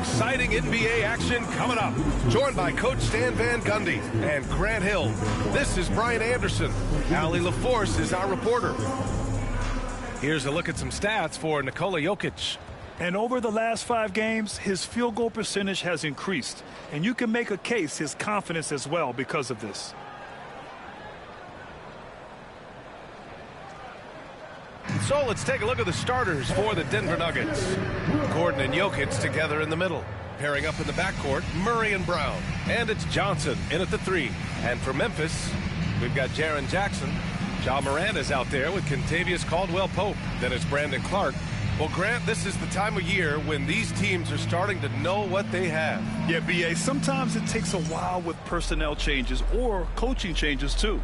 exciting NBA action coming up. Joined by Coach Stan Van Gundy and Grant Hill. This is Brian Anderson. Allie LaForce is our reporter. Here's a look at some stats for Nikola Jokic. And over the last 5 games, his field goal percentage has increased. And you can make a case his confidence as well because of this. So let's take a look at the starters for the Denver Nuggets. Gordon and Jokic together in the middle. Pairing up in the backcourt, Murray and Brown. And it's Johnson in at the 3. And for Memphis, we've got Jaren Jackson. Ja Morant is out there with Kentavious Caldwell-Pope. Then it's Brandon Clark. Well, Grant, this is the time of year when these teams are starting to know what they have. Yeah, B.A., sometimes it takes a while with personnel changes or coaching changes, too.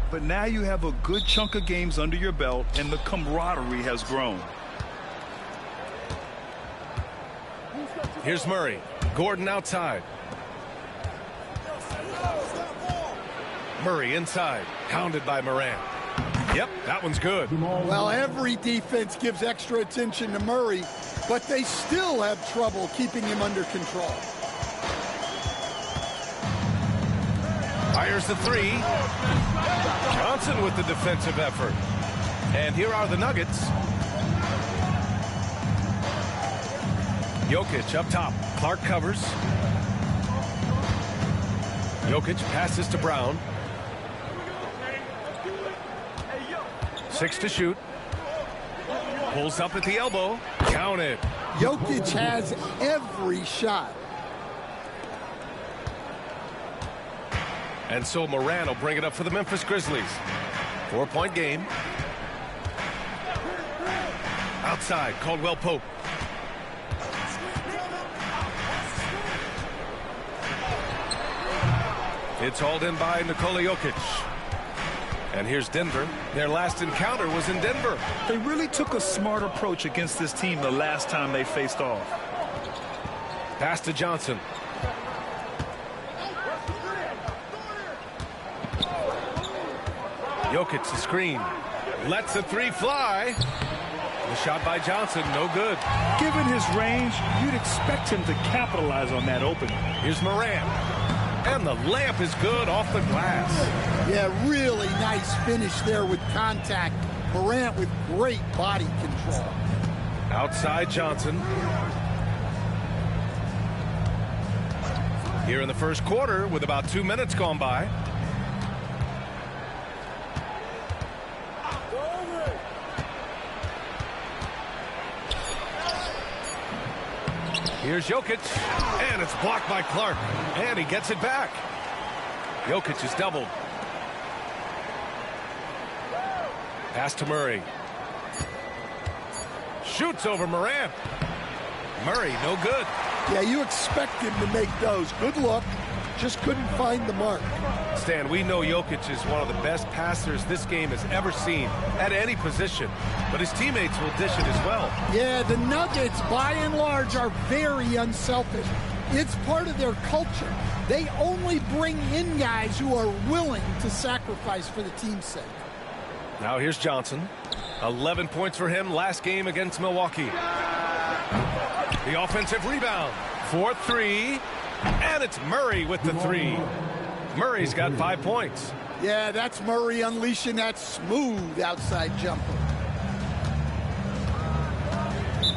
But now you have a good chunk of games under your belt, and the camaraderie has grown. Here's Murray. Gordon outside. Murray inside. Hounded by Morant. Yep, that one's good. Well, every defense gives extra attention to Murray, but they still have trouble keeping him under control. Fires the 3. Johnson with the defensive effort. And here are the Nuggets. Jokic up top. Clark covers. Jokic passes to Brown. 6 to shoot. Pulls up at the elbow. Count it. Jokic has every shot. And so Morant will bring it up for the Memphis Grizzlies. 4-point game. Outside, Caldwell-Pope. It's hauled in by Nikola Jokic. And here's Denver. Their last encounter was in Denver. They really took a smart approach against this team the last time they faced off. Pass to Johnson. Jokic the screen. Lets the 3 fly. The shot by Johnson, no good. Given his range, you'd expect him to capitalize on that opening. Here's Morant. And the layup is good off the glass. Yeah, really nice finish there with contact. Morant with great body control. Outside Johnson. Here in the first quarter with about 2 minutes gone by. Here's Jokic, and it's blocked by Clark, and he gets it back. Jokic is doubled. Pass to Murray. Shoots over Morant. Murray, no good. Yeah, you expect him to make those. Good look, just couldn't find the mark. Stan, we know Jokic is one of the best passers this game has ever seen at any position, but his teammates will dish it as well. Yeah, the Nuggets, by and large, are very unselfish. It's part of their culture. They only bring in guys who are willing to sacrifice for the team's sake. Now here's Johnson. 11 points for him last game against Milwaukee. The offensive rebound. 4-3. And it's Murray with the 3. Murray's got 5 points. Yeah, that's Murray unleashing that smooth outside jumper.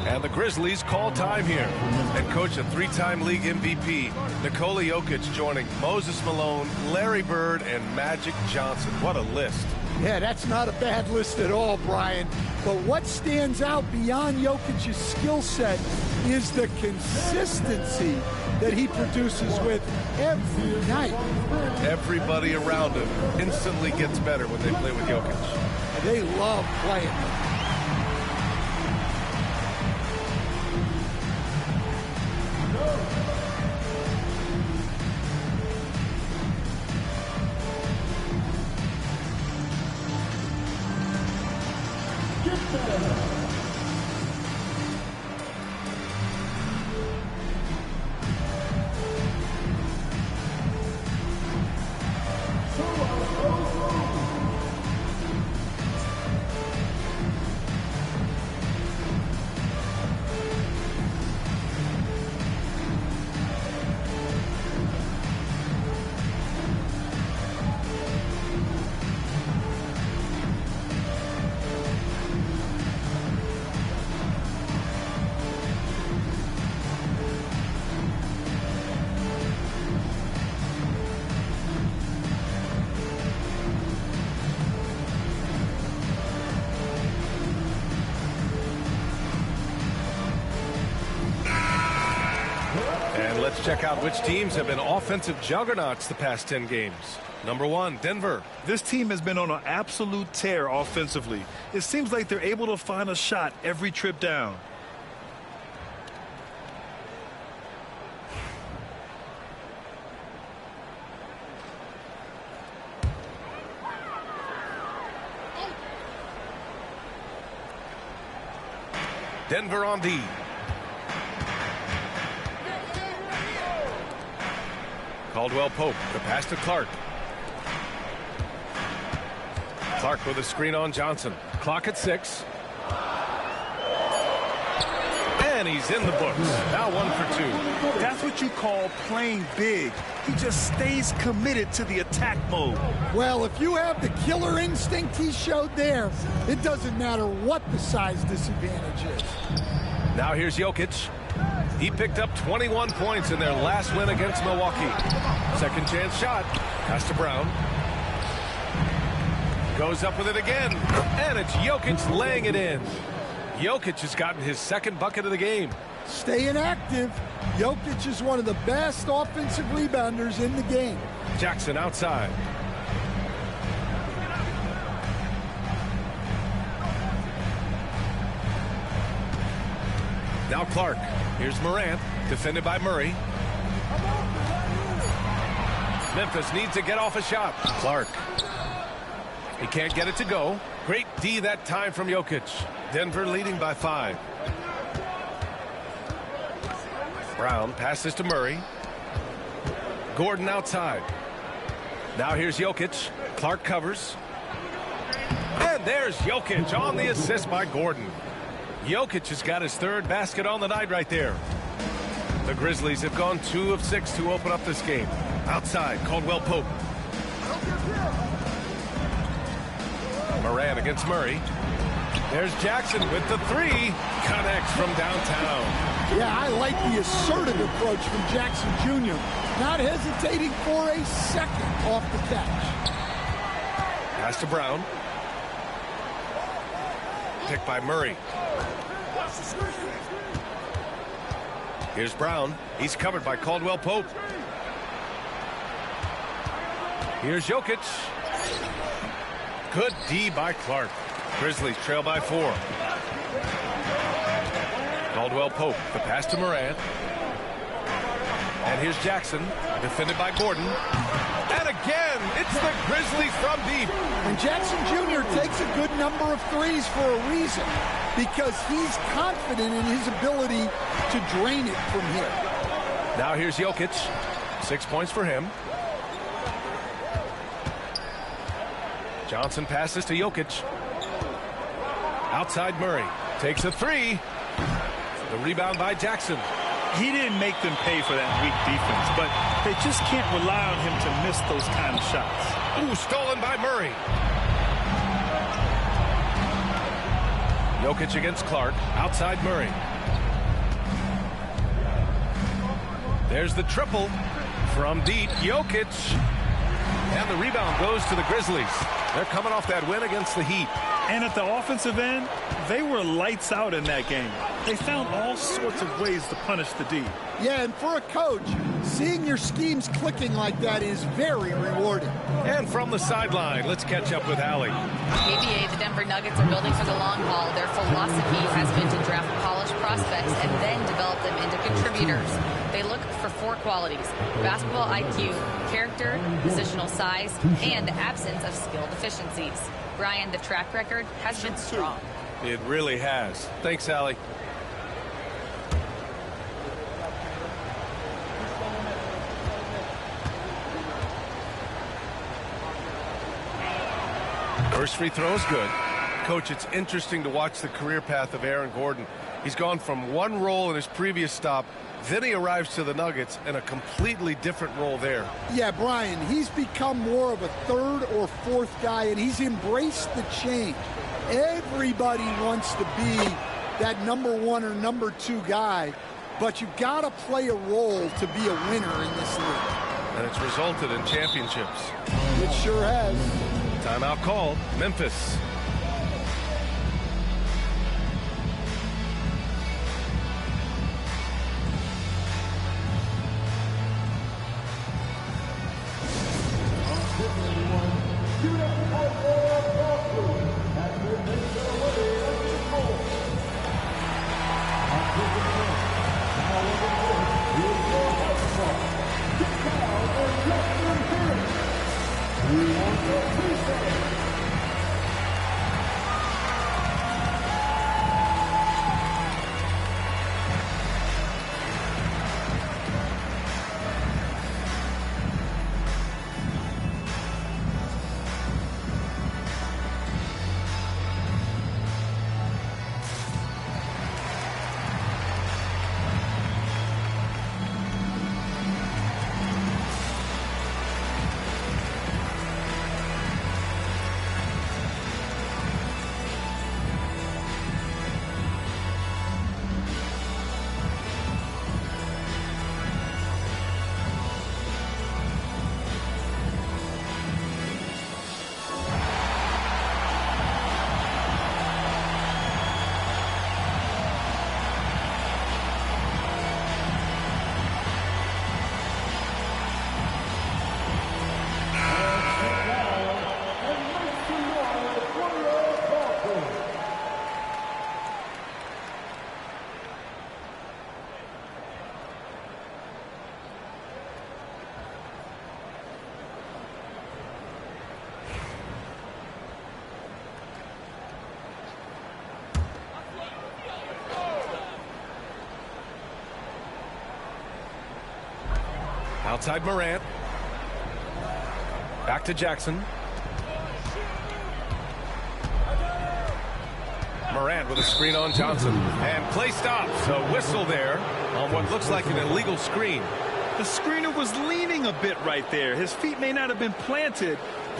And the Grizzlies call time here. And coach, a 3-time league MVP, Nikola Jokic joining Moses Malone, Larry Bird, and Magic Johnson. What a list. Yeah, that's not a bad list at all, Brian. But what stands out beyond Jokic's skill set is the consistency that he produces with every night. Everybody around him instantly gets better when they play with Jokic. They love playing him. And let's check out which teams have been offensive juggernauts the past 10 games. Number 1, Denver. This team has been on an absolute tear offensively. It seems like they're able to find a shot every trip down. Denver on D. Caldwell Pope, the pass to Clark. Clark with a screen on Johnson. Clock at 6. And he's in the books. Now 1 for 2. That's what you call playing big. He just stays committed to the attack mode. Well, if you have the killer instinct he showed there, it doesn't matter what the size disadvantage is. Now here's Jokic. He picked up 21 points in their last win against Milwaukee. Second chance shot. Pass to Brown. Goes up with it again. And it's Jokic laying it in. Jokic has gotten his second bucket of the game. Staying active. Jokic is one of the best offensive rebounders in the game. Jackson outside. Now Clark. Here's Morant, defended by Murray. Memphis needs to get off a shot. Clark. He can't get it to go. Great D that time from Jokic. Denver leading by 5. Brown passes to Murray. Gordon outside. Now here's Jokic. Clark covers. And there's Jokic on the assist by Gordon. Jokic has got his third basket on the night right there. The Grizzlies have gone 2 of 6 to open up this game. Outside, Caldwell Pope. Morant against Murray. There's Jackson with the 3. Connects from downtown. Yeah, I like the assertive approach from Jackson Jr. Not hesitating for a second off the catch. Pass to Brown. Picked by Murray. Here's Brown. He's covered by Caldwell Pope. Here's Jokic. Good D by Clark. Grizzlies trail by 4. Caldwell Pope, the pass to Morant. And here's Jackson, defended by Gordon. And again, it's the Grizzlies from deep. And Jackson Jr. takes a good number of threes for a reason, because he's confident in his ability to drain it from here. Now here's Jokic. 6 points for him. Johnson passes to Jokic. Outside Murray. Takes a 3. The rebound by Jackson. He didn't make them pay for that weak defense, but they just can't rely on him to miss those kind of shots. Ooh, stolen by Murray. Jokic against Clark. Outside Murray. There's the triple from deep. Jokic. And the rebound goes to the Grizzlies. They're coming off that win against the Heat. And at the offensive end, they were lights out in that game. They found all sorts of ways to punish the D. Yeah, and for a coach, seeing your schemes clicking like that is very rewarding. And from the sideline, let's catch up with Allie. ABA, the Denver Nuggets are building for the long haul. Their philosophy has been to draft polished prospects and then develop them into contributors. They look for 4 qualities: basketball IQ, character, positional size, and the absence of skill deficiencies. Brian, the track record has been strong. It really has. Thanks, Allie. First free throw is good. Coach, it's interesting to watch the career path of Aaron Gordon. He's gone from one role in his previous stop, then he arrives to the Nuggets in a completely different role there. Yeah, Brian, he's become more of a third or fourth guy, and he's embraced the change. Everybody wants to be that number 1 or number 2 guy, but you've got to play a role to be a winner in this league. And it's resulted in championships. It sure has. Timeout called. Memphis. Outside Morant. Back to Jackson. Morant with a screen on Johnson. And play stops. A whistle there on what looks like an illegal screen. The screener was leaning a bit right there. His feet may not have been planted.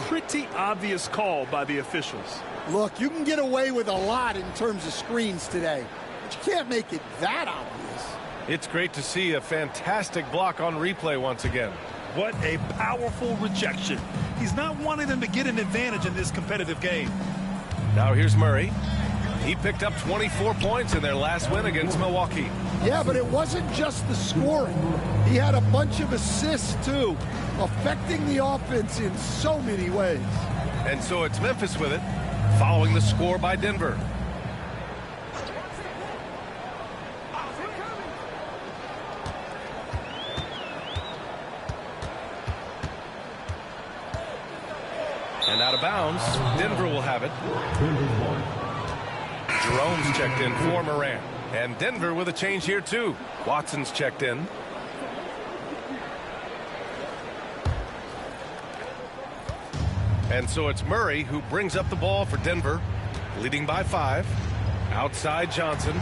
Pretty obvious call by the officials. Look, you can get away with a lot in terms of screens today, but you can't make it that obvious. It's great to see a fantastic block on replay once again. What a powerful rejection. He's not wanting them to get an advantage in this competitive game. Now here's Murray. He picked up 24 points in their last win against Milwaukee. Yeah, but it wasn't just the scoring. He had a bunch of assists, too, affecting the offense in so many ways. And so it's Memphis with it, following the score by Denver. And out of bounds, Denver will have it. Jerome's checked in for Morant. And Denver with a change here, too. Watson's checked in. And so it's Murray who brings up the ball for Denver, leading by 5. Outside Johnson.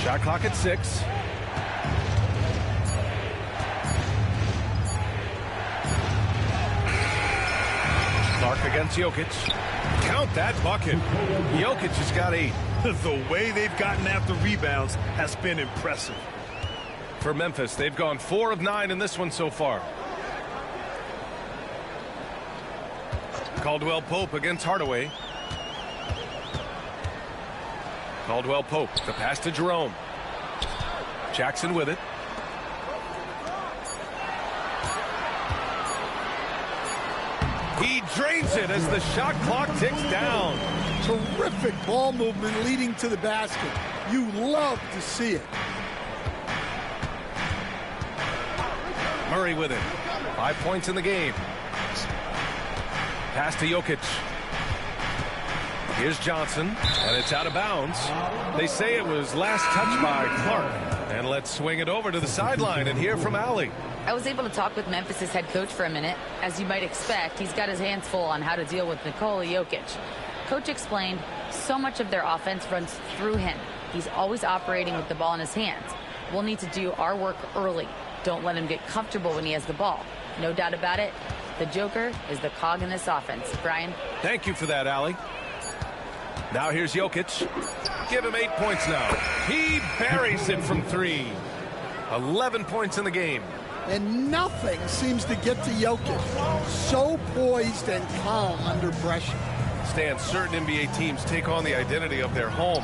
Shot clock at 6. Clark against Jokic. Count that bucket. Jokic has got 8. The way they've gotten after rebounds has been impressive. For Memphis, they've gone 4 of 9 in this one so far. Caldwell Pope against Hardaway. Caldwell Pope, the pass to Jerome. Jackson with it. He drains it as the shot clock ticks down. Terrific ball movement leading to the basket. You love to see it. Murray with it. 5 points in the game. Pass to Jokic. Here's Johnson, and it's out of bounds. They say it was last touched by Clark. And let's swing it over to the sideline and hear from Allie. I was able to talk with Memphis' head coach for a minute. As you might expect, he's got his hands full on how to deal with Nikola Jokic. Coach explained so much of their offense runs through him. He's always operating with the ball in his hands. We'll need to do our work early. Don't let him get comfortable when he has the ball. No doubt about it, the Joker is the cog in this offense. Brian? Thank you for that, Allie. Now here's Jokic. Give him 8 points now. He buries it from 3. 11 points in the game. And nothing seems to get to Jokic. So poised and calm under pressure. Stan, certain NBA teams take on the identity of their home.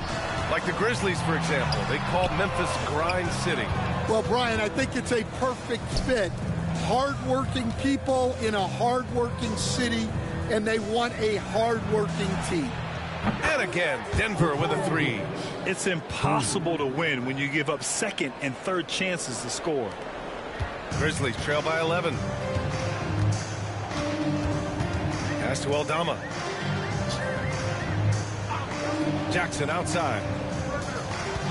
Like the Grizzlies, for example. They call Memphis Grind City. Well, Brian, I think it's a perfect fit. Hard-working people in a hard-working city, and they want a hard-working team. And again, Denver with a 3. It's impossible to win when you give up second and third chances to score. Grizzlies trail by 11. Pass to Aldama. Jackson outside.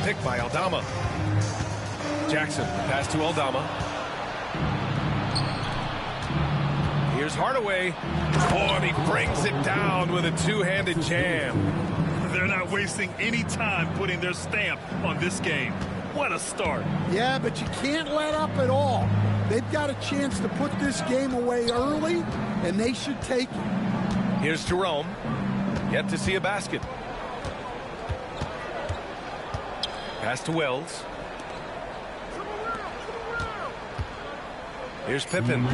Picked by Aldama. Jackson, pass to Aldama. Here's Hardaway. Oh, and he brings it down with a two-handed jam. They're not wasting any time putting their stamp on this game. What a start. Yeah, but you can't let up at all. They've got a chance to put this game away early, and they should take it. Here's Jerome. Yet to see a basket. Pass to Wells. Here's Pippen.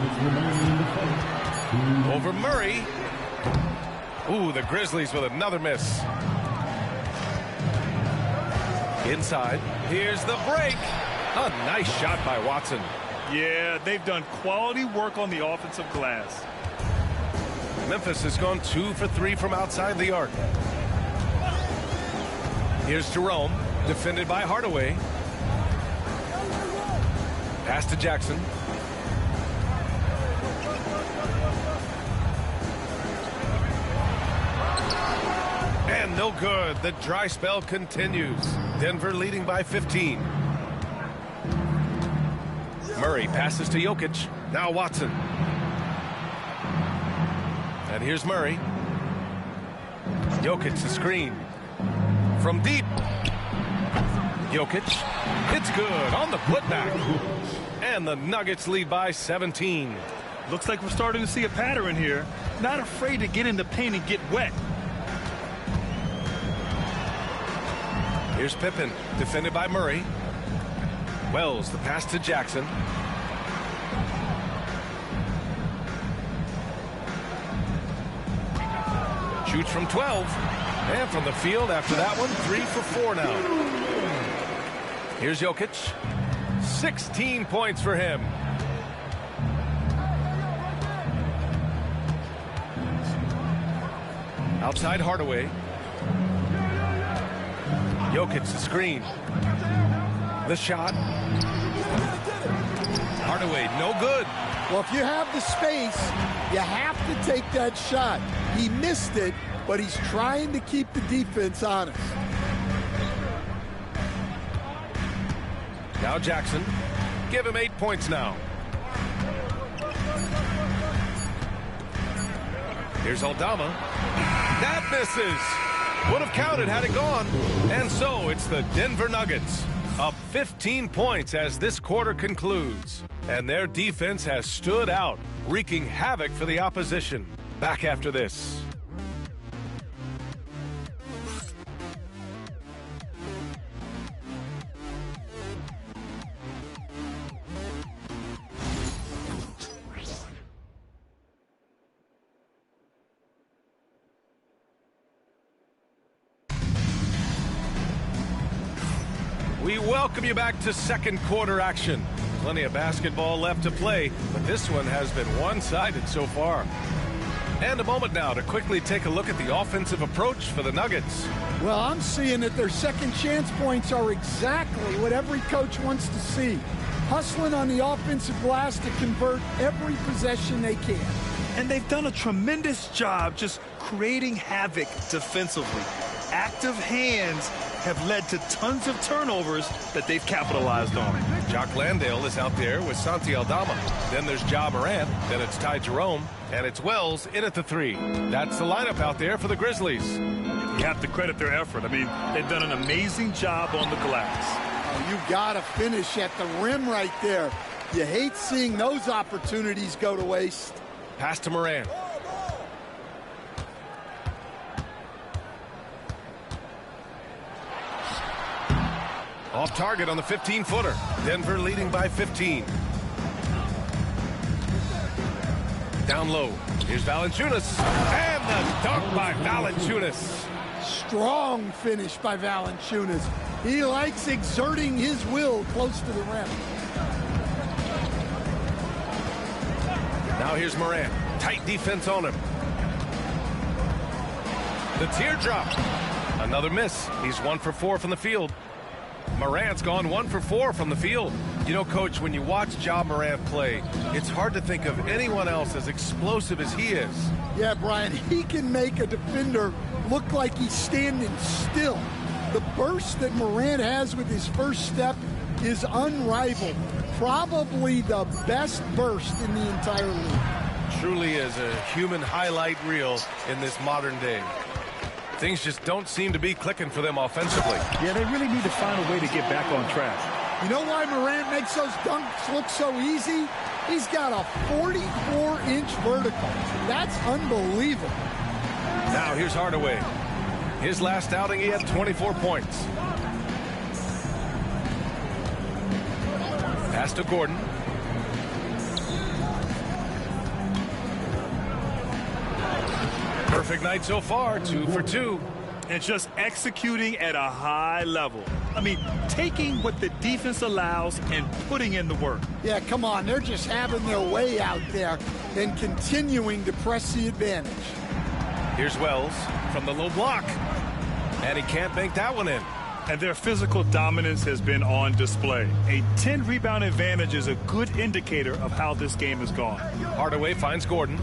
Over Murray. Ooh, the Grizzlies with another miss. Inside. Here's the break. A nice shot by Watson. Yeah, they've done quality work on the offensive glass. Memphis has gone 2 for 3 from outside the arc. Here's Jerome, defended by Hardaway. Pass to Jackson. And no good. The dry spell continues. Denver leading by 15. Murray passes to Jokic. Now Watson. And here's Murray. Jokic the screen. From deep. Jokic. It's good on the putback. And the Nuggets lead by 17. Looks like we're starting to see a pattern here. Not afraid to get in the paint and get wet. Here's Pippen, defended by Murray. Wells, the pass to Jackson. Shoots from 12. And from the field after that one, 3 for 4 now. Here's Jokic. 16 points for him. Outside Hardaway. Jokic the screen. The shot. Hardaway, no good. Well, if you have the space, you have to take that shot. He missed it, but he's trying to keep the defense honest. Now Jackson. Give him 8 points now. Here's Aldama. That misses. Would have counted had it gone. And so it's the Denver Nuggets up 15 points as this quarter concludes. And their defense has stood out, wreaking havoc for the opposition. Back after this. We welcome you back to second quarter action. Plenty of basketball left to play, but this one has been one-sided so far. And a moment now to quickly take a look at the offensive approach for the Nuggets. Well, I'm seeing that their second chance points are exactly what every coach wants to see. Hustling on the offensive glass to convert every possession they can. And they've done a tremendous job just creating havoc defensively. Active hands have led to tons of turnovers that they've capitalized on. Jock Landale is out there with Santi Aldama. Then there's Ja Morant. Then it's Ty Jerome. And it's Wells in at the 3. That's the lineup out there for the Grizzlies. You have to credit their effort. I mean, they've done an amazing job on the glass. Oh, you got to finish at the rim right there. You hate seeing those opportunities go to waste. Pass to Morant. Off target on the 15-footer. Denver leading by 15. Down low. Here's Valanciunas. And the dunk by Valanciunas. Strong finish by Valanciunas. He likes exerting his will close to the rim. Now here's Morant. Tight defense on him. The teardrop. Another miss. He's 1 for 4 from the field. Morant's gone 1 for 4 from the field. You know, Coach, when you watch Ja Morant play, it's hard to think of anyone else as explosive as he is. Yeah, Brian, he can make a defender look like he's standing still. The burst that Morant has with his first step is unrivaled. Probably the best burst in the entire league. Truly is a human highlight reel in this modern day. Things just don't seem to be clicking for them offensively. Yeah, they really need to find a way to get back on track. You know why Morant makes those dunks look so easy? He's got a 44-inch vertical. That's unbelievable. Now here's Hardaway. His last outing, he had 24 points. Pass to Gordon. Perfect night so far, 2 for 2. And just executing at a high level. I mean, taking what the defense allows and putting in the work. Yeah, come on. They're just having their way out there and continuing to press the advantage. Here's Wells from the low block. And he can't bank that one in. And their physical dominance has been on display. A 10-rebound advantage is a good indicator of how this game has gone. Hardaway finds Gordon.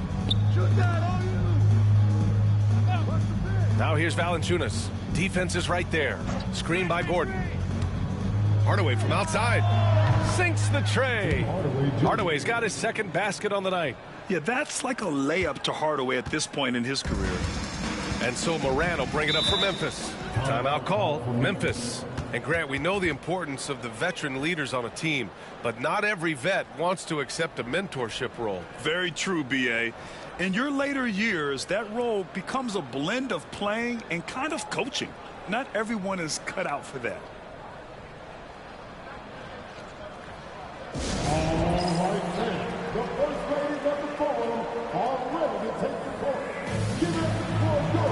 Now here's Valanciunas. Defense is right there. Screen by Gordon. Hardaway from outside. Sinks the tray. Hardaway's got his second basket on the night. Yeah, that's like a layup to Hardaway at this point in his career. And so Moran will bring it up for Memphis. Timeout call, Memphis. And Grant, we know the importance of the veteran leaders on a team, but not every vet wants to accept a mentorship role. Very true, B.A. In your later years, that role becomes a blend of playing and kind of coaching. Not everyone is cut out for that. All right, then. The first ladies of the forum are ready to take the court. Give it for your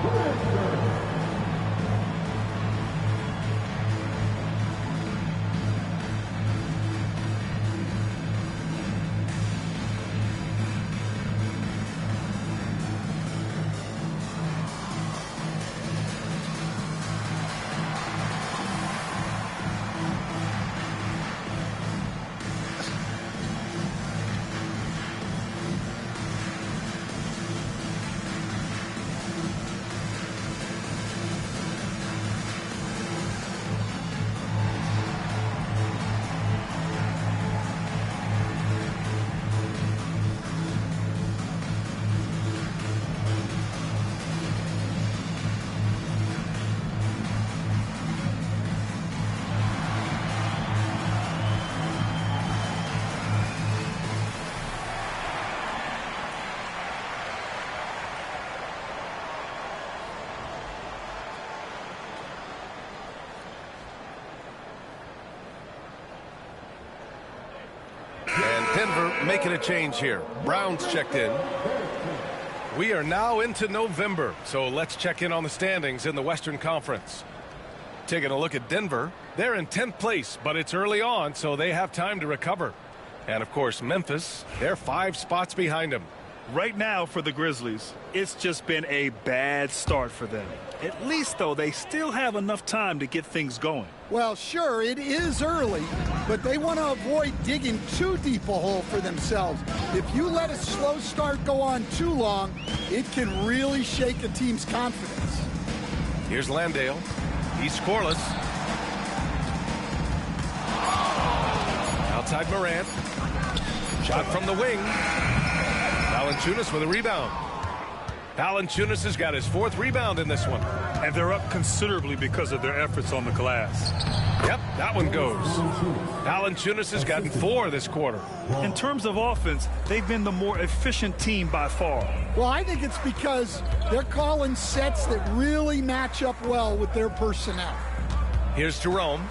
Grizzlies. Denver making a change here. Brown's checked in. We are now into November, so let's check in on the standings in the Western Conference. Taking a look at Denver, they're in 10th place, but it's early on, so they have time to recover. And, of course, Memphis, they're 5 spots behind them. Right now for the Grizzlies, it's just been a bad start for them. At least, though, they still have enough time to get things going. Well, sure, it is early, but they want to avoid digging too deep a hole for themselves. If you let a slow start go on too long, it can really shake a team's confidence. Here's Landale. He's scoreless. Outside Morant. Shot from the wing. Valanciunas with a rebound. Valanciunas has got his 4th rebound in this one. And they're up considerably because of their efforts on the glass. Yep, that one goes. Valanciunas has gotten 4 this quarter. In terms of offense, they've been the more efficient team by far. Well, I think it's because they're calling sets that really match up well with their personnel. Here's Jerome.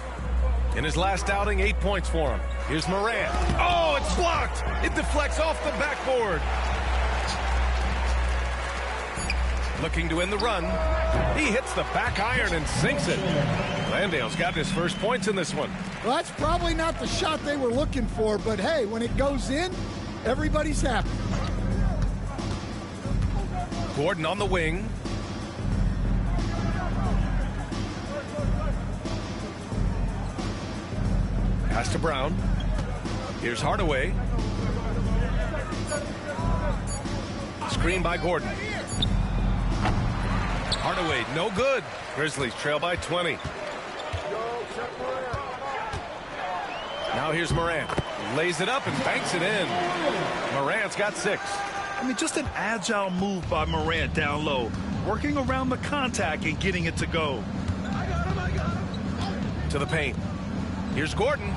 In his last outing, 8 points for him. Here's Morant. Oh, it's blocked. It deflects off the backboard. Looking to end the run. He hits the back iron and sinks it. Landale's got his first points in this one. Well, that's probably not the shot they were looking for, but hey, when it goes in, everybody's happy. Gordon on the wing. Pass to Brown. Here's Hardaway. Screen by Gordon. Hardaway, no good. Grizzlies trail by 20. Now here's Morant. Lays it up and banks it in. Morant's got 6. I mean, just an agile move by Morant down low. Working around the contact and getting it to go. To the paint. Here's Gordon.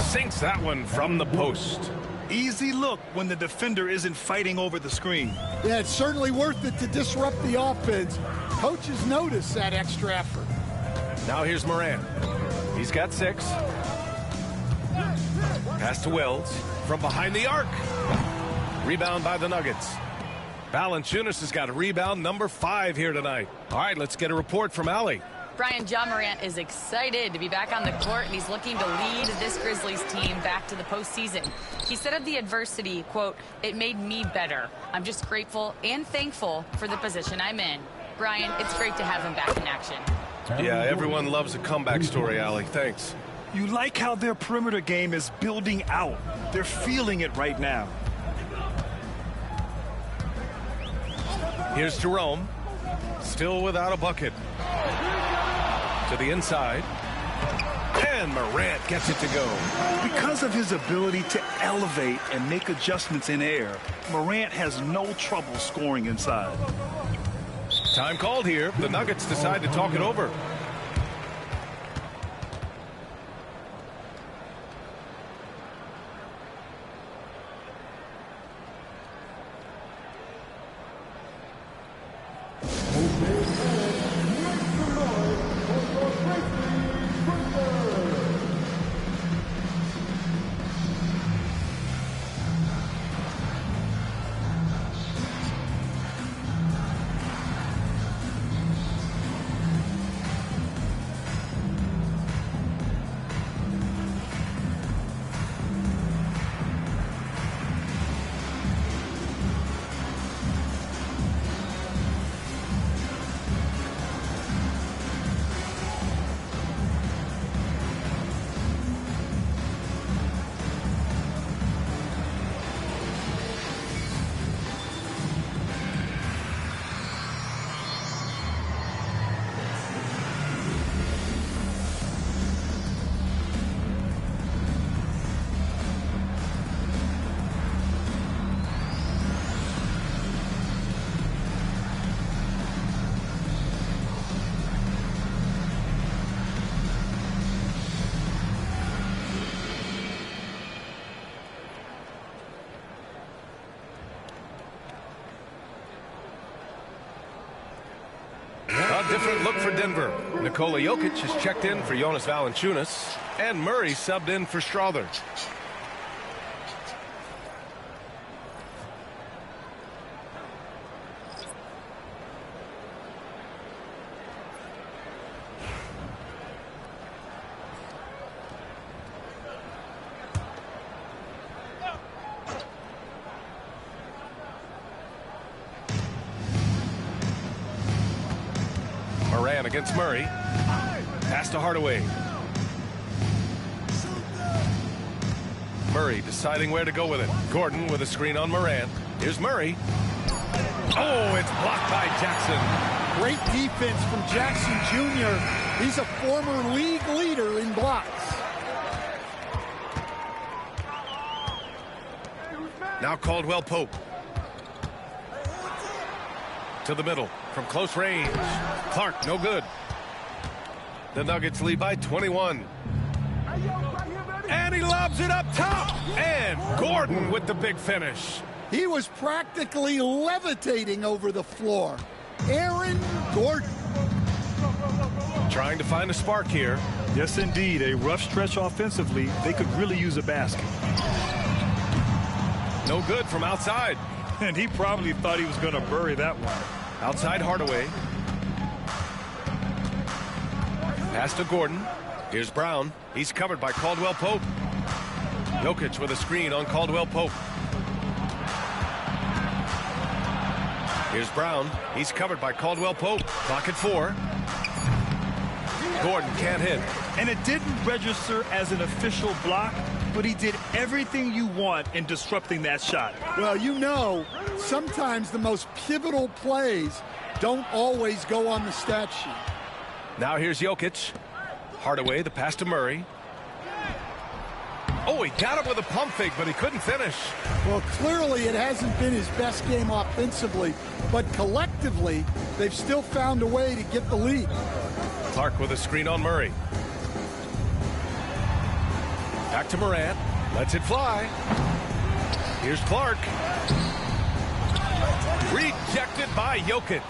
Sinks that one from the post. Easy look when the defender isn't fighting over the screen. Yeah, it's certainly worth it to disrupt the offense. Coaches notice that extra effort. Now here's Morant. He's got 6. Pass to Wells from behind the arc. Rebound by the Nuggets. Valanciunas has got a rebound number 5 here tonight. All right, let's get a report from Allie. Brian, John Morant is excited to be back on the court, and he's looking to lead this Grizzlies team back to the postseason. He said of the adversity, quote, "It made me better. I'm just grateful and thankful for the position I'm in." Brian, it's great to have him back in action. Yeah, everyone loves a comeback story, Allie. Thanks. You like how their perimeter game is building out. They're feeling it right now. Here's Jerome. Still without a bucket. To the inside. And Morant gets it to go. Because of his ability to elevate and make adjustments in air, Morant has no trouble scoring inside. Time called here. The Nuggets decide to talk it over. A different look for Denver. Nikola Jokic has checked in for Jonas Valanciunas, and Murray subbed in for Strother. Moran against Murray. Pass to Hardaway. Murray deciding where to go with it. Gordon with a screen on Moran. Here's Murray. Oh, it's blocked by Jackson. Great defense from Jackson Jr. He's a former league leader in blocks. Now Caldwell Pope. To the middle from close range. Clark, no good. The Nuggets lead by 21. And he lobs it up top. And Gordon with the big finish. He was practically levitating over the floor. Aaron Gordon. Trying to find a spark here. Yes, indeed. A rough stretch offensively. They could really use a basket. No good from outside. And he probably thought he was going to bury that one. Outside Hardaway. Pass to Gordon. Here's Brown. He's covered by Caldwell Pope. Jokic with a screen on Caldwell Pope. Here's Brown. He's covered by Caldwell Pope. Clock at 4. Gordon can't hit. And it didn't register as an official block, but he did everything you want in disrupting that shot. Well, you know, sometimes the most pivotal plays don't always go on the stat sheet. Now here's Jokic. Hardaway, the pass to Murray. Oh, he got him with a pump fake, but he couldn't finish. Well, clearly it hasn't been his best game offensively, but collectively, they've still found a way to get the lead. Clark with a screen on Murray. Back to Morant. Lets it fly. Here's Clark. Rejected by Jokic.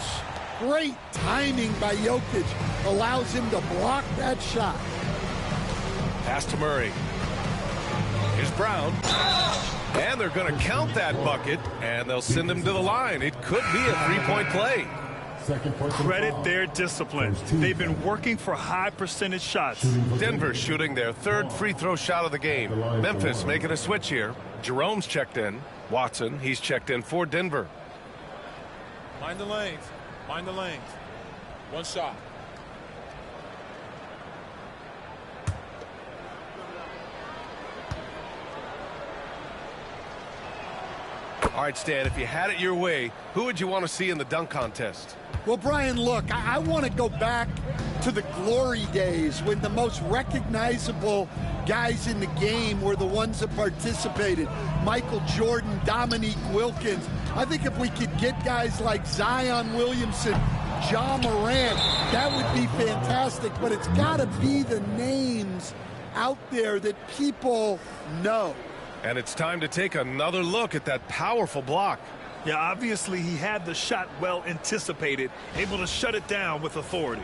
Great timing by Jokic allows him to block that shot. Pass to Murray. Here's Brown. And they're going to count that bucket, and they'll send him to the line. It could be a three-point play. Credit their discipline. They've been working for high percentage shots. Denver shooting their third free throw shot of the game. Memphis making a switch here. Jerome's checked in. Watson, he's checked in for Denver. Mind the lanes. Mind the lanes. One shot. All right, Stan, if you had it your way, who would you want to see in the dunk contest? Well, Brian, look, I want to go back to the glory days when the most recognizable guys in the game were the ones that participated. Michael Jordan, Dominique Wilkins. I think if we could get guys like Zion Williamson, Ja Morant, that would be fantastic. But it's got to be the names out there that people know. And it's time to take another look at that powerful block. Yeah, obviously he had the shot well anticipated, able to shut it down with authority.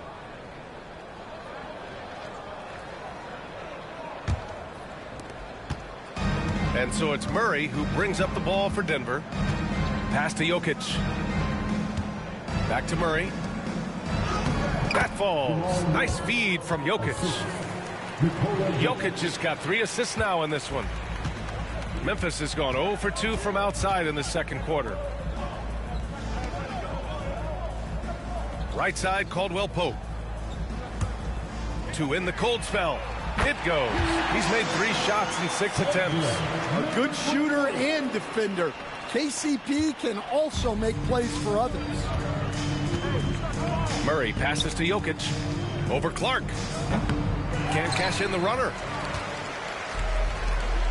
And so it's Murray who brings up the ball for Denver. Pass to Jokic. Back to Murray. That falls. Nice feed from Jokic. Jokic has got 3 assists now in this one. Memphis has gone 0 for 2 from outside in the second quarter. Right side, Caldwell Pope. To win the cold spell. It goes. He's made 3 shots in 6 attempts. A good shooter and defender. KCP can also make plays for others. Murray passes to Jokic. Over Clark. Can't cash in the runner.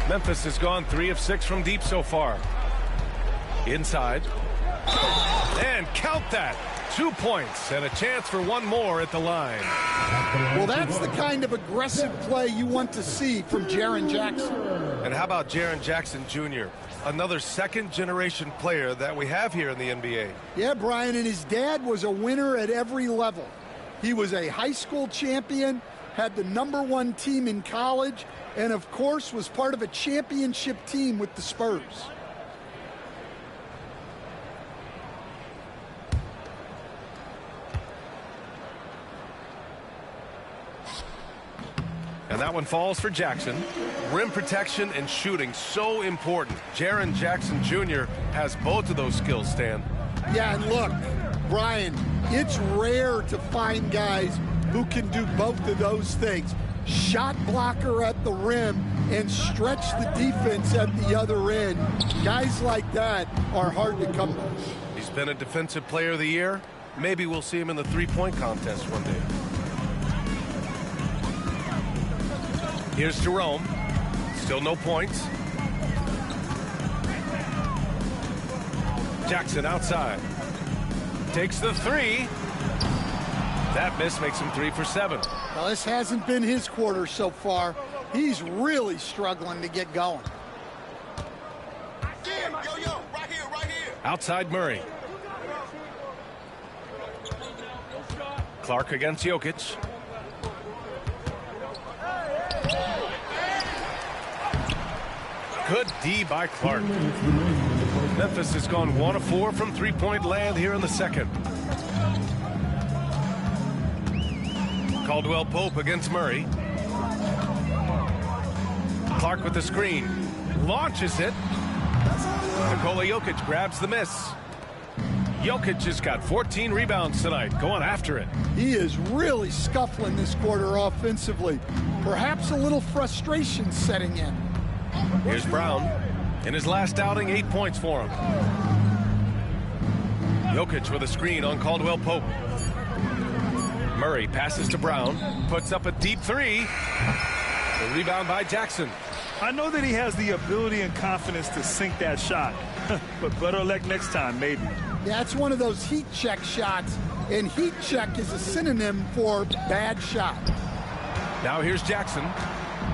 Memphis has gone 3 of 6 from deep so far. Inside. And count that. 2 points and a chance for 1 more at the line. Well, that's the kind of aggressive play you want to see from Jaren Jackson. And how about Jaren Jackson Jr., another second-generation player that we have here in the NBA? Yeah, Brian, and his dad was a winner at every level. He was a high school champion, had the #1 team in college, and of course was part of a championship team with the Spurs. And that one falls for Jackson. Rim protection and shooting, so important. Jaren Jackson Jr. has both of those skills, Stan. Yeah, and look, Brian, it's rare to find guys who can do both of those things. Shot blocker at the rim and stretch the defense at the other end. Guys like that are hard to come by. He's been a defensive player of the year. Maybe we'll see him in the three-point contest one day. Here's Jerome. Still no points. Jackson outside. Takes the 3. That miss makes him 3 for 7. Well, this hasn't been his quarter so far. He's really struggling to get going. Right here. Outside Murray. Clark against Jokic. Good D by Clark. Memphis has gone 1 of 4 from three-point land here in the second. Caldwell Pope against Murray. Clark with the screen. Launches it. Nikola Jokic grabs the miss. Jokic has got 14 rebounds tonight, going after it. He is really scuffling this quarter offensively. Perhaps a little frustration setting in. Here's Brown. In his last outing, 8 points for him. Jokic with a screen on Caldwell Pope. Murray passes to Brown. Puts up a deep 3. The rebound by Jackson. I know that he has the ability and confidence to sink that shot. But better luck next time, maybe. Yeah, it's one of those heat check shots. And heat check is a synonym for bad shot. Now here's Jackson.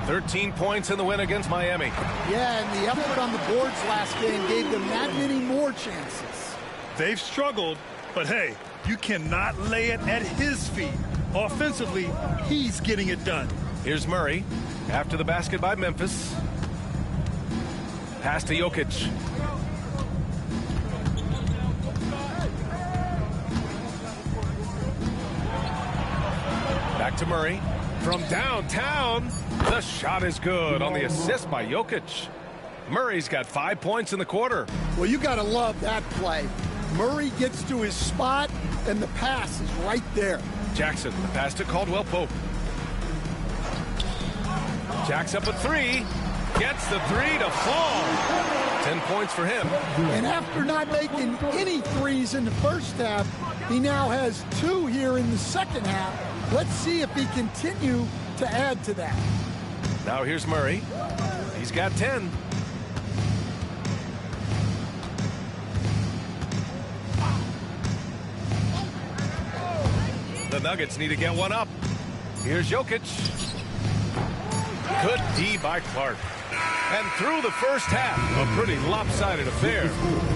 13 points in the win against Miami. Yeah, and the effort on the boards last game gave them that many more chances. They've struggled, but hey, you cannot lay it at his feet. Offensively, he's getting it done. Here's Murray. After the basket by Memphis. Pass to Jokic. Back to Murray. From downtown, the shot is good on the assist by Jokic. Murray's got 5 points in the quarter. Well, you got to love that play. Murray gets to his spot, and the pass is right there. Jackson, the pass to Caldwell Pope. Jack's up a 3. Gets the 3 to fall. 10 points for him. And after not making any threes in the first half, he now has 2 here in the second half. Let's see if he continue to add to that. Now here's Murray. He's got 10. The Nuggets need to get one up. Here's Jokic. Good D by Clark. And through the first half, a pretty lopsided affair.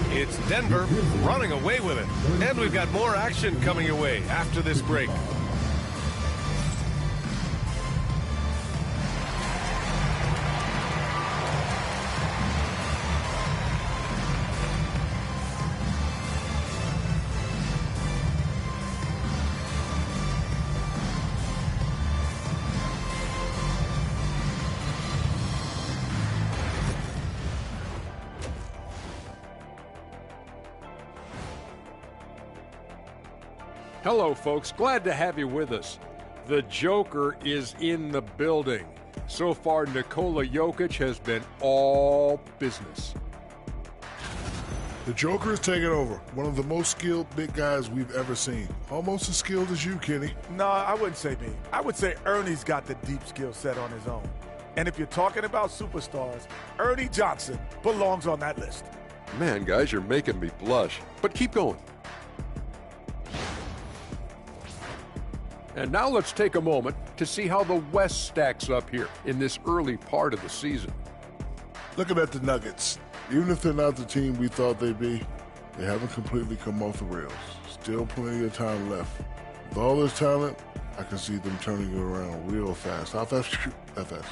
It's Denver running away with it. And we've got more action coming your way after this break. Hello, folks. Glad to have you with us. The Joker is in the building. So far, Nikola Jokic has been all business. The Joker is taking over. One of the most skilled big guys we've ever seen. Almost as skilled as you, Kenny. No, I wouldn't say me. I would say Ernie's got the deep skill set on his own. And if you're talking about superstars, Ernie Johnson belongs on that list. Man, guys, you're making me blush. But keep going. And now let's take a moment to see how the West stacks up here in this early part of the season. Looking at the Nuggets, even if they're not the team we thought they'd be, they haven't completely come off the rails. Still plenty of time left. With all this talent, I can see them turning it around real fast. How fast? That fast.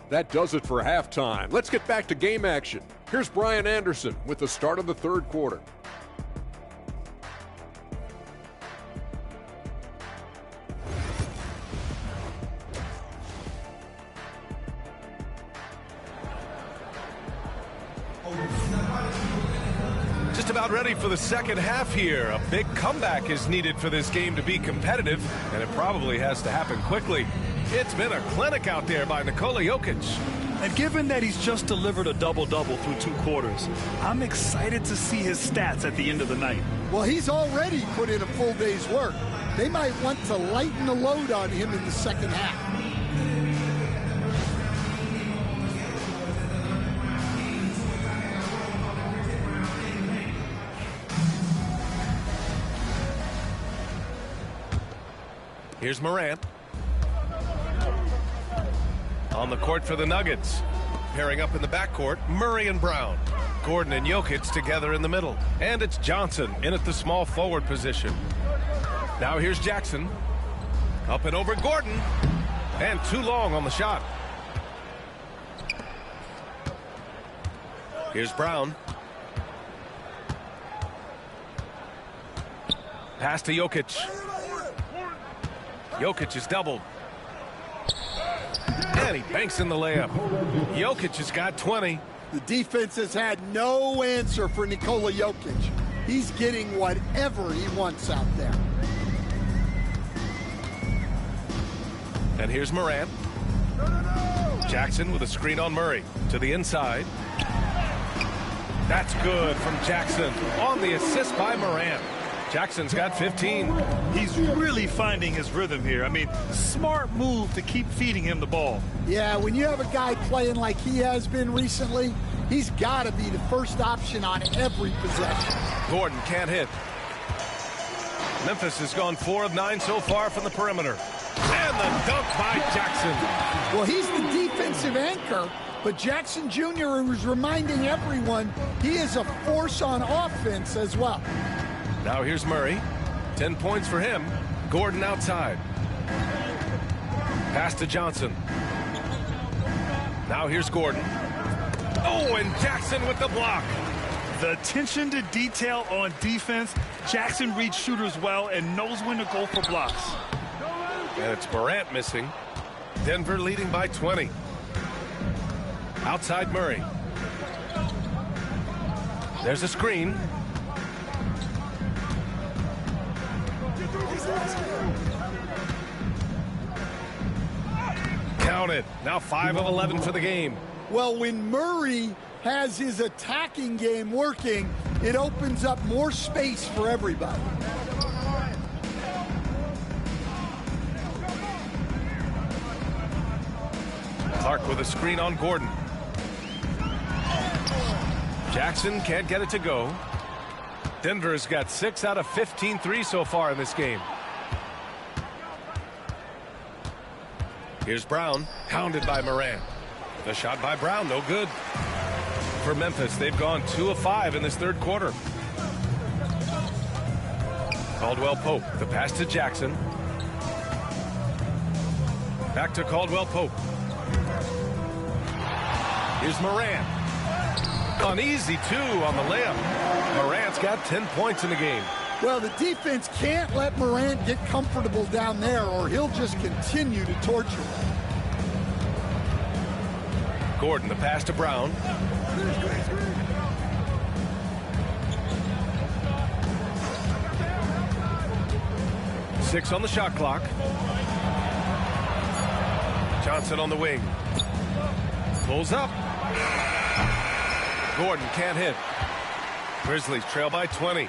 That does it for halftime. Let's get back to game action. Here's Brian Anderson with the start of the third quarter. Just about ready for the second half here. A big comeback is needed for this game to be competitive, and it probably has to happen quickly. It's been a clinic out there by Nikola Jokic. And given that he's just delivered a double-double through 2 quarters, I'm excited to see his stats at the end of the night. Well, he's already put in a full day's work. They might want to lighten the load on him in the second half. Here's Morant. On the court for the Nuggets. Pairing up in the backcourt, Murray and Brown. Gordon and Jokic together in the middle. And it's Johnson in at the small forward position. Now here's Jackson. Up and over Gordon. And too long on the shot. Here's Brown. Pass to Jokic. Jokic is doubled. And he banks in the layup. Jokic has got 20. The defense has had no answer for Nikola Jokic. He's getting whatever he wants out there. And here's Morant. Jackson with a screen on Murray. To the inside. That's good from Jackson. On the assist by Morant. Jackson's got 15. He's really finding his rhythm here. I mean, smart move to keep feeding him the ball. Yeah, when you have a guy playing like he has been recently, he's got to be the first option on every possession. Gordon can't hit. Memphis has gone 4 of 9 so far from the perimeter. And the dunk by Jackson. Well, he's the defensive anchor, but Jackson Jr. is reminding everyone he is a force on offense as well. Now here's Murray. 10 points for him. Gordon outside. Pass to Johnson. Now here's Gordon. Oh, and Jackson with the block. The attention to detail on defense. Jackson reads shooters well and knows when to go for blocks. And it's Morant missing. Denver leading by 20. Outside Murray. There's a screen. Count it. Now 5 of 11 for the game. Well, when Murray has his attacking game working, it opens up more space for everybody. Clark with a screen on Gordon. Jackson can't get it to go. Denver's got 6 out of 15 threes so far in this game. Here's Brown, hounded by Morant. The shot by Brown, no good. For Memphis, they've gone 2 of 5 in this third quarter. Caldwell Pope, the pass to Jackson. Back to Caldwell Pope. Here's Morant. An easy 2 on the layup. Morant's got 10 points in the game. Well, the defense can't let Morant get comfortable down there, or he'll just continue to torture him. Gordon, the pass to Brown. Six on the shot clock. Johnson on the wing. Pulls up. Gordon can't hit. Grizzlies trail by 20.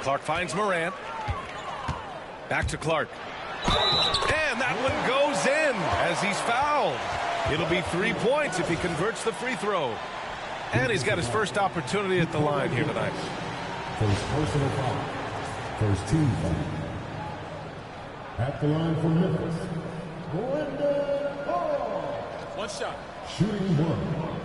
Clark finds Morant. Back to Clark. And that one goes in as he's fouled. It'll be 3 points if he converts the free throw. And he's got his first opportunity at the line here tonight. First personal foul. First team foul. At the line for Memphis, Brandon Hall. One shot. Shooting 1.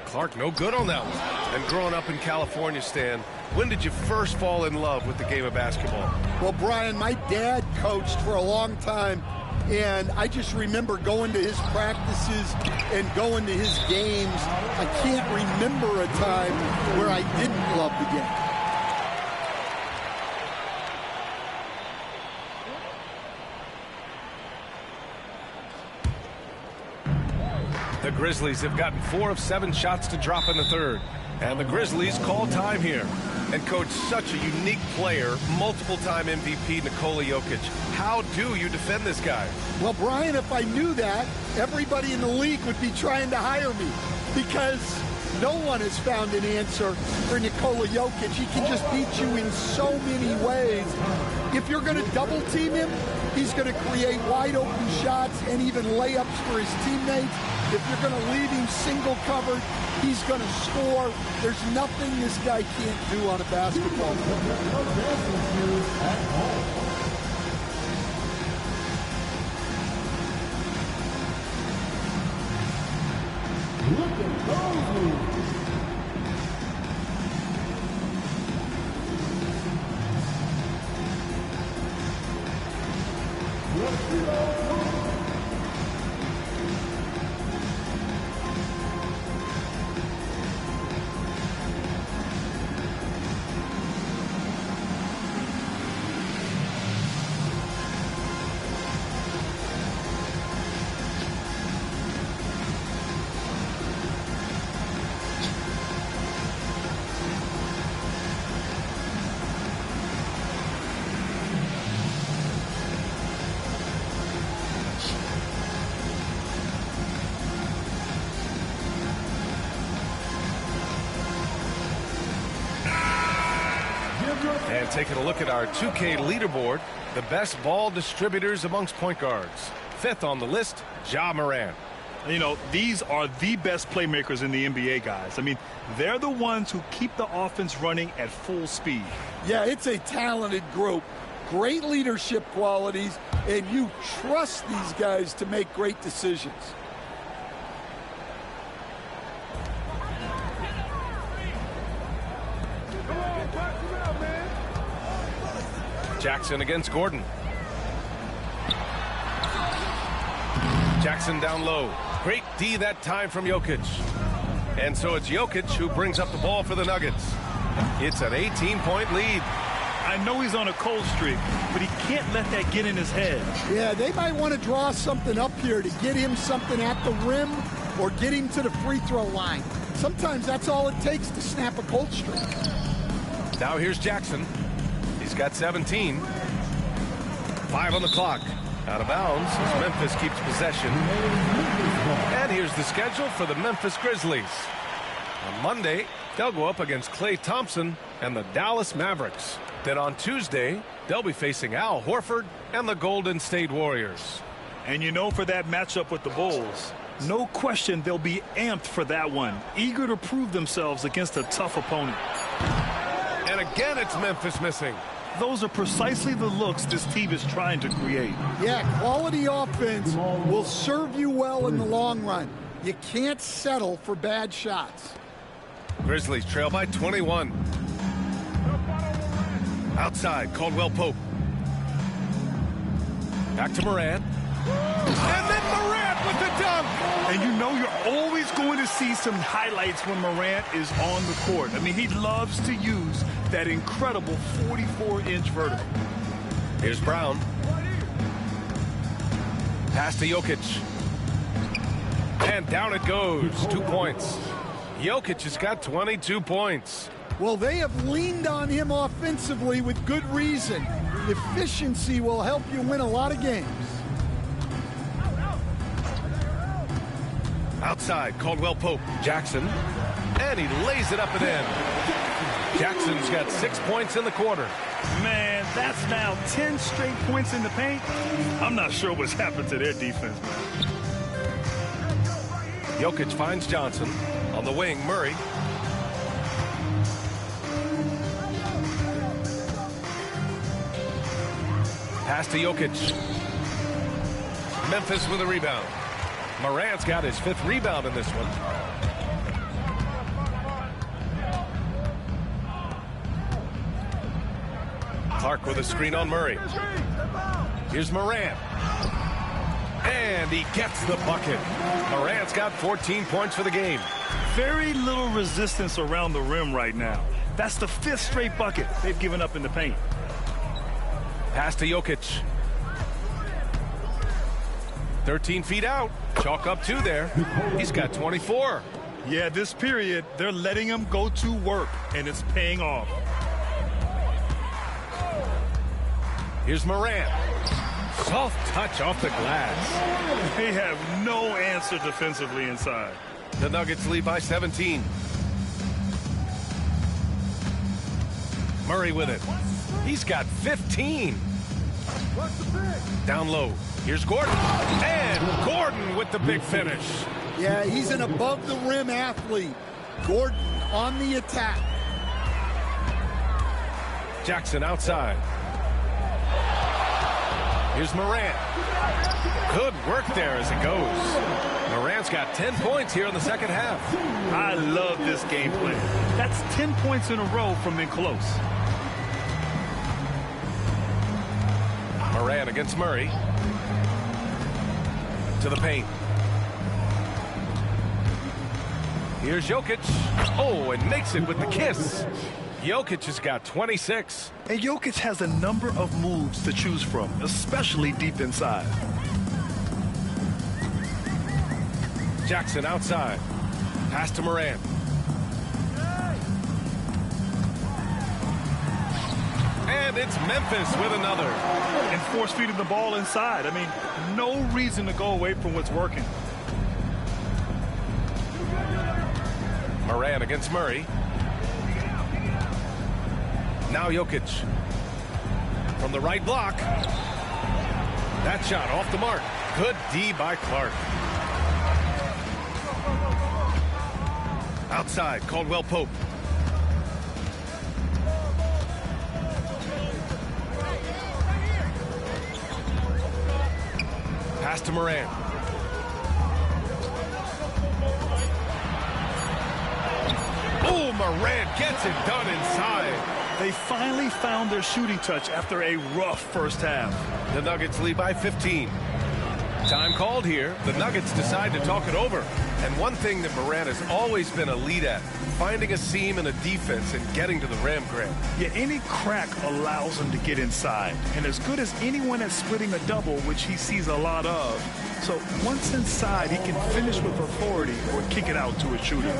Clark no good on that one. And growing up in California, Stan, when did you first fall in love with the game of basketball? Well, Brian, my dad coached for a long time, and I just remember going to his practices and going to his games. I can't remember a time where I didn't love the game. The Grizzlies have gotten 4 of 7 shots to drop in the third. And the Grizzlies call time here. And coach, such a unique player, multiple-time MVP Nikola Jokic. How do you defend this guy? Well, Brian, if I knew that, everybody in the league would be trying to hire me, because no one has found an answer for Nikola Jokic. He can just beat you in so many ways. If you're going to double team him, he's going to create wide open shots and even layups for his teammates. If you're going to leave him single covered, he's going to score. There's nothing this guy can't do on a basketball court. And taking a look at our 2K leaderboard, the best ball distributors amongst point guards. 5th on the list, Ja Morant. You know, these are the best playmakers in the NBA, guys. I mean, they're the ones who keep the offense running at full speed. Yeah, it's a talented group, great leadership qualities, and you trust these guys to make great decisions. Jackson against Gordon. Jackson down low. Great D that time from Jokic. And so it's Jokic who brings up the ball for the Nuggets. It's an 18-point lead. I know he's on a cold streak, but he can't let that get in his head. Yeah, they might want to draw something up here to get him something at the rim or get him to the free throw line. sometimes that's all it takes to snap a cold streak. Now here's Jackson. He's got 17. 5 on the clock. Out of bounds as Memphis keeps possession. And here's the schedule for the Memphis Grizzlies. On Monday, they'll go up against Klay Thompson and the Dallas Mavericks. Then on Tuesday, they'll be facing Al Horford and the Golden State Warriors. And you know, for that matchup with the Bulls, no question they'll be amped for that one, eager to prove themselves against a tough opponent. And again, it's Memphis missing. Those are precisely the looks this team is trying to create. Yeah, quality offense will serve you well in the long run. You can't settle for bad shots. Grizzlies trail by 21. Outside, Caldwell Pope. Back to Morant. And then Morant with the dunk. And you know you're always going to see some highlights when Morant is on the court. I mean, he loves to use that incredible 44-inch vertical. Here's Brown. Pass to Jokic. And down it goes. 2 points. Jokic has got 22 points. Well, they have leaned on him offensively with good reason. Efficiency will help you win a lot of games. Outside, Caldwell Pope. Jackson. And he lays it up and in. Jackson's got 6 points in the quarter. Man, that's now 10 straight points in the paint. I'm not sure what's happened to their defense, man. Jokic finds Johnson. On the wing, Murray. Pass to Jokic. Memphis with a rebound. Morant's got his 5th rebound in this one. Clark with a screen on Murray. Here's Morant. And he gets the bucket. Morant's got 14 points for the game. Very little resistance around the rim right now. That's the 5th straight bucket they've given up in the paint. Pass to Jokic. 13 feet out. Chalk up 2 there. He's got 24. Yeah, this period, they're letting him go to work, and it's paying off. Here's Morant. Soft touch off the glass. They have no answer defensively inside. The Nuggets lead by 17. Murray with it. He's got 15. Down low. Here's Gordon. And Gordon with the big finish. Yeah, he's an above-the-rim athlete. Gordon on the attack. Jackson outside. Here's Morant. Good work there as it goes. Morant's got 10 points here in the second half. I love this game plan. That's 10 points in a row from in close. Morant against Murray. To the paint. Here's Jokic. Oh, and makes it with the kiss. Jokic has got 26. And Jokic has a number of moves to choose from, especially deep inside. Jackson outside. Pass to Morant. And it's Memphis with another. And force-feeding the ball inside. I mean, no reason to go away from what's working. Morant against Murray. Now Jokic. From the right block. That shot off the mark. Good D by Clark. Outside, Caldwell Pope. Pass to Morant. Oh, Morant gets it done inside. They finally found their shooting touch after a rough first half. The Nuggets lead by 15. Time called here. The Nuggets decide to talk it over. And one thing that Morant has always been elite at, finding a seam in a defense and getting to the rim, Grant. Yeah, any crack allows him to get inside. And as good as anyone at splitting a double, which he sees a lot of. So once inside, he can finish with authority or kick it out to a shooter.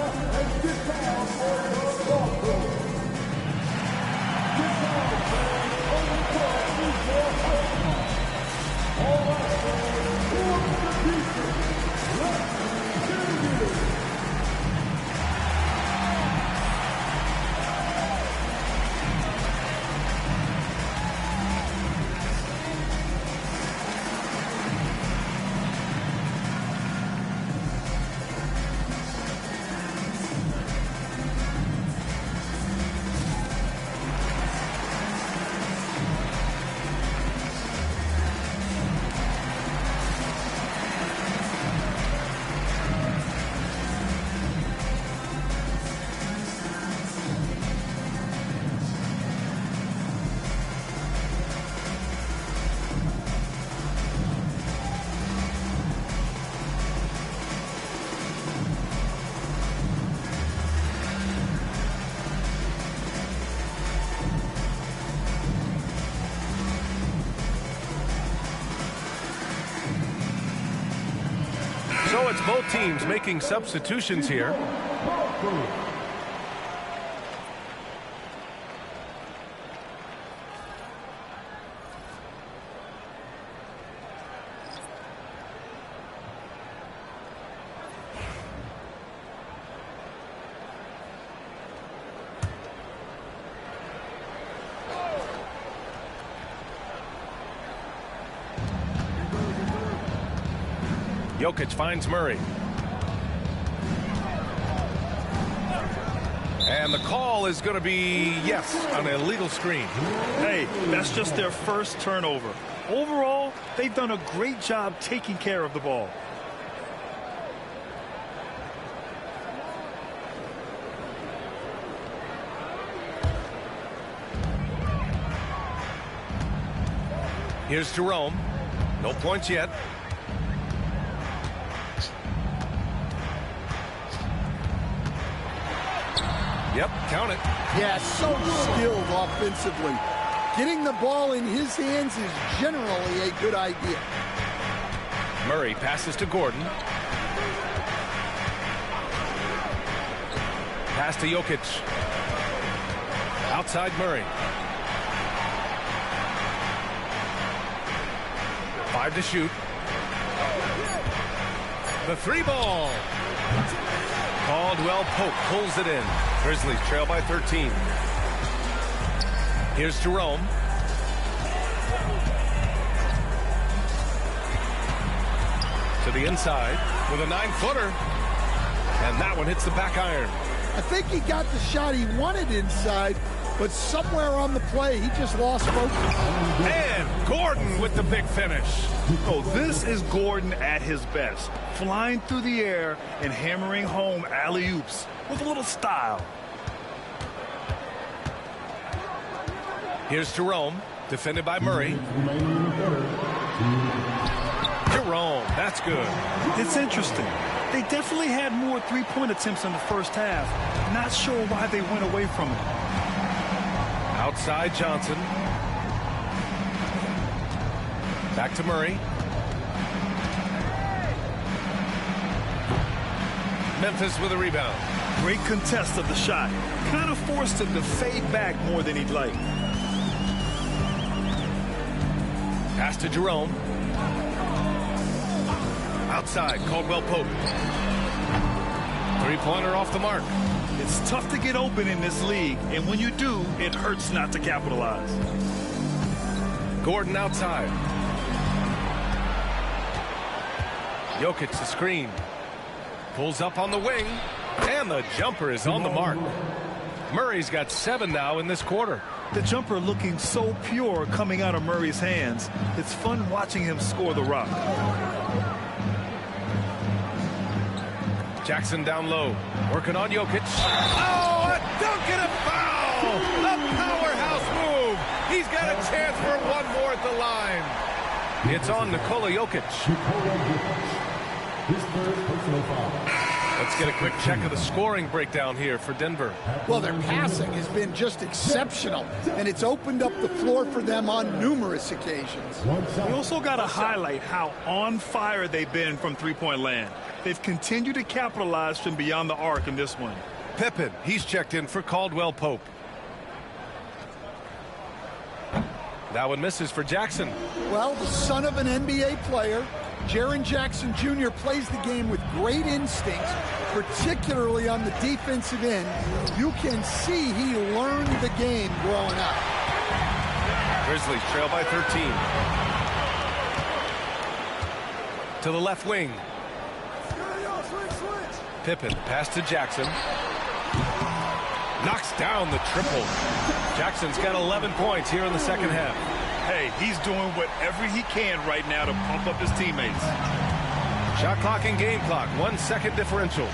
So it's both teams making substitutions here. Jokic finds Murray. And the call is going to be, yes, an illegal screen. Hey, that's just their first turnover. Overall, they've done a great job taking care of the ball. Here's Jerome. No points yet. Yep, count it. Yeah, so skilled offensively. Getting the ball in his hands is generally a good idea. Murray passes to Gordon. Pass to Jokic. Outside Murray. 5 to shoot. The 3 ball. Caldwell Pope pulls it in. Grizzlies trail by 13. Here's Jerome. To the inside with a 9-footer. And that one hits the back iron. I think he got the shot he wanted inside, but somewhere on the play, he just lost focus. And Gordon with the big finish. Oh, this is Gordon at his best. Flying through the air and hammering home alley-oops with a little style. Here's Jerome, defended by Murray. Jerome, that's good. It's interesting. They definitely had more three-point attempts in the first half. Not sure why they went away from it. Outside Johnson. Back to Murray. Memphis with a rebound. Great contest of the shot. Kind of forced him to fade back more than he'd like. Pass to Jerome. Outside, Caldwell Pope. Three-pointer off the mark. It's tough to get open in this league, and when you do, it hurts not to capitalize. Gordon outside. Jokic the screen. Pulls up on the wing, and the jumper is on the mark. Murray's got 7 now in this quarter. The jumper looking so pure coming out of Murray's hands. It's fun watching him score the rock. Jackson down low, working on Jokic. Oh, a dunk and a foul! A powerhouse move! He's got a chance for one more at the line. It's on Nikola Jokic. His third personal foul. Let's get a quick check of the scoring breakdown here for Denver. Well, their passing has been just exceptional, and it's opened up the floor for them on numerous occasions. We also got to highlight how on fire they've been from three-point land. They've continued to capitalize from beyond the arc in this one. Pippen, he's checked in for Caldwell Pope. That one misses for Jackson. Well, the son of an NBA player, Jaren Jackson Jr. plays the game with great instincts, particularly on the defensive end. You can see he learned the game growing up. Grizzlies trail by 13. To the left wing. Pippen, pass to Jackson. Knocks down the triple. Jackson's got 11 points here in the second half. Hey, he's doing whatever he can right now to pump up his teammates. Shot clock and game clock, 1 second differential.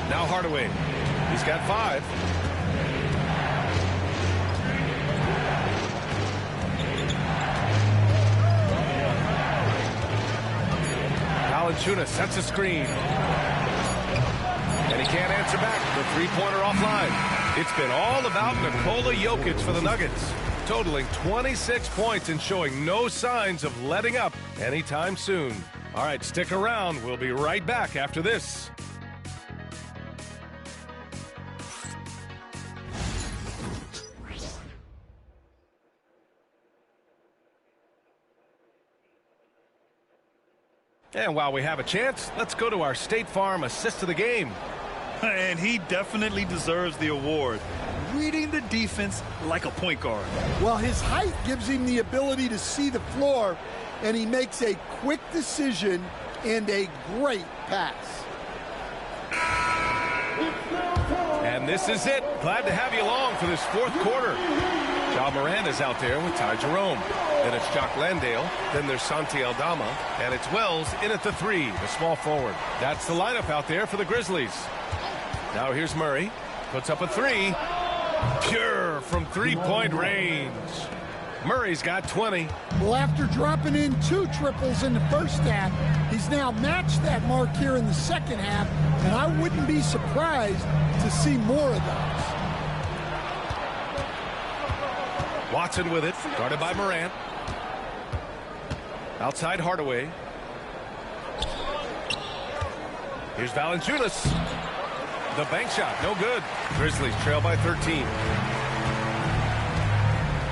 Now Hardaway. He's got 5. Valanciunas sets a screen. And he can't answer back. The three-pointer offline. It's been all about Nikola Jokic for the Nuggets, totaling 26 points and showing no signs of letting up anytime soon. All right, stick around. We'll be right back after this. And while we have a chance, let's go to our State Farm assist of the game. And he definitely deserves the award. Reading the defense like a point guard. Well, his height gives him the ability to see the floor, and he makes a quick decision and a great pass. And this is it. Glad to have you along for this fourth quarter. Ja Morant is out there with Ty Jerome. Then it's Jock Landale. Then there's Santi Aldama. And it's Wells in at the 3, the small forward. That's the lineup out there for the Grizzlies. Now here's Murray. Puts up a 3. Pure from three-point range. Murray's got 20. Well, after dropping in 2 triples in the first half, he's now matched that mark here in the second half, and I wouldn't be surprised to see more of those. Watson with it, guarded by Morant. Outside Hardaway. Here's Valanciunas. The bank shot, no good. Grizzlies trail by 13.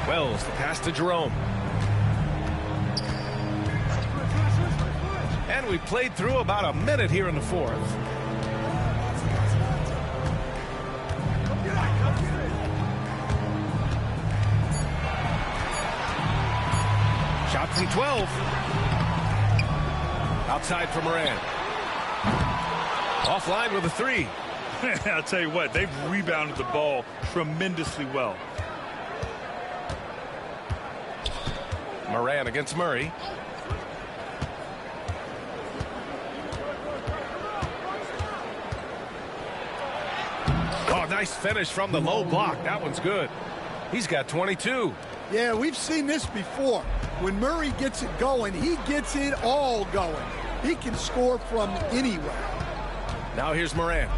Wells, the pass to Jerome. And we played through about a minute here in the fourth. Shot from 12. Outside for Morant. Offline with a 3. I'll tell you what, they've rebounded the ball tremendously well. Morant against Murray. Oh, nice finish from the low block. That one's good. He's got 22. Yeah, we've seen this before. When Murray gets it going, he gets it all going. He can score from anywhere. Now here's Morant.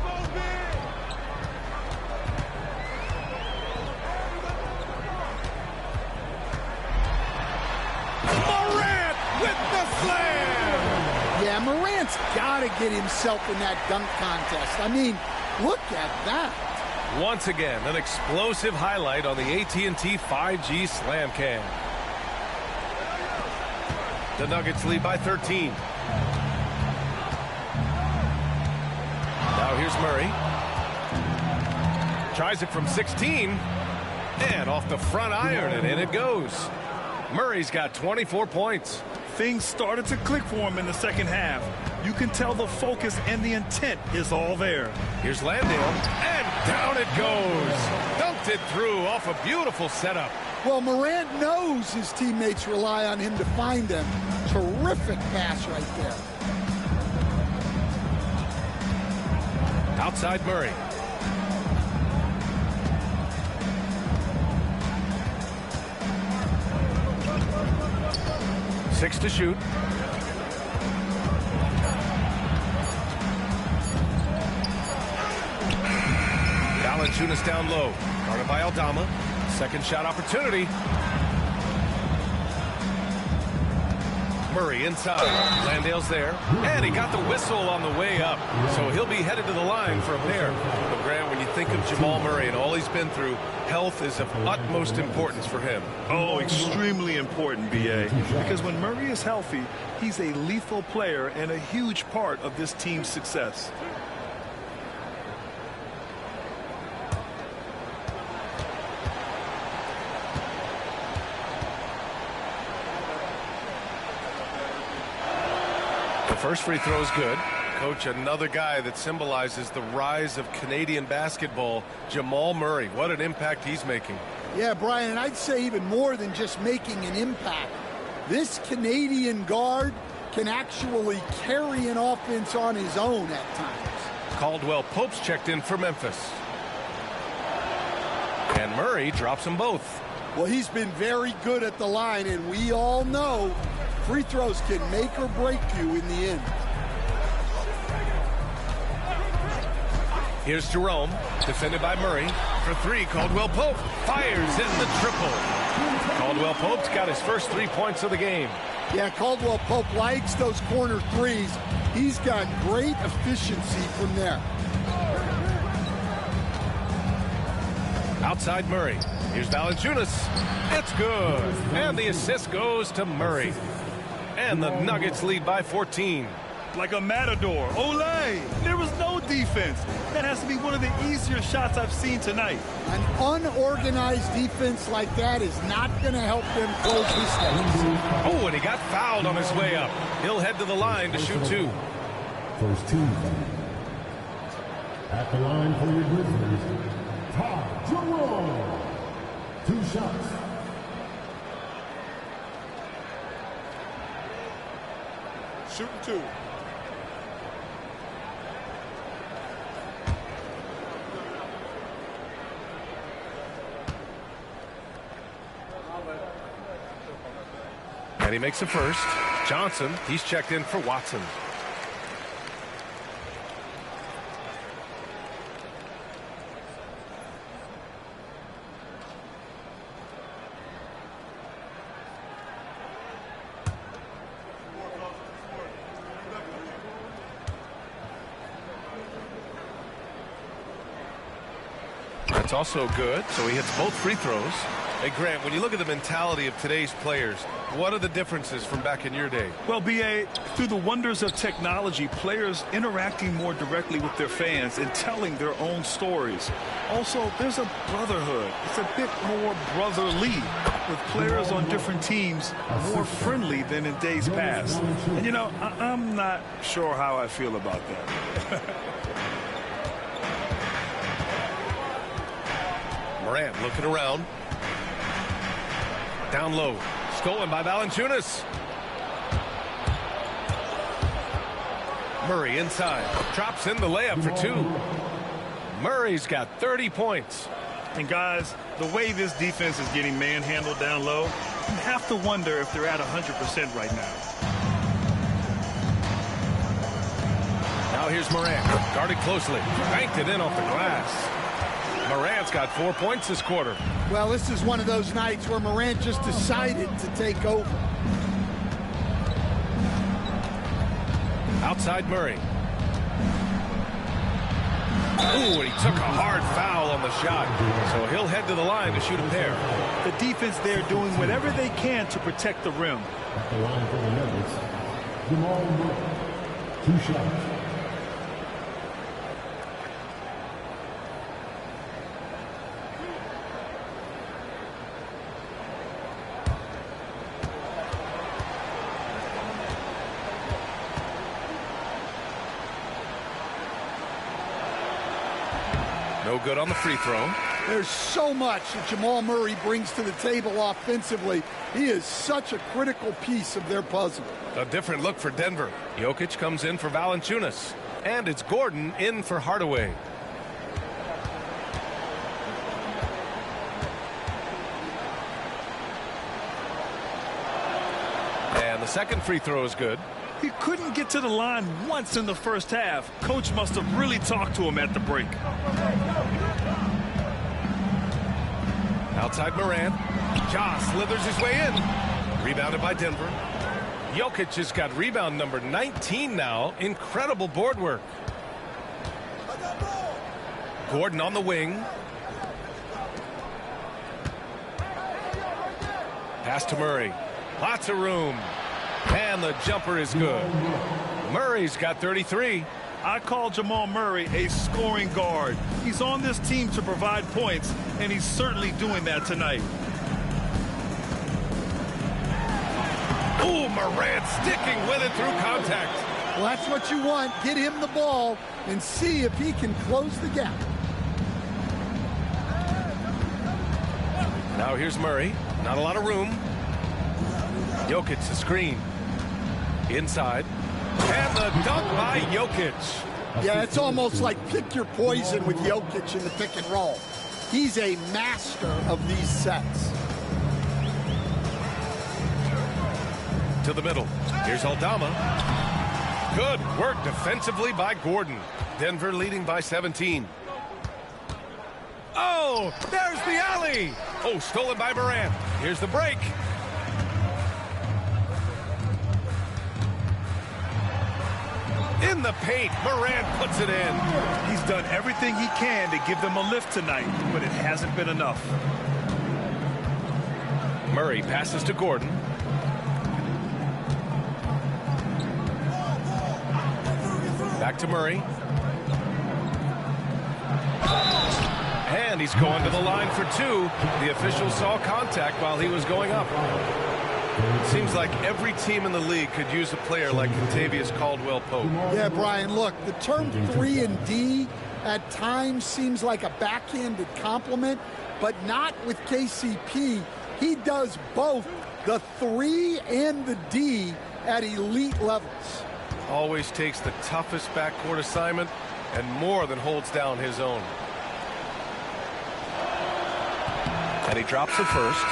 Morant with the slam! Yeah, Morant's got to get himself in that dunk contest. I mean, look at that. Once again, an explosive highlight on the AT&T 5G Slam Cam. The Nuggets lead by 13. Now here's Murray. Tries it from 16. And off the front iron, and in it goes. Murray's got 24 points. Things started to click for him in the second half. You can tell the focus and the intent is all there. Here's Landale, and down it goes. Dunked it through off a beautiful setup. Well, Morant knows his teammates rely on him to find them. Terrific pass right there. Outside Murray. 6 to shoot. Valanciunas down low. Guarded by Aldama. Second shot opportunity. Murray inside. Landale's there. And he got the whistle on the way up. So he'll be headed to the line for a pair. But Grant, when you think of Jamal Murray and all he's been through, health is of utmost importance for him. Oh, extremely important, B.A. Because when Murray is healthy, he's a lethal player and a huge part of this team's success. First free throw is good. Coach, another guy that symbolizes the rise of Canadian basketball, Jamal Murray. What an impact he's making. Yeah, Brian, and I'd say even more than just making an impact. This Canadian guard can actually carry an offense on his own at times. Caldwell Pope's checked in for Memphis. And Murray drops them both. Well, he's been very good at the line, and we all know free throws can make or break you in the end. Here's Jerome, defended by Murray. For 3, Caldwell Pope fires in the triple. Caldwell Pope's got his first 3 points of the game. Yeah, Caldwell Pope likes those corner threes. He's got great efficiency from there. Outside Murray. Here's Valanciunas. It's good. And the assist goes to Murray. And the Nuggets lead by 14. Like a matador. Olay! There was no defense. That has to be one of the easier shots I've seen tonight. An unorganized defense like that is not going to help them close this game. Oh, and he got fouled on his way up. He'll head to the line to shoot 2. First 2. At the line for your Grizzlies, Todd Jerome. 2 shots. Shooting 2. And he makes the first. Johnson, he's checked in for Watson. That's also good, so he hits both free throws. Hey, Grant, when you look at the mentality of today's players, what are the differences from back in your day? Well, B.A., through the wonders of technology, players interacting more directly with their fans and telling their own stories. Also, there's a brotherhood. It's a bit more brotherly, with players on different teams more friendly than in days past. And, you know, I'm not sure how I feel about that. Morant looking around. Down low. Stolen by Valanciunas. Murray inside. Drops in the layup for 2. Murray's got 30 points. And, guys, the way this defense is getting manhandled down low, you have to wonder if they're at 100% right now. Now here's Morant. Guarded closely. Banked it in off the glass. Morant's got 4 points this quarter. Well, this is one of those nights where Morant just decided to take over. Outside Murray. Ooh, and he took a hard foul on the shot. So he'll head to the line to shoot a pair. The defense there doing whatever they can to protect the rim. At the line for the Nuggets, Jamal Murray. 2 shots. No good on the free throw. There's so much that Jamal Murray brings to the table offensively. He is such a critical piece of their puzzle. A different look for Denver. Jokic comes in for Valanciunas. And it's Gordon in for Hardaway. And the second free throw is good. He couldn't get to the line once in the first half. Coach must have really talked to him at the break. Outside Morant. Ja slithers his way in. Rebounded by Denver. Jokic has got rebound number 19 now. Incredible board work. Gordon on the wing. Pass to Murray. Lots of room. And the jumper is good. Murray's got 33. I call Jamal Murray a scoring guard. He's on this team to provide points, and he's certainly doing that tonight. Ooh, Morant sticking with it through contact. Well, that's what you want. Get him the ball and see if he can close the gap. Now here's Murray. Not a lot of room. Jokic the screen. Inside. And the dunk by Jokic. Yeah, it's almost like pick your poison with Jokic in the pick and roll. He's a master of these sets. To the middle. Here's Aldama. Good work defensively by Gordon. Denver leading by 17. Oh, there's the alley. Oh, stolen by Morant. Here's the break. In the paint, Morant puts it in. He's done everything he can to give them a lift tonight, but it hasn't been enough. Murray passes to Gordon. Back to Murray. And he's going to the line for two. The official saw contact while he was going up. It seems like every team in the league could use a player like Kentavious Caldwell-Pope. Yeah, Brian, look, the term 3 and D at times seems like a backhanded compliment, but not with KCP. He does both the 3 and the D at elite levels. Always takes the toughest backcourt assignment and more than holds down his own. And he drops the first.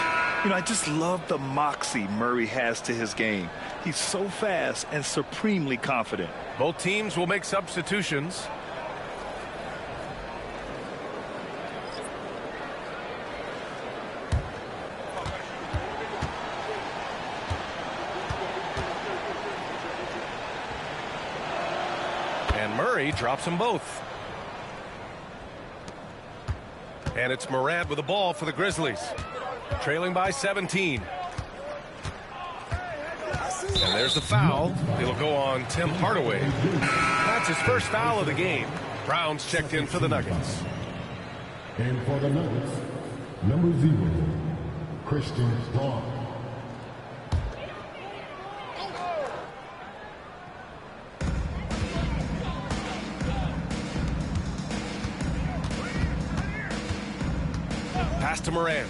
You know, I just love the moxie Murray has to his game. He's so fast and supremely confident. Both teams will make substitutions. And Murray drops them both. And it's Morant with the ball for the Grizzlies. Trailing by 17. And there's the foul. It'll go on Tim Hardaway. That's his first foul of the game. Brown's checked in for the Nuggets. And for the Nuggets, number 0, Christian Braun. Pass to Morant.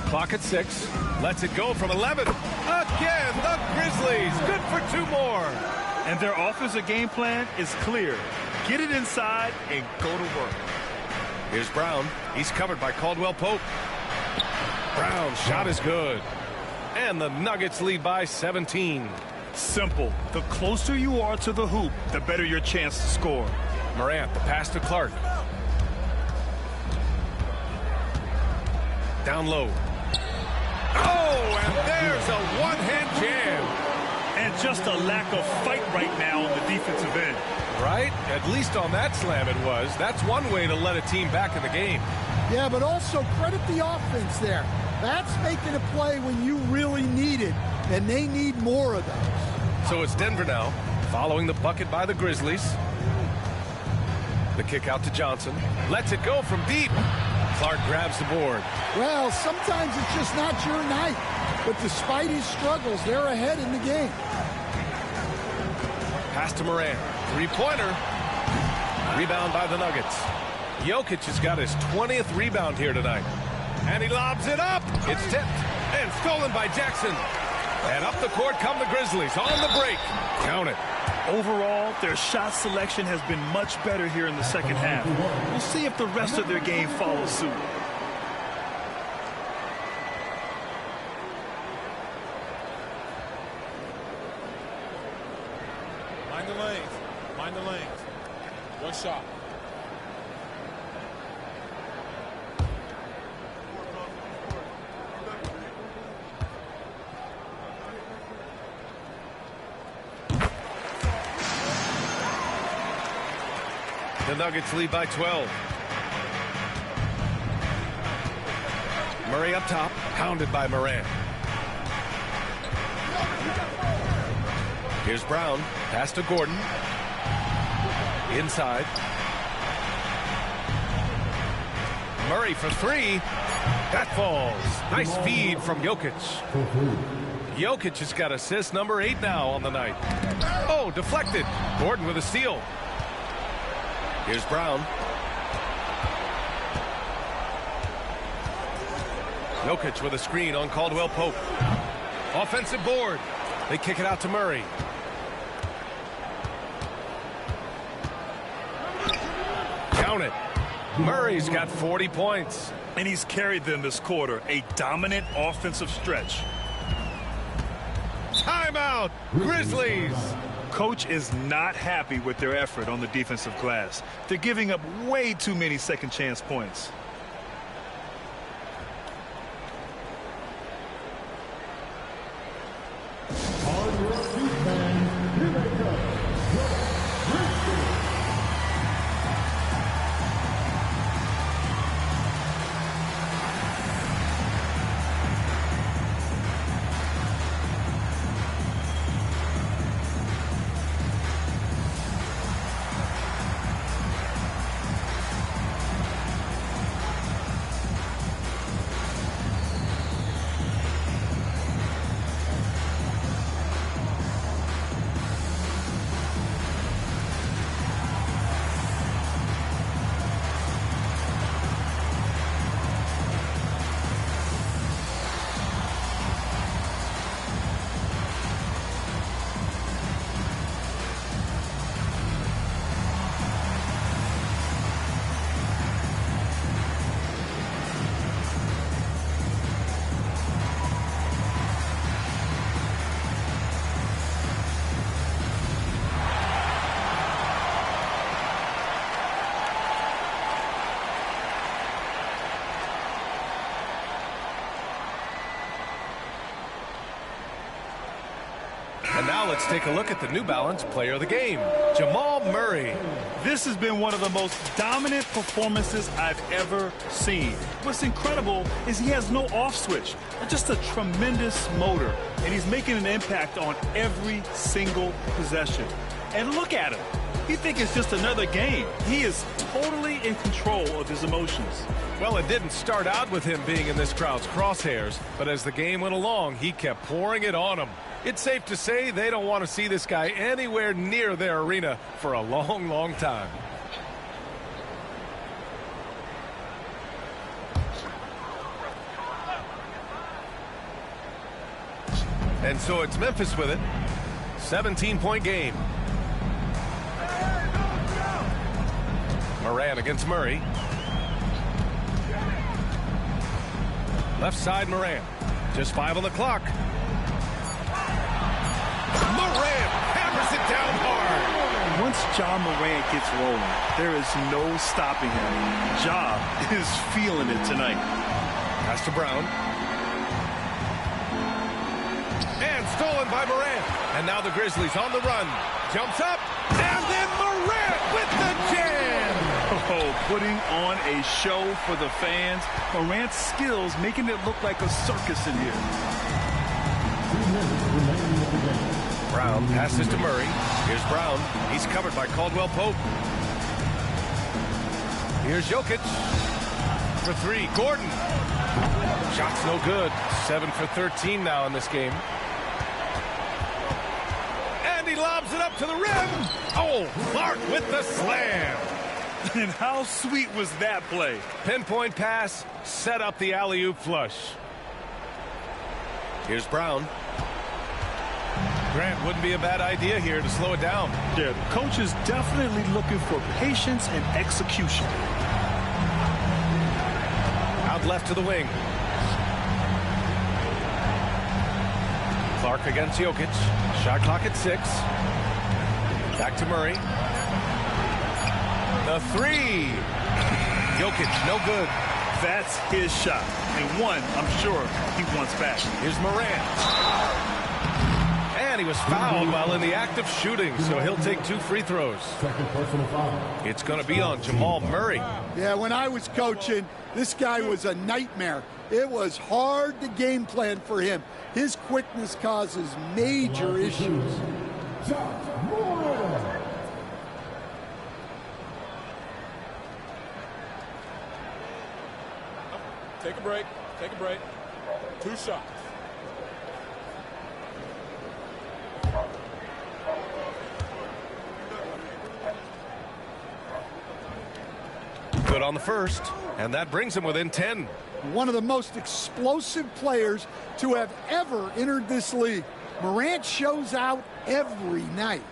Clock at 6. Lets it go from 11. Again, the Grizzlies. Good for 2 more. And their offensive game plan is clear. Get it inside and go to work. Here's Brown. He's covered by Caldwell-Pope. Brown's shot is good. And the Nuggets lead by 17. Simple. The closer you are to the hoop, the better your chance to score. Morant, the pass to Clark. Down low. Oh, and there's a one-hand jam. And just a lack of fight right now on the defensive end. Right? At least on that slam it was. That's one way to let a team back in the game. Yeah, but also credit the offense there. That's making a play when you really need it, and they need more of those. So it's Denver now, following the bucket by the Grizzlies. The kick out to Johnson. Lets it go from deep. Clark grabs the board. Well, sometimes it's just not your night. But despite his struggles, they're ahead in the game. Pass to Morant. Three-pointer. Rebound by the Nuggets. Jokic has got his 20th rebound here tonight. And he lobs it up. It's tipped and stolen by Jackson. And up the court come the Grizzlies on the break. Count it. Overall, their shot selection has been much better here in the second half. We'll see if the rest of their game follows suit. the lanes. Mind the lanes. One shot. The Nuggets lead by 12. Murray up top, pounded by Morant. Here's Brown, pass to Gordon. Inside. Murray for three. That falls. Nice feed from Jokic. Jokic has got assist number 8 now on the night. Oh, deflected. Gordon with a steal. Here's Brown. Jokic with a screen on Caldwell Pope. Offensive board. They kick it out to Murray. Count it. Murray's got 40 points. And he's carried them this quarter. A dominant offensive stretch. Timeout. Grizzlies. Coach is not happy with their effort on the defensive glass. They're giving up way too many second chance points. On your feet, man. Here they come. And now let's take a look at the New Balance player of the game, Jamal Murray. This has been one of the most dominant performances I've ever seen. What's incredible is he has no off switch, just a tremendous motor, and he's making an impact on every single possession. And look at him. You think it's just another game. He is totally in control of his emotions. Well, it didn't start out with him being in this crowd's crosshairs, but as the game went along, he kept pouring it on them. It's safe to say they don't want to see this guy anywhere near their arena for a long, long time. And so it's Memphis with it. 17-point game. Morant against Murray. Left side Morant. Just 5 on the clock. Morant hammers it down hard. Once Ja Morant gets rolling, there is no stopping him. Ja is feeling it tonight. Pass to Brown. And stolen by Morant. And now the Grizzlies on the run. Jumps up. And then Morant with the jam. Oh, putting on a show for the fans. Morant's skills making it look like a circus in here. Brown passes to Murray. Here's Brown. He's covered by Caldwell Pope. Here's Jokic for 3. Gordon. Shot's no good. 7 for 13 now in this game. And he lobs it up to the rim. Oh, Clark with the slam. And how sweet was that play? Pinpoint pass, set up the alley-oop flush. Here's Brown. Grant, wouldn't be a bad idea here to slow it down. Yeah, the coach is definitely looking for patience and execution. Out left to the wing. Clark against Jokic. Shot clock at 6. Back to Murray. The three. Jokic, no good. That's his shot. And one, I'm sure, he wants back. Here's Morant. And he was fouled while in the act of shooting, so he'll take 2 free throws. Second personal foul. It's going to be on Jamal Murray. Yeah, when I was coaching, this guy was a nightmare. It was hard to game plan for him. His quickness causes major issues. Take a break. Take a break. 2 shots. Good on the first, and that brings him within 10. One of the most explosive players to have ever entered this league. Morant shows out every night.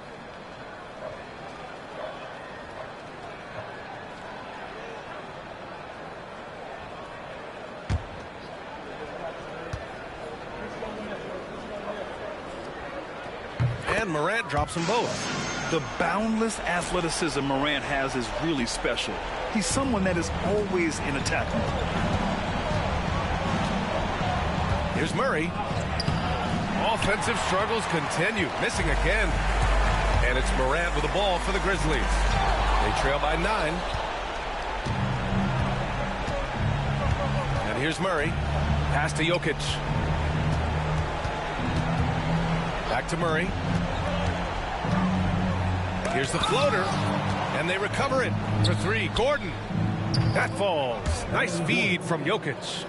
And Morant drops them both. The boundless athleticism Morant has is really special. He's someone that is always in attack mode. Here's Murray. Offensive struggles continue, missing again. And it's Morant with the ball for the Grizzlies. They trail by 9. And here's Murray. Pass to Jokic. Back to Murray. Here's the floater, and they recover it for 3. Gordon. That falls. Nice feed from Jokic.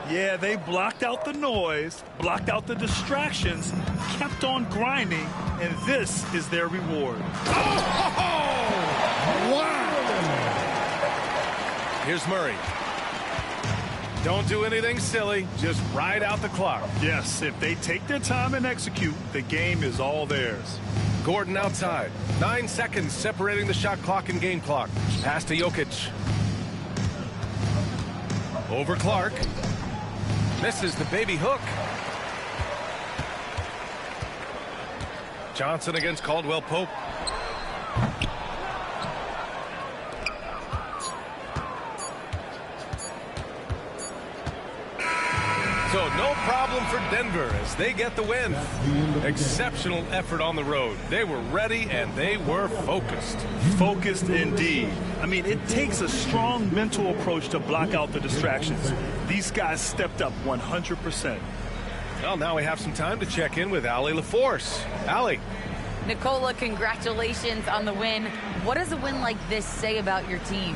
Yeah, they blocked out the noise, blocked out the distractions, kept on grinding, and this is their reward. Oh! Wow! Here's Murray. Don't do anything silly. Just ride out the clock. Yes, if they take their time and execute, the game is all theirs. Gordon outside. 9 seconds separating the shot clock and game clock. Pass to Jokic. Over Clark. Misses the baby hook. Johnson against Caldwell Pope. So no problem for Denver as they get the win. Exceptional effort on the road. They were ready and they were focused. Focused indeed. I mean, it takes a strong mental approach to block out the distractions. These guys stepped up 100%. Well, now we have some time to check in with Allie LaForce. Allie. Nicola, congratulations on the win. What does a win like this say about your team?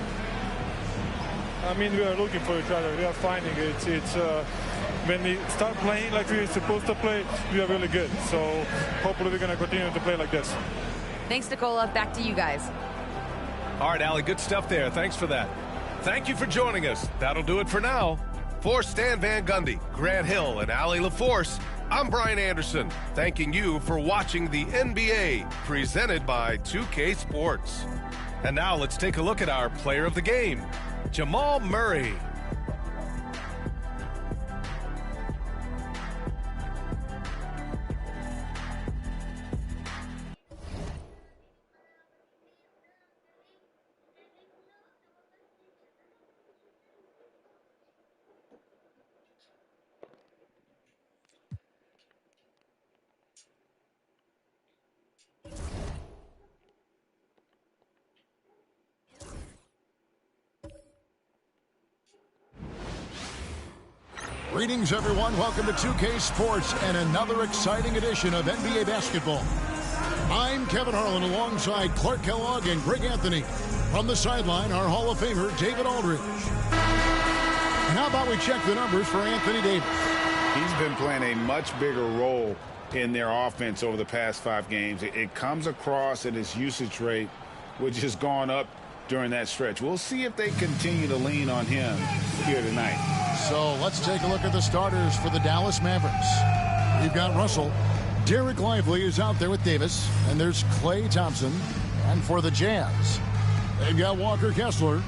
I mean, we are looking for each other. We are finding it. It's when we start playing like we're supposed to play, we are really good. So hopefully we're going to continue to play like this. Thanks, Nicola. Back to you guys. All right, Allie, good stuff there. Thanks for that. Thank you for joining us. That'll do it for now. For Stan Van Gundy, Grant Hill, and Allie LaForce, I'm Brian Anderson, thanking you for watching the NBA, presented by 2K Sports. And now let's take a look at our player of the game, Jamal Murray. Greetings, everyone. Welcome to 2K Sports and another exciting edition of NBA basketball. I'm Kevin Harlan alongside Clark Kellogg and Greg Anthony. From the sideline, our Hall of Famer, David Aldridge. And how about we check the numbers for Anthony Davis? He's been playing a much bigger role in their offense over the past 5 games. It comes across at his usage rate, which has gone up during that stretch. We'll see if they continue to lean on him here tonight. So let's take a look at the starters for the Dallas Mavericks. We've got Russell. Derek Lively is out there with Davis. And there's Klay Thompson. And for the Jazz, they've got Walker Kessler.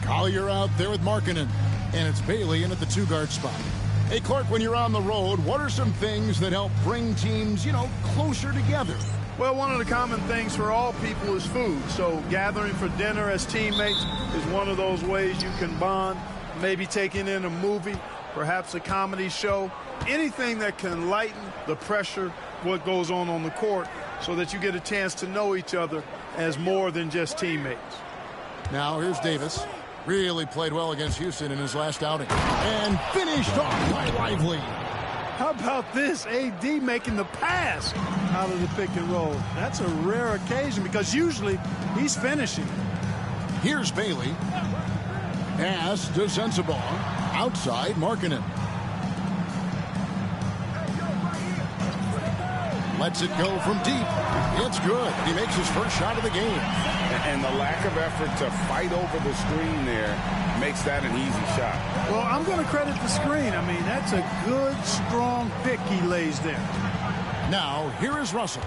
Collier out there with Markkanen. And it's Bailey in at the 2-guard spot. Hey, Clark, when you're on the road, what are some things that help bring teams, closer together? Well, one of the common things for all people is food. So gathering for dinner as teammates is one of those ways you can bond. Maybe taking in a movie, perhaps a comedy show, anything that can lighten the pressure, what goes on the court, so that you get a chance to know each other as more than just teammates. Now here's Davis. Really played well against Houston in his last outing. And finished off by Lively. How about this? AD making the pass out of the pick and roll. That's a rare occasion because usually he's finishing. Here's Bailey. Pass to Sensabaugh. Outside Markkanen. Lets it go from deep. It's good. He makes his first shot of the game. And the lack of effort to fight over the screen there makes that an easy shot. Well, I'm going to credit the screen. I mean, that's a good, strong pick he lays there. Now, here is Russell.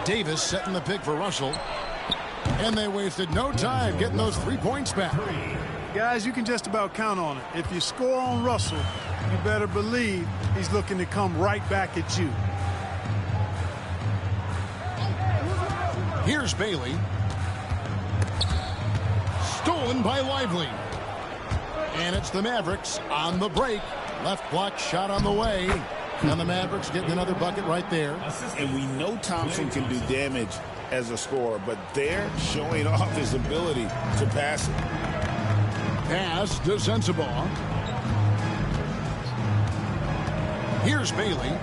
Davis setting the pick for Russell. And they wasted no time getting those 3 points back. Guys, you can just about count on it. If you score on Russell, you better believe he's looking to come right back at you. Here's Bailey. Stolen by Lively. And it's the Mavericks on the break. Left block shot on the way. And the Mavericks getting another bucket right there. And we know Thompson can do damage as a scorer, but they're showing off his ability to pass it. Pass to Sensabaugh. Here's Bailey.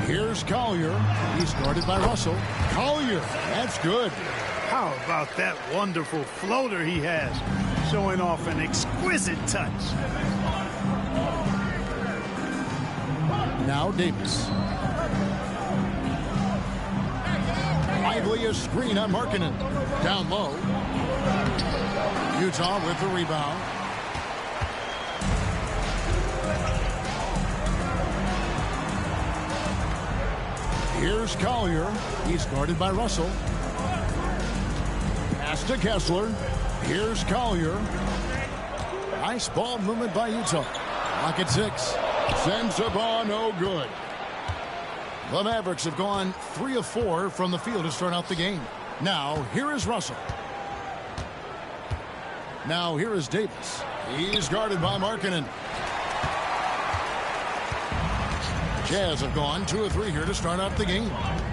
Here's Collier. He's guarded by Russell. Collier, that's good. How about that wonderful floater he has, showing off an exquisite touch. Now Davis. Lively a screen on Markkanen. Down low. Utah with the rebound. Here's Collier. He's guarded by Russell. Pass to Kessler. Here's Collier. Nice ball movement by Utah. Lock at 6. Sensabaugh, no good. The Mavericks have gone 3 of 4 from the field to start out the game. Now, here is Russell. Now, here is Davis. He's guarded by Markkanen. Jazz have gone 2 of 3 here to start out the game.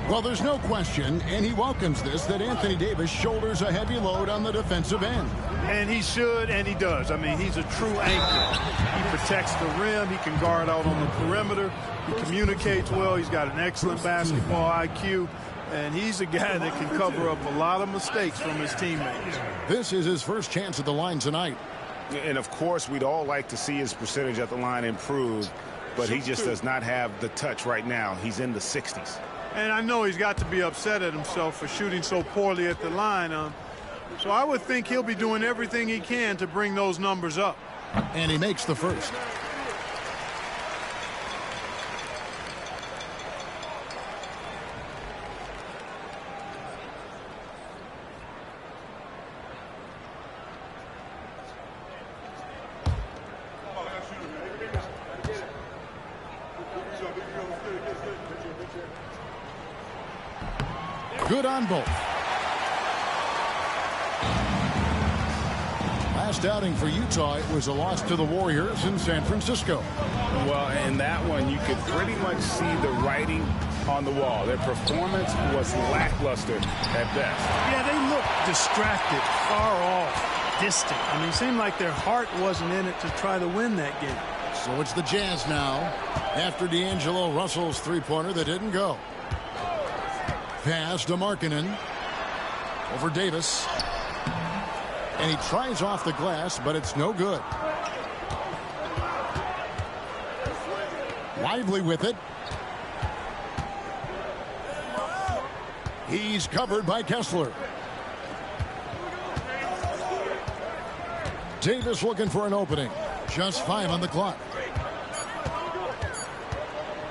Well, there's no question, and he welcomes this, that Anthony Davis shoulders a heavy load on the defensive end. And he should, and he does. I mean, he's a true anchor. He protects the rim. He can guard out on the perimeter. He communicates well. He's got an excellent basketball IQ. And he's a guy that can cover up a lot of mistakes from his teammates. This is his first chance at the line tonight. And, of course, we'd all like to see his percentage at the line improve, but he just does not have the touch right now. He's in the 60s. And I know he's got to be upset at himself for shooting so poorly at the line. So I would think he'll be doing everything he can to bring those numbers up. And he makes the first. Good on both. Last outing for Utah, it was a loss to the Warriors in San Francisco. Well, in that one, you could pretty much see the writing on the wall. Their performance was lackluster at best. Yeah, they looked distracted, far off, distant. I mean, it seemed like their heart wasn't in it to try to win that game. So it's the Jazz now, after D'Angelo Russell's three-pointer that didn't go. Pass to Markkanen. Over Davis. And he tries off the glass, but it's no good. Lively with it. He's covered by Kessler. Davis looking for an opening. Just 5 on the clock.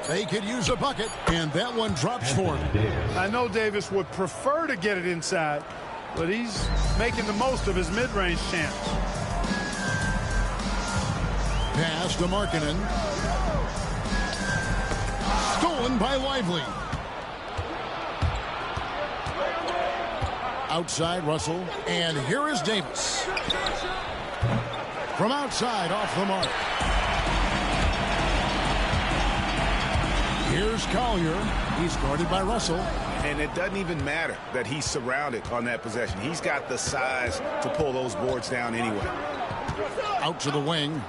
They could use a bucket, and that one drops for him. I know Davis would prefer to get it inside, but he's making the most of his mid-range chance. Pass to Markkanen. Stolen by Lively. Outside Russell, and here is Davis. From outside, off the mark. Here's Collier. He's guarded by Russell. And it doesn't even matter that he's surrounded on that possession. He's got the size to pull those boards down anyway. Out to the wing.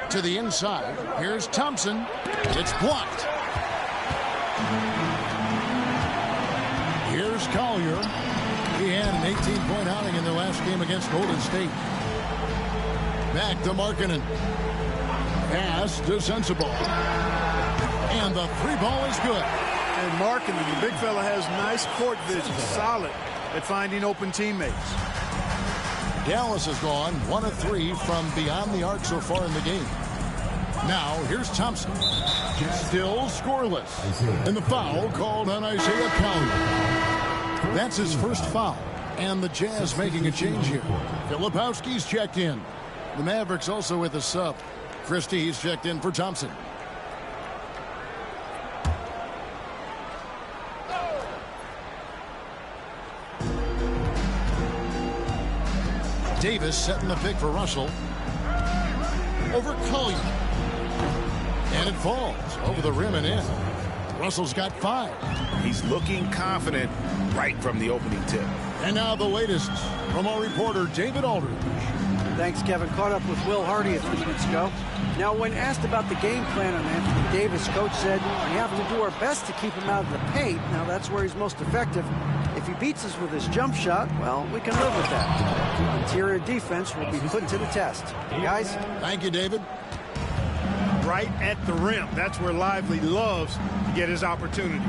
To the inside. Here's Thompson. It's blocked. Here's Collier. He had an 18-point outing in their last game against Golden State. Back to Markkanen. Pass to Sensabaugh. And the three ball is good. And Markkanen, the big fella, has nice court vision. Solid at finding open teammates. Dallas has gone 1 of 3 from beyond the arc so far in the game. Now, here's Thompson. Still scoreless. And the foul called on Isaiah Collier. That's his first foul. And the Jazz making a change here. Filipowski's checked in. The Mavericks also with a sub. Christie's checked in for Thompson. Davis setting the pick for Russell. Over Collier. And it falls over the rim and in. Russell's got 5. He's looking confident right from the opening tip. And now the latest from our reporter, David Aldridge. Thanks, Kevin. Caught up with Will Hardy a few minutes ago. Now, when asked about the game plan on Anthony Davis, coach said, we have to do our best to keep him out of the paint. Now, that's where he's most effective. If he beats us with his jump shot, well, we can live with that. Interior defense will be put to the test. Guys? Thank you, David. Right at the rim. That's where Lively loves to get his opportunities.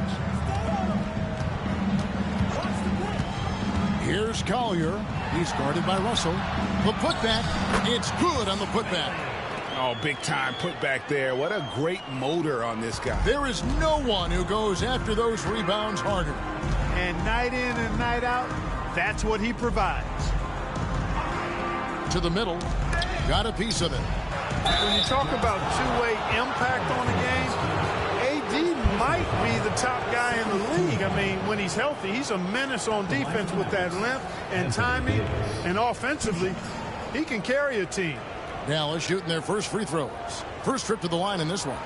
Here's Collier. He's guarded by Russell. The putback. It's good on the putback. Oh, big time putback there. What a great motor on this guy. There is no one who goes after those rebounds harder. And night in and night out, that's what he provides. To the middle. Got a piece of it. When you talk about two-way impact on the game, AD might be the top guy in the league. I mean, when he's healthy, he's a menace on defense with that length and timing. And offensively, he can carry a team. Dallas shooting their first free throws. First trip to the line in this one.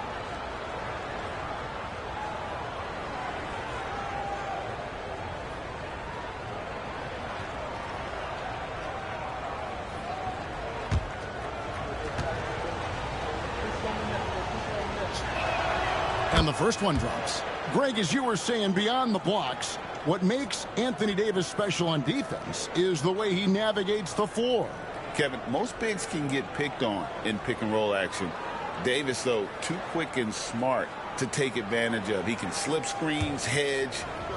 And the first one drops. Greg, as you were saying, beyond the blocks, what makes Anthony Davis special on defense is the way he navigates the floor. Kevin, most bigs can get picked on in pick-and-roll action. Davis, though, too quick and smart to take advantage of. He can slip screens, hedge,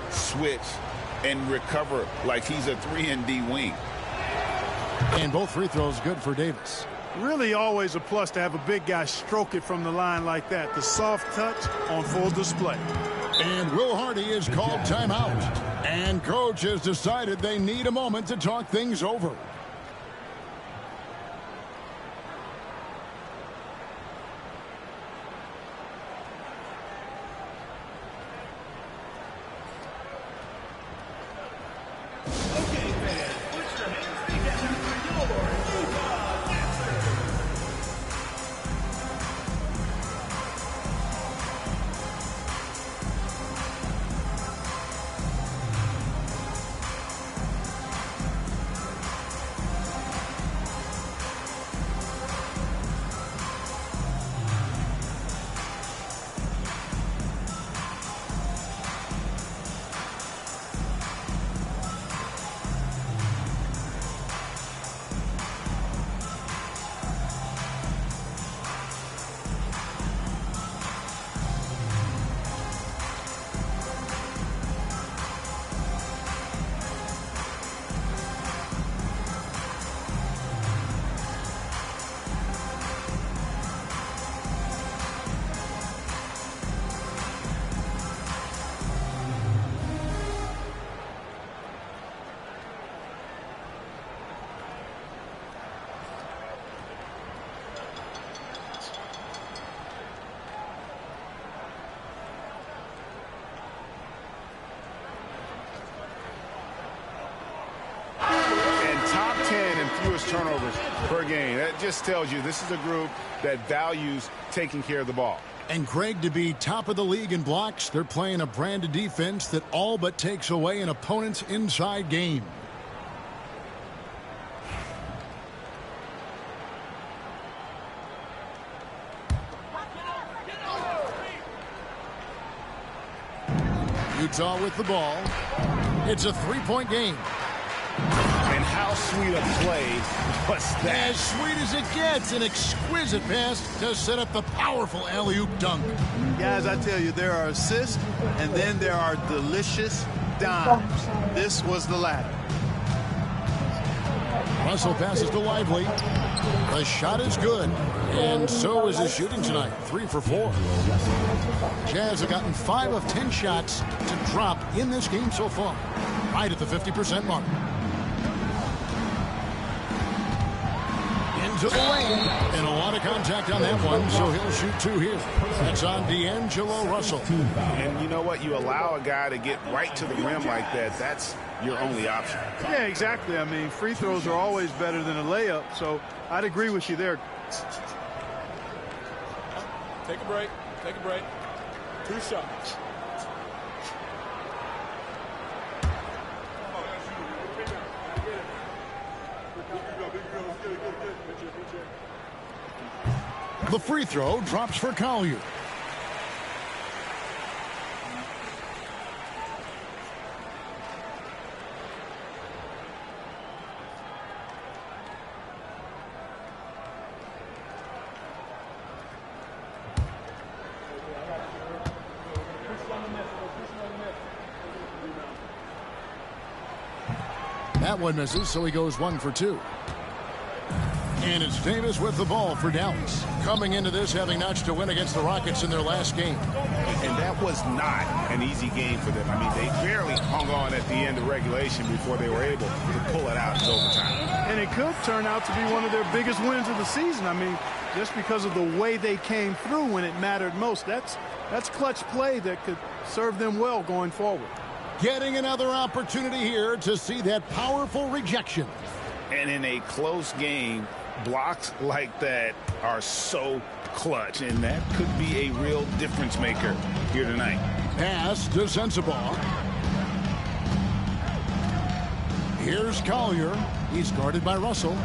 switch, and recover like he's a 3-and-D wing. And both free throws good for Davis. Really always a plus to have a big guy stroke it from the line like that. The soft touch on full display. And Will Hardy is called timeout. And coach has decided they need a moment to talk things over. fewest turnovers per game. That just tells you this is a group that values taking care of the ball. And Greg, to be top of the league in blocks, they're playing a brand of defense that all but takes away an opponent's inside game. Utah with the ball. It's a three-point game. And how sweet a play was that? As sweet as it gets, an exquisite pass to set up the powerful alley-oop dunk. Guys, I tell you, there are assists, and then there are delicious dimes. This was the latter. Russell passes to Lively. The shot is good, and so is his shooting tonight. 3 for 4. Jazz have gotten 5 of 10 shots to drop in this game so far, right at the 50% mark. Into the lane, and a lot of contact on that one, so he'll shoot 2 here. That's on D'Angelo Russell. And you know what? You allow a guy to get right to the rim like that. That's your only option. Yeah, exactly. I mean, free throws are always better than a layup, so I'd agree with you there. Take a break. Take a break. 2 shots. The free throw drops for Collier. That one misses, so he goes 1 for 2. And it's Davis with the ball for Dallas. Coming into this, having notched a win against the Rockets in their last game. And that was not an easy game for them. I mean, they barely hung on at the end of regulation before they were able to pull it out in overtime. And it could turn out to be one of their biggest wins of the season. I mean, just because of the way they came through when it mattered most. That's clutch play that could serve them well going forward. Getting another opportunity here to see that powerful rejection. And in a close game, blocks like that are so clutch, and that could be a real difference maker here tonight. Pass to Sensabaugh. Here's Collier. He's guarded by Russell.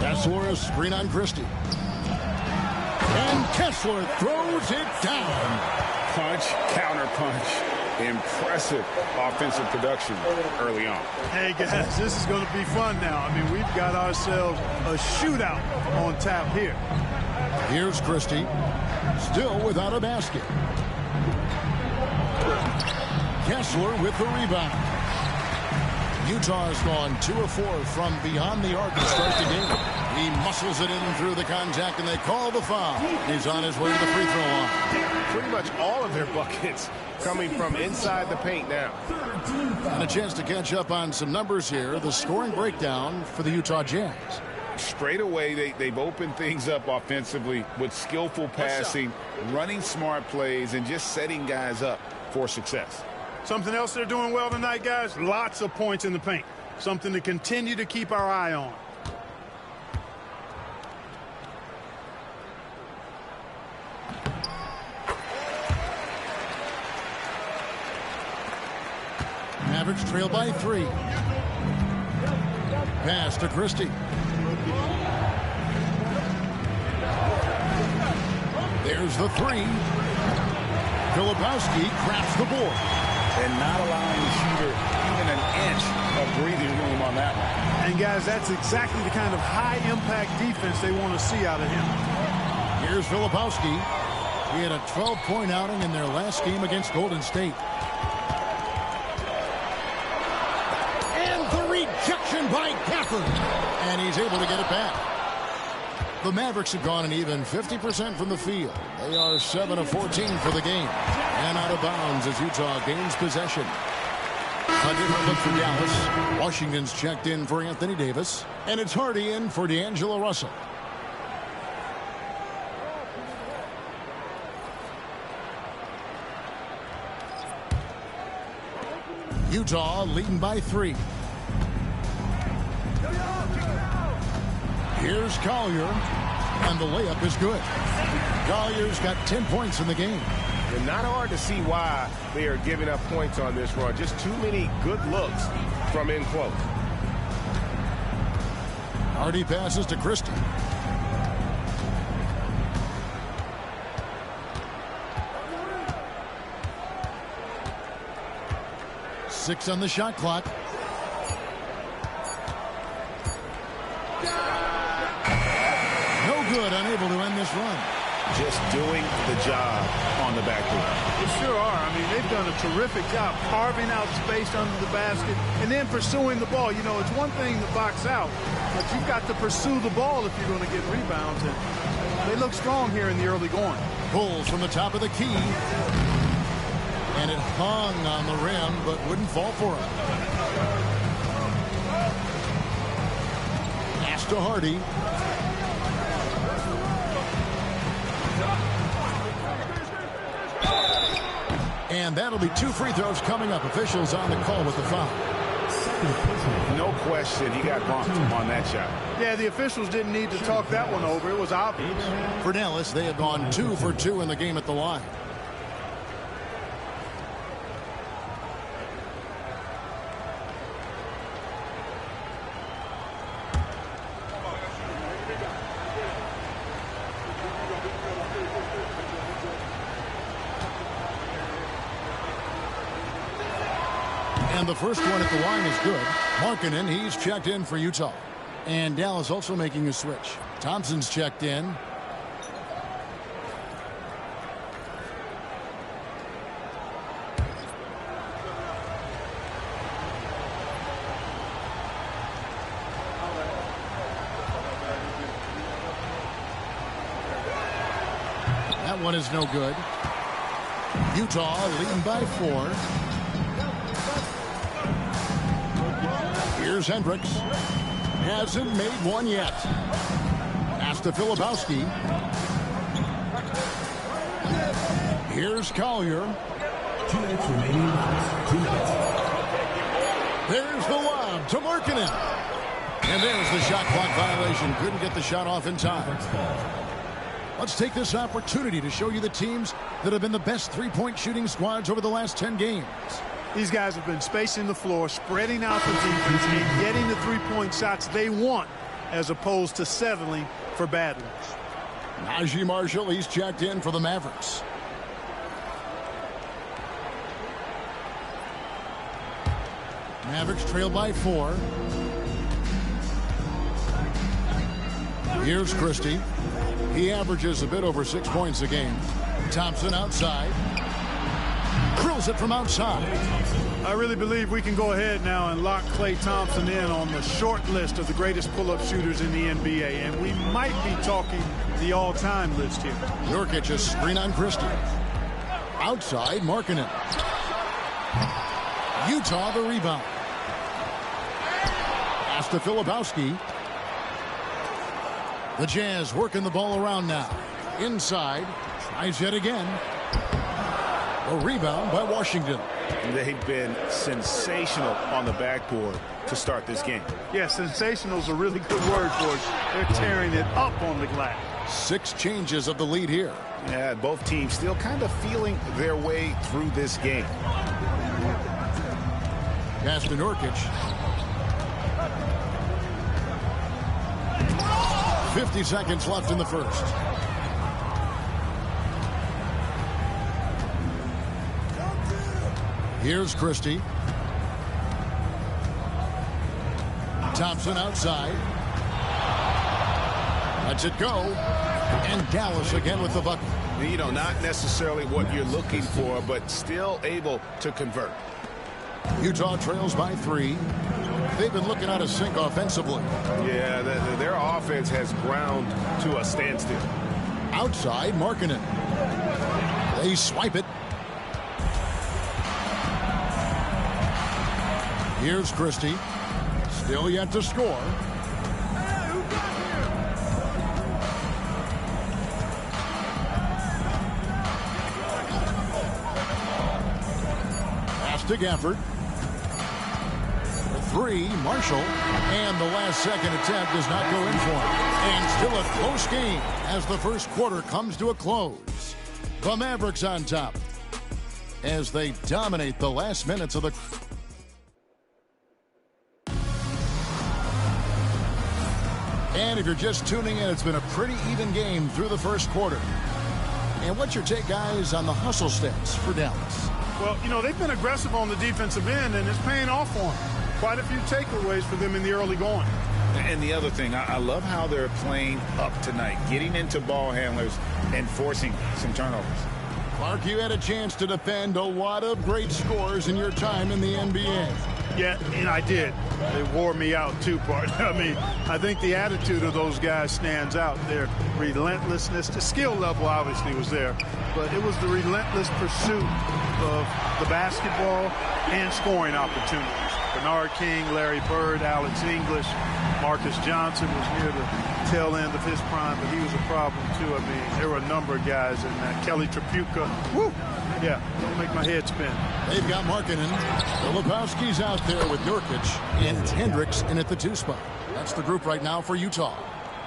Kessler, a screen on Christie. And Kessler throws it down. Punch, counter punch. Impressive offensive production early on. Hey, guys, this is going to be fun now. I mean, we've got ourselves a shootout on tap here. Here's Christie, still without a basket. Kessler with the rebound. Utah has gone 2 of 4 from beyond the arc to start the game. He muscles it in through the contact, and they call the foul. He's on his way to the free throw line. Pretty much all of their buckets coming from inside the paint now. And a chance to catch up on some numbers here. The scoring breakdown for the Utah Jazz. Straight away, they've opened things up offensively with skillful passing, running smart plays, and just setting guys up for success. Something else they're doing well tonight, guys, lots of points in the paint. Something to continue to keep our eye on. Mavericks trail by 3. Pass to Christie. There's the 3. Filipowski crafts the board. And not allowing the shooter even an inch of breathing room on that one. And, guys, that's exactly the kind of high-impact defense they want to see out of him. Here's Filipowski. He had a 12-point outing in their last game against Golden State. And the rejection by Gafford. And he's able to get it back. The Mavericks have gone an even 50% from the field. They are 7 of 14 for the game. And out of bounds as Utah gains possession. A different look from Dallas. Washington's checked in for Anthony Davis. And it's Hardy in for D'Angelo Russell. Utah leading by 3. Here's Collier, and the layup is good. Collier's got 10 points in the game. And not hard to see why they are giving up points on this run. Just too many good looks from in close. Hardy passes to Christie. Six on the shot clock. No good, unable to end this run. Just doing the job on the backboard. They sure are. I mean, they've done a terrific job carving out space under the basket and then pursuing the ball. You know, it's one thing to box out, but you've got to pursue the ball if you're going to get rebounds. And they look strong here in the early going. Pulls from the top of the key. And it hung on the rim, but wouldn't fall for him. Pass to Hardy. And that'll be 2 free throws coming up. Officials on the call with the foul. No question, he got bumped on that shot. Yeah, the officials didn't need to talk that one over. It was obvious. For Dallas, they have gone 2 for 2 in the game at the line. And the first one at the line is good. Markkanen, he's checked in for Utah. And Dallas also making a switch. Thompson's checked in. That one is no good. Utah leading by 4. Here's Hendricks. Hasn't made one yet. Pass to Filipowski. Here's Collier. 2 minutes remaining. 2 minutes. There's the lob to Markkanen. And there's the shot clock violation. Couldn't get the shot off in time. Let's take this opportunity to show you the teams that have been the best three-point shooting squads over the last 10 games. These guys have been spacing the floor, spreading out the defense, and getting the three-point shots they want as opposed to settling for bad ones. Najee Marshall, he's checked in for the Mavericks. Mavericks trail by 4. Here's Christie. He averages a bit over 6 points a game. Thompson outside. Drills it from outside. I really believe we can go ahead now and lock Klay Thompson in on the short list of the greatest pull-up shooters in the NBA. And we might be talking the all-time list here. Nurkic a screen on Christie. Outside, Markkanen. Utah the rebound. Pass to Filipowski. The Jazz working the ball around now. Inside. Tries yet again. A rebound by Washington. They've been sensational on the backboard to start this game. Yeah, sensational is a really good word for it. They're tearing it up on the glass. 6 changes of the lead here. Yeah, both teams still kind of feeling their way through this game. Pass to Nurkic. 50 seconds left in the first. Here's Christie. Thompson outside. Lets it go. And Dallas again with the bucket. You know, not necessarily what you're looking for, but still able to convert. Utah trails by 3. They've been looking out of sync offensively. Yeah, their offense has ground to a standstill. Outside, Markkanen. They swipe it. Here's Christie. Still yet to score. Pass to Gafford. three, Marshall. And the last second attempt does not go in for him. And still a close game as the first quarter comes to a close. The Mavericks on top as they dominate the last minutes of the... And if you're just tuning in, it's been a pretty even game through the first quarter. And what's your take, guys, on the hustle stats for Dallas? Well, you know, they've been aggressive on the defensive end, and it's paying off for them. Quite a few takeaways for them in the early going. And the other thing, I love how they're playing up tonight, getting into ball handlers and forcing some turnovers. Clark, you had a chance to defend a lot of great scores in your time in the NBA. Yeah, and I did. They wore me out, too, partner. I mean, I think the attitude of those guys stands out. Their relentlessness, the skill level obviously was there, but it was the relentless pursuit of the basketball and scoring opportunities. Bernard King, Larry Bird, Alex English, Marcus Johnson was near the tail end of his prime, but he was a problem, too. I mean, there were a number of guys in that. Kelly Tripucka, woo! Yeah, don't make my head spin. They've got Markkanen. Filipowski's out there with Nurkic, and it's Hendricks in at the 2 spot. That's the group right now for Utah.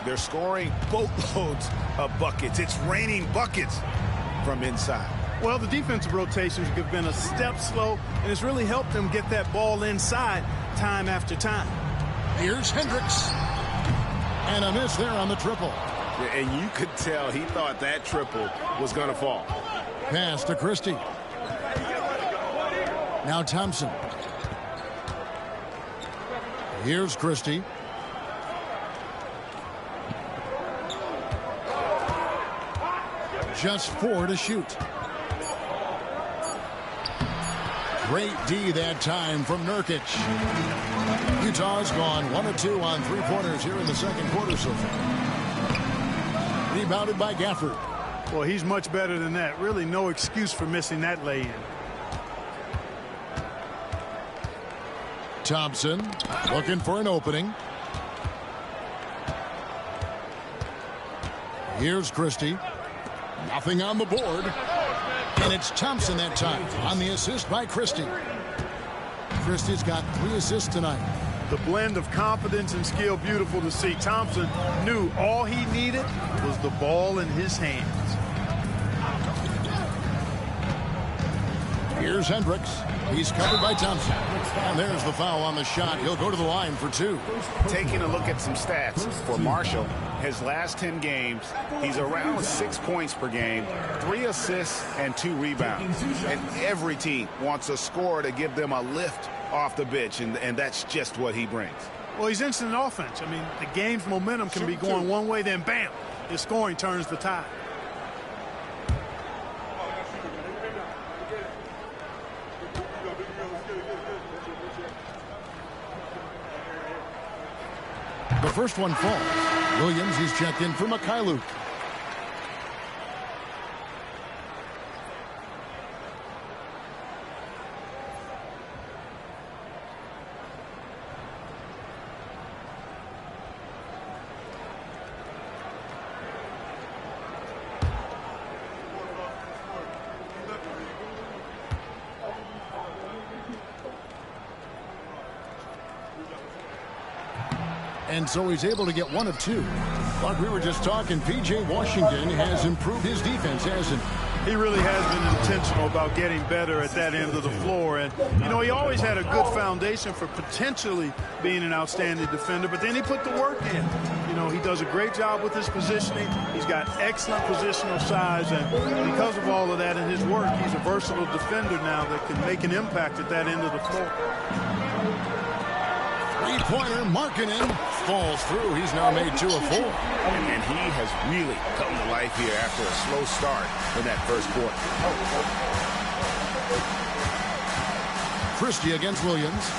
They're scoring boatloads of buckets. It's raining buckets from inside. Well, the defensive rotations have been a step slow, and it's really helped them get that ball inside time after time. Here's Hendricks. And a miss there on the triple. And you could tell he thought that triple was going to fall. Pass to Christie. Now Thompson. Here's Christie. Just 4 to shoot. Great D that time from Nurkic. Utah's gone 1 of 2 on 3-pointers here in the second quarter so far. Rebounded by Gafford. Well, he's much better than that. Really no excuse for missing that lay-in. Thompson looking for an opening. Here's Christie. Nothing on the board. And it's Thompson that time on the assist by Christie. Christie's got 3 assists tonight. The blend of confidence and skill, beautiful to see. Thompson knew all he needed was the ball in his hands. Here's Hendricks. He's covered by Thompson. And there's the foul on the shot. He'll go to the line for 2. Taking a look at some stats for Marshall, his last 10 games, he's around 6 points per game, 3 assists and 2 rebounds. And every team wants a scorer to give them a lift off the bench, and that's just what he brings. Well, he's instant offense. I mean, the game's momentum can be going one way, then bam, his scoring turns the tide. The first one falls. Williams is checked in for Mikhailuk. And so he's able to get 1 of 2. Like we were just talking, P.J. Washington has improved his defense, hasn't he? He really has been intentional about getting better at that end of the floor. And, you know, he always had a good foundation for potentially being an outstanding defender, but then he put the work in. You know, he does a great job with his positioning. He's got excellent positional size, and because of all of that in his work, he's a versatile defender now that can make an impact at that end of the floor. Three-pointer, Markkanen falls through. He's now made 2 of 4. And he has really come to life here after a slow start in that first quarter. Christie against Williams.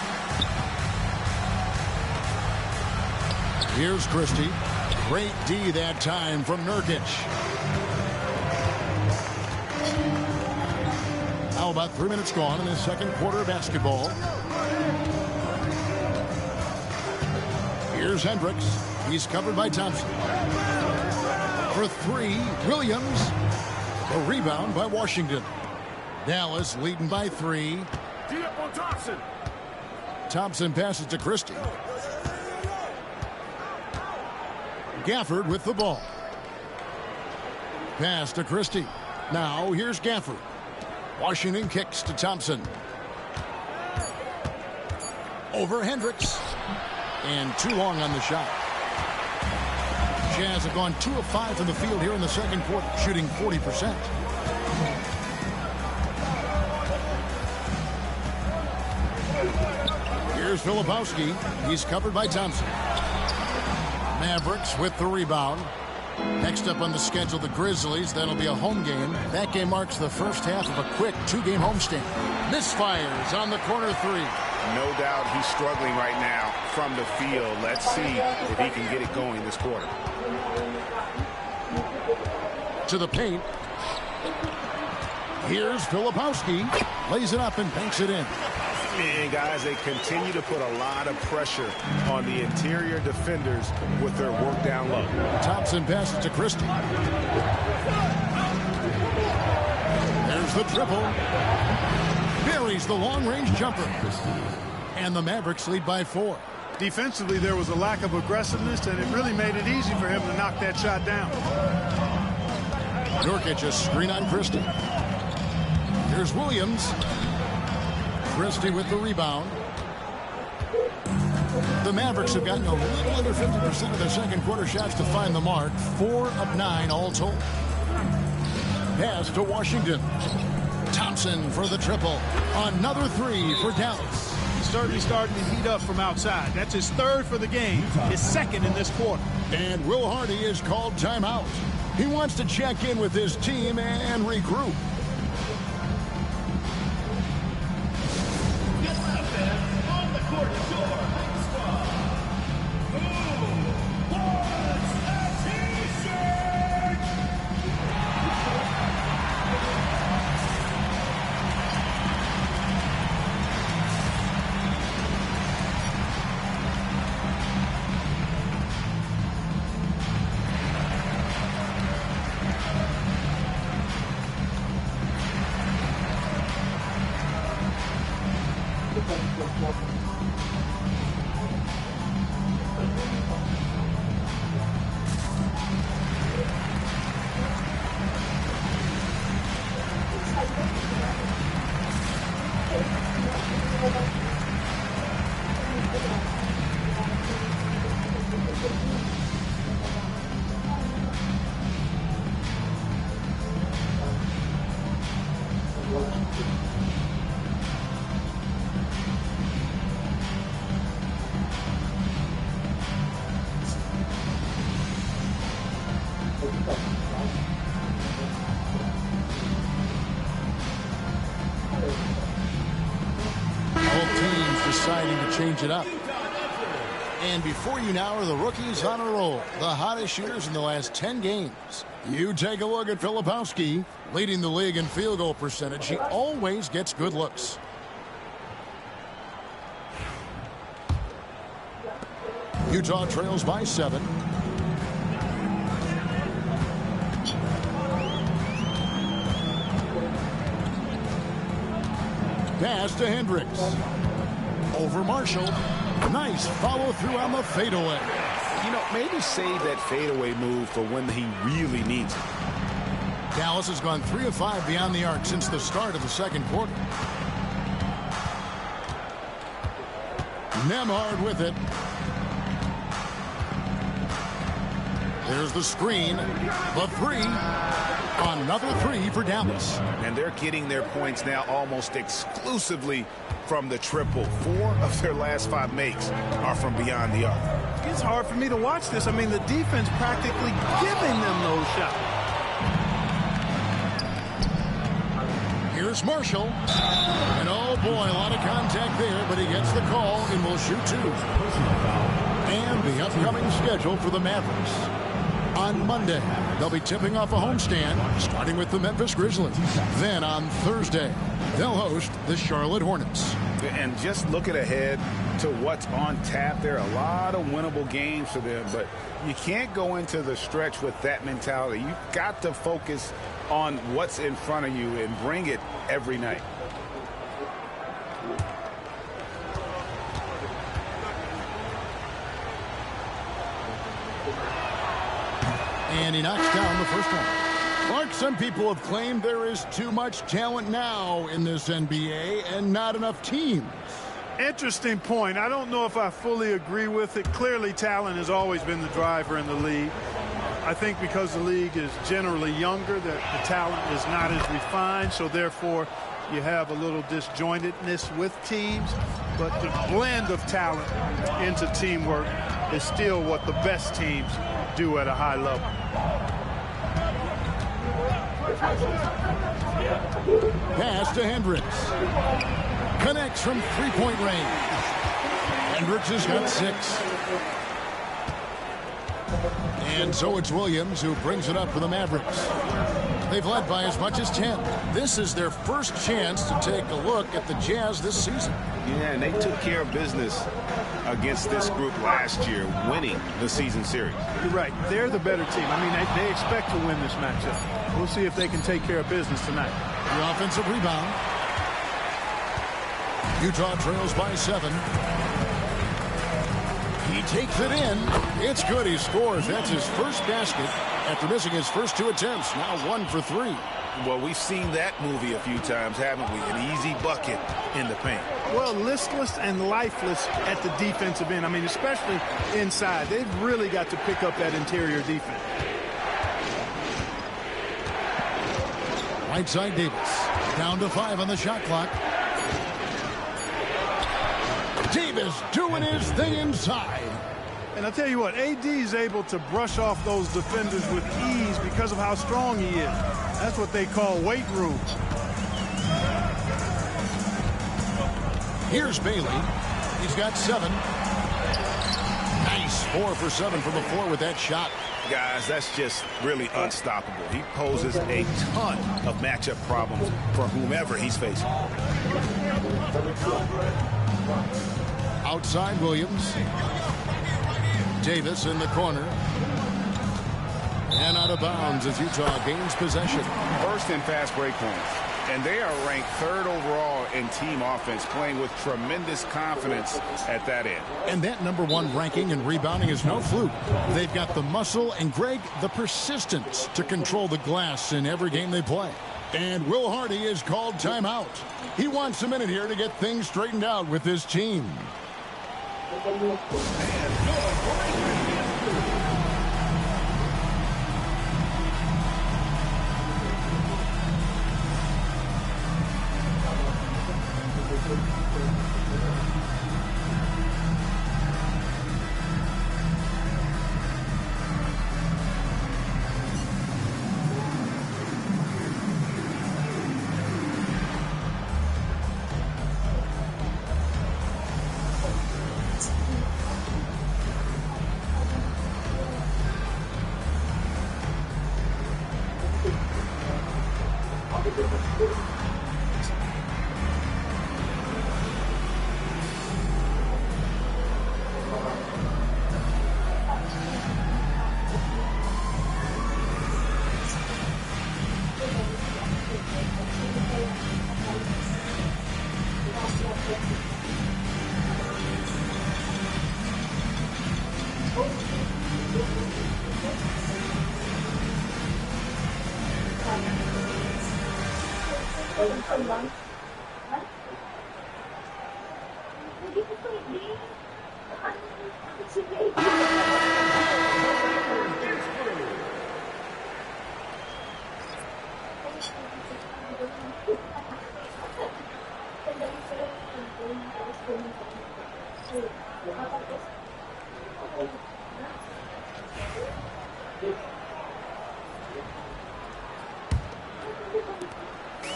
Here's Christie. Great D that time from Nurkic. Now about 3 minutes gone in the second quarter of basketball. Here's Hendricks. He's covered by Thompson. For 3, Williams. A rebound by Washington. Dallas leading by 3. Thompson passes to Christie. Gafford with the ball. Pass to Christie. Now here's Gafford. Washington kicks to Thompson. Over Hendricks. And too long on the shot. Jazz have gone 2 of 5 from the field here in the second quarter, shooting 40%. Here's Filipowski. He's covered by Thompson. Mavericks with the rebound. Next up on the schedule, the Grizzlies. That'll be a home game. That game marks the first half of a quick 2-game homestand. Misfires on the corner 3. No doubt he's struggling right now from the field. Let's see if he can get it going this quarter. To the paint. Here's Filipowski. Lays it up and banks it in. And guys, they continue to put a lot of pressure on the interior defenders with their work down low. Thompson passes to Christie. There's the triple. Buries the long-range jumper. And the Mavericks lead by 4. Defensively, there was a lack of aggressiveness, and it really made it easy for him to knock that shot down. Nurkic a screen on Christie. Here's Williams. Christie with the rebound. The Mavericks have gotten a little under 50% of their second quarter shots to find the mark. 4 of 9 all told. Pass to Washington. Thompson for the triple. Another 3 for Dallas. He's certainly starting to heat up from outside. That's his 3rd for the game, his 2nd in this quarter. And Will Hardy is called timeout. He wants to check in with his team and regroup. Deciding to change it up. And before you now are the rookies on a roll, the hottest shooters in the last 10 games. You take a look at Filipowski, leading the league in field goal percentage. He always gets good looks. Utah trails by 7. Pass to Hendricks. Over Marshall. Nice follow through on the fadeaway. You know, maybe save that fadeaway move for when he really needs it. Dallas has gone 3 of 5 beyond the arc since the start of the second quarter. Nembhard with it. There's the screen. The 3. Another 3 for Dallas. And they're getting their points now almost exclusively from the triple. 4 of their last 5 makes are from beyond the arc. It's hard for me to watch this. I mean, the defense practically giving them those shots. Here's Marshall. And oh boy, a lot of contact there, but he gets the call and will shoot 2. And the upcoming schedule for the Mavericks. On Monday, they'll be tipping off a homestand, starting with the Memphis Grizzlies. Then on Thursday, they'll host the Charlotte Hornets. And just looking ahead to what's on tap, there are a lot of winnable games for them, but you can't go into the stretch with that mentality. You've got to focus on what's in front of you and bring it every night. And he knocks down the first one. Mark, some people have claimed there is too much talent now in this NBA and not enough teams. Interesting point. I don't know if I fully agree with it. Clearly, talent has always been the driver in the league. I think because the league is generally younger, that the talent is not as refined, so therefore you have a little disjointedness with teams. But the blend of talent into teamwork is still what the best teams do at a high level. Pass to Hendricks. Connects from three-point range. Hendricks has got 6. And so it's Williams who brings it up for the Mavericks. They've led by as much as 10. This is their first chance to take a look at the Jazz this season. Yeah, and they took care of business against this group last year, winning the season series. You're right. They're the better team. I mean, they expect to win this matchup. We'll see if they can take care of business tonight. The offensive rebound. Utah trails by 7. He takes it in. It's good. He scores. That's his first basket after missing his first 2 attempts. Now 1 for 3. Well, we've seen that movie a few times, haven't we? An easy bucket in the paint. Well, listless and lifeless at the defensive end. I mean, especially inside. They've really got to pick up that interior defense. Right side Davis. Down to 5 on the shot clock. Davis doing his thing inside. And I'll tell you what, AD is able to brush off those defenders with ease because of how strong he is. That's what they call weight room. Here's Bailey. He's got 7. Nice 4 for 7 from the floor with that shot. Guys, that's just really unstoppable. He poses a ton of matchup problems for whomever he's facing. Outside Williams. Davis in the corner. And out of bounds as Utah gains possession. First in fast break points. And they are ranked 3rd overall in team offense, playing with tremendous confidence at that end. And that #1 ranking in rebounding is no fluke. They've got the muscle and, Greg, the persistence to control the glass in every game they play. And Will Hardy is called timeout. He wants a minute here to get things straightened out with his team.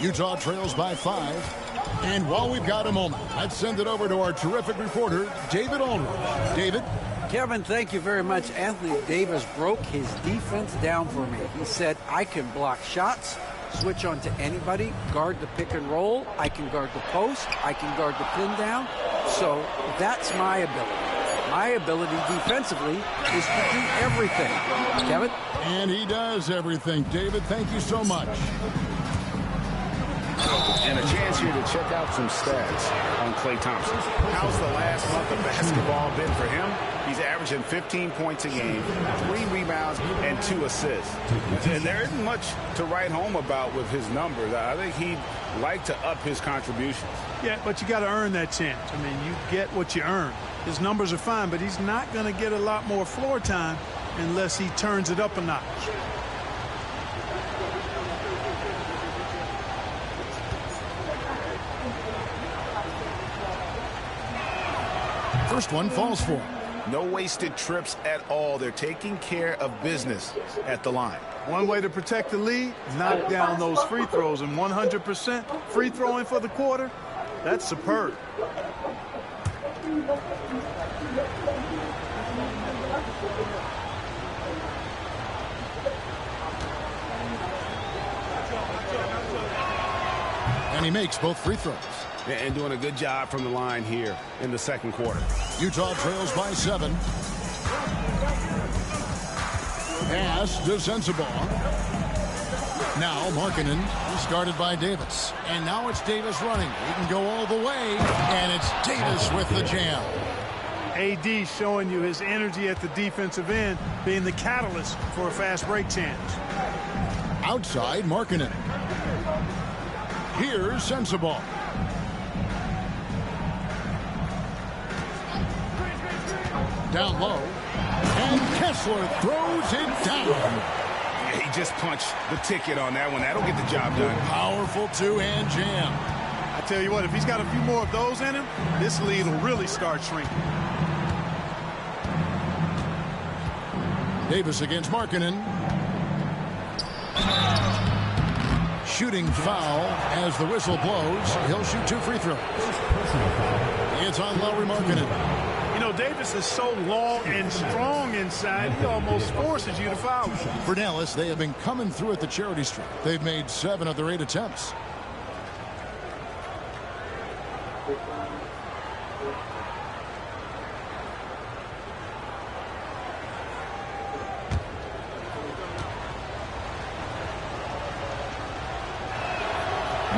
Utah trails by 5. And while we've got a moment, let's send it over to our terrific reporter, David Aldridge. David? Kevin, thank you very much. Anthony Davis broke his defense down for me. He said, I can block shots, switch on to anybody, guard the pick and roll, I can guard the post, I can guard the pin down. So that's my ability. My ability defensively is to do everything. Kevin? And he does everything. David, thank you so much. And a chance here to check out some stats on Klay Thompson. How's the last month of basketball been for him? He's averaging 15 points a game, 3 rebounds, and 2 assists. And there isn't much to write home about with his numbers. I think he'd like to up his contributions. Yeah, but you got to earn that chance. I mean, you get what you earn. His numbers are fine, but he's not going to get a lot more floor time unless he turns it up a notch. First one falls for him. No wasted trips at all. They're taking care of business at the line. One way to protect the lead, knock down those free throws, and 100% free throwing for the quarter, that's superb. And he makes both free throws. And doing a good job from the line here in the second quarter. Utah trails by 7. Pass to Sensabaugh. Now Markkanen is guarded by Davis. And now it's Davis running. He can go all the way. And it's Davis with the jam. AD showing you his energy at the defensive end, being the catalyst for a fast break chance. Outside Markkanen. Here's Sensabaugh. Down low, and Kessler throws it down. Yeah, he just punched the ticket on that one. That'll get the job done. Powerful two-hand jam. I tell you what, if he's got a few more of those in him, this lead will really start shrinking. Davis against Markkanen. Shooting foul as the whistle blows. He'll shoot 2 free throws. It's on Lauri Markkanen. You know, Davis is so long and strong inside, he almost forces you to foul him. For Dallas, they have been coming through at the charity stripe. They've made 7 of their 8 attempts.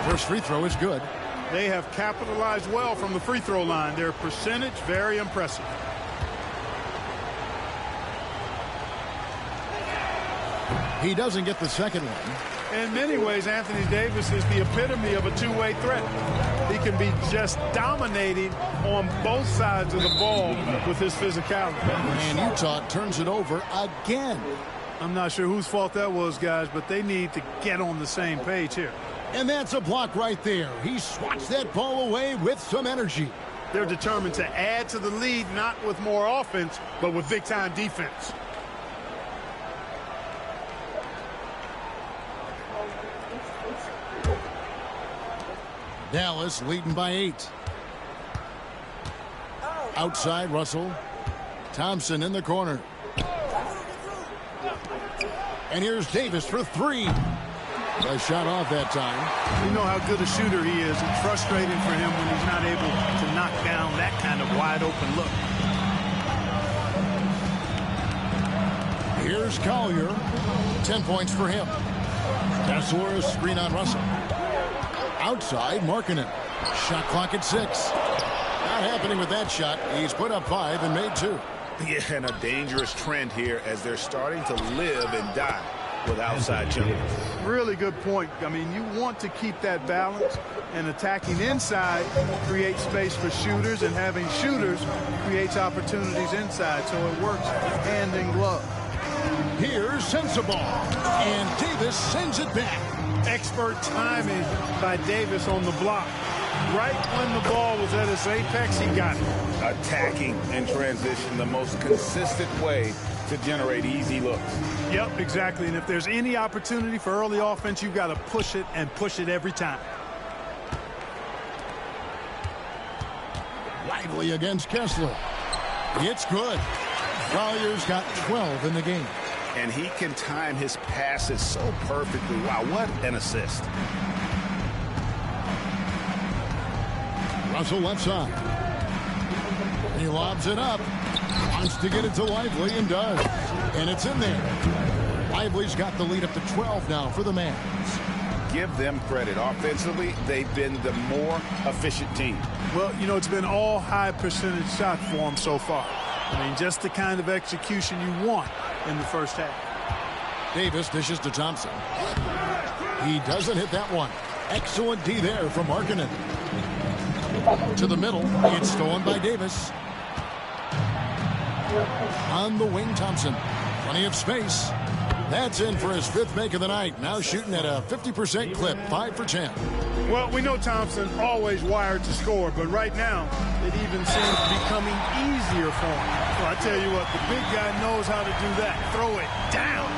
First free throw is good. They have capitalized well from the free throw line. Their percentage, very impressive. He doesn't get the second one. In many ways, Anthony Davis is the epitome of a two-way threat. He can be just dominating on both sides of the ball with his physicality. And Utah turns it over again. I'm not sure whose fault that was, guys, but they need to get on the same page here. And that's a block right there. He swats that ball away with some energy. They're determined to add to the lead, not with more offense, but with big-time defense. Dallas leading by 8. Outside Russell. Thompson in the corner. And here's Davis for 3. A shot off that time. You know how good a shooter he is. It's frustrating for him when he's not able to knock down that kind of wide open look. Here's Collier. 10 points for him. Kessler screen on Russell. Outside Markkanen. Shot clock at 6. Not happening with that shot. He's put up 5 and made 2. Yeah, and a dangerous trend here as they're starting to live and die with outside jumpers. Really good point. I mean, you want to keep that balance, and attacking inside creates space for shooters, and having shooters creates opportunities inside, so it works hand in glove. Here's Sensabaugh, and Davis sends it back. Expert timing by Davis on the block. Right when the ball was at its apex, he got it. Attacking in transition, the most consistent way to generate easy looks. Yep, exactly. And if there's any opportunity for early offense, you've got to push it and push it every time. Lively against Kessler. It's good. Collier's got 12 in the game. And he can time his passes so perfectly. Wow, what an assist. Russell left side. He lobs it up. Wants to get it to Lively and does. And it's in there. Lively's got the lead up to 12 now for the Mavs. Give them credit. Offensively, they've been the more efficient team. Well, you know, it's been all high percentage shots for them so far. I mean, just the kind of execution you want in the first half. Davis dishes to Thompson. He doesn't hit that one. Excellent D there from Markkanen. To the middle. It's stolen by Davis. On the wing, Thompson. Plenty of space. That's in for his 5th make of the night. Now shooting at a 50% clip, 5 for 10. Well, we know Thompson always wired to score, but right now it even seems becoming easier for him. So I tell you what, the big guy knows how to do that. Throw it down.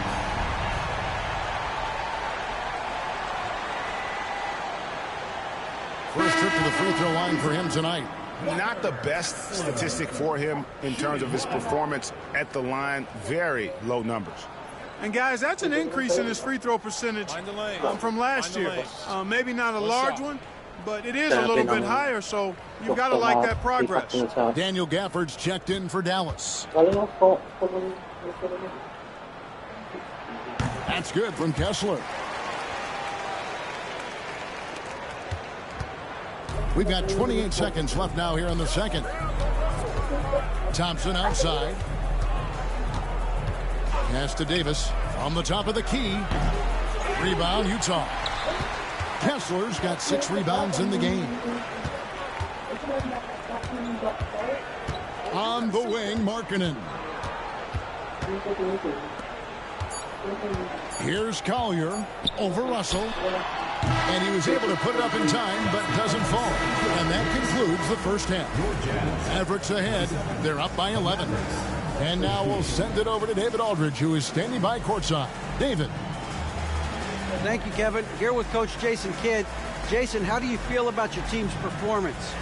First trip to the free throw line for him tonight. Not the best statistic for him in terms of his performance at the line. Very low numbers. And guys, that's an increase in his free throw percentage from last year. Maybe not a large one, but it is a little bit higher, so you've got to like that progress. Daniel Gafford's checked in for Dallas. That's good from Kessler. We've got 28 seconds left now here in the second. Thompson outside. Pass to Davis on the top of the key. Rebound, Utah. Kessler's got 6 rebounds in the game. On the wing, Markkanen. Here's Collier over Russell. And he was able to put it up in time, but doesn't fall. And that concludes the first half. Mavericks ahead. They're up by 11. And now we'll send it over to David Aldridge, who is standing by courtside. David. Thank you, Kevin. Here with Coach Jason Kidd. Jason, how do you feel about your team's performance?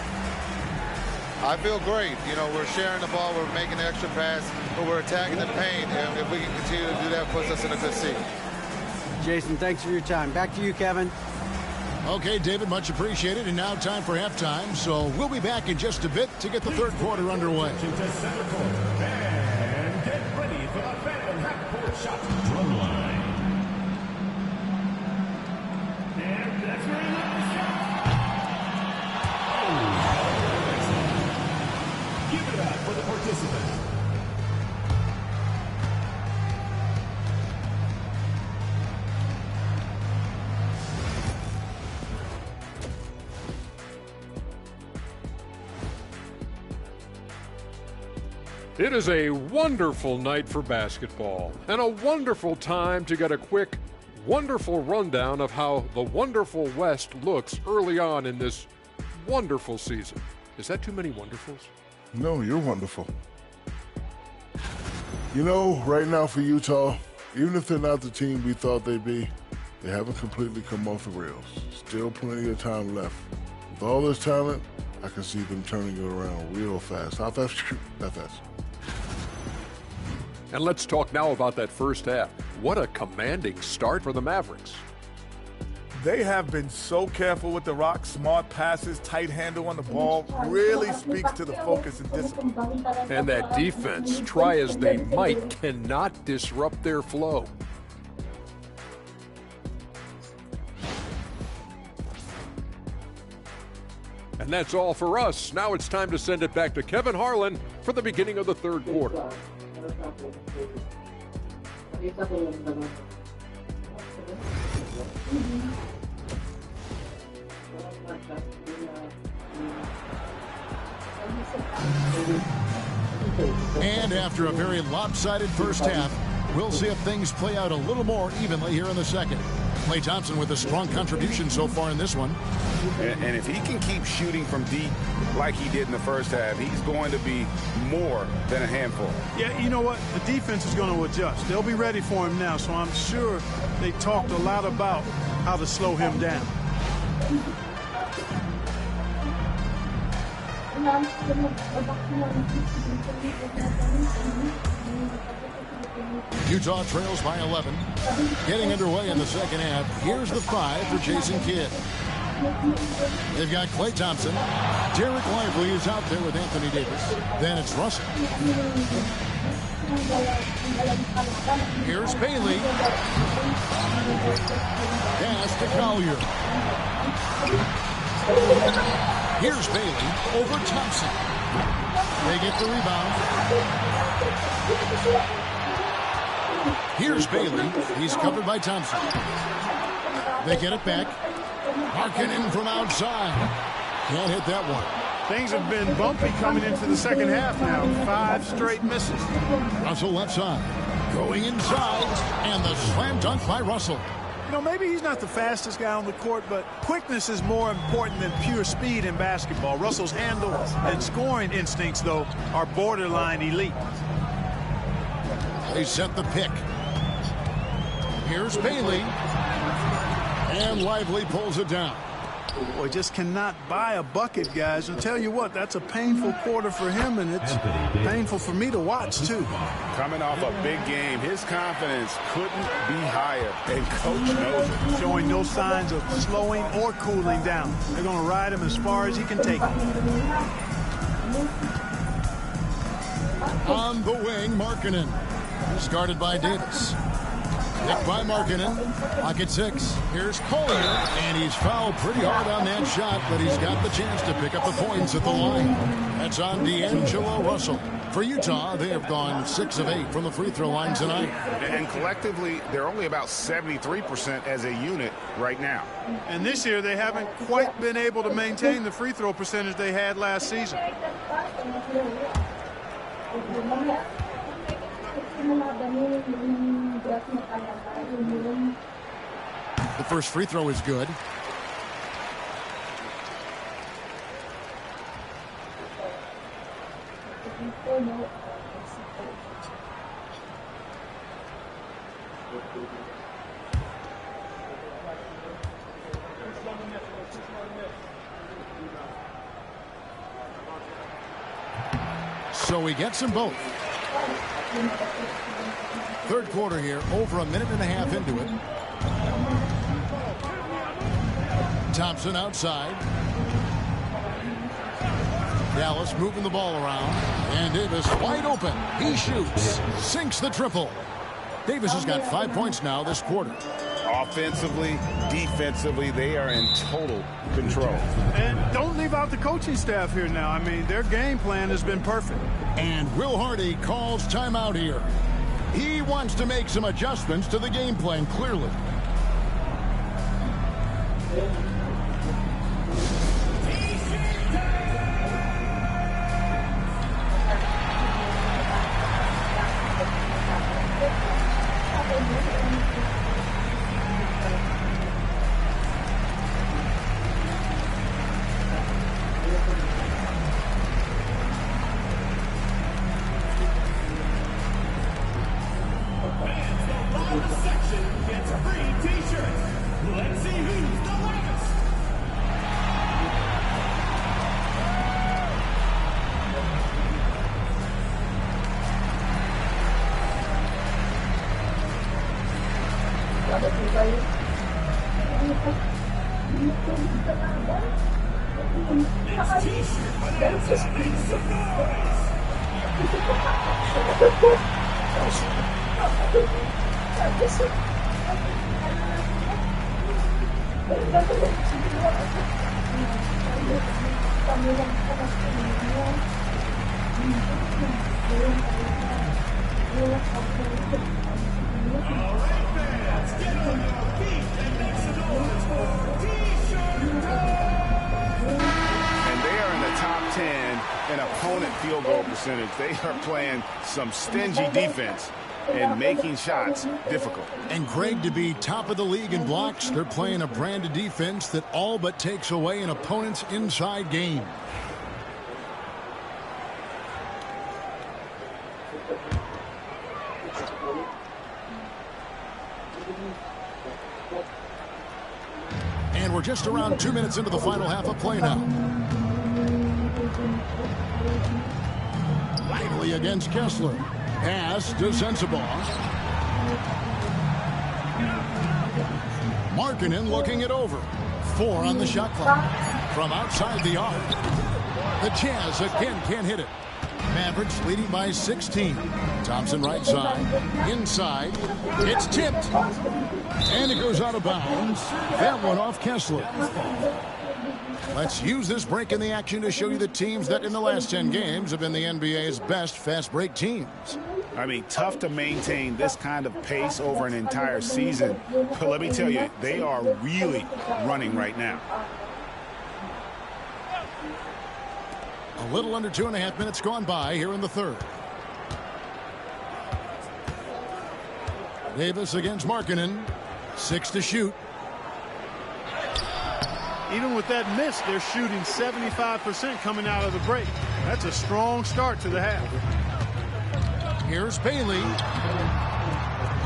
I feel great. You know, we're sharing the ball, we're making the extra pass, but we're attacking the paint. And if we can continue to do that, it puts us in a good seat. Jason, thanks for your time. Back to you, Kevin. Okay, David, much appreciated. And now time for halftime. So we'll be back in just a bit to get the third quarter underway. And get ready for the Phantom half-court shot drum line. And that's where he left the shot. Oh, give it up for the participants. It is a wonderful night for basketball and a wonderful time to get a quick, wonderful rundown of how the wonderful West looks early on in this wonderful season. Is that too many wonderfuls? No, you're wonderful. You know, right now for Utah, even if they're not the team we thought they'd be, they haven't completely come off the rails. Still plenty of time left. With all this talent, I can see them turning it around real fast. How fast? That fast. And let's talk now about that first half. What a commanding start for the Mavericks. They have been so careful with the rock. Smart passes, tight handle on the ball. Really speaks to the focus and discipline. And that defense, try as they might, cannot disrupt their flow. And that's all for us. Now it's time to send it back to Kevin Harlan for the beginning of the third quarter. And after a very lopsided first half, we'll see if things play out a little more evenly here in the second. Klay Thompson with a strong contribution so far in this one. And if he can keep shooting from deep like he did in the first half, he's going to be more than a handful. Yeah, you know what? The defense is going to adjust. They'll be ready for him now, so I'm sure they talked a lot about how to slow him down. Utah trails by 11. Getting underway in the second half. Here's the 5 for Jason Kidd. They've got Klay Thompson. Derek Lively is out there with Anthony Davis. Then it's Russell. Here's Bailey. Pass to Collier. Here's Bailey over Thompson. They get the rebound. Here's Bailey. He's covered by Thompson. They get it back. Markkanen from outside. Can't hit that one. Things have been bumpy coming into the second half now. 5 straight misses. Russell left side. Going inside. And the slam dunk by Russell. You know, maybe he's not the fastest guy on the court, but quickness is more important than pure speed in basketball. Russell's handle and scoring instincts, though, are borderline elite. They set the pick. Here's Bailey. And Lively pulls it down. Boy, just cannot buy a bucket, guys. I'll tell you what, that's a painful quarter for him, and it's painful for me to watch, too. Coming off a big game, his confidence couldn't be higher, and Coach knows it. Showing no signs of slowing or cooling down. They're going to ride him as far as he can take him. On the wing, Markkanen. He's guarded by Davis. Picked by Markkanen. Pocket 6. Here's Collier. And he's fouled pretty hard on that shot, but he's got the chance to pick up the points at the line. That's on D'Angelo Russell. For Utah, they have gone 6 of 8 from the free throw line tonight. And collectively, they're only about 73% as a unit right now. And this year, they haven't quite been able to maintain the free throw percentage they had last season. The first free throw is good. So he gets them both. Third quarter here, over a minute and a half into it. Thompson outside. Dallas moving the ball around. And Davis wide open. He shoots. Sinks the triple. Davis has got 5 points now this quarter. Offensively, defensively, they are in total control. And don't leave out the coaching staff here now. I mean, their game plan has been perfect. And Will Hardy calls timeout here. He wants to make some adjustments to the game plan, clearly. They are playing some stingy defense and making shots difficult. And Greg, to be top of the league in blocks, they're playing a brand of defense that all but takes away an opponent's inside game. And we're just around 2 minutes into the final half of play now. Lively against Kessler. Pass to Sensabaugh. Markkanen looking it over. 4 on the shot clock. From outside the arc. The Jazz again can't hit it. Mavericks leading by 16. Thompson right side. Inside. It's tipped. And it goes out of bounds. That one off Kessler. Let's use this break in the action to show you the teams that in the last 10 games have been the NBA's best fast break teams. I mean, tough to maintain this kind of pace over an entire season. But let me tell you, they are really running right now. A little under 2.5 minutes gone by here in the third. Davis against Markkanen. 6 to shoot. Even with that miss, they're shooting 75% coming out of the break. That's a strong start to the half. Here's Bailey.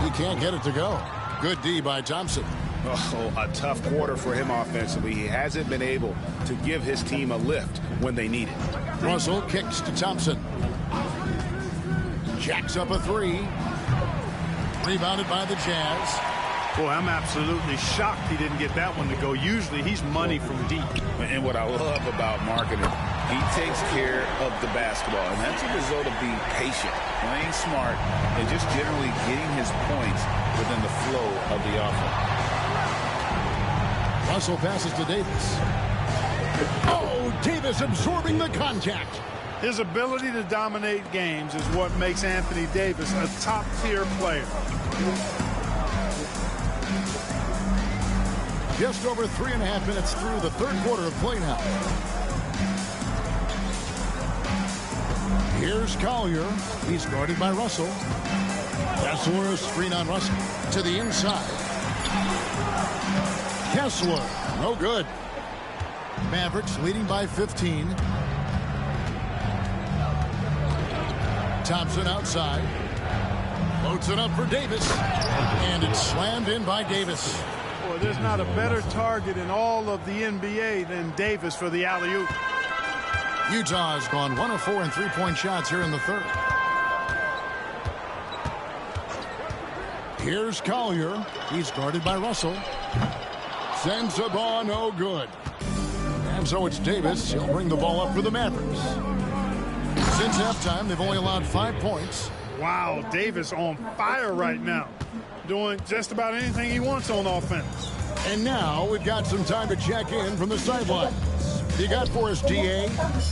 He can't get it to go. Good D by Thompson. Oh, a tough quarter for him offensively. He hasn't been able to give his team a lift when they need it. Russell kicks to Thompson. Jacks up a 3. Rebounded by the Jazz. Boy, I'm absolutely shocked he didn't get that one to go. Usually he's money from deep. And what I love about Markkanen, he takes care of the basketball. And that's a result of being patient, playing smart, and just generally getting his points within the flow of the offense. Russell passes to Davis. Oh, Davis absorbing the contact. His ability to dominate games is what makes Anthony Davis a top-tier player. Just over 3.5 minutes through the third quarter of play now. Here's Collier. He's guarded by Russell. Kessler, a screen on Russell. To the inside. Kessler, no good. Mavericks leading by 15. Thompson outside. Floats it up for Davis. And it's slammed in by Davis. Boy, there's not a better target in all of the NBA than Davis for the alley-oop. Utah has gone 1 of 4 in three-point shots here in the third. Here's Collier. He's guarded by Russell. Sends the ball, no good. And so it's Davis. He'll bring the ball up for the Mavericks. Since halftime, they've only allowed 5 points. Wow, Davis on fire right now. Doing just about anything he wants on offense. And now we've got some time to check in from the sidelines. You got for us, DA?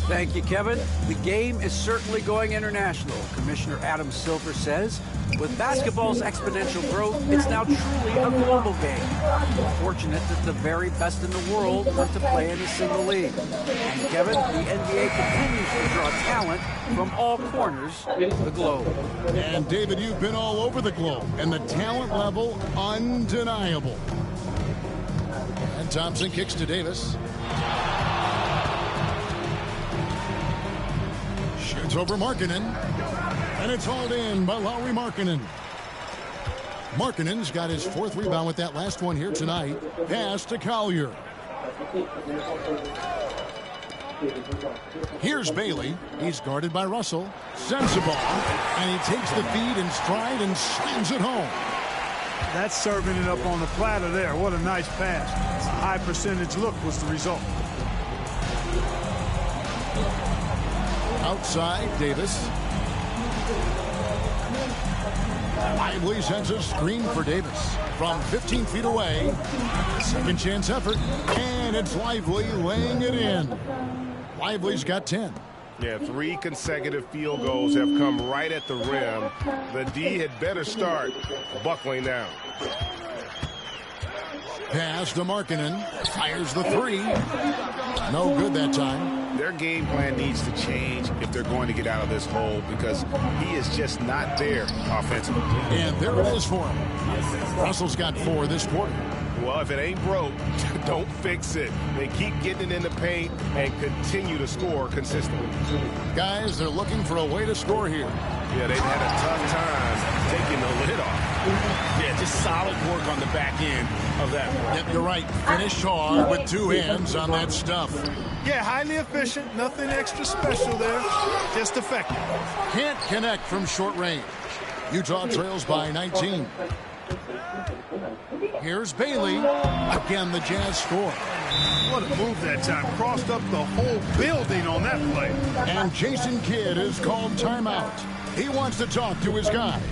Thank you, Kevin. The game is certainly going international. Commissioner Adam Silver says, with basketball's exponential growth, it's now truly a global game. We're fortunate that the very best in the world want to play in a single league. And Kevin, the NBA continues to draw talent from all corners of the globe. And David, you've been all over the globe, and the talent level undeniable. And Thompson kicks to Davis. Shoots over Markkanen. And it's hauled in by Lauri Markkanen. Markkanen's got his 4th rebound with that last one here tonight. Pass to Collier. Here's Bailey. He's guarded by Russell. Sends the ball. And he takes the feed in stride and slams it home. That's serving it up on the platter there. What a nice pass. A high percentage look was the result. Outside, Davis. Lively sends a screen for Davis from 15 feet away. Second chance effort, and it's Lively laying it in. Lively's got 10. Yeah, 3 consecutive field goals have come right at the rim. The D had better start buckling down. Pass to Markkanen. Fires the 3. No good that time. Their game plan needs to change if they're going to get out of this hole because he is just not there offensively. And there it is for him. Russell's got 4 this quarter. Well, if it ain't broke, don't fix it. They keep getting it in the paint and continue to score consistently. Guys, they're looking for a way to score here. Yeah, they've had a tough time taking the lid off. Yeah, just solid work on the back end of that one. Yep, you're right. Finish hard with 2 hands on that stuff. Yeah, highly efficient. Nothing extra special there. Just effective. Can't connect from short range. Utah trails by 19. Here's Bailey. Again, the Jazz score. What a move that time. Crossed up the whole building on that play. And Jason Kidd is called timeout. He wants to talk to his guys.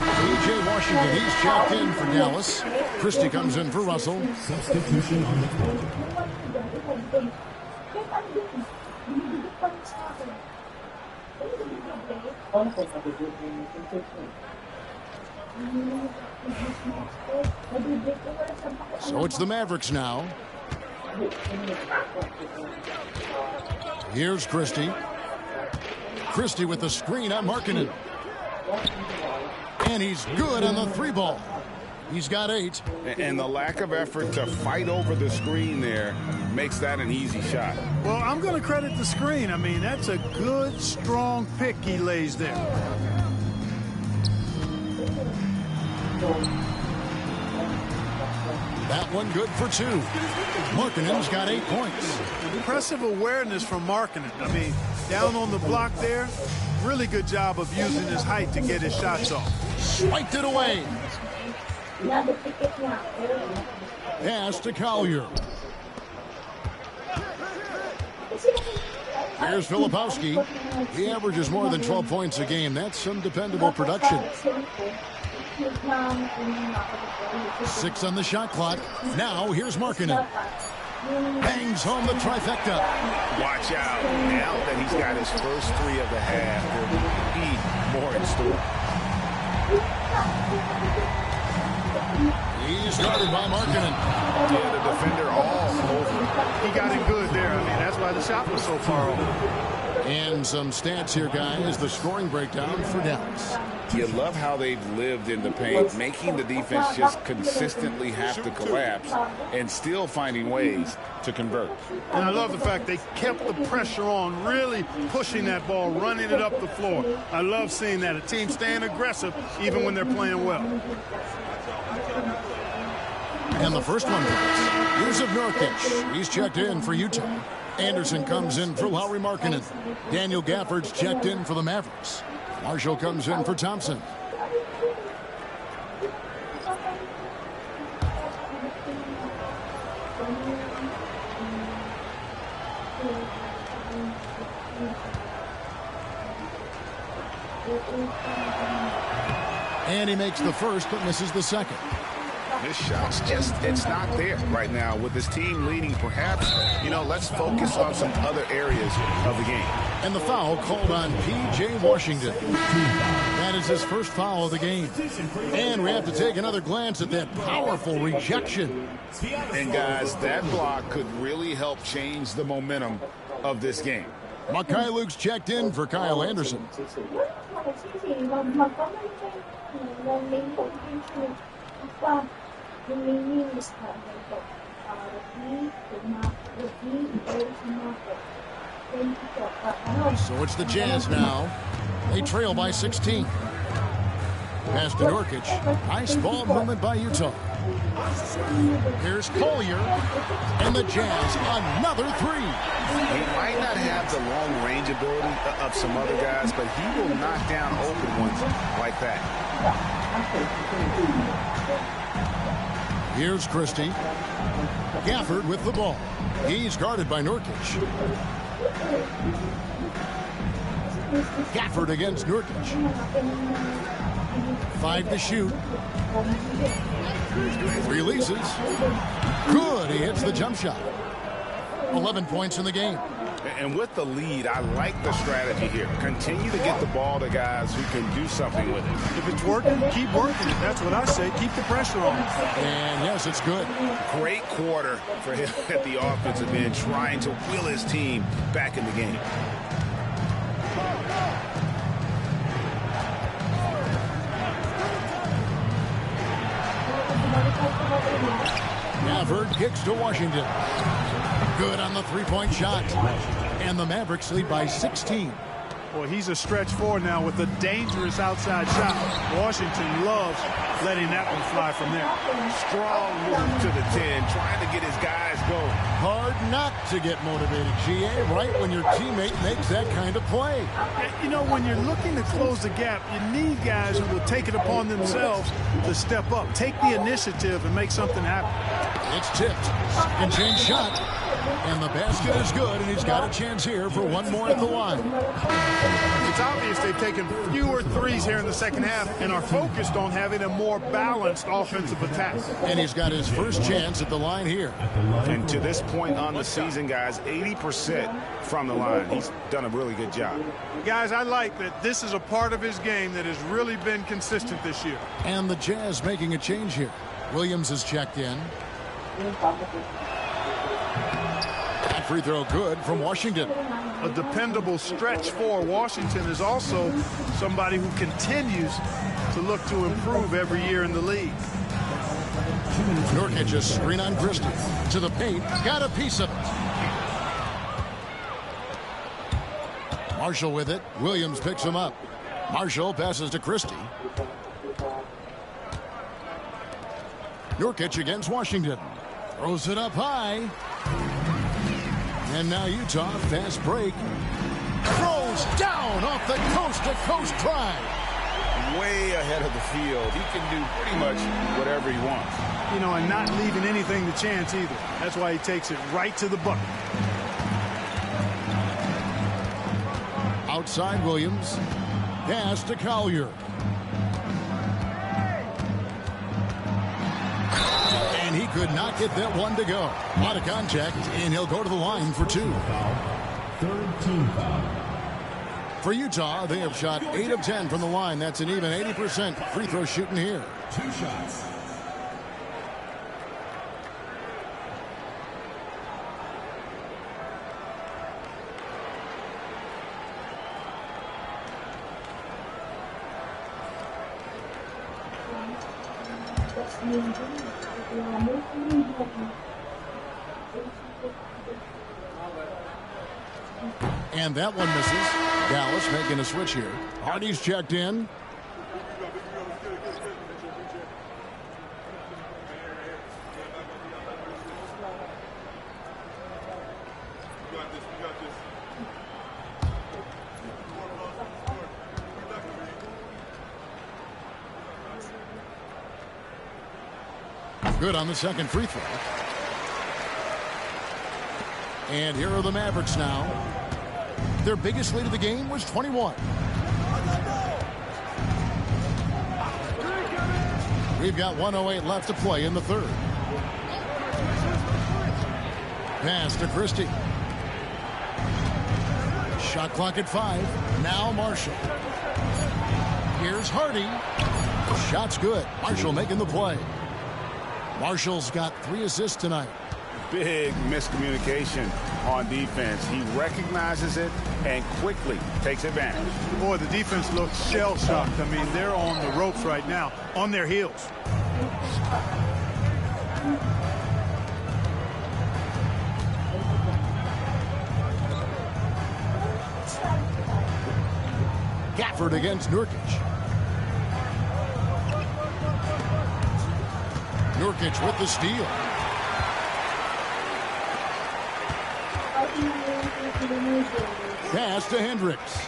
P.J. Washington, he's checked in for Dallas. Christie comes in for Russell. Substitution on the court. So it's the Mavericks now. Here's Christie. Christie with the screen on Markkanen. And he's good on the three ball. He's got 8. And the lack of effort to fight over the screen there makes that an easy shot. Well, I'm going to credit the screen. I mean, that's a good, strong pick he lays there. That one good for 2. Markkanen's got 8 points. Impressive awareness from Markkanen. I mean, down on the block there, really good job of using his height to get his shots off. Swiped it away. Pass to Collier. Here's Filipowski. He averages more than 12 points a game. That's some dependable production. 6 on the shot clock. Now here's Markkanen. Bangs home the trifecta. Watch out. Now that he's got his first 3 of the half, there'll be more in store. He's guarded by Markkanen. Yeah, the defender all over. He got it good there. I mean, that's why the shot was so far over. And some stats here, guys. The scoring breakdown for Dallas. You love how they've lived in the paint, making the defense just consistently have to collapse and still finding ways to convert. And I love the fact they kept the pressure on, really pushing that ball, running it up the floor. I love seeing that. A team staying aggressive even when they're playing well. And the first one goes. Here's Nurkic. He's checked in for Utah. Anderson comes in for Lauri Markkanen. Daniel Gafford's checked in for the Mavericks. Marshall comes in for Thompson. And he makes the first but misses the second. This shot's just, it's not there right now with this team leading. Perhaps, let's focus on some other areas of the game. And the foul called on P.J. Washington. That is his first foul of the game. And we have to take another glance at that powerful rejection. And guys, that block could really help change the momentum of this game. Luke's checked in for Kyle Anderson. So it's the Jazz now. They trail by 16. Pass to Nurkic. Nice ball movement by Utah. Here's Collier. And the Jazz, another 3. He might not have the long range ability of some other guys, but he will knock down open ones like that. Here's Christie. Gafford with the ball. He's guarded by Nurkic. Gafford against Nurkic. 5 to shoot. Releases. Good. He hits the jump shot. 11 points in the game. And with the lead, I like the strategy here. Continue to get the ball to guys who can do something with it. If it's working, keep working it. That's what I say. Keep the pressure on. And yes, it's good. Great quarter for him at the offensive end, trying to will his team back in the game. Gafford kicks to Washington. Good on the three-point shot. And the Mavericks lead by 16. Well, he's a stretch four now with a dangerous outside shot. Washington loves letting that one fly from there. Strong move to the 10, trying to get his guys going. Hard not to get motivated, GA, right when your teammate makes that kind of play. You know, when you're looking to close the gap, you need guys who will take it upon themselves to step up, take the initiative, and make something happen. It's tipped. Second chance shot. And the basket is good, and he's got a chance here for one more at the line. It's obvious they've taken fewer threes here in the second half and are focused on having a more balanced offensive attack. And he's got his first chance at the line here. And to this point on the season, guys, 80% from the line. He's done a really good job. Guys, I like that this is a part of his game that has really been consistent this year. And the Jazz making a change here. Williams is checked in. That free throw good from Washington. A dependable stretch for Washington is also somebody who continues to look to improve every year in the league. Nurkic a screen on Christie. To the paint. Got a piece of it. Marshall with it. Williams picks him up. Marshall passes to Christie. Nurkic against Washington. Throws it up high. And now Utah, fast break. Throws down off the coast-to-coast drive. Way ahead of the field. He can do pretty much whatever he wants. You know, and not leaving anything to chance either. That's why he takes it right to the bucket. Outside Williams. Pass to Collier. And he could not get that one to go. A lot of contact, and he'll go to the line for two. Third team foul. For Utah, they have shot 8 of 10 from the line. That's an even 80% free throw shooting here. 2 shots. And that one misses. Dallas making a switch here. Hardy's checked in. Good on the second free throw. And here are the Mavericks now. Their biggest lead of the game was 21. We've got 1:08 left to play in the third. Pass to Christie. Shot clock at 5. Now Marshall. Here's Hardy. Shot's good. Marshall making the play. Marshall's got 3 assists tonight. Big miscommunication on defense. He recognizes it and quickly takes advantage. Boy, the defense looks shell-shocked. I mean, they're on the ropes right now, on their heels. Gafford against Nurkic. Nurkic with the steal. Pass to Hendricks.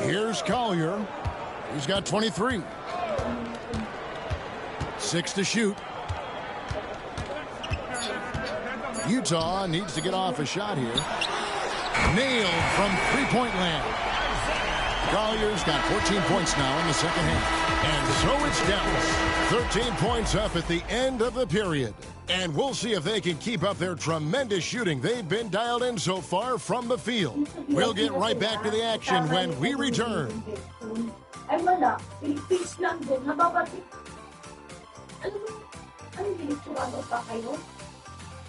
Here's Collier. He's got 23. 6 to shoot. Utah needs to get off a shot here. Nailed from three-point land. Cavaliers got 14 points now in the second half. And so it's Dallas. 13 points up at the end of the period. And we'll see if they can keep up their tremendous shooting they've been dialed in so far from the field. We'll get right back to the action when we return. Ay wala, Philippines lang din, nababatik. Ano ginagawa pa kayo?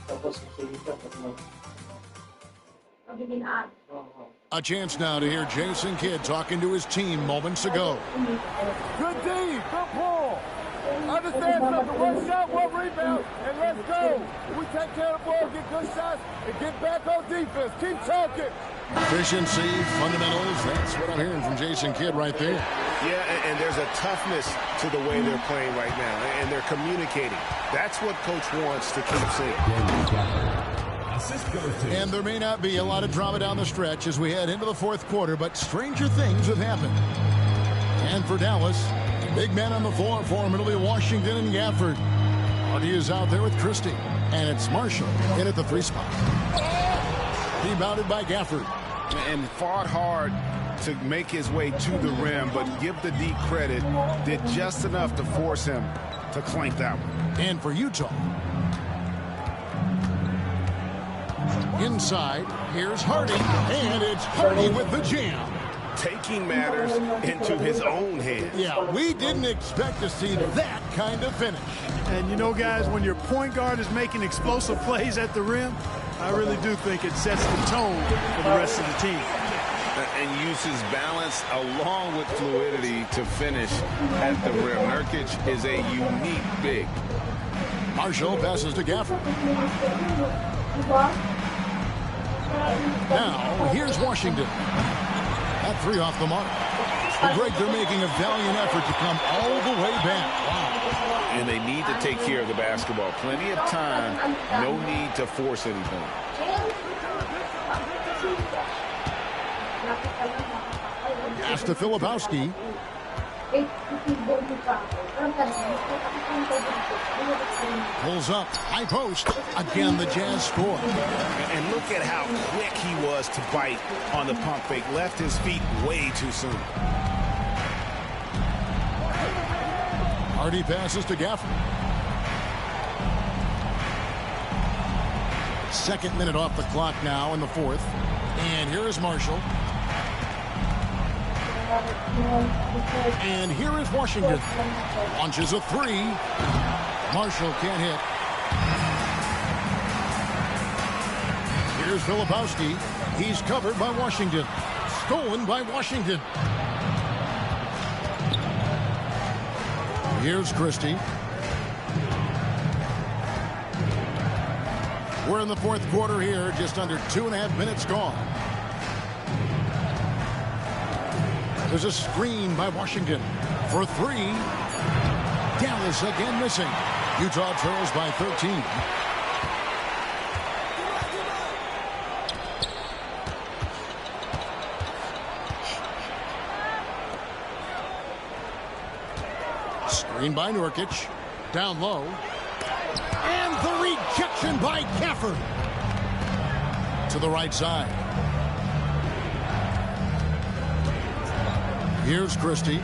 Tapos a chance now to hear Jason Kidd talking to his team moments ago. Good D, good pull. Understand something, one shot, one rebound, and let's go. We take care of the ball, get good shots, and get back on defense. Keep talking. Efficiency, fundamentals, that's what I'm hearing from Jason Kidd right there. Yeah, and there's a toughness to the way they're playing right now, and they're communicating. That's what Coach wants to keep seeing. And there may not be a lot of drama down the stretch as we head into the fourth quarter, but stranger things have happened. And for Dallas, big man on the floor for him, it'll be Washington and Gafford. Hardy is out there with Christie, and it's Marshall in at the three spot. Rebounded by Gafford. And fought hard to make his way to the rim, but give the D credit, did just enough to force him to clank that one. And for Utah, inside, here's Hardy, and it's Hardy with the jam. Taking matters into his own hands. Yeah, we didn't expect to see that kind of finish. And you know, guys, when your point guard is making explosive plays at the rim, I really do think it sets the tone for the rest of the team. And uses balance along with fluidity to finish at the rim. Nurkic is a unique big. Marshall passes to Gafford. Now, here's Washington. That three off the mark. But Greg, they're making a valiant effort to come all the way back. Wow. And they need to take care of the basketball. Plenty of time. No need to force anything. Pass to Filipowski. Pulls up, high post. Again, the Jazz score. And look at how quick he was to bite on the pump fake. Left his feet way too soon. Hardy passes to Gafford. Second minute off the clock now in the fourth. And here is Marshall. And here is Washington. Launches a three. Marshall can't hit. Here's Filipowski. He's covered by Washington. Stolen by Washington. Here's Christie. We're in the fourth quarter here. Just under 2.5 minutes gone. There's a screen by Washington for three. Dallas again missing. Utah trails by 13. Screen by Nurkic. Down low. And the rejection by Gafford. To the right side. Here's Christie.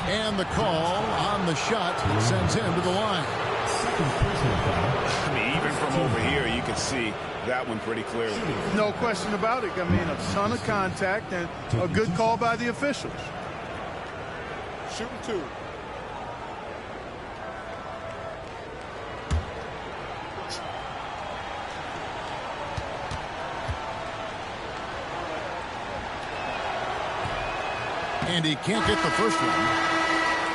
And the call on the shot sends him to the line. I mean, even from over here, you can see that one pretty clearly. No question about it. I mean, a ton of contact and a good call by the officials. Shooting two. And he can't get the first one.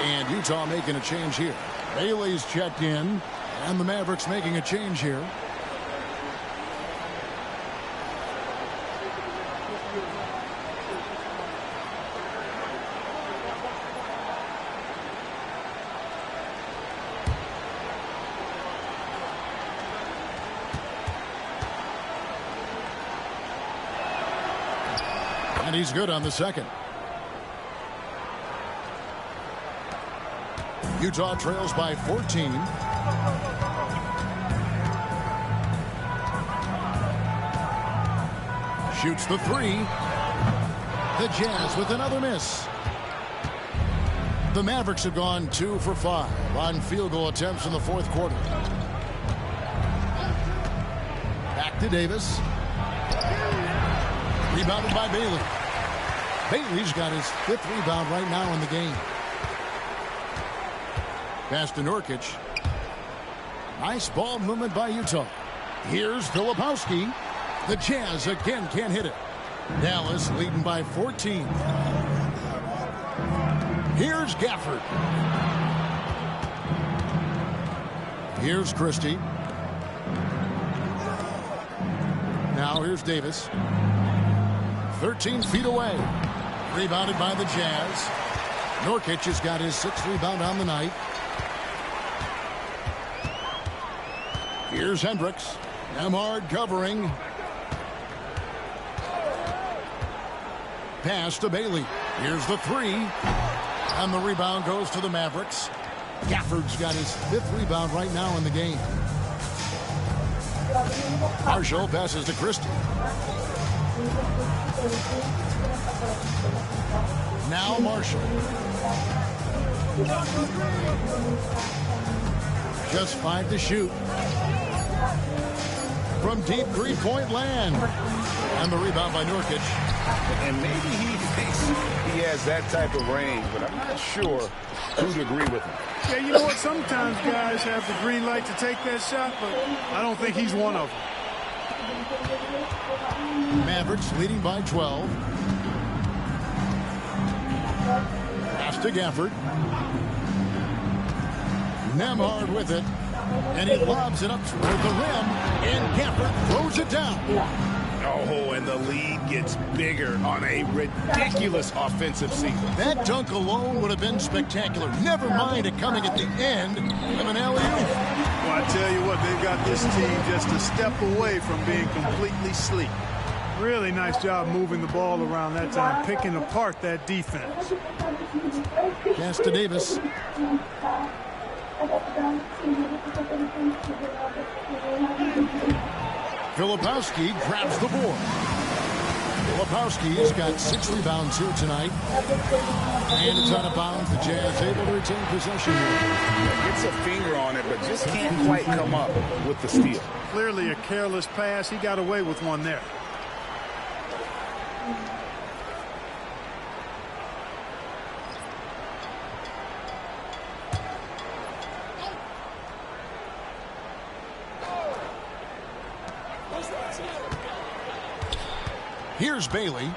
And Utah making a change here. Bailey's checked in. And the Mavericks making a change here. And he's good on the second. Utah trails by 14. shoots the three. The Jazz with another miss. The Mavericks have gone 2 for 5 on field goal attempts in the fourth quarter. Back to Davis. Rebounded by Bailey. Bailey's got his 5th rebound right now in the game. Pass to Nurkic. Nice ball movement by Utah. Here's Filipowski. The Jazz again can't hit it. Dallas leading by 14. Here's Gafford. Here's Christie. Now here's Davis. 13 feet away. Rebounded by the Jazz. Nurkic has got his 6th rebound on the night. Here's Hendricks. Nemhard covering. Pass to Bailey. Here's the three. And the rebound goes to the Mavericks. Gafford's got his 5th rebound right now in the game. Marshall passes to Christie. Now Marshall. Just 5 to shoot. From deep three-point land. And the rebound by Nurkic. And maybe he thinks he has that type of range, but I'm not sure who'd agree with him. Yeah, you know what? Sometimes guys have the green light to take that shot, but I don't think he's one of them. Mavericks leading by 12. Pass to Gafford. Nemhard with it. And he lobs it up toward the rim. And Gafford throws it down. Oh, and the lead gets bigger on a ridiculous offensive sequence. That dunk alone would have been spectacular. Never mind it coming at the end of an alley-oop. Well, I tell you what, they've got this team just a step away from being completely sleek. Really nice job moving the ball around that time, picking apart that defense. Pass to Davis. Filipowski grabs the board. Filipowski has got 6 rebounds here tonight. And it's out of bounds. The Jazz able to retain possession here. Gets a finger on it, but just can't quite come up with the steal. Clearly a careless pass. He got away with one there. Here's Bailey.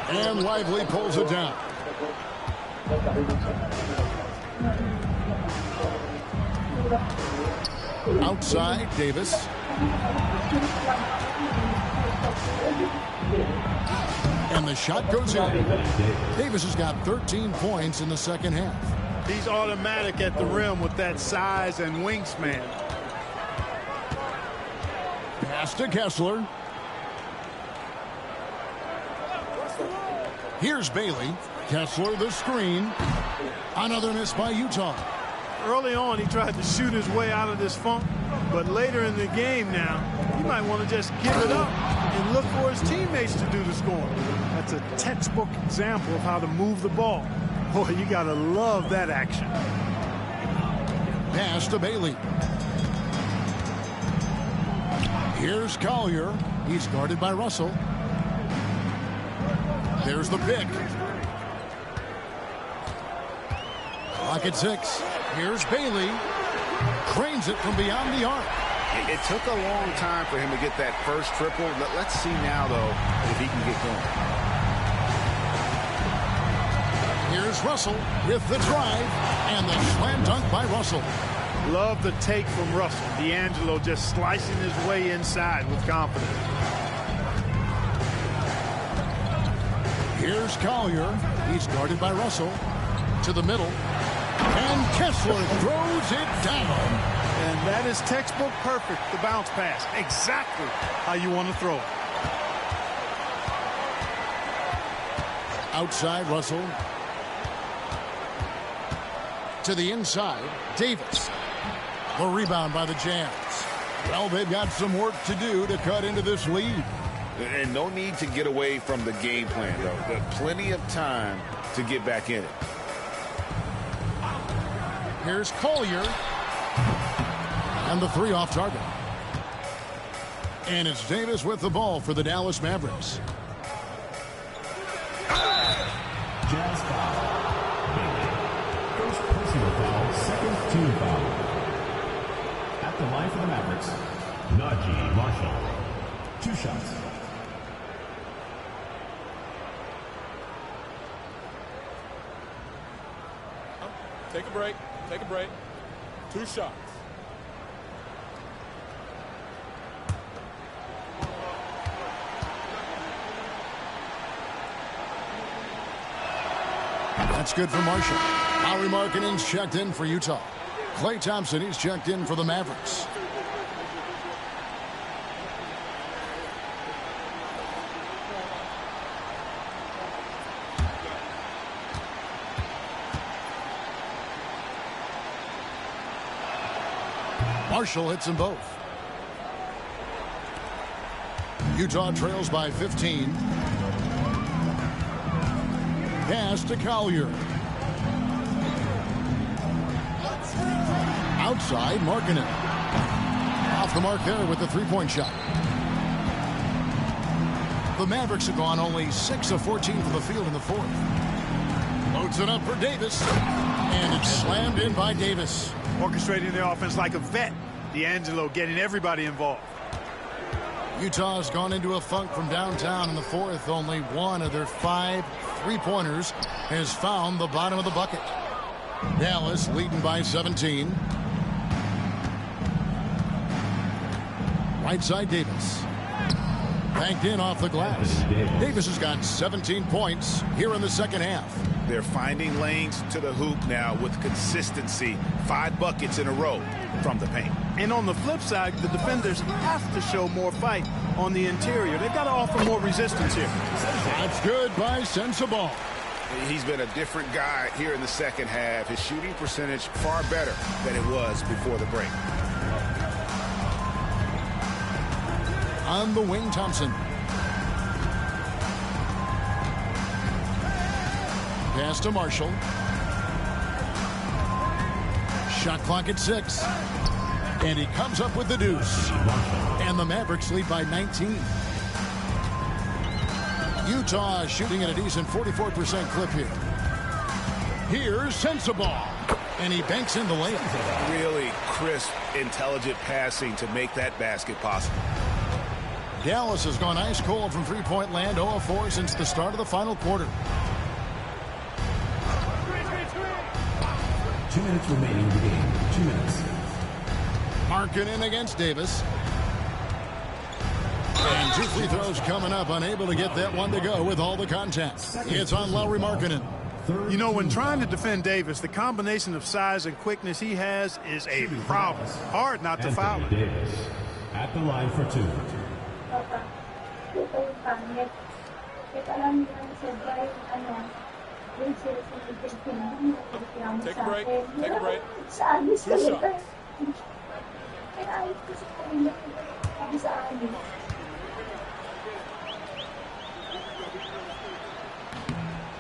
And Lively pulls it down. Outside, Davis. And the shot goes in. Davis has got 13 points in the second half. He's automatic at the rim with that size and wingspan. Pass to Kessler. Here's Bailey. Kessler the screen. Another miss by Utah. Early on, he tried to shoot his way out of this funk, but later in the game now, he might want to just give it up and look for his teammates to do the scoring. That's a textbook example of how to move the ball. Boy, you got to love that action. Pass to Bailey. Here's Collier. He's guarded by Russell. There's the pick. Clock at 6. Here's Bailey. Cranes it from beyond the arc. It took a long time for him to get that first triple. Let's see now, though, if he can get going. Here's Russell with the drive and the slam dunk by Russell. Love the take from Russell. D'Angelo just slicing his way inside with confidence. Here's Collier. He's guarded by Russell. To the middle. And Kessler throws it down. And that is textbook perfect, the bounce pass. Exactly how you want to throw it. Outside, Russell. To the inside, Davis. The rebound by the Jazz. Well, they've got some work to do to cut into this lead. And no need to get away from the game plan, though. There's plenty of time to get back in it. Here's Collier. And the 3 off target. And it's Davis with the ball for the Dallas Mavericks. Jazz foul. First personal foul, second team foul. At the line for the Mavericks, Najee Marshall. 2 shots. Take a break. Take a break. 2 shots. That's good for Marshall. Lauri Markkanen's checked in for Utah. Klay Thompson, he's checked in for the Mavericks. Marshall hits them both. Utah trails by 15. Pass to Collier. Outside, Markkanen. Off the mark there with the 3-point shot. The Mavericks have gone only 6 of 14 from the field in the 4th. Loads it up for Davis. And it's slammed in by Davis. Orchestrating the offense like a vet. D'Angelo getting everybody involved. Utah's gone into a funk from downtown in the 4th. Only one of their 5 3-pointers has found the bottom of the bucket. Dallas leading by 17. Right side Davis. Banked in off the glass. Davis has got 17 points here in the second half. They're finding lanes to the hoop now with consistency. 5 buckets in a row from the paint. And on the flip side, the defenders have to show more fight on the interior. They've got to offer more resistance here. That's good by Sensabaugh. He's been a different guy here in the second half. His shooting percentage far better than it was before the break. On the wing, Thompson. Pass to Marshall. Shot clock at 6. And he comes up with the deuce. And the Mavericks lead by 19. Utah shooting at a decent 44% clip here. Here's Sensabaugh. And he banks in the layup. Really crisp, intelligent passing to make that basket possible. Dallas has gone ice cold from 3-point land, 0 of 4 since the start of the final quarter. 2 minutes remaining in the game. 2 minutes. Markkanen against Davis. And 2 free throws coming up, unable to get that one to go with all the contact. It's on Lauri Markkanen. You know, when trying to defend Davis, the combination of size and quickness he has is a problem. Hard not to foul him. Davis at the line for 2. Take a break. Take a break. 2 shots.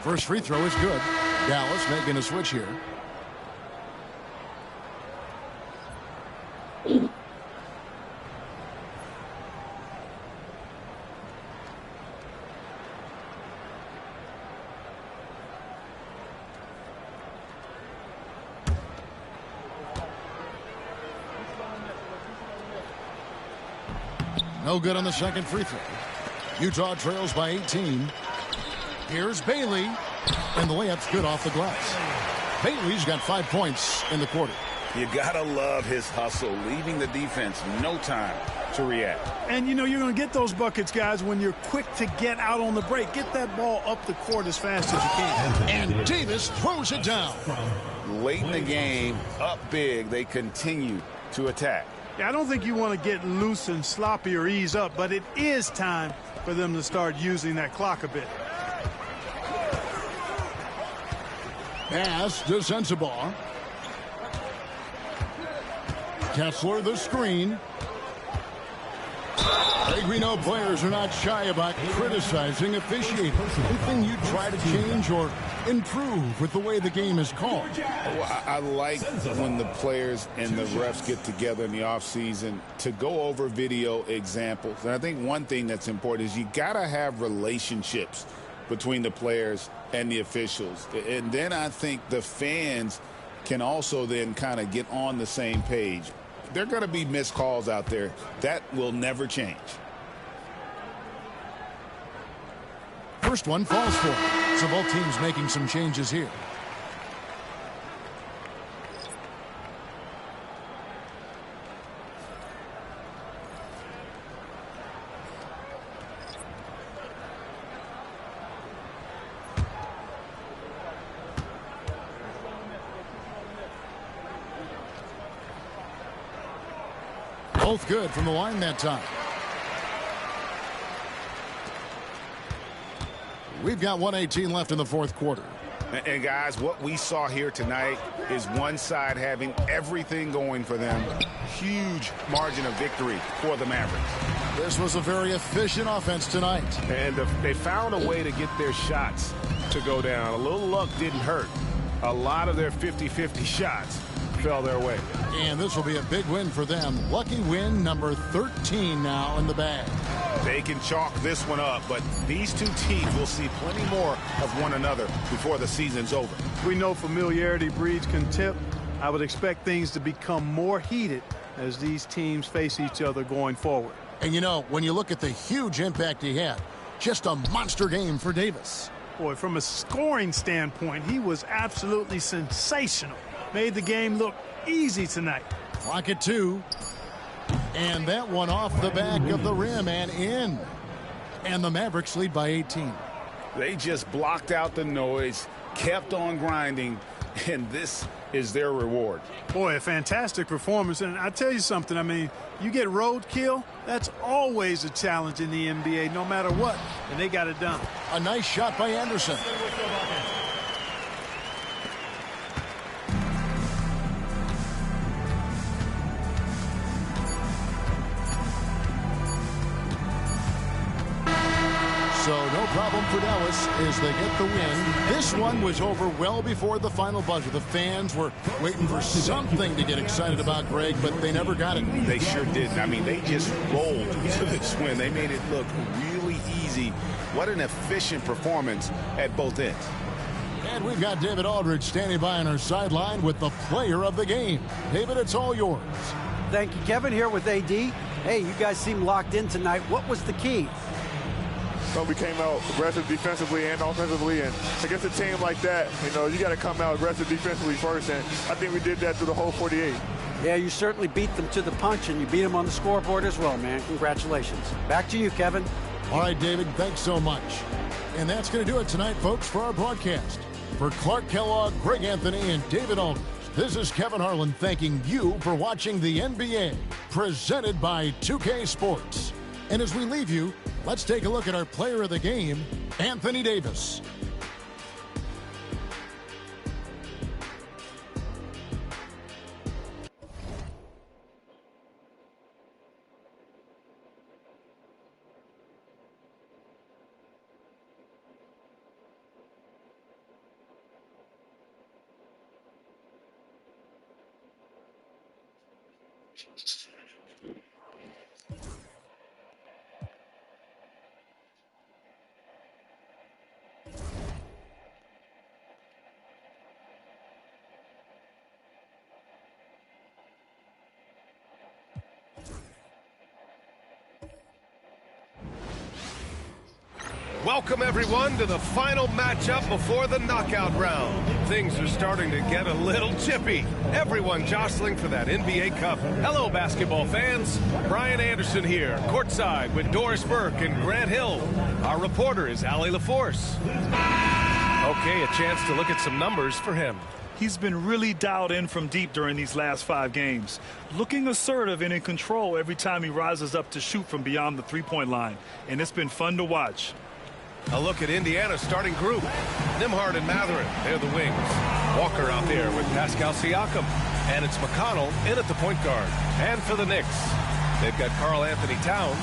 First free throw is good. Dallas making a switch here. No good on the second free throw. Utah trails by 18. Here's Bailey. And the layup's good off the glass. Bailey's got 5 points in the quarter. You gotta love his hustle, leaving the defense no time to react. And, you know, you're going to get those buckets, guys, when you're quick to get out on the break. Get that ball up the court as fast as you can. And Davis throws it down. Late in the game, up big, they continue to attack. Yeah, I don't think you want to get loose and sloppy or ease up, but it is time for them to start using that clock a bit. Pass to Sensabaugh. Kessler the screen. Greg, we know players are not shy about criticizing officiating. Anything you try to change or improve with the way the game is called? Well, I like when the players and the refs get together in the offseason to go over video examples. And I think one thing that's important is you got to have relationships between the players and the officials. And then I think the fans can also then kind of get on the same page. There are going to be missed calls out there. That will never change. First one falls for. So both teams making some changes here. Both good from the line that time. We've got 1:18 left in the fourth quarter. And guys, what we saw here tonight is one side having everything going for them. Huge margin of victory for the Mavericks. This was a very efficient offense tonight. And they found a way to get their shots to go down. A little luck didn't hurt. A lot of their 50-50 shots fell their way. And this will be a big win for them. Lucky win number 13 now in the bag. They can chalk this one up, but these two teams will see plenty more of one another before the season's over. We know familiarity breeds contempt. I would expect things to become more heated as these teams face each other going forward. And you know, when you look at the huge impact he had, just a monster game for Davis. Boy, from a scoring standpoint, he was absolutely sensational. Made the game look easy tonight. Clock at 2. And that one off the back of the rim and in. And the Mavericks lead by 18. They just blocked out the noise, kept on grinding, and this is their reward. Boy, a fantastic performance. And I tell you something, I mean, you get roadkill, that's always a challenge in the NBA, no matter what. And they got it done. A nice shot by Anderson. So no problem for Dallas as they get the win. This one was over well before the final buzzer. The fans were waiting for something to get excited about, Greg, but they never got it. They sure didn't. I mean, they just rolled to this win. They made it look really easy. What an efficient performance at both ends. And we've got David Aldridge standing by on our sideline with the player of the game. David, it's all yours. Thank you, Kevin, here with AD. Hey, you guys seem locked in tonight. What was the key? So we came out aggressive defensively and offensively, and against a team like that, you know, you got to come out aggressive defensively first, and I think we did that through the whole 48. Yeah, you certainly beat them to the punch, and you beat them on the scoreboard as well, man. Congratulations. Back to you, Kevin. All right, David, thanks so much. And that's going to do it tonight, folks, for our broadcast. For Clark Kellogg, Greg Anthony, and David Aldridge, this is Kevin Harlan thanking you for watching the NBA, presented by 2K Sports. And as we leave you, let's take a look at our player of the game, Anthony Davis. Welcome, everyone, to the final matchup before the knockout round. Things are starting to get a little chippy. Everyone jostling for that NBA Cup. Hello, basketball fans. Brian Anderson here, courtside with Doris Burke and Grant Hill. Our reporter is Allie LaForce. Okay, a chance to look at some numbers for him. He's been really dialed in from deep during these last 5 games. Looking assertive and in control every time he rises up to shoot from beyond the three-point line. And it's been fun to watch. A look at Indiana's starting group. Nimhard and Matherin, they're the wings. Walker out there with Pascal Siakam. And it's McConnell in at the point guard. And for the Knicks, They've got Karl Anthony Towns,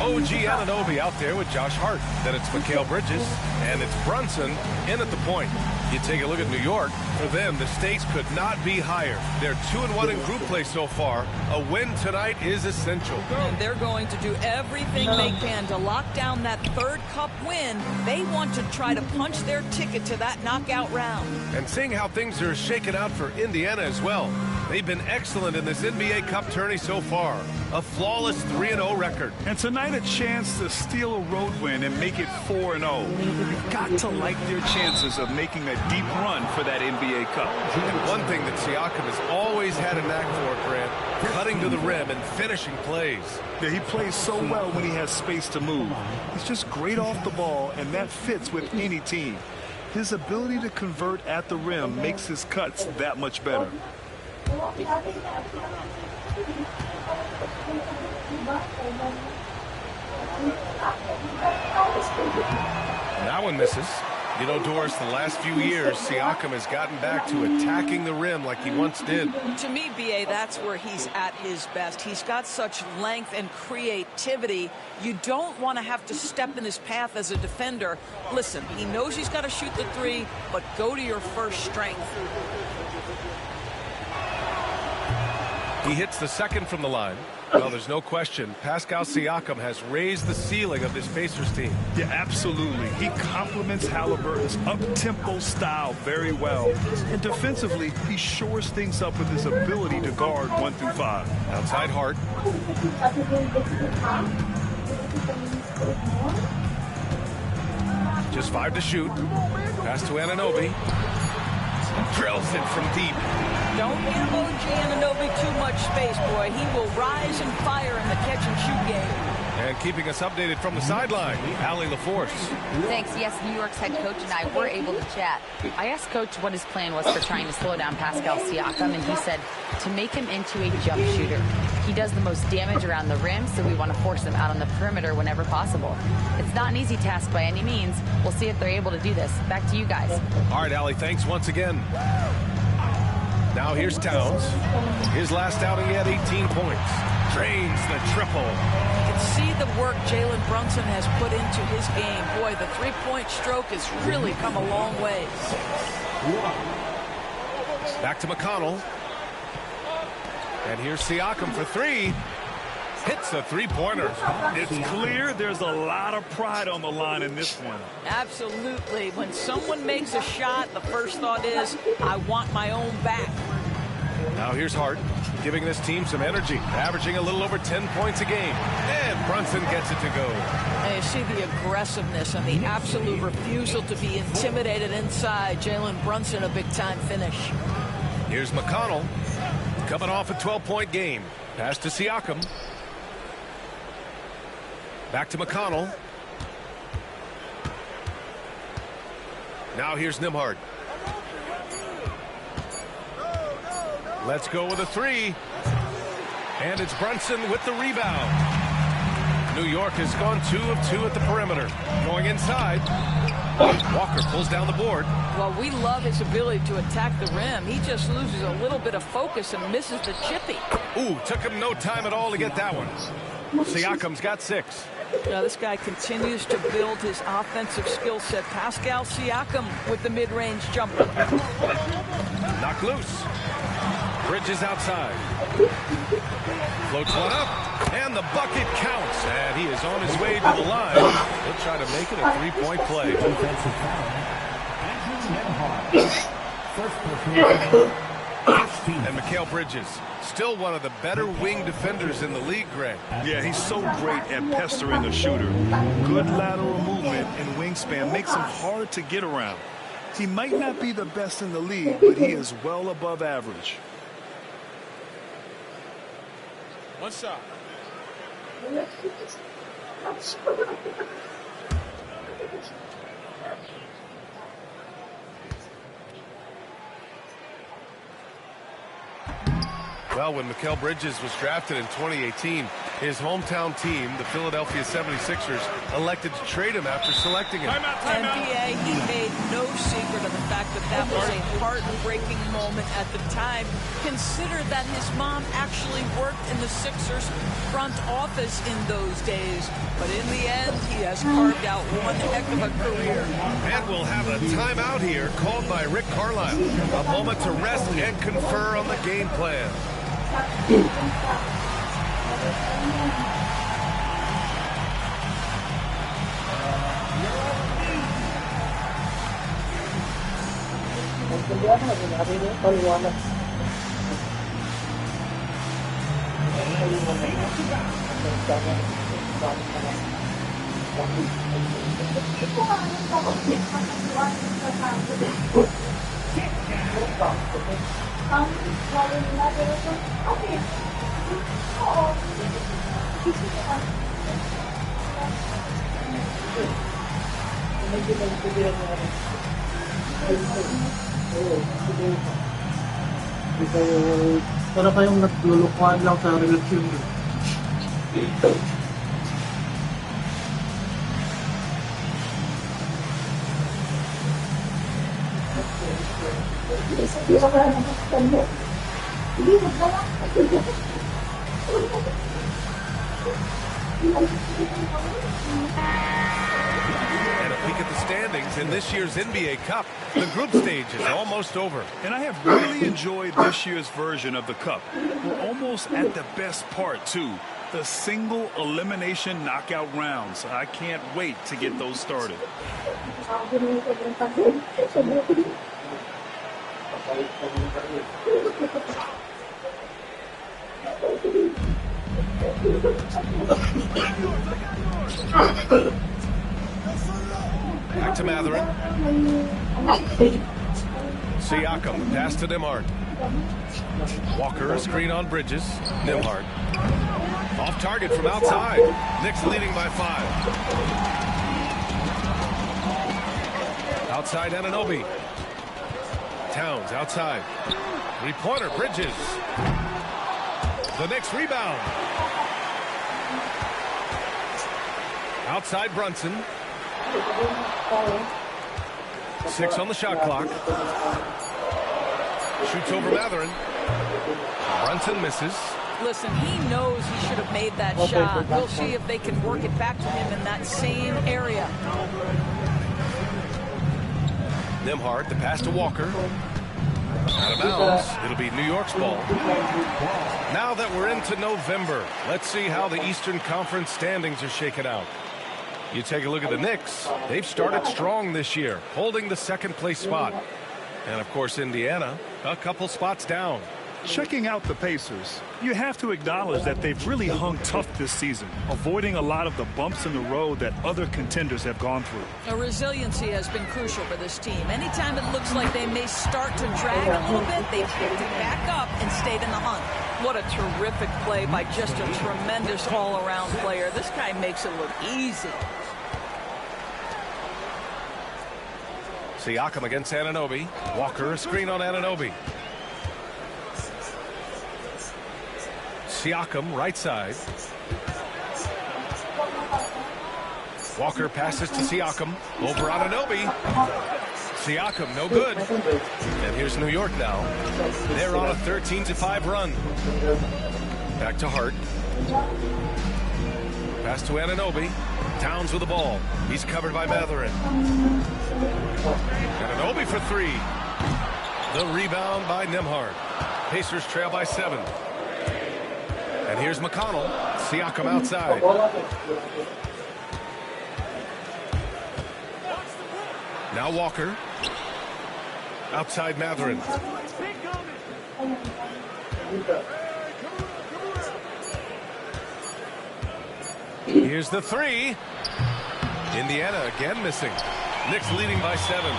OG Anunoby out there with Josh Hart. Then it's Mikal Bridges, and it's Brunson in at the point. You take a look at New York. For them, the stakes could not be higher. They're 2-1 in group play so far. A win tonight is essential. And they're going to do everything they can to lock down that third cup win. They want to try to punch their ticket to that knockout round. And seeing how things are shaken out for Indiana as well. They've been excellent in this NBA Cup tourney so far. A flawless 3-0 record. And tonight a chance to steal a road win and make it 4-0. You've got to like their chances of making a deep run for that NBA Cup. And one thing that Siakam has always had a knack for, Grant, cutting to the rim and finishing plays. Yeah, he plays so well when he has space to move. He's just great off the ball, and that fits with any team. His ability to convert at the rim makes his cuts that much better. That one misses. You know, Doris, the last few years, Siakam has gotten back to attacking the rim like he once did. To me, B.A., that's where he's at his best. He's got such length and creativity. You don't want to have to step in his path as a defender. Listen, he knows he's got to shoot the three, but go to your first strength. He hits the second from the line. Well, there's no question. Pascal Siakam has raised the ceiling of this Pacers team. Yeah, absolutely. He complements Halliburton's up-tempo style very well. And defensively, he shores things up with his ability to guard 1 through 5. Outside Hart. Just 5 to shoot. Pass to Anunoby. Drills it from deep. Don't give OG Anunoby too much space, boy. He will rise and fire in the catch-and-shoot game. And keeping us updated from the sideline, Allie LaForce. Thanks. Yes, New York's head coach and I were able to chat. I asked Coach what his plan was for trying to slow down Pascal Siakam, and he said to make him into a jump shooter. He does the most damage around the rim, so we want to force him out on the perimeter whenever possible. It's not an easy task by any means. We'll see if they're able to do this. Back to you guys. All right, Allie, thanks once again. Now here's Towns. His last outing, he had 18 points. Drains the triple. You can see the work Jalen Brunson has put into his game. Boy, the three-point stroke has really come a long way. Back to McConnell. And here's Siakam for 3. Hits a three-pointer. It's clear there's a lot of pride on the line in this one. Absolutely. When someone makes a shot, the first thought is, I want my own back. Now here's Hart, giving this team some energy, averaging a little over 10 points a game. And Brunson gets it to go. And you see the aggressiveness and the absolute refusal to be intimidated inside. Jalen Brunson, a big-time finish. Here's McConnell, coming off a 12-point game. Pass to Siakam. Back to McConnell. Now here's Nembhard. Let's go with a 3. And it's Brunson with the rebound. New York has gone 2 of 2 at the perimeter. Going inside. Walker pulls down the board. Well, we love his ability to attack the rim. He just loses a little bit of focus and misses the chippy. Ooh, took him no time at all to get that one. Siakam's got 6. Now this guy continues to build his offensive skill set. Pascal Siakam with the mid-range jumper. Knocked loose. Bridges outside. Floats one up, and the bucket counts. And he is on his way to the line. He'll try to make it a three-point play. Defensive foul. Andrew Nembhard. First personal. And Mikal Bridges, still one of the better wing defenders in the league, Greg. Yeah, he's so great at pestering a shooter. Good lateral movement and wingspan makes him hard to get around. He might not be the best in the league, but he is well above average. One shot. Well, when Mikal Bridges was drafted in 2018, his hometown team, the Philadelphia 76ers, elected to trade him after selecting him. NBA, he made no secret of the fact that was a heartbreaking moment at the time. Consider that his mom actually worked worked in the Sixers front office in those days, but in the end, he has carved out one heck of a career. And we'll have a timeout here called by Rick Carlisle. A moment to rest and confer on the game plan. Para kayong naglulukuhan lang sa relasyon. And a peek at the standings in this year's NBA Cup. The group stage is almost over. And I have really enjoyed this year's version of the Cup. We're almost at the best part, too. The single elimination knockout rounds. I can't wait to get those started. Back to Mathurin. Siakam, pass to Nembhard. Walker, a screen on Bridges. Nembhard. Off target from outside. Knicks leading by 5. Outside Anunoby. Towns outside. Three-pointer, Bridges. The Knicks rebound. Outside Brunson. 6 on the shot clock. Shoots over Mathurin. Brunson misses. Listen, he knows he should have made that shot. We'll see if they can work it back to him in that same area. Nembhard, the pass to Walker. Out of bounds. It'll be New York's ball. Now that we're into November, let's see how the Eastern Conference standings are shaken out. You take a look at the Knicks. They've started strong this year, holding the second place spot. And of course, Indiana, a couple spots down. Checking out the Pacers, you have to acknowledge that they've really hung tough this season, avoiding a lot of the bumps in the road that other contenders have gone through. Resiliency has been crucial for this team. Anytime it looks like they may start to drag a little bit, they've picked it back up and stayed in the hunt. What a terrific play by just a tremendous all-around player. This guy makes it look easy. Siakam against Anunoby. Walker, a screen on Anunoby. Siakam, right side. Walker passes to Siakam. Over Anunoby. Siakam, no good. And here's New York now. They're on a 13-5 run. Back to Hart. Pass to Anunoby. Towns with the ball. He's covered by Mathurin. Anunoby for 3. The rebound by Nembhard. Pacers trail by 7. And here's McConnell. Siakam outside. Now Walker. Outside Mathurin. Here's the 3. Indiana again missing. Knicks leading by 7.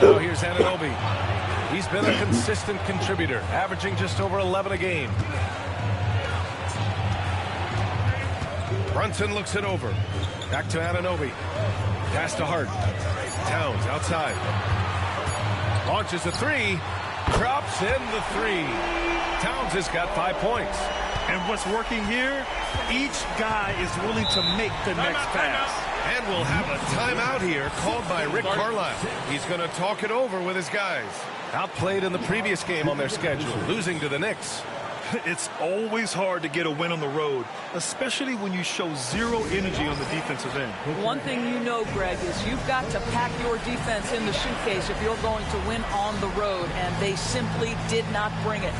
Now here's Anunoby. He's been a consistent contributor, averaging just over 11 a game. Brunson looks it over. Back to Anunoby. Pass to Hart. Towns outside. Launches a 3. Drops in the 3. Towns has got 5 points. And what's working here, each guy is willing to make the next pass. And we'll have a timeout here called by Rick Carlisle. He's going to talk it over with his guys. Outplayed in the previous game on their schedule, losing to the Knicks. It's always hard to get a win on the road, especially when you show zero energy on the defensive end. One thing you know, Greg, is you've got to pack your defense in the suitcase if you're going to win on the road, and they simply did not bring it.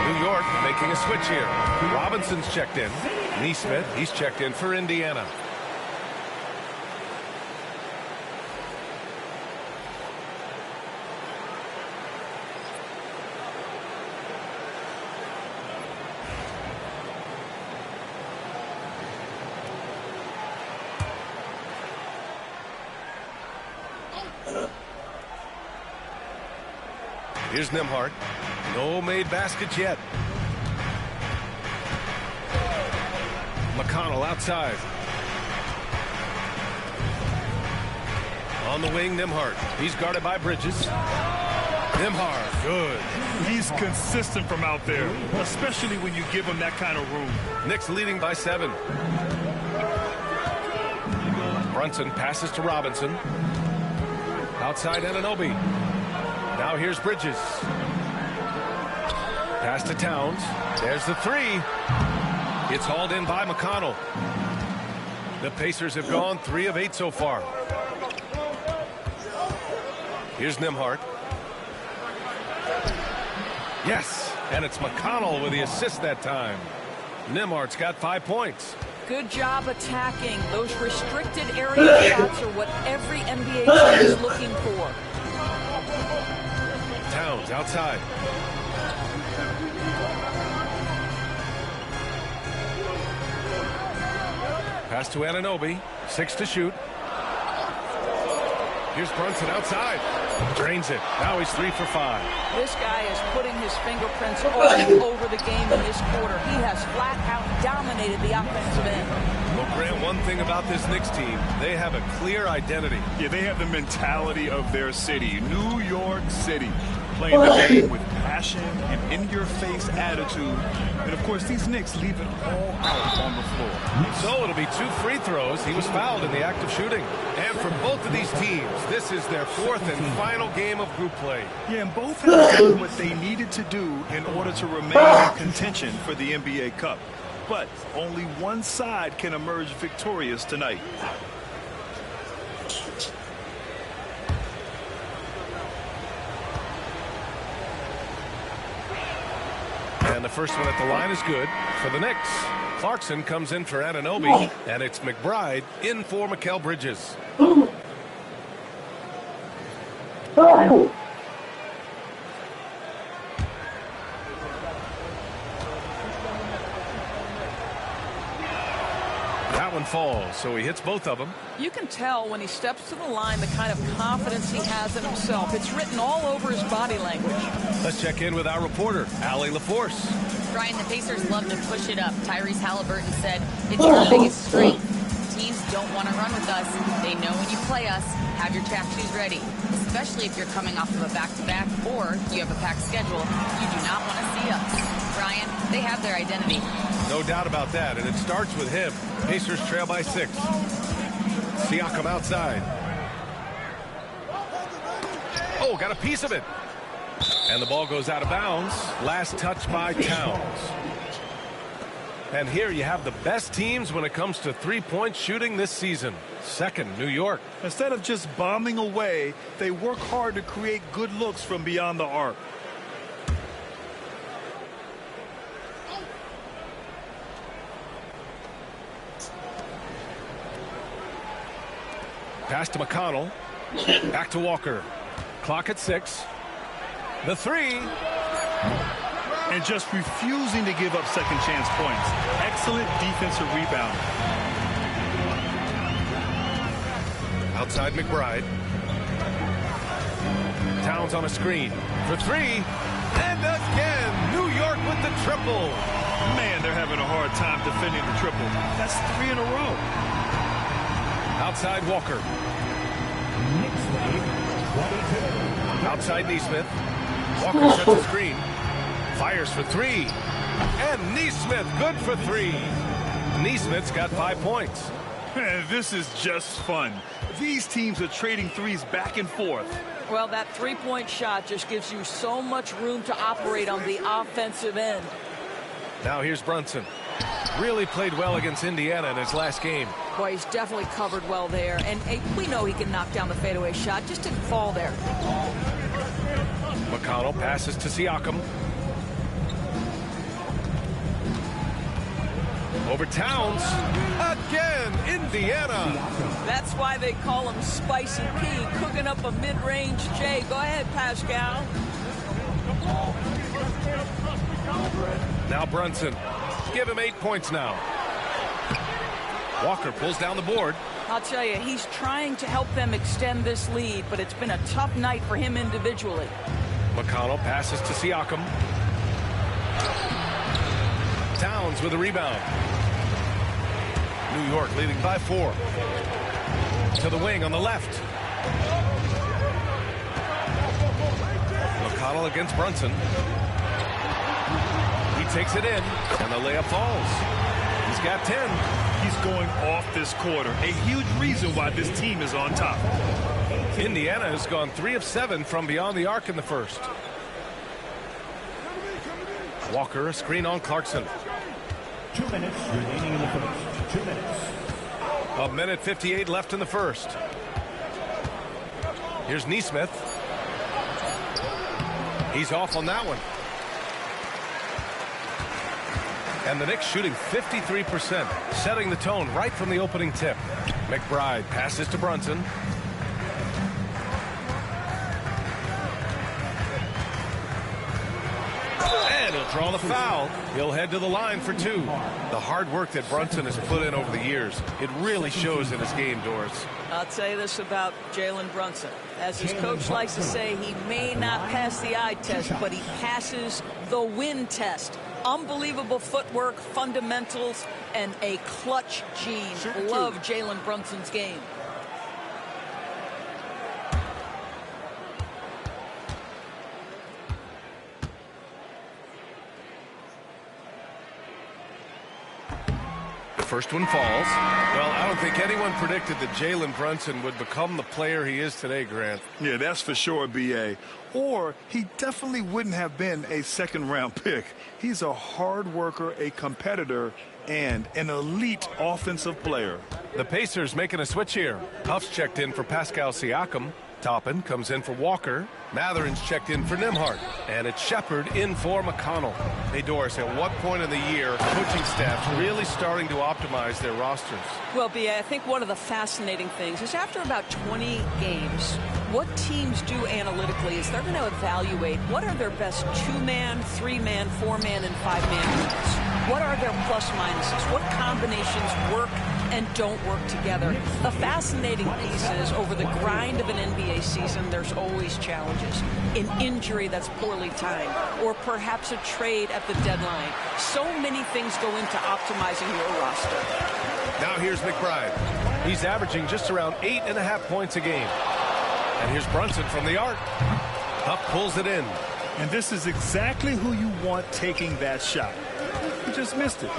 New York making a switch here. Robinson's checked in. Neesmith, he's checked in for Indiana. Here's Nembhard. No made baskets yet. McConnell outside. On the wing, Nembhard. He's guarded by Bridges. Nembhard, good. He's consistent from out there, especially when you give him that kind of room. Knicks leading by 7. Brunson passes to Robinson. Outside Anunoby. Now here's Bridges. Pass to Towns. There's the 3. It's hauled in by McConnell. The Pacers have gone 3 of 8 so far. Here's Nembhard. Yes, and it's McConnell with the assist that time. Nembhard's got 5 points. Good job attacking. Those restricted area shots are what every NBA team is looking for. Towns outside. Pass to Anunoby. 6 to shoot. Here's Brunson outside. Drains it. Now he's 3 for 5. This guy is putting his fingerprints all over the game in this quarter. He has flat out dominated the offensive end. Well, Grant, one thing about this Knicks team, they have a clear identity. Yeah, they have the mentality of their city, New York City. Playing the game with passion and in-your-face attitude. And, of course, these Knicks leave it all out on the floor. So it'll be 2 free throws. He was fouled in the act of shooting. And for both of these teams, this is their 4th and final game of group play. Yeah, and both have done what they needed to do in order to remain in contention for the NBA Cup. But only one side can emerge victorious tonight. And the first one at the line is good for the Knicks. Clarkson comes in for Anunoby, and it's McBride in for Mikal Bridges. That one falls, so he hits both of them. You can tell when he steps to the line the kind of confidence he has in himself. It's written all over his body language. Let's check in with our reporter, Allie LaForce. Brian, the Pacers love to push it up. Tyrese Halliburton said, it's our biggest strength. Teams don't want to run with us. They know when you play us, have your track shoes ready, especially if you're coming off of a back-to-back or you have a packed schedule. You do not want to see us. Brian, they have their identity. No doubt about that, and it starts with him. Pacers trail by 6. Siakam outside. Oh, got a piece of it. And the ball goes out of bounds. Last touch by Towns. And here you have the best teams when it comes to three-point shooting this season. Second, New York. Instead of just bombing away, they work hard to create good looks from beyond the arc. Pass to McConnell. Back to Walker. Clock at 6. The three. And just refusing to give up second chance points. Excellent defensive rebound. Outside McBride. Towns on a screen for three. And again, New York with the triple. Man, they're having a hard time defending the triple. That's 3 in a row. Outside Walker. Outside Neesmith. Walker sets a screen. Fires for three. And Neesmith good for three. Neesmith's got 5 points. Man, this is just fun. These teams are trading threes back and forth. Well, that three-point shot just gives you so much room to operate on the offensive end. Now here's Brunson. Really played well against Indiana in his last game. Boy, he's definitely covered well there. And we know he can knock down the fadeaway shot. Just didn't fall there. McConnell passes to Siakam. Over Towns. Again, Indiana. That's why they call him Spicy P, cooking up a mid-range J. Go ahead, Pascal. Now Brunson. Give him 8 points now. Walker pulls down the board. I'll tell you, he's trying to help them extend this lead, but it's been a tough night for him individually. McConnell passes to Siakam. Towns with a rebound. New York leading by 4. To the wing on the left. McConnell against Brunson. He takes it in, and the layup falls. He's got 10. He's going off this quarter. A huge reason why this team is on top. Indiana has gone 3 of 7 from beyond the arc in the first. Walker, a screen on Clarkson. 2 minutes remaining in the first. 2 minutes. A minute 58 left in the first. Here's Neesmith. He's off on that one. And the Knicks shooting 53%, setting the tone right from the opening tip. McBride passes to Brunson. And he'll draw the foul. He'll head to the line for 2. The hard work that Brunson has put in over the years, it really shows in his game, Doris. I'll tell you this about Jalen Brunson. As his coach likes to say, he may not pass the eye test, but he passes the win test. Unbelievable footwork, fundamentals, and a clutch gene. Love Jalen Brunson's game. First one falls. Well, I don't think anyone predicted that Jalen Brunson would become the player he is today, Grant. Yeah, that's for sure, B.A. Or he definitely wouldn't have been a second-round pick. He's a hard worker, a competitor, and an elite offensive player. The Pacers making a switch here. Huff's checked in for Pascal Siakam. Toppin comes in for Walker. Matherin's checked in for Nembhard. And it's Shepard in for McConnell. Hey, Doris, at what point in the year coaching staff's really starting to optimize their rosters? Well, B.A., I think one of the fascinating things is after about 20 games, what teams do analytically is they're going to evaluate what are their best 2-man, 3-man, 4-man, and 5-man units. What are their plus minuses? What combinations work and don't work together? The fascinating piece is over the grind of an NBA season, there's always challenges. An injury that's poorly timed, or perhaps a trade at the deadline. So many things go into optimizing your roster. Now here's McBride. He's averaging just around 8.5 points a game. And here's Brunson from the arc. Huff pulls it in. And this is exactly who you want taking that shot. He just missed it.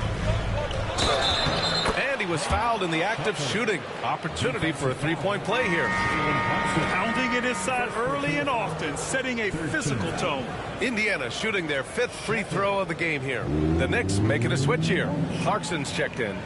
And he he was fouled in the act of shooting. Opportunity for a three-point play here. Pounding it inside early and often, setting a physical tone. Indiana shooting their 5th free throw of the game here. The Knicks making a switch here. Clarkson's checked in.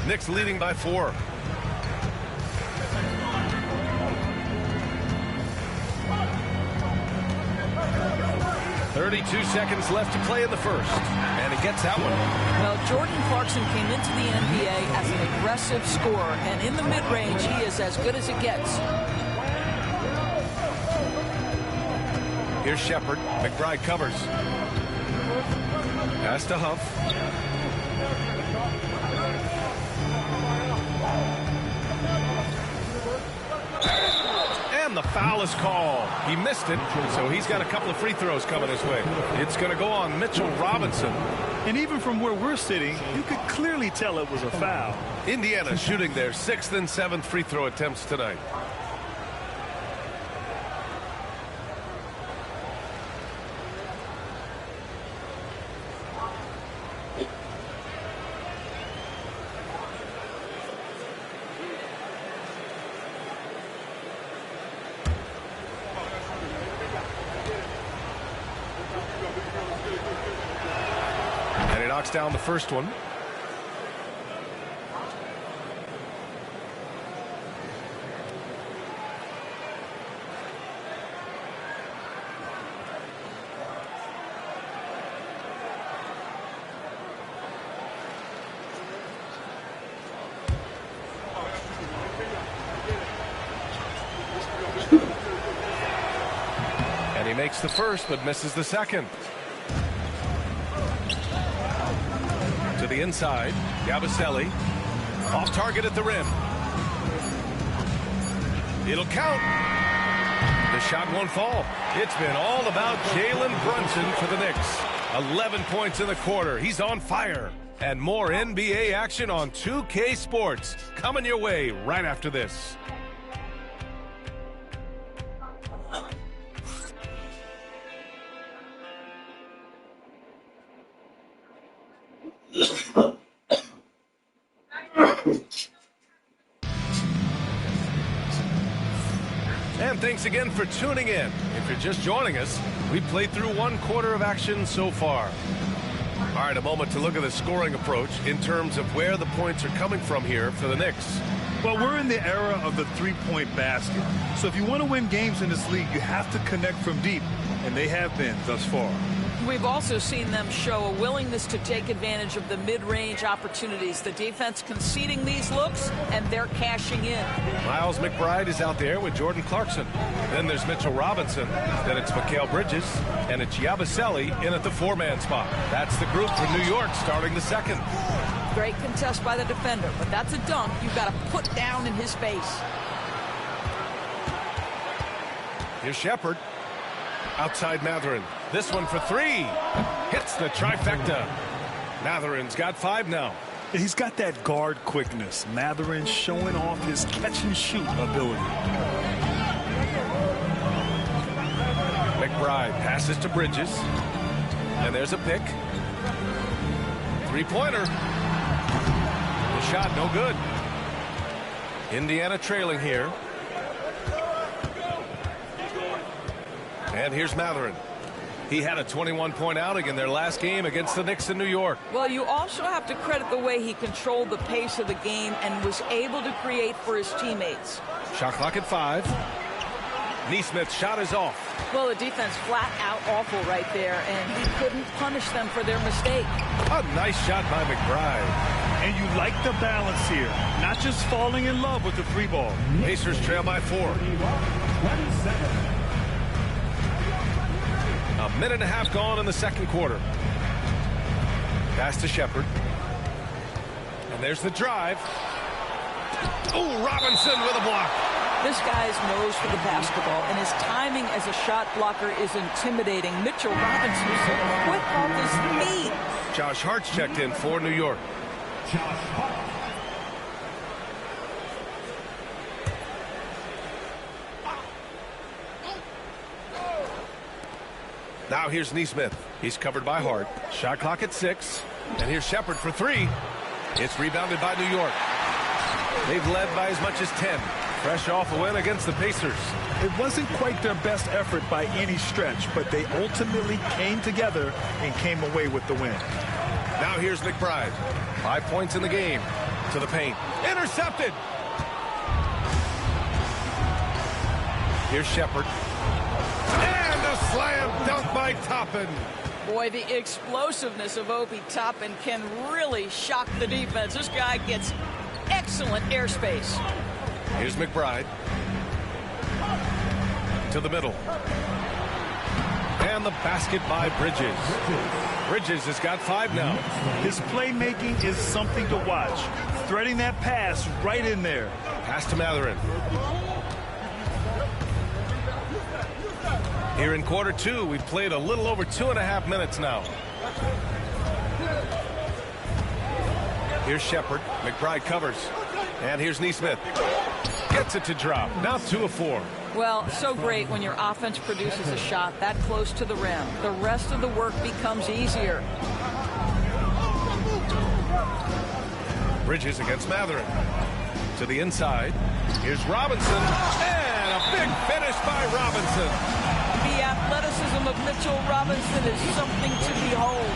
Knicks leading by 4. "32 seconds left to play in the first, and he gets that one." Well, Jordan Clarkson came into the NBA as an aggressive scorer, and in the mid-range, he is as good as it gets. Here's Shepard. McBride covers. Pass to Huff. And the foul is called. He missed it, so he's got a couple of free throws coming his way. It's going to go on Mitchell Robinson. And even from where we're sitting, you could clearly tell it was a foul. Indiana shooting their 6th and 7th free throw attempts tonight. Down the first one. And he makes the first but misses the second. To the inside, Yabusele off target at the rim. It'll count. The shot won't fall. It's been all about Jalen Brunson for the Knicks. 11 points in the quarter. He's on fire. And more NBA action on 2K Sports coming your way right after this. And thanks again for tuning in. If you're just joining us, we played through 1 quarter of action so far. All right, a moment to look at the scoring approach in terms of where the points are coming from here for the Knicks. Well, we're in the era of the three-point basket. So if you want to win games in this league, you have to connect from deep, and they have been thus far. We've also seen them show a willingness to take advantage of the mid-range opportunities. The defense conceding these looks, and they're cashing in. Miles McBride is out there with Jordan Clarkson. Then there's Mitchell Robinson. Then it's Mikal Bridges. And it's Yabusele in at the 4-man spot. That's the group for New York starting the second. Great contest by the defender, but that's a dunk you've got to put down in his face. Here's Shepard. Outside Mathurin. This one for 3. Hits the trifecta. Mathurin's got 5 now. He's got that guard quickness. Mathurin showing off his catch-and-shoot ability. McBride passes to Bridges. And there's a pick. 3-pointer. The shot no good. Indiana trailing here. And here's Mathurin. He had a 21-point outing in their last game against the Knicks in New York. Well, you also have to credit the way he controlled the pace of the game and was able to create for his teammates. Shot clock at 5. Neesmith's shot is off. Well, the defense flat out awful right there, and he couldn't punish them for their mistake. A nice shot by McBride. And you like the balance here, not just falling in love with the 3 ball. Pacers trail by 4. A minute and a half gone in the second quarter. Pass to Shepard. And there's the drive. Oh, Robinson with a block. This guy's nose for the basketball, and his timing as a shot blocker is intimidating. Mitchell Robinson is quick off his feet. Josh Hart's checked in for New York. Josh Hart. Now here's Nesmith. He's covered by Hart. Shot clock at 6. And here's Shepard for 3. It's rebounded by New York. They've led by as much as 10. Fresh off a win against the Pacers. It wasn't quite their best effort by any stretch, but they ultimately came together and came away with the win. Now here's McBride. 5 points in the game. To the paint. Intercepted. Here's Shepard. And a slam dunk by Toppin. Boy, the explosiveness of Obi Toppin can really shock the defense. This guy gets excellent airspace. Here's McBride. To the middle. And the basket by Bridges. Bridges has got 5 now. His playmaking is something to watch. Threading that pass right in there. Pass to Mathurin. Here in quarter 2, we've played a little over 2.5 minutes now. Here's Shepard. McBride covers. And here's Nesmith. Gets it to drop. Now 2 of 4. Well, so great when your offense produces a shot that close to the rim. The rest of the work becomes easier. Bridges against Mathurin. To the inside. Here's Robinson. And a big finish by Robinson. The athleticism of Mitchell Robinson is something to behold.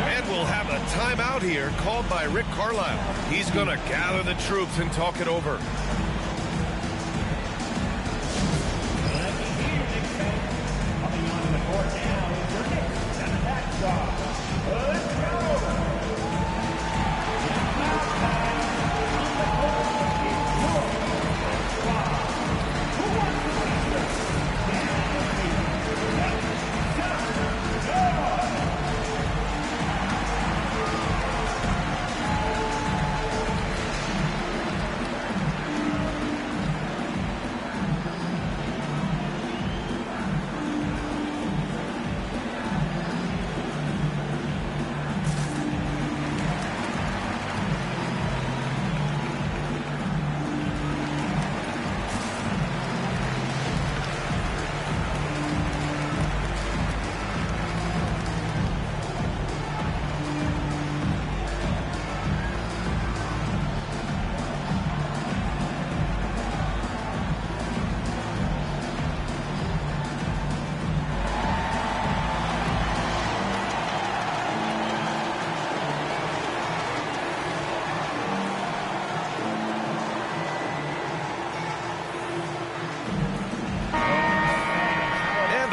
And we'll have a timeout here called by Rick Carlisle. He's going to gather the troops and talk it over. Coming onto the court now is your Knicks and the back star. Let's go!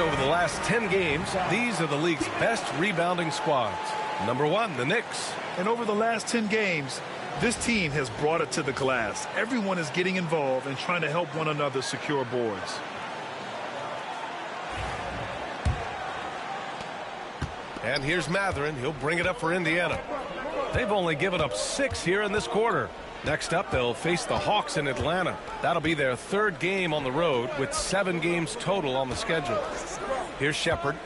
Over the last 10 games, these are the league's best rebounding squads. Number 1, the Knicks. And over the last 10 games, this team has brought it to the glass. Everyone is getting involved and trying to help one another secure boards. And here's Mathurin. He'll bring it up for Indiana. They've only given up 6 here in this quarter. Next up, they'll face the Hawks in Atlanta. That'll be their 3rd game on the road with 7 games total on the schedule. Here's Shepard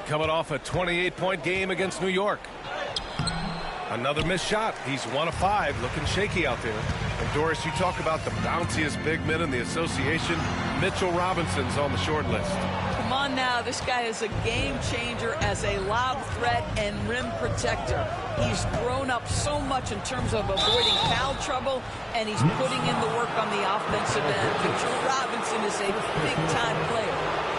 coming off a 28-point game against New York. Another missed shot. He's 1 of 5, looking shaky out there. And Doris, you talk about the bounciest big men in the association. Mitchell Robinson's on the short list. Come on now, this guy is a game changer as a lob threat and rim protector. He's grown up so much in terms of avoiding foul trouble, and he's putting in the work on the offensive end. Mitchell Robinson is a big-time player.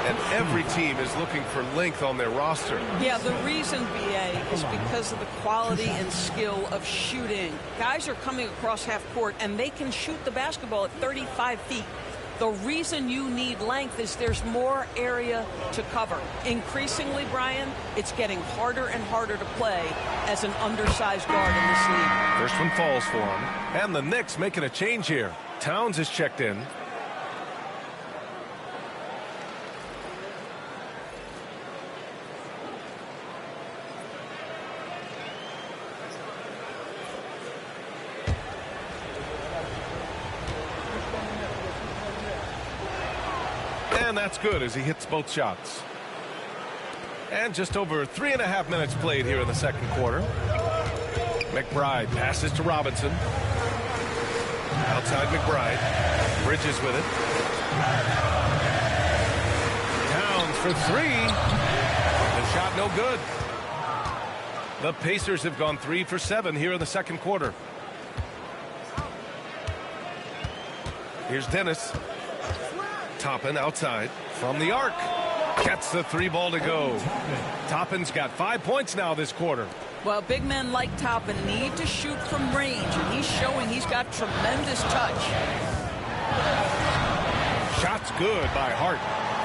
And every team is looking for length on their roster. Yeah, the reason, BA, is because of the quality and skill of shooting. Guys are coming across half court, and they can shoot the basketball at 35 feet. The reason you need length is there's more area to cover. Increasingly, Brian, it's getting harder and harder to play as an undersized guard in this league. First one falls for him. And the Knicks making a change here. Towns is checked in. And that's good as he hits both shots. And just over 3.5 minutes played here in the second quarter. McBride passes to Robinson. Outside McBride. Bridges with it. Towns for three. The shot no good. The Pacers have gone 3 for 7 here in the second quarter. Here's Dennis. Toppin outside from the arc. Gets the 3 ball to go. Toppin's got 5 points now this quarter. Well, big men like Toppin need to shoot from range, and he's showing he's got tremendous touch. Shots good by Hart.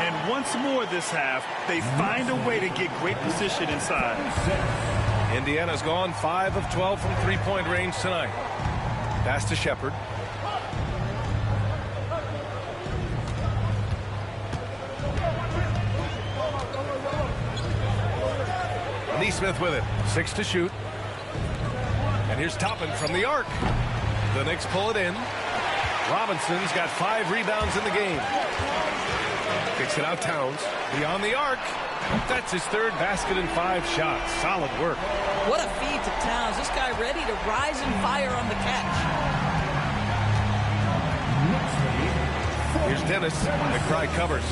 And once more this half, they find a way to get great position inside. Indiana's gone 5 of 12 from three-point range tonight. Pass to Shepard. Neesmith with it. 6 to shoot. And here's Toppin from the arc. The Knicks pull it in. Robinson's got 5 rebounds in the game. Kicks it out Towns. Beyond the arc. That's his 3rd basket in 5 shots. Solid work. What a feed to Towns. This guy ready to rise and fire on the catch. Here's Dennis. McBride covers.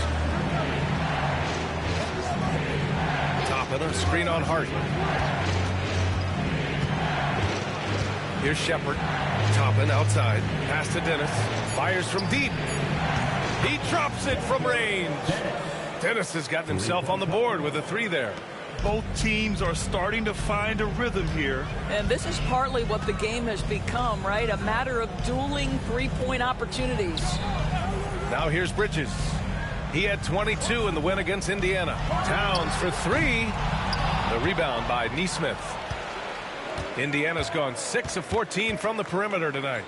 Toppin, a screen on Hart. Here's Shepard. Toppin outside. Pass to Dennis. Fires from deep. He drops it from range. Dennis has gotten himself on the board with a 3 there. Both teams are starting to find a rhythm here. And this is partly what the game has become, right? A matter of dueling three-point opportunities. Now here's Bridges. He had 22 in the win against Indiana. Towns for 3. The rebound by Neesmith. Indiana's gone 6 of 14 from the perimeter tonight.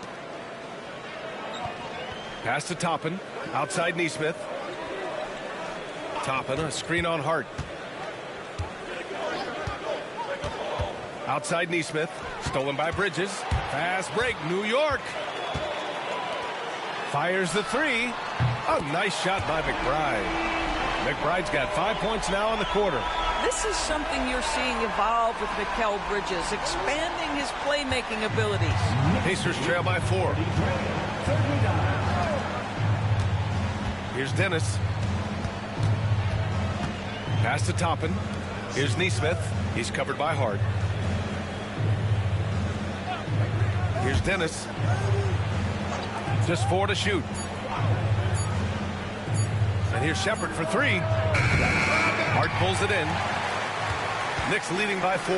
Pass to Toppin. Outside Neesmith. Toppin, a screen on Hart. Outside Neesmith. Stolen by Bridges. Fast break. New York. Fires the 3. A nice shot by McBride. McBride's got 5 points now in the quarter. This is something you're seeing evolve with Mikal Bridges, expanding his playmaking abilities. Pacers trail by 4. Here's Dennis. Pass to Toppin. Here's Neesmith. He's covered by Hart. Here's Dennis. Just 4 to shoot. And here's Shepard for 3. Hart pulls it in. Knicks leading by 4.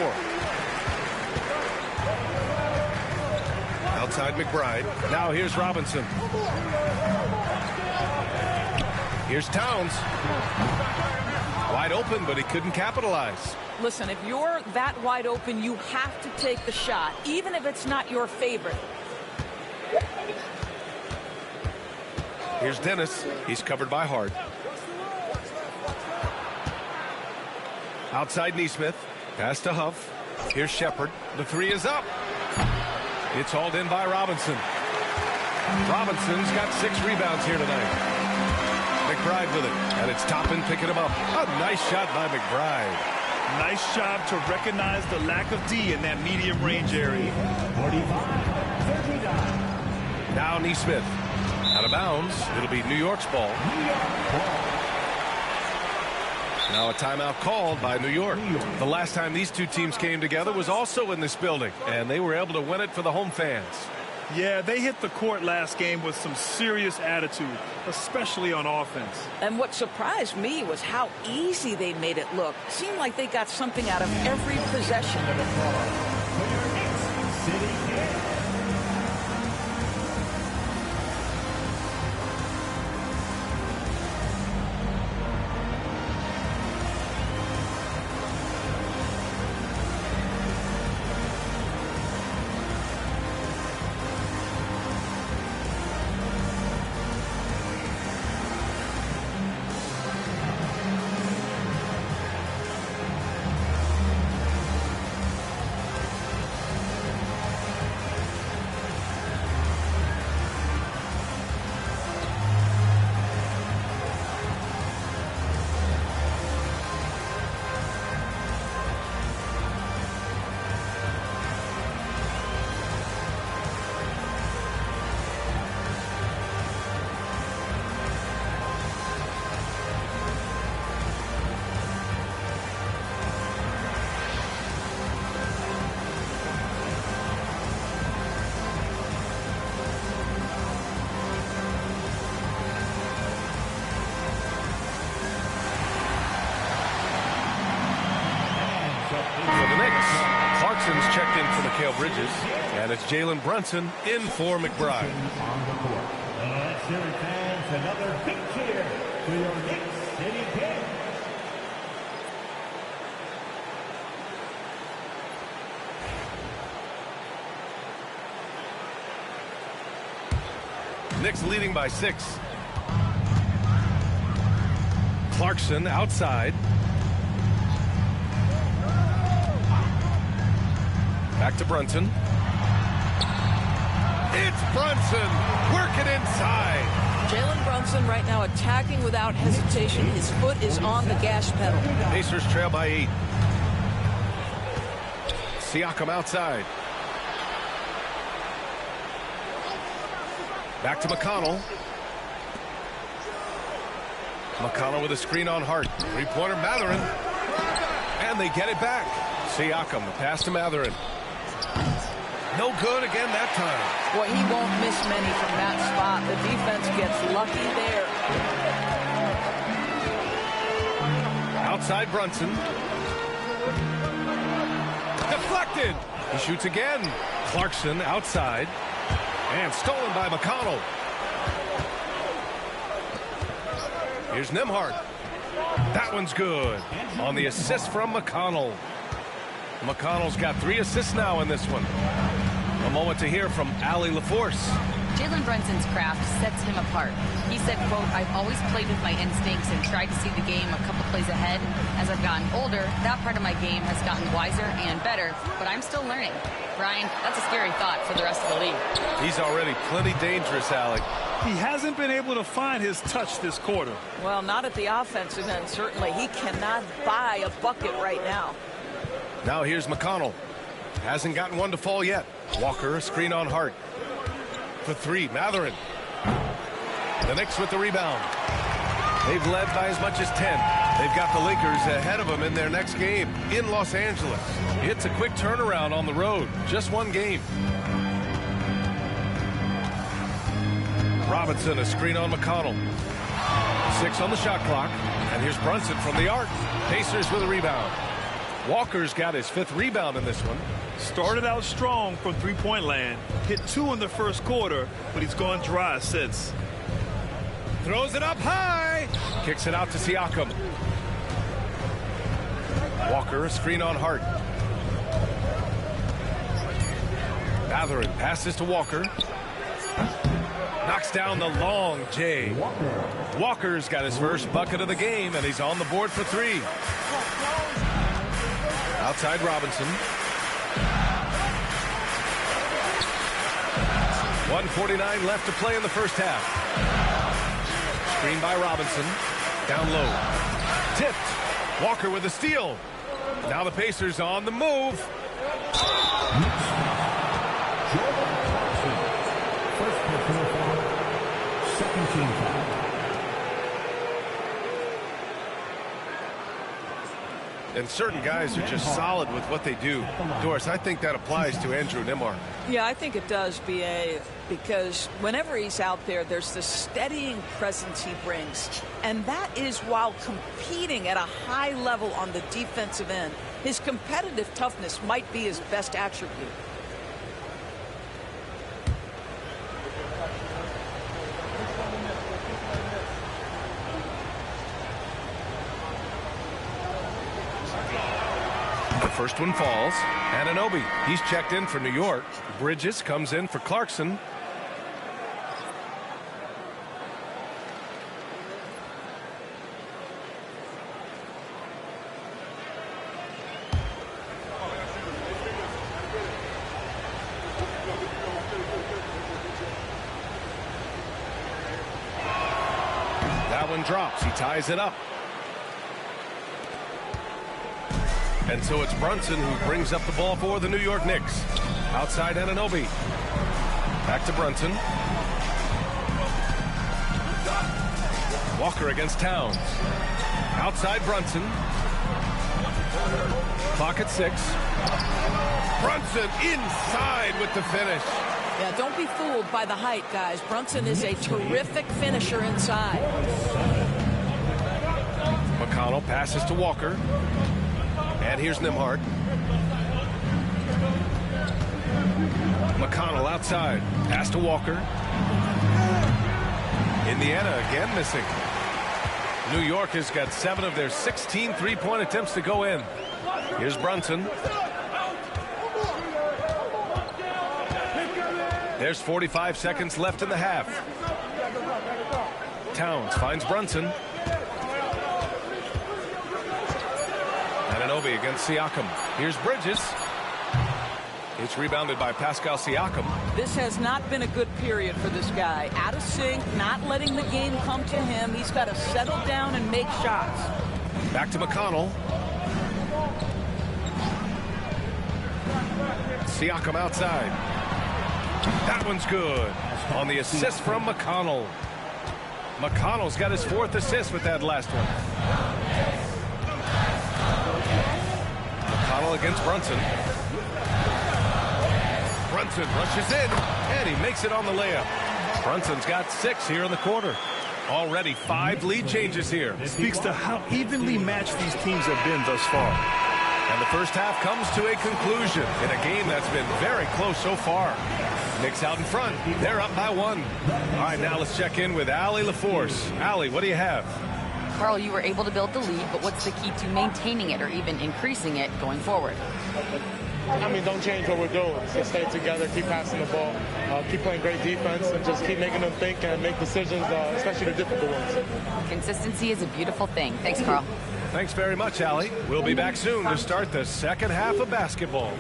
Outside McBride. Now here's Robinson. Here's Towns. Wide open, but he couldn't capitalize. Listen, if you're that wide open, you have to take the shot, even if it's not your favorite. Here's Dennis. He's covered by Hart. Outside Neesmith. Pass to Huff. Here's Shepard. The 3 is up. It's hauled in by Robinson. Robinson's got 6 rebounds here tonight. McBride with it. And it's Toppin picking him up. A nice shot by McBride. Nice job to recognize the lack of D in that medium range area. 45-39. Now Neesmith. Out of bounds. It'll be New York's ball. Now a timeout called by New York. The last time these two teams came together was also in this building, and they were able to win it for the home fans. Yeah, they hit the court last game with some serious attitude, especially on offense. And what surprised me was how easy they made it look. Seemed like they got something out of every possession. For the Knicks, Clarkson's checked in for Mikal Bridges, and it's Jalen Brunson in for McBride. Let's hear it, fans. Another big cheer to your Knicks City Kings. Knicks leading by 6. Clarkson outside. Back to Brunson. It's Brunson working inside. Jalen Brunson right now attacking without hesitation. His foot is on the gas pedal. Pacers trail by 8. Siakam outside. Back to McConnell. McConnell with a screen on Hart. Three-pointer Mathurin. And they get it back. Siakam, the pass to Mathurin. No good again that time. Boy, he won't miss many from that spot. The defense gets lucky there. Outside Brunson. Deflected. He shoots again. Clarkson outside. And stolen by McConnell. Here's Nembhard. That one's good. On the assist from McConnell. McConnell's got 3 assists now in this one. A moment to hear from Allie LaForce. Jalen Brunson's craft sets him apart. He said, quote, "I've always played with my instincts and tried to see the game a couple plays ahead. As I've gotten older, that part of my game has gotten wiser and better, but I'm still learning." Brian, that's a scary thought for the rest of the league. He's already plenty dangerous, Allie. He hasn't been able to find his touch this quarter. Well, not at the offensive end, certainly. He cannot buy a bucket right now. Now here's McConnell. Hasn't gotten one to fall yet. Walker, a screen on Hart. For 3, Mathurin. The Knicks with the rebound. They've led by as much as 10. They've got the Lakers ahead of them in their next game in Los Angeles. It's a quick turnaround on the road. Just one game. Robinson, a screen on McConnell. 6 on the shot clock. And here's Brunson from the arc. Pacers with a rebound. Walker's got his 5th rebound in this one. Started out strong from three-point land. Hit 2 in the first quarter, but he's gone dry since. Throws it up high. Kicks it out to Siakam. Walker, a screen on Hart. Mathurin passes to Walker. Knocks down the long J. Walker's got his first bucket of the game, and he's on the board for 3. Outside Robinson. 1:49 left to play in the first half. Screen by Robinson. Down low. Tipped. Walker with a steal. Now the Pacers on the move. First personal foul, second team foul. And certain guys are just solid with what they do. Doris, I think that applies to Andrew Nembhard. Yeah, I think it does, B.A., because whenever he's out there, there's this steadying presence he brings. And that is while competing at a high level on the defensive end. His competitive toughness might be his best attribute. First one falls. Anunoby, he's checked in for New York. Bridges comes in for Clarkson. That one drops. He ties it up. And so it's Brunson who brings up the ball for the New York Knicks. Outside Anunoby. Back to Brunson. Walker against Towns. Outside Brunson. Clock at 6. Brunson inside with the finish. Yeah, don't be fooled by the height, guys. Brunson is a terrific finisher inside. McConnell passes to Walker. And here's Nembhard. McConnell outside. Pass to Walker. Indiana again missing. New York has got 7 of their 16 three-point attempts to go in. Here's Brunson. There's 45 seconds left in the half. Towns finds Brunson. Anunoby against Siakam. Here's Bridges. It's rebounded by Pascal Siakam. This has not been a good period for this guy. Out of sync, not letting the game come to him. He's got to settle down and make shots. Back to McConnell. Siakam outside. That one's good. On the assist from McConnell. McConnell's got his 4th assist with that last one. McConnell against Brunson. Brunson rushes in, and he makes it on the layup. Brunson's got 6 here in the quarter. Already 5 lead changes here. Speaks to how evenly matched these teams have been thus far. And the first half comes to a conclusion in a game that's been very close so far. Knicks out in front. They're up by 1. All right, now let's check in with Allie LaForce. Allie, what do you have? Carl, you were able to build the lead, but what's the key to maintaining it or even increasing it going forward? I mean, don't change what we're doing. So stay together, keep passing the ball, keep playing great defense, and just keep making them think and make decisions, especially the difficult ones. Consistency is a beautiful thing. Thanks, Carl. Thanks very much, Allie. We'll be back soon to start the second half of basketball.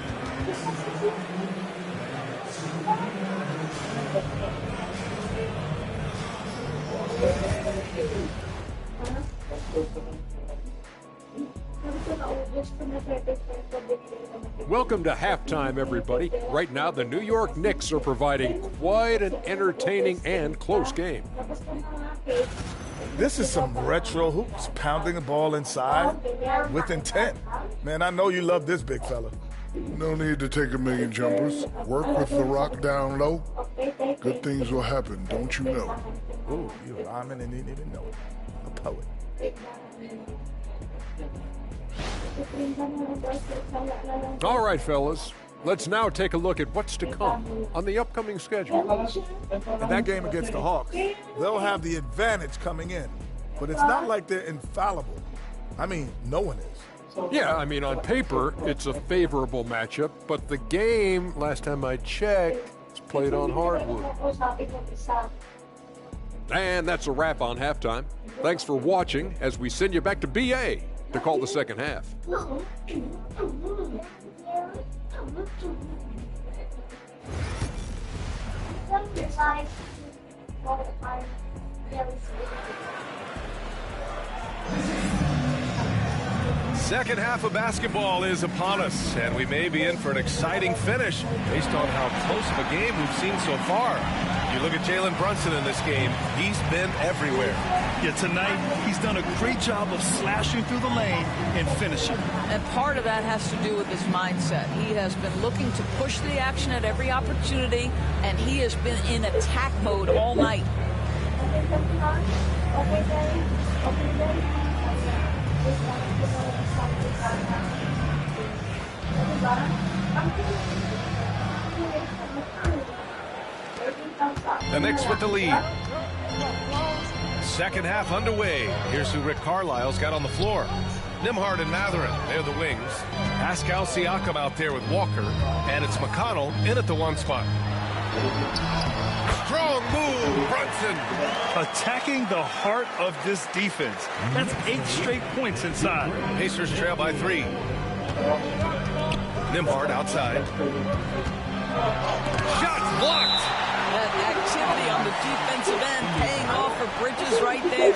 Welcome to halftime, everybody. Right now, the New York Knicks are providing quite an entertaining and close game. This is some retro hoops, pounding the ball inside with intent. Man, I know you love this, big fella. No need to take a million jumpers. Work with the rock down low. Good things will happen, don't you know? Ooh, you're a lineman and didn't even know it. A poet. All right, fellas. Let's now take a look at what's to come on the upcoming schedule. In that game against the Hawks, they'll have the advantage coming in. But it's not like they're infallible. I mean, no one is. Yeah, I mean, on paper, it's a favorable matchup, but the game, last time I checked, is played on hardwood. And that's a wrap on halftime. Thanks for watching as we send you back to BA to call the second half. Second half of basketball is upon us, and we may be in for an exciting finish based on how close of a game we've seen so far. You look at Jalen Brunson in this game, he's been everywhere. Yeah, tonight he's done a great job of slashing through the lane and finishing. And part of that has to do with his mindset. He has been looking to push the action at every opportunity, and he has been in attack mode all night. The Knicks with the lead. Second half underway. Here's who Rick Carlisle's got on the floor. Nembhard and Mathurin, they're the wings. Pascal Siakam out there with Walker. And it's McConnell in at the 1 spot. Strong move, Brunson. Attacking the heart of this defense. That's 8 straight points inside. Pacers trail by 3. Nembhard outside. Shots blocked. That activity on the defensive end paying off for Bridges right there.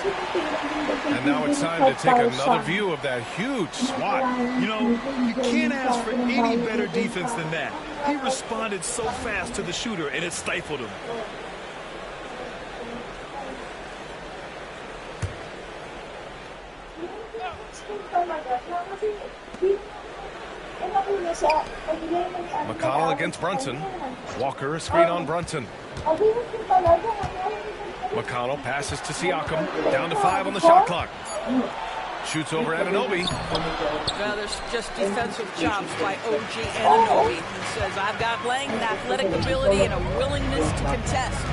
And now it's time to take another view of that huge swat. You know, you can't ask for any better defense than that. He responded so fast to the shooter, and it stifled him. McConnell against Brunson. Walker, a screen on Brunson. McConnell passes to Siakam. Down to 5 on the shot clock. Shoots over Anunoby. Well, there's just defensive chops by OG Anunoby. He says, I've got length, athletic ability, and a willingness to contest.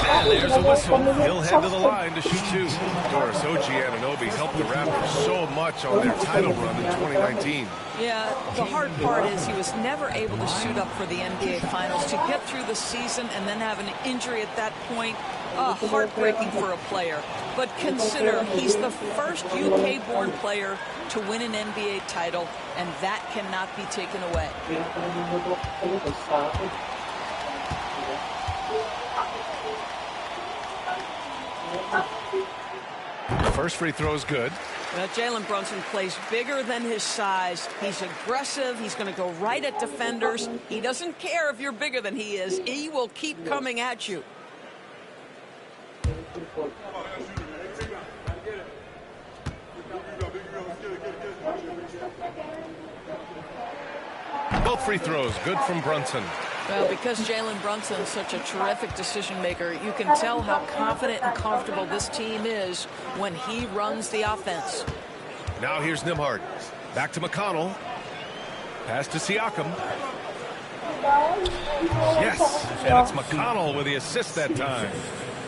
And there's a whistle. He'll head to the line to shoot 2. Doris, OG Anunoby helped the Raptors so much on their title run in 2019. Yeah, the hard part is he was never able to suit up for the NBA Finals. To get through the season and then have an injury at that point, heartbreaking for a player. But consider, he's the first UK-born player to win an NBA title, and that cannot be taken away. First free throw is good. Well, Jalen Brunson plays bigger than his size. He's aggressive. He's going to go right at defenders. He doesn't care if you're bigger than he is. He will keep coming at you. Both free throws good from Brunson. Well, because Jalen Brunson is such a terrific decision maker, you can tell how confident and comfortable this team is when he runs the offense. Now here's Nembhard. Back to McConnell. Pass to Siakam. Yes, and it's McConnell with the assist that time.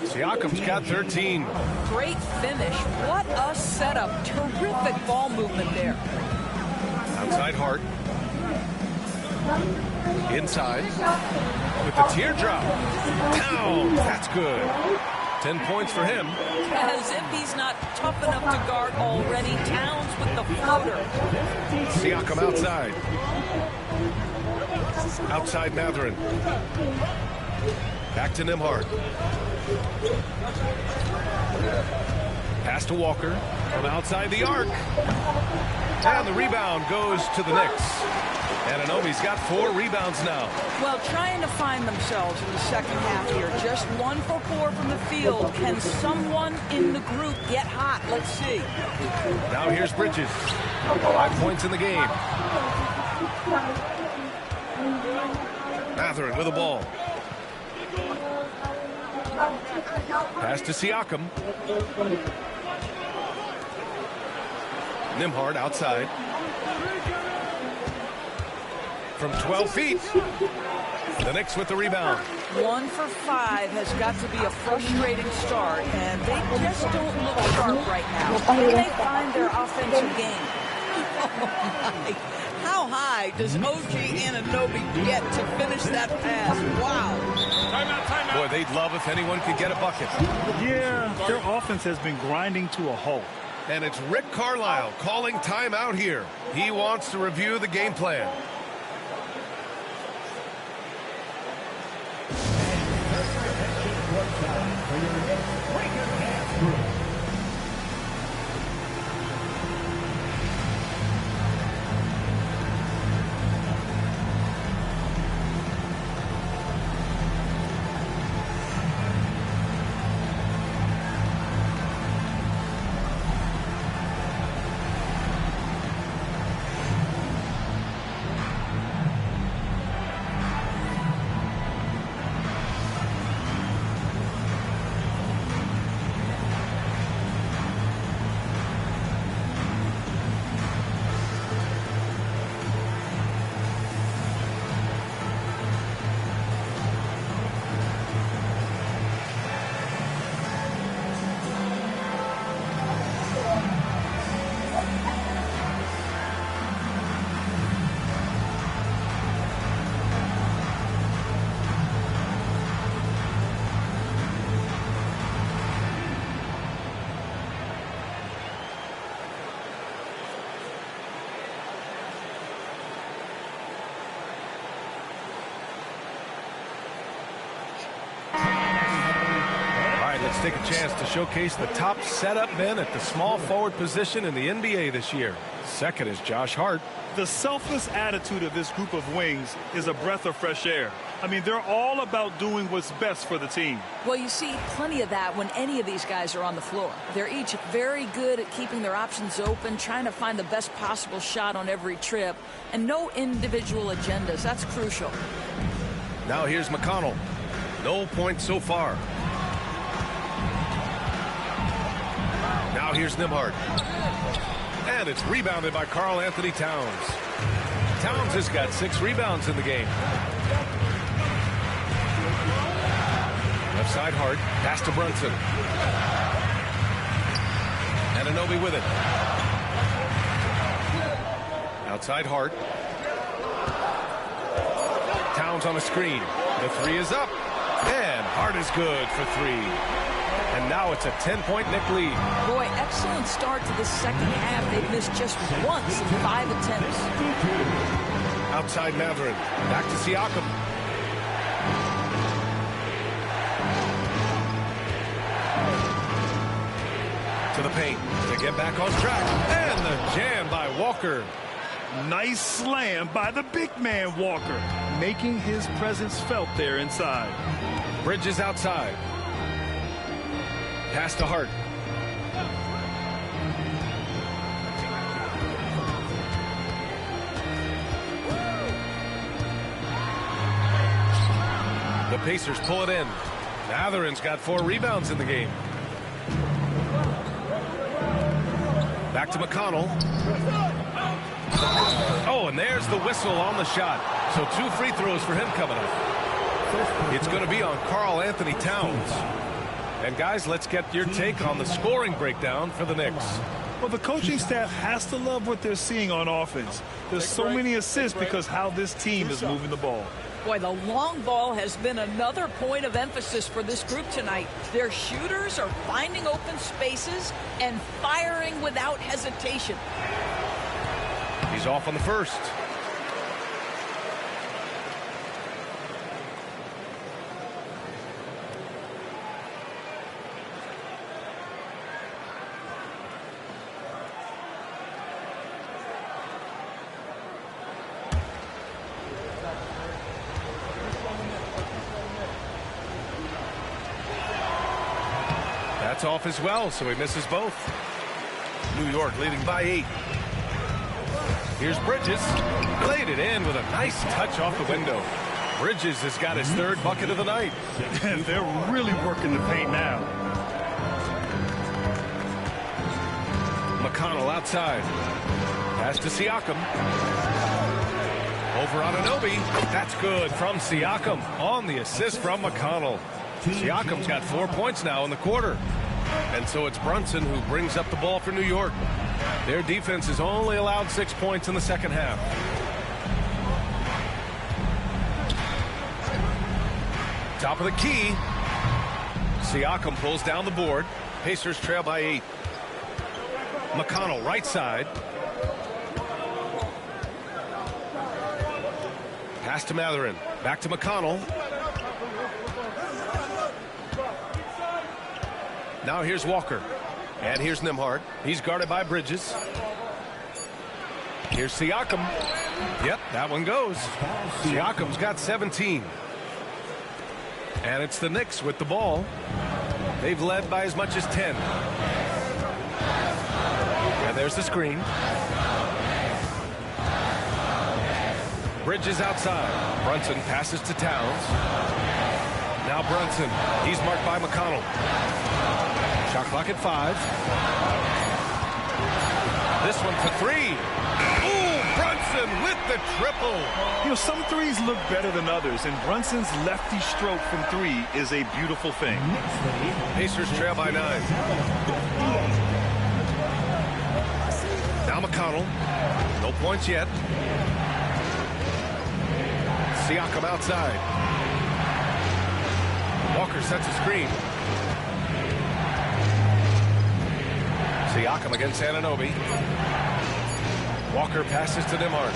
Siakam's got 13. Great finish. What a setup. Terrific ball movement there. Outside Hart. Inside with the teardrop. Down. That's good. 10 points for him. As if he's not tough enough to guard already. Towns with the floater. Siakam outside. Outside Mathurin. Back to Nembhard. Pass to Walker from outside the arc. And the rebound goes to the Knicks. Anunoby's got 4 rebounds now. Well, trying to find themselves in the second half here. Just 1 for 4 from the field. Can someone in the group get hot? Let's see. Now here's Bridges. 5 points in the game. Mathurin with the ball. Pass to Siakam. Nembhard outside. From 12 feet. The Knicks with the rebound. 1 for 5 has got to be a frustrating start, and they just don't look sharp right now. Can they find their offensive game? How high does OG Anunoby get to finish that pass? Wow. Timeout. Boy, they'd love if anyone could get a bucket. Yeah, their offense has been grinding to a halt. And it's Rick Carlisle calling timeout here. He wants to review the game plan. Let's take a chance to showcase the top setup men at the small forward position in the NBA this year. Second is Josh Hart. The selfless attitude of this group of wings is a breath of fresh air. I mean, they're all about doing what's best for the team. Well, you see plenty of that when any of these guys are on the floor. They're each very good at keeping their options open, trying to find the best possible shot on every trip, and no individual agendas. That's crucial. Now here's McConnell. No points so far. Now here's Nembhard. And it's rebounded by Karl Anthony Towns. Towns has got 6 rebounds in the game. Left side Hart. Pass to Brunson. Anunoby with it. Outside Hart. Towns on a screen. The 3 is up. And Hart is good for 3. And now it's a 10-point Knick lead. Boy, excellent start to the second half. They've missed just once in 5 attempts. Outside Mathurin. Back to Siakam. To the paint to get back on track. And the jam by Walker. Nice slam by the big man Walker, making his presence felt there inside. Bridges outside. Pass to Hart. The Pacers pull it in. Matherin's got 4 rebounds in the game. Back to McConnell. Oh, and there's the whistle on the shot. So 2 free throws for him coming up. It's going to be on Karl Anthony Towns. And guys, let's get your take on the scoring breakdown for the Knicks. Well, the coaching staff has to love what they're seeing on offense. There's so many assists because how this team is moving the ball. Boy, the long ball has been another point of emphasis for this group tonight. Their shooters are finding open spaces and firing without hesitation. He's off on the first. That's off as well, so he misses both. New York leading by 8. Here's Bridges. Laid it in with a nice touch off the window. Bridges has got his 3rd bucket of the night. They're really working the paint now. McConnell outside. Pass to Siakam. Over on Anunoby. That's good from Siakam on the assist from McConnell. Siakam's got 4 points now in the quarter. And so it's Brunson who brings up the ball for New York. Their defense has only allowed 6 points in the second half. Top of the key. Siakam pulls down the board. Pacers trail by 8. McConnell right side. Pass to Mathurin. Back to McConnell. Now here's Walker. And here's Nembhard. He's guarded by Bridges. Here's Siakam. Yep, that one goes. Siakam's got 17. And it's the Knicks with the ball. They've led by as much as 10. And there's the screen. Bridges outside. Brunson passes to Towns. Now Brunson. He's marked by McConnell. Shot clock at 5. This one for 3. Ooh, Brunson with the triple. You know, some threes look better than others, and Brunson's lefty stroke from 3 is a beautiful thing. Pacers trail by 9. Now McConnell. No points yet. Siakam outside. Walker sets a screen. Siakam against Anunoby. Walker passes to Nembhard.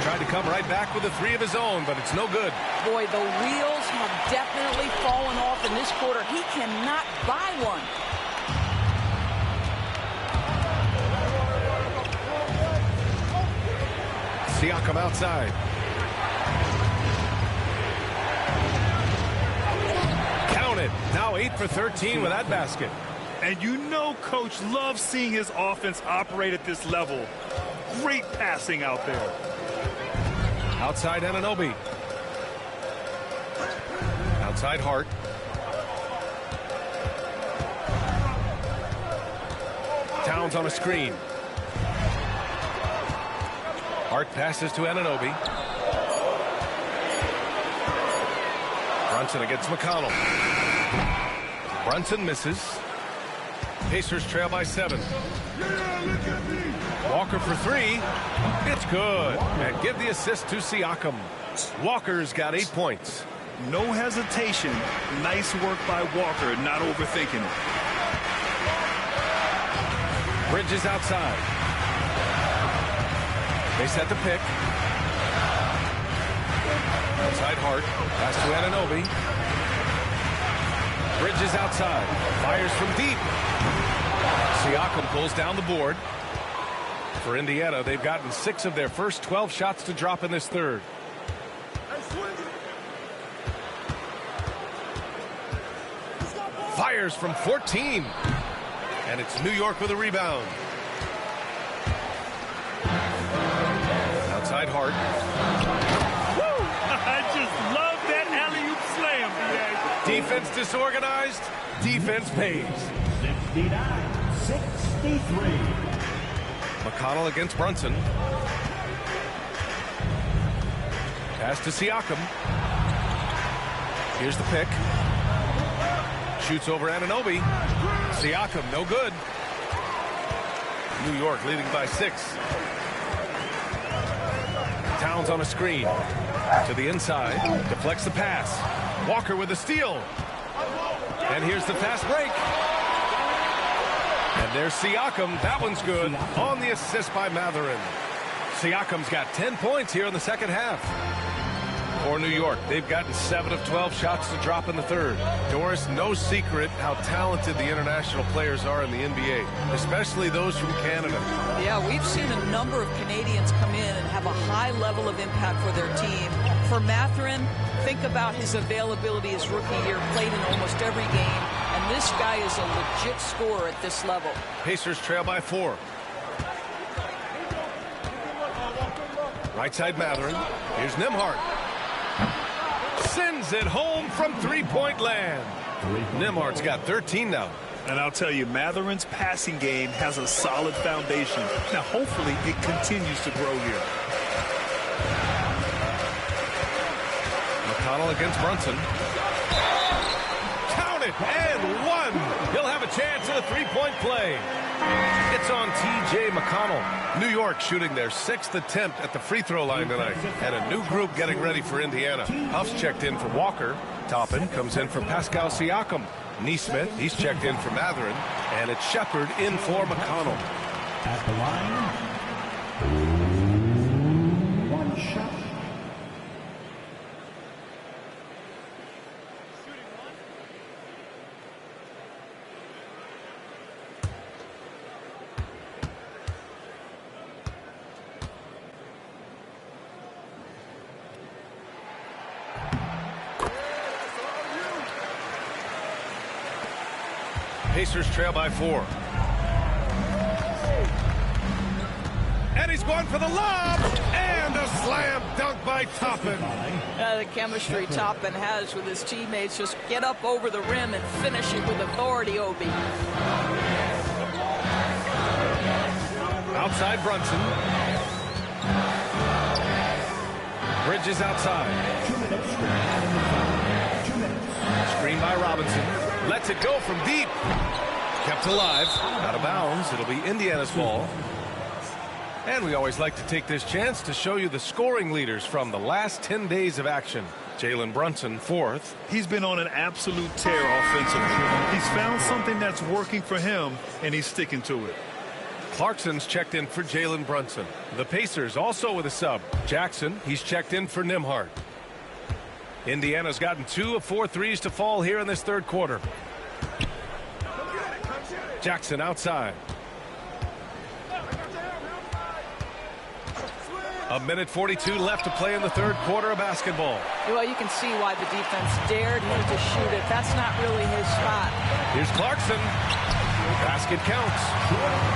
Tried to come right back with a 3 of his own, but it's no good. Boy, the wheels have definitely fallen off in this quarter. He cannot buy one. Siakam outside. Count it. Now 8 for 13 with that basket. And you know Coach loves seeing his offense operate at this level. Great passing out there. Outside Anunoby. Outside Hart. Towns on a screen. Hart passes to Anunoby. Brunson against McConnell. Brunson misses. Pacers trail by 7. Walker for 3. It's good. And give the assist to Siakam. Walker's got 8 points. No hesitation. Nice work by Walker, not overthinking it. Bridges outside. They set the pick. Outside Hart. Pass to Anunoby. Bridges outside. Fires from deep. Siakam pulls down the board. For Indiana, they've gotten 6 of their first 12 shots to drop in this third. Fires from 14. And it's New York with a rebound. Outside Hart. Woo! I just love that alley-oop slam, B.A. Defense disorganized. Defense pays. 69-63. McConnell against Brunson. Pass to Siakam. Here's the pick. Shoots over Anunoby. Siakam, no good. New York leading by 6. Towns on a screen. To the inside. Deflects the pass. Walker with a steal. And here's the fast break. And there's Siakam. That one's good. On the assist by Mathurin. Siakam's got 10 points here in the second half. For New York, they've gotten 7 of 12 shots to drop in the third. Doris, no secret how talented the international players are in the NBA, especially those from Canada. Yeah, we've seen a number of Canadians come in and have a high level of impact for their team. For Mathurin, think about his availability his rookie year, played in almost every game, and this guy is a legit scorer at this level. Pacers trail by 4. Right side Mathurin. Here's Nembhard. Sends it home from three-point land. Nembhard's got 13 now. And I'll tell you, Mathurin's passing game has a solid foundation. Now, hopefully, it continues to grow here. McConnell against Brunson. Count it, and 1. He'll have a chance at a three-point play. It's on T.J. McConnell. New York shooting their 6th attempt at the free throw line tonight. And a new group getting ready for Indiana. Huff's checked in for Walker. Toppin comes in for Pascal Siakam. Neesmith, he's checked in for Mathurin. And it's Shepard in for McConnell. At the line, 1 shot. Pacers trail by 4. And he's going for the lob. And a slam dunk by Toppin. The chemistry Toppin has with his teammates. Just get up over the rim and finish it with authority, Obi. Outside Brunson. Bridges outside. Screen by Robinson. Lets it go from deep. Kept alive. Out of bounds. It'll be Indiana's ball. And we always like to take this chance to show you the scoring leaders from the last 10 days of action. Jalen Brunson, 4th. He's been on an absolute tear offensively. He's found something that's working for him, and he's sticking to it. Clarkson's checked in for Jalen Brunson. The Pacers also with a sub. Jackson, he's checked in for Nembhard. Indiana's gotten 2 of 4 threes to fall here in this third quarter. Jackson outside. A minute 42 left to play in the third quarter of basketball. Well, you can see why the defense dared him to shoot it. That's not really his spot. Here's Clarkson. Basket counts.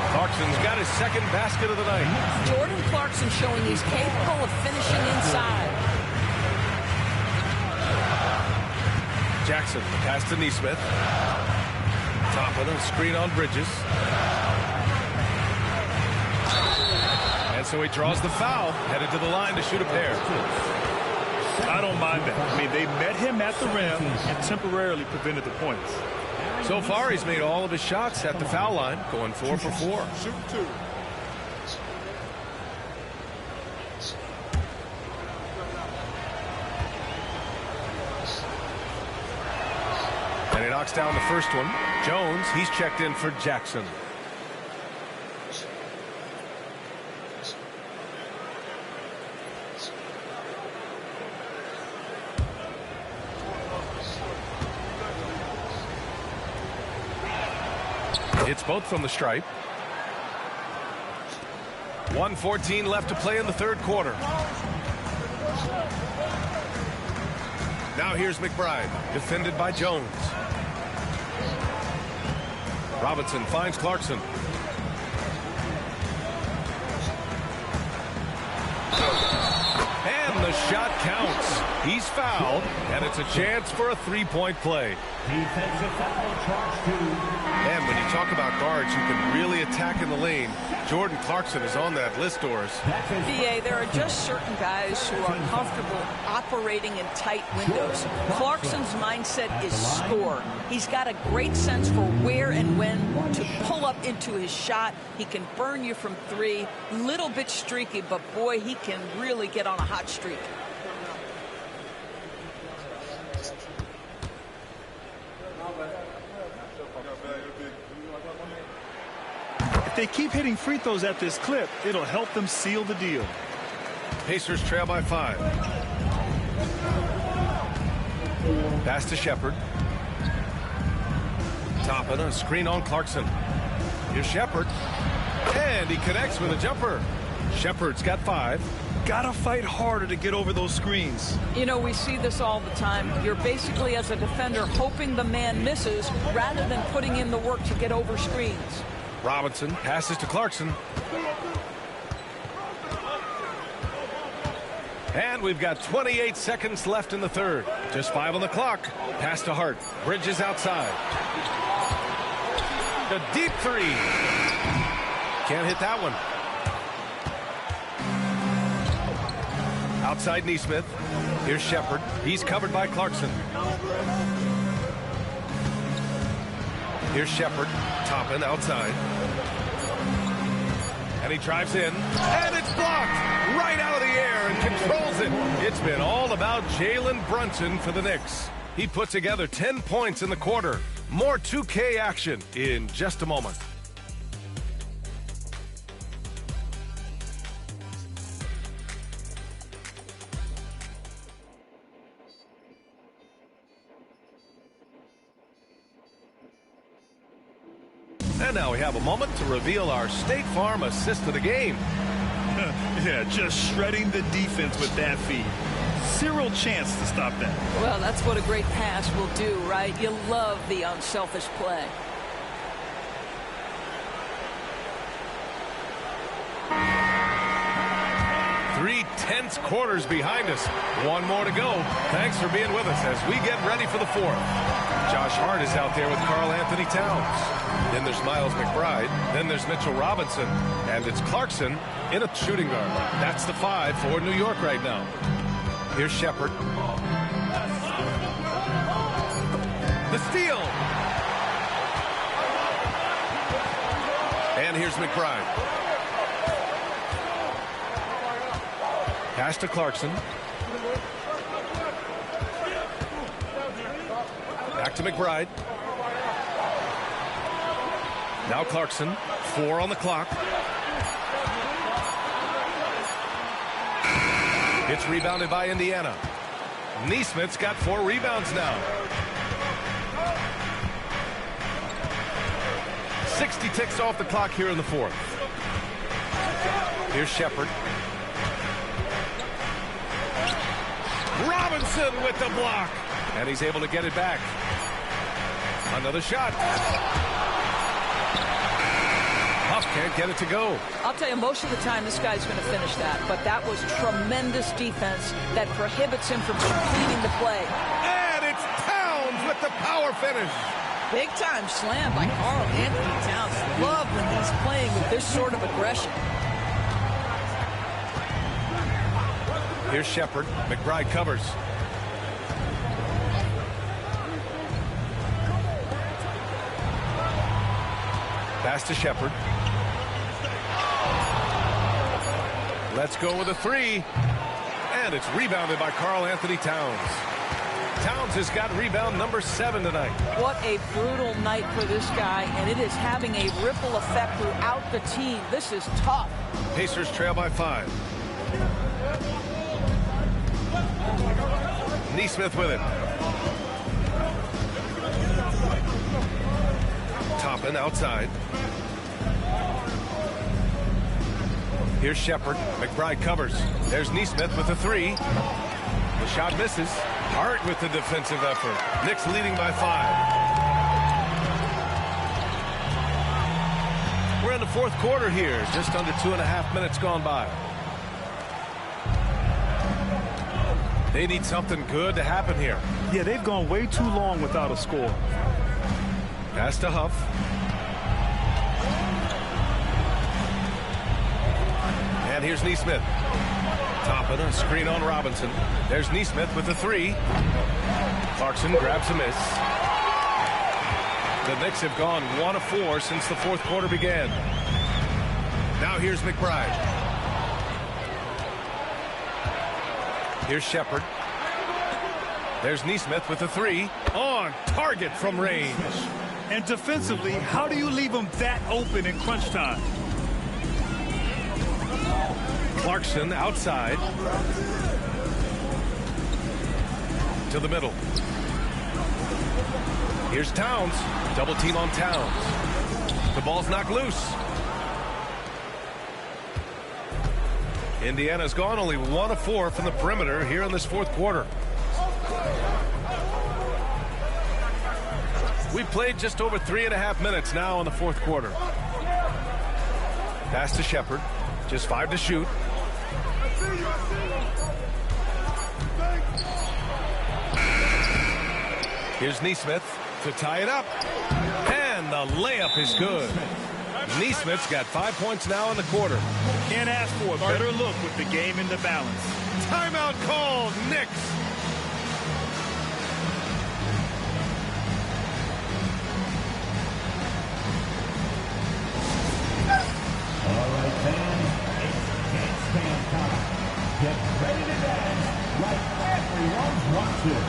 Clarkson's got his 2nd basket of the night. Jordan Clarkson showing he's capable of finishing inside. Jackson, pass to Neesmith. Top of the screen on Bridges. so he draws the foul, headed to the line to shoot a pair. I don't mind that. I mean, they met him at the rim and temporarily prevented the points. So far, he's made all of his shots at the foul line, going 4 for 4. Shoot 2. And he knocks down the first one. Jones, he's checked in for Jackson. It's both from the stripe. 1:14 left to play in the third quarter. Now here's McBride, defended by Jones. Robinson finds Clarkson. And the shot counts. He's fouled, and it's a chance for a three-point play. Defensive foul, charge 2. And when you talk about guards who can really attack in the lane, Jordan Clarkson is on that list, Doris. BA, there are just certain guys who are comfortable operating in tight windows. Clarkson's mindset is score. He's got a great sense for where and when to pull up into his shot. He can burn you from 3. Little bit streaky, but boy, he can really get on a hot streak. If they keep hitting free throws at this clip, it'll help them seal the deal. Pacers trail by 5. Pass to Shepard. Toppin, a screen on Clarkson. Here's Shepard. And he connects with a jumper. Shepard's got 5. Gotta fight harder to get over those screens. You know, we see this all the time. You're basically, as a defender, hoping the man misses rather than putting in the work to get over screens. Robinson passes to Clarkson. And we've got 28 seconds left in the third. Just 5 on the clock. Pass to Hart. Bridges outside. A deep 3. Can't hit that one. Outside Neesmith. Here's Shepard. He's covered by Clarkson. Here's Shepard. Toppin outside. And he drives in. And it's blocked right out of the air and controls it. It's been all about Jalen Brunson for the Knicks. He put together 10 points in the quarter. More 2K action in just a moment. And now we have a moment to reveal our State Farm assist of the game. Yeah, just shredding the defense with that feed. Zero chance to stop that. Well, that's what a great pass will do, right? You love the unselfish play. Three tense quarters behind us. One more to go. Thanks for being with us as we get ready for the fourth. Josh Hart is out there with Karl Anthony Towns. Then there's Miles McBride. Then there's Mitchell Robinson. And it's Clarkson in a shooting guard. That's the 5 for New York right now. Here's Shepard. The steal. And here's McBride. Pass to Clarkson. Back to McBride. Now Clarkson. 4 on the clock. It's rebounded by Indiana. Neesmith's got 4 rebounds now. 60 ticks off the clock here in the fourth. Here's Shepard. Robinson with the block. And he's able to get it back. Another shot. Huff can't get it to go. I'll tell you, most of the time this guy's going to finish that. But that was tremendous defense that prohibits him from completing the play. And it's Towns with the power finish. Big time slam by Karl Anthony Towns. Love when he's playing with this sort of aggression. Here's Shepard. McBride covers. Pass to Shepard. Let's go with a three. And it's rebounded by Karl Anthony Towns. Towns has got rebound number 7 tonight. What a brutal night for this guy, and it is having a ripple effect throughout the team. This is tough. Pacers trail by 5. Neesmith with it. Toppin outside. Here's Shepard. McBride covers. There's Neesmith with a three. The shot misses. Hart with the defensive effort. Knicks leading by 5. We're in the fourth quarter here. Just under 2.5 minutes gone by. They need something good to happen here. Yeah, they've gone way too long without a score. Pass to Huff. And here's Neesmith. Toppin, a screen on Robinson. There's Neesmith with the three. Clarkson grabs a miss. The Knicks have gone 1 of 4 since the fourth quarter began. Now here's McBride. Here's Shepard. There's Neesmith with a three. On target from range. And defensively, how do you leave them that open in crunch time? Clarkson outside. To the middle. Here's Towns. Double team on Towns. The ball's knocked loose. Indiana's gone only 1 of 4 from the perimeter here in this fourth quarter. We played just over 3.5 minutes now in the fourth quarter. Pass to Shepard. Just 5 to shoot. Here's Neesmith to tie it up. And the layup is good. Neesmith's got 5 points now in the quarter. Can't ask for a better look with the game in the balance. Timeout called. Knicks. All right, fans, it's handstand time. Get ready to dance like everyone's watching.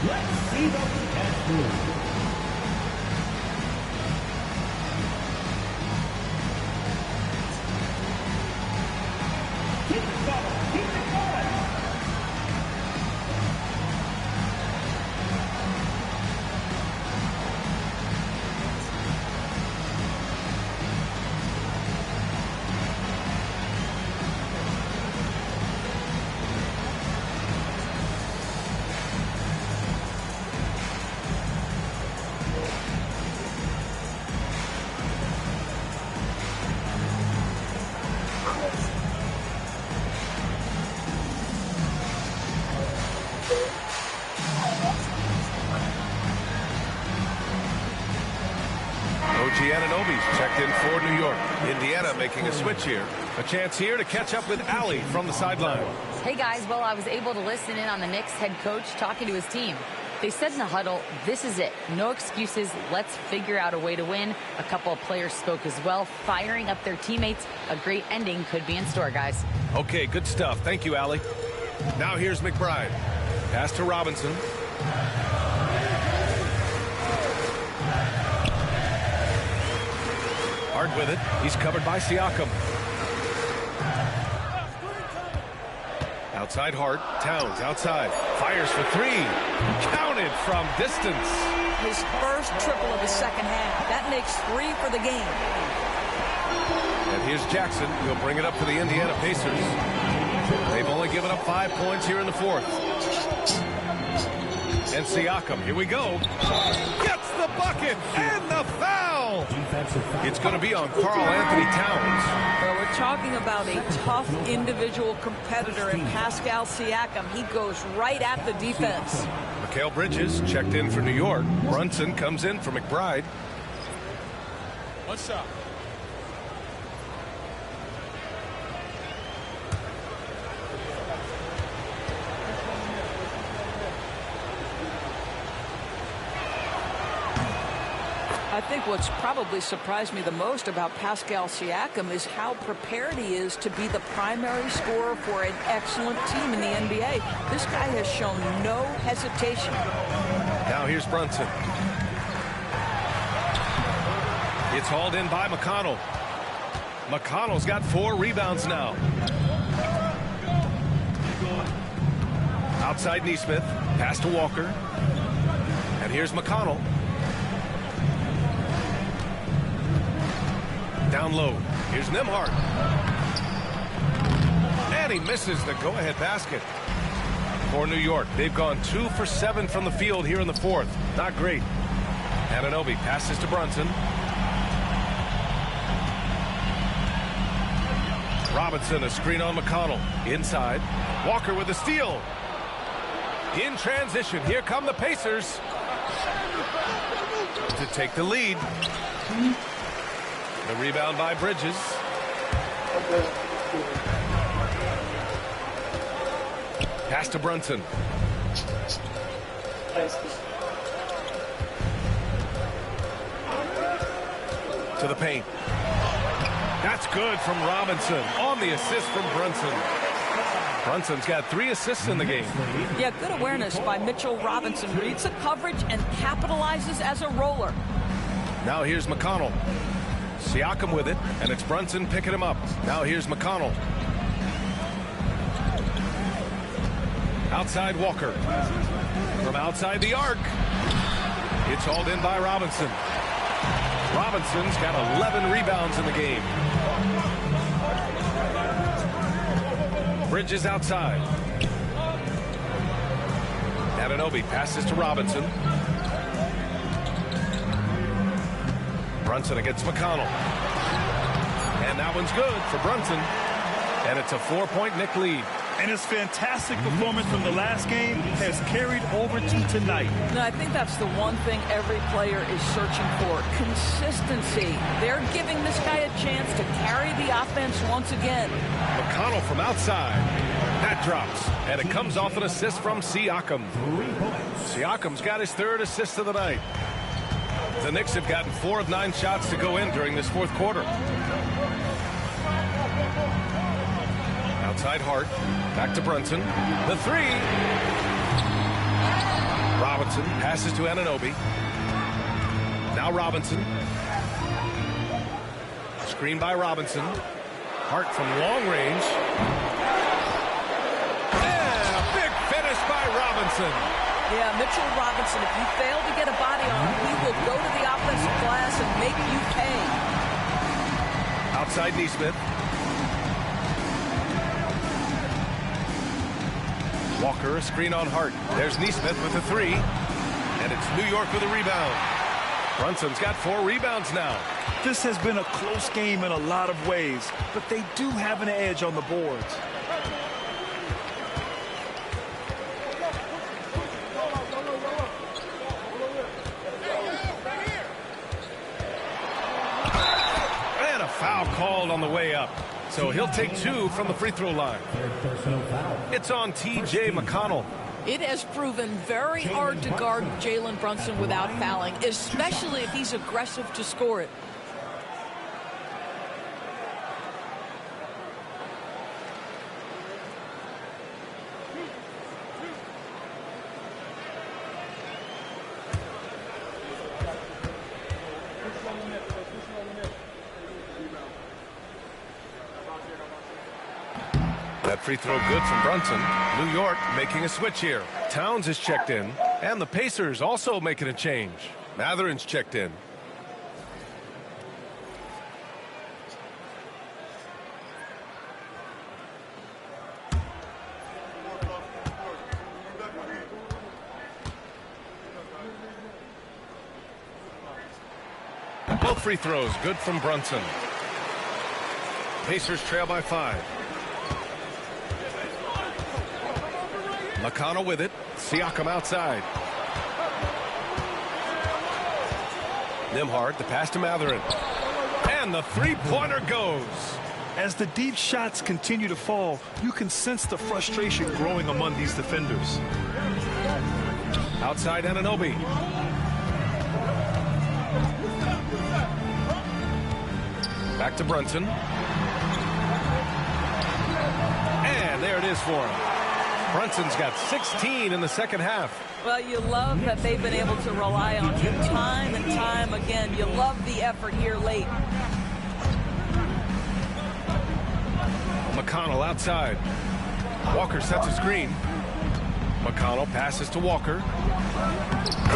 Let's see them dance through. Checked in for New York. Indiana making a switch here. A chance here to catch up with Allie from the sideline. Hey guys, well, I was able to listen in on the Knicks head coach talking to his team. They said in the huddle, this is it. No excuses. Let's figure out a way to win. A couple of players spoke as well, firing up their teammates. A great ending could be in store, guys. Okay, good stuff. Thank you, Allie. Now here's McBride. Pass to Robinson. Hard with it. He's covered by Siakam. Outside Hart. Towns outside. Fires for three. Counted from distance. His first triple of the second half. That makes 3 for the game. And here's Jackson. He'll bring it up for the Indiana Pacers. They've only given up 5 points here in the fourth. And Siakam, here we go. Gets the bucket and the foul. It's going to be on Karl Anthony Towns. Well, we're talking about a tough individual competitor in Pascal Siakam. He goes right at the defense. Mikal Bridges checked in for New York. Brunson comes in for McBride. One shot. I think what's probably surprised me the most about Pascal Siakam is how prepared he is to be the primary scorer for an excellent team in the NBA. This guy has shown no hesitation. Now here's Brunson. It's hauled in by McConnell. McConnell's got 4 rebounds now. Outside Neesmith. Pass to Walker. And here's McConnell. Down low. Here's Nembhard. And he misses the go-ahead basket. For New York, they've gone 2 for 7 from the field here in the 4th. Not great. Anunoby passes to Brunson. Robinson, a screen on McConnell. Inside. Walker with a steal. In transition, here come the Pacers to take the lead. The rebound by Bridges. Pass to Brunson. To the paint. That's good from Robinson on the assist from Brunson. Brunson's got 3 assists in the game. Yeah, good awareness by Mitchell Robinson. Reads the coverage and capitalizes as a roller. Now here's McConnell. Siakam with it, and it's Brunson picking him up. Now here's McConnell. Outside Walker. From outside the arc. It's hauled in by Robinson. Robinson's got 11 rebounds in the game. Bridges outside. Anunoby passes to Robinson. Brunson against McConnell. And that one's good for Brunson. And it's a 4-point Knick lead. And his fantastic performance from the last game has carried over to tonight. No, I think that's the one thing every player is searching for. Consistency. They're giving this guy a chance to carry the offense once again. McConnell from outside. That drops. And it comes off an assist from Siakam. Siakam's got his 3rd assist of the night. The Knicks have gotten 4 of 9 shots to go in during this 4th quarter. Outside Hart. Back to Brunson. The 3. Robinson passes to Anunoby. Now Robinson. Screen by Robinson. Hart from long range. And a big finish by Robinson. Yeah, Mitchell Robinson, if you fail to get a body on him, he will go to the offensive glass and make you pay. Outside Neesmith. Walker, a screen on Hart. There's Neesmith with a 3. And it's New York with a rebound. Brunson's got 4 rebounds now. This has been a close game in a lot of ways, but they do have an edge on the boards. And a foul called on the way up. So he'll take 2 from the free throw line. It's on T.J. McConnell. It has proven very hard to guard Jalen Brunson without fouling, especially if he's aggressive to score it. That free throw good from Brunson. New York making a switch here. Towns is checked in, and the Pacers also making a change. Matherin's checked in. Both free throws good from Brunson. Pacers trail by 5. McConnell with it. Siakam outside. Nembhard, the pass to Mathurin. And the three-pointer goes. As the deep shots continue to fall, you can sense the frustration growing among these defenders. Outside Anunoby. Back to Brunson. And there it is for him. Brunson's got 16 in the second half. Well, you love that they've been able to rely on him time and time again. You love the effort here late. McConnell outside. Walker sets a screen. McConnell passes to Walker.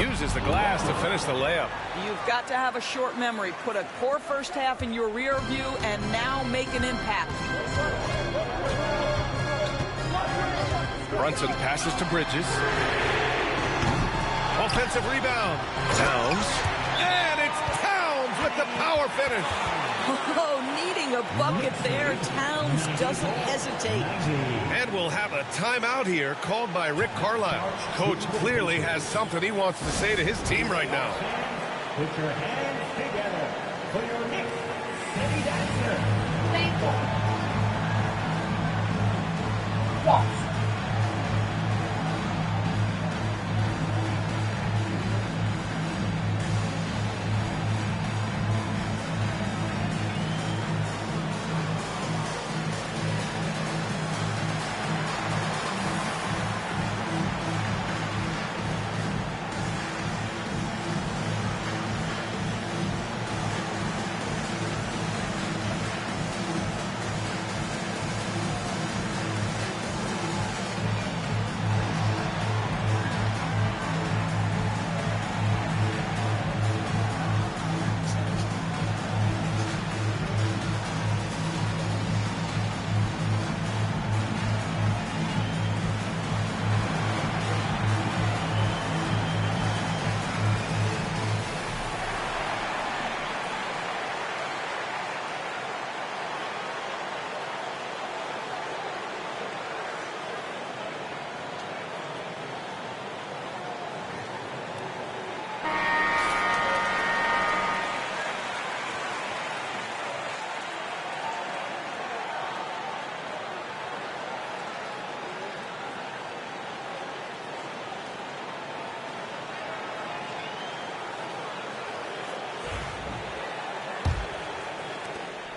Uses the glass to finish the layup. You've got to have a short memory. Put a poor first half in your rear view and now make an impact. Brunson passes to Bridges. Offensive rebound. Towns. And it's Towns with the power finish. Oh, needing a bucket there. Towns doesn't hesitate. And we'll have a timeout here called by Rick Carlisle. Coach clearly has something he wants to say to his team right now. Put your hands together for your next city dancer. Thank you. Yes.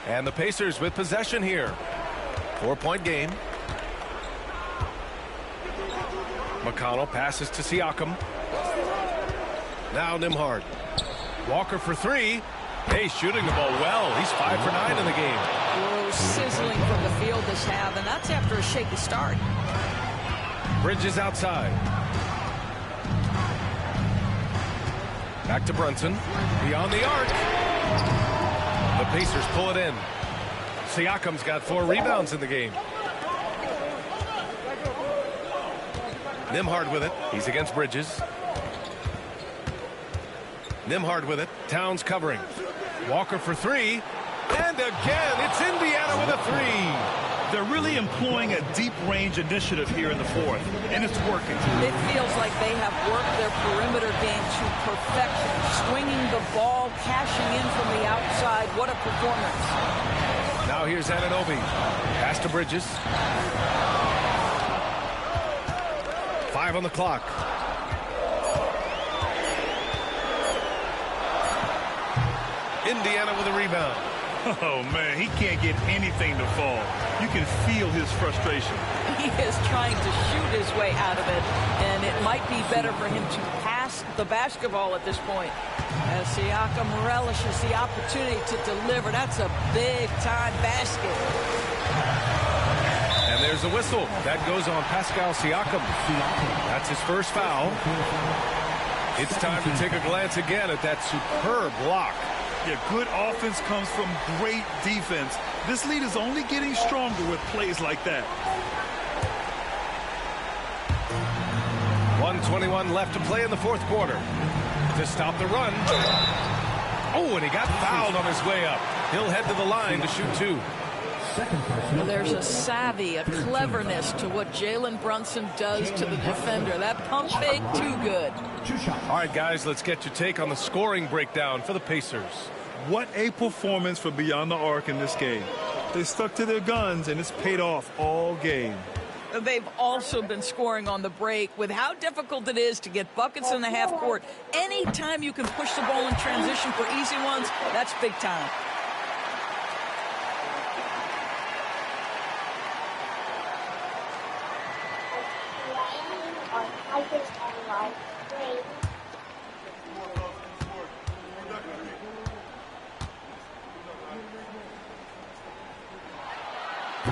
And the Pacers with possession here. 4-point game. McConnell passes to Siakam. Now Nembhard. Walker for 3. Hey, shooting the ball well. He's 5 for 9 in the game. Whoa, sizzling from the field this half, and that's after a shaky start. Bridges outside. Back to Brunson. Beyond the arc. The Pacers pull it in. Siakam's got 4 rebounds in the game. Nembhard with it. He's against Bridges. Nembhard with it. Towns covering. Walker for 3. And again, it's Indiana with a 3. They're really employing a deep-range initiative here in the fourth, and it's working. It feels like they have worked their perimeter game to perfection. Swinging the ball, cashing in from the outside. What a performance. Now here's Anunoby. Pass to Bridges. 5 on the clock. Indiana with a rebound. Oh, man, he can't get anything to fall. You can feel his frustration. He is trying to shoot his way out of it, and it might be better for him to pass the basketball at this point. As Siakam relishes the opportunity to deliver. That's a big-time basket. And there's a whistle. That goes on Pascal Siakam. That's his first foul. It's time to take a glance again at that superb block. Yeah, good offense comes from great defense. This lead is only getting stronger with plays like that. 1:21 left to play in the fourth quarter. To stop the run. Oh, and he got fouled on his way up. He'll head to the line to shoot 2. There's a savvy, a cleverness to what Jalen Brunson does to the defender. That pump fake, too good. All right, guys, let's get your take on the scoring breakdown for the Pacers. What a performance for Beyond the Arc in this game. They stuck to their guns, and it's paid off all game. They've also been scoring on the break. With how difficult it is to get buckets in the half court, anytime you can push the ball in transition for easy ones, that's big time.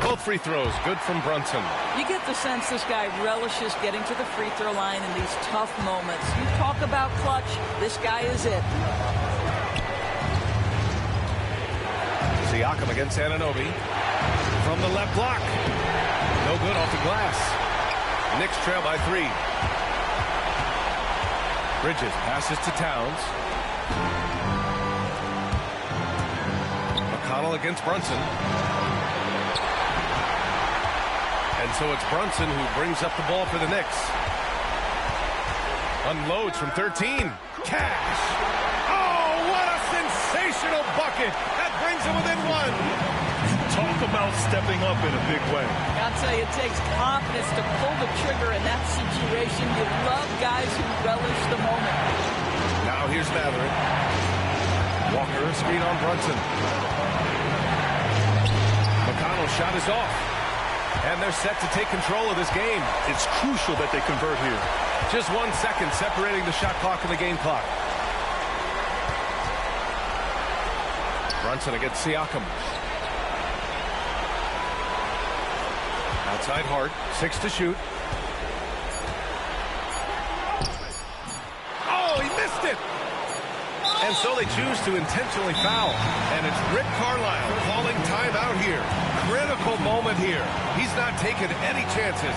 Both free throws good from Brunson. You get the sense this guy relishes getting to the free throw line in these tough moments. You talk about clutch, this guy is it. Siakam against Anunoby. From the left block. No good off the glass. Knicks trail by 3. Bridges passes to Towns. McConnell against Brunson. And so it's Brunson who brings up the ball for the Knicks. Unloads from 13. Cash. Oh, what a sensational bucket. That brings him within 1. Talk about stepping up in a big way. I'll tell you, it takes confidence to pull the trigger in that situation. You love guys who relish the moment. Now here's Mathurin. Walker, screen on Brunson. McConnell's shot is off. And they're set to take control of this game. It's crucial that they convert here. Just 1 second separating the shot clock and the game clock. Brunson against Siakam. Outside Hart, 6 to shoot. Oh, he missed it! And so they choose to intentionally foul. And it's Rick Carlisle calling timeout here. Critical moment here. He's not taking any chances.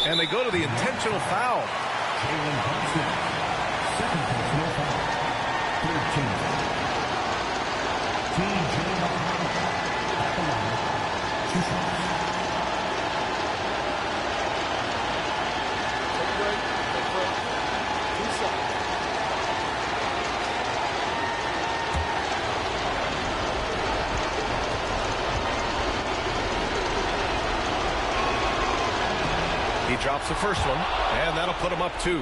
And they go to the intentional foul. Jalen Brunson, second personal foul. Third team. TJ at the line. 2 shots. He drops the first one, and that'll put him up 2.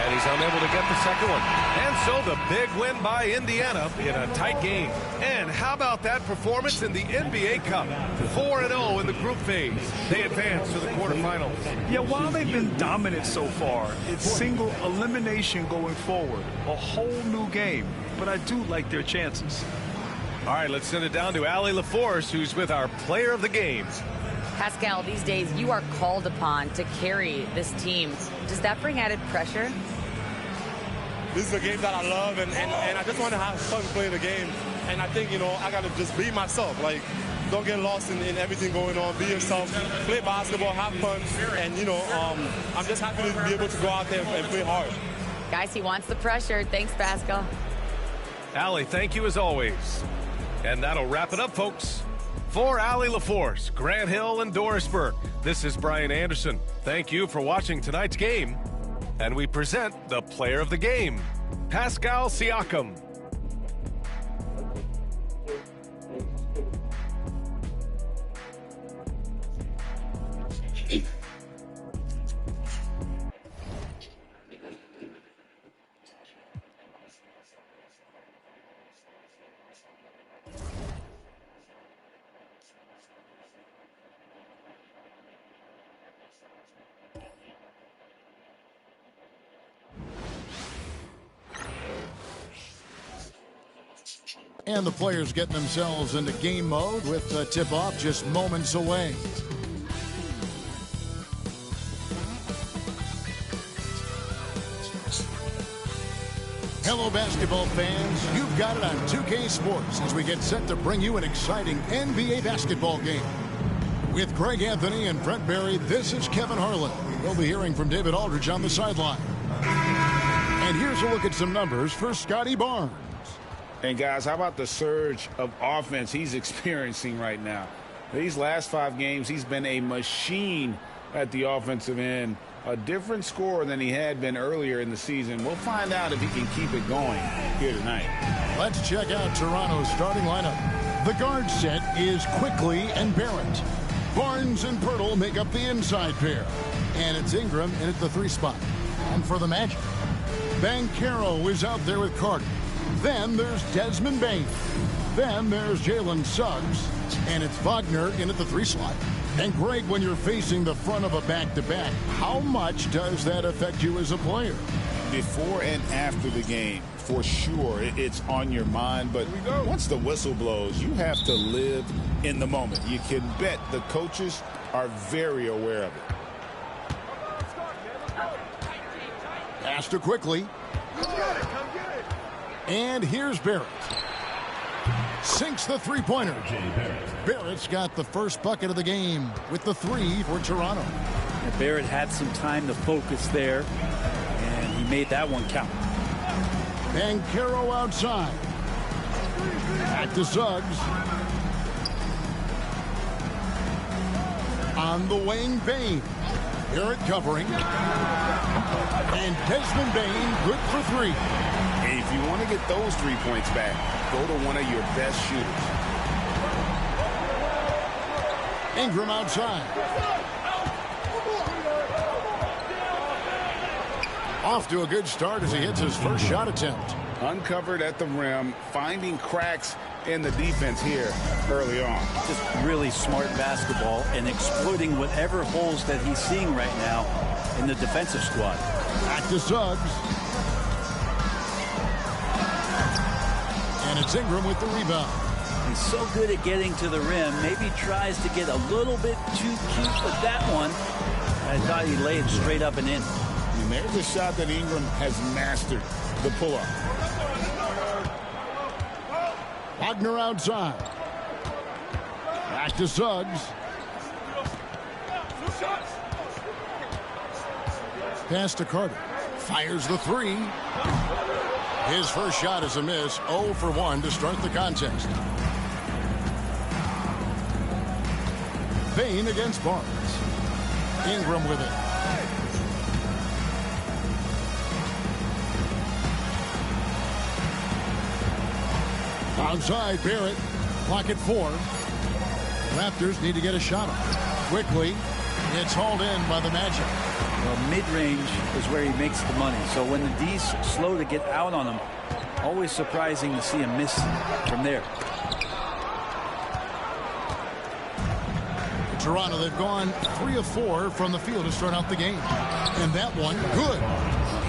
And he's unable to get the second one. And so the big win by Indiana in a tight game. And how about that performance in the NBA Cup? 4-0 in the group phase. They advance to the quarterfinals. Yeah, while they've been dominant so far, it's single elimination going forward. A whole new game. But I do like their chances. All right, let's send it down to Allie LaForce, who's with our player of the game. Pascal, these days you are called upon to carry this team. Does that bring added pressure? This is a game that I love, and I just want to have fun playing the game. And I think, I got to just be myself. Like, don't get lost in everything going on. Be yourself. Play basketball, have fun. And, I'm just happy to be able to go out there and play hard. Guys, he wants the pressure. Thanks, Pascal. Allie, thank you as always. And that'll wrap it up, folks. For Allie LaForce, Grant Hill, and Doris Burke, this is Brian Anderson. Thank you for watching tonight's game. And we present the player of the game, Pascal Siakam. And the players getting themselves into game mode with the tip-off just moments away. Hello, basketball fans. You've got it on 2K Sports as we get set to bring you an exciting NBA basketball game. With Greg Anthony and Brent Barry, this is Kevin Harlan. We'll be hearing from David Aldridge on the sideline. And here's a look at some numbers for Scotty Barnes. And guys, how about the surge of offense he's experiencing right now? These last 5 games, he's been a machine at the offensive end. A different scorer than he had been earlier in the season. We'll find out if he can keep it going here tonight. Let's check out Toronto's starting lineup. The guard set is Quickly and Barrett. Barnes and Pirtle make up the inside pair. And it's Ingram in at the 3 spot. And for the Magic, Banchero is out there with Carter. Then there's Desmond Bain. Then there's Jalen Suggs. And it's Wagner in at the 3 slot. And Greg, when you're facing the front of a back-to-back, how much does that affect you as a player? Before and after the game, for sure, it's on your mind. But once the whistle blows, you have to live in the moment. You can bet the coaches are very aware of it. Pass to Quickly. And here's Barrett. Sinks the three-pointer. Barrett's got the first bucket of the game with the 3 for Toronto. And Barrett had some time to focus there, and he made that one count. Banchero outside. Back to Suggs. On the wing, Bain. Barrett covering. And Desmond Bain good for 3. Hey, if you want to get those 3 points back, go to one of your best shooters. Ingram outside. Off to a good start as he hits his first shot attempt. Uncovered at the rim, finding cracks in the defense here early on. Just really smart basketball and exploiting whatever holes that he's seeing right now in the defensive squad. Back to Suggs. And it's Ingram with the rebound. He's so good at getting to the rim. Maybe tries to get a little bit too cute with that one. I thought he laid straight up and in. And there's a shot that Ingram has mastered, the pull-up. Wagner outside. Back to Suggs. Pass to Carter. Fires the 3. His first shot is a miss. 0 for 1 to start the contest. Bain against Barnes. Ingram with it. Outside, Barrett. Clock at 4. Raptors need to get a shot off. Quickly, it's hauled in by the Magic. Well, mid-range is where he makes the money. So when the D's slow to get out on him, always surprising to see him miss from there. Toronto, they've gone 3 of 4 from the field to start out the game. And that one, good.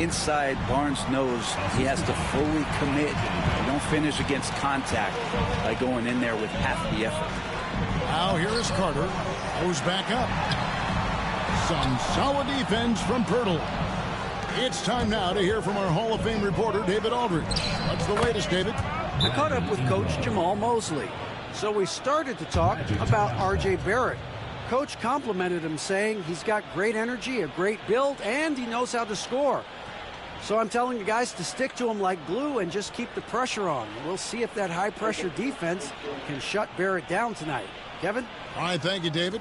Inside, Barnes knows he has to fully commit. You don't finish against contact by going in there with half the effort. Now here is Carter, goes back up. Some solid defense from Pirtle. It's time now to hear from our Hall of Fame reporter, David Aldridge. What's the latest, David? I caught up with Coach Jamal Mosley. So we started to talk about R.J. Barrett. Coach complimented him, saying he's got great energy, a great build, and he knows how to score. So I'm telling the guys to stick to him like glue and just keep the pressure on. We'll see if that high-pressure defense can shut Barrett down tonight. Kevin? All right, thank you, David.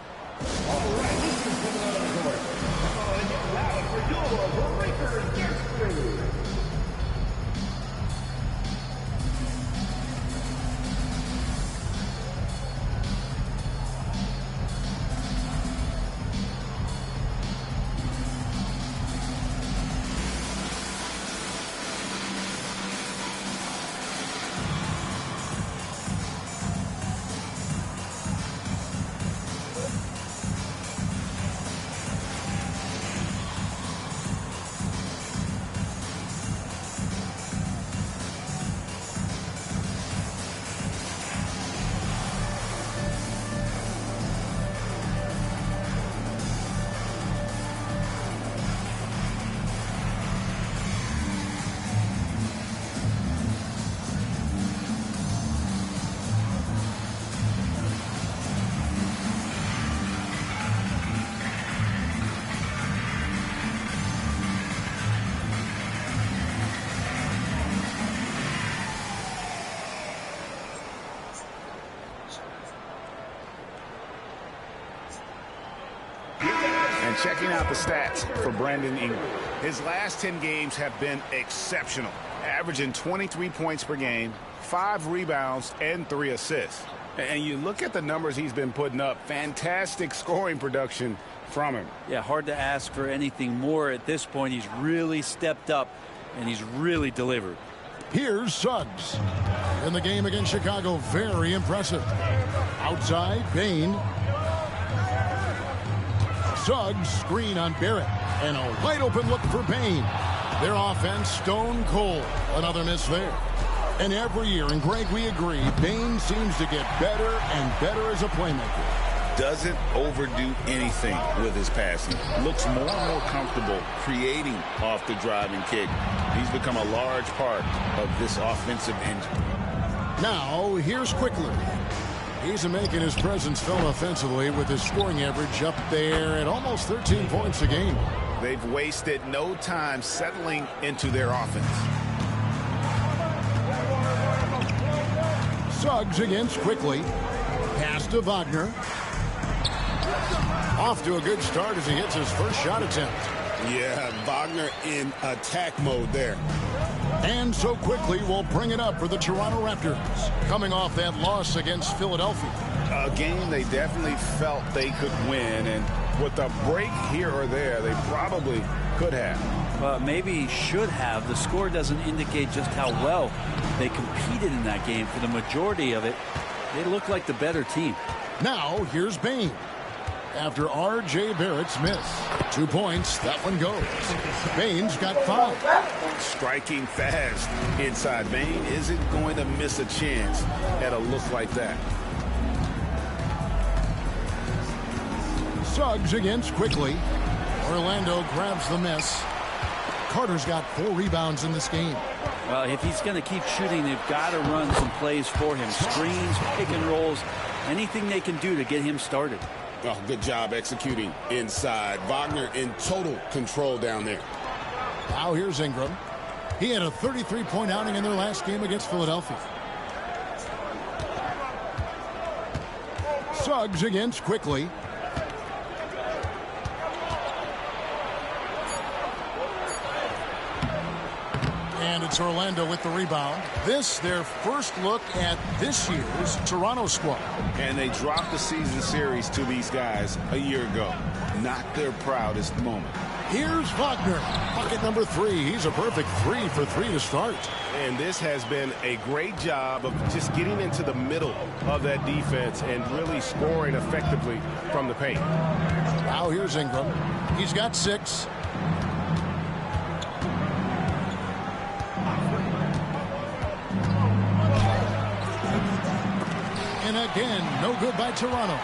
Checking out the stats for Brandon Ingram. His last 10 games have been exceptional, averaging 23 points per game, 5 rebounds, and 3 assists. And you look at the numbers he's been putting up, fantastic scoring production from him. Yeah, hard to ask for anything more at this point. He's really stepped up, and he's really delivered. Here's Suggs. In the game against Chicago, very impressive. Outside, Bain. Suggs, screen on Barrett, and a wide open look for Bain. Their offense stone cold. Another miss there. And every year, and Greg, we agree, Bain seems to get better and better as a playmaker. Doesn't overdo anything with his passing. Looks more and more comfortable creating off the driving kick. He's become a large part of this offensive engine. Now, here's Quickly. He's making his presence felt offensively with his scoring average up there at almost 13 points a game. They've wasted no time settling into their offense. Suggs against Quickly. Pass to Wagner. Off to a good start as he hits his first shot attempt. Yeah, Wagner in attack mode there. And so Quickly will bring it up for the Toronto Raptors, coming off that loss against Philadelphia. A game they definitely felt they could win, and with a break here or there, they probably could have. Well, maybe should have. The score doesn't indicate just how well they competed in that game. For the majority of it, they look like the better team. Now, here's Bain. After R.J. Barrett's miss. 2 points, that one goes. Bain's got 5. Striking fast inside. Bain isn't going to miss a chance at a look like that. Suggs against Quickly. Orlando grabs the miss. Carter's got 4 rebounds in this game. Well, if he's going to keep shooting, they've got to run some plays for him. Screens, pick and rolls, anything they can do to get him started. Oh, good job executing inside. Wagner in total control down there. Now here's Ingram. He had a 33-point outing in their last game against Philadelphia. Suggs against Quickly. And it's Orlando with the rebound. This, their first look at this year's Toronto squad. And they dropped the season series to these guys a year ago. Not their proudest moment. Here's Wagner. Bucket number 3. He's a perfect 3 for 3 to start. And this has been a great job of just getting into the middle of that defense and really scoring effectively from the paint. Now here's Ingram. He's got 6. And again, no good by Toronto.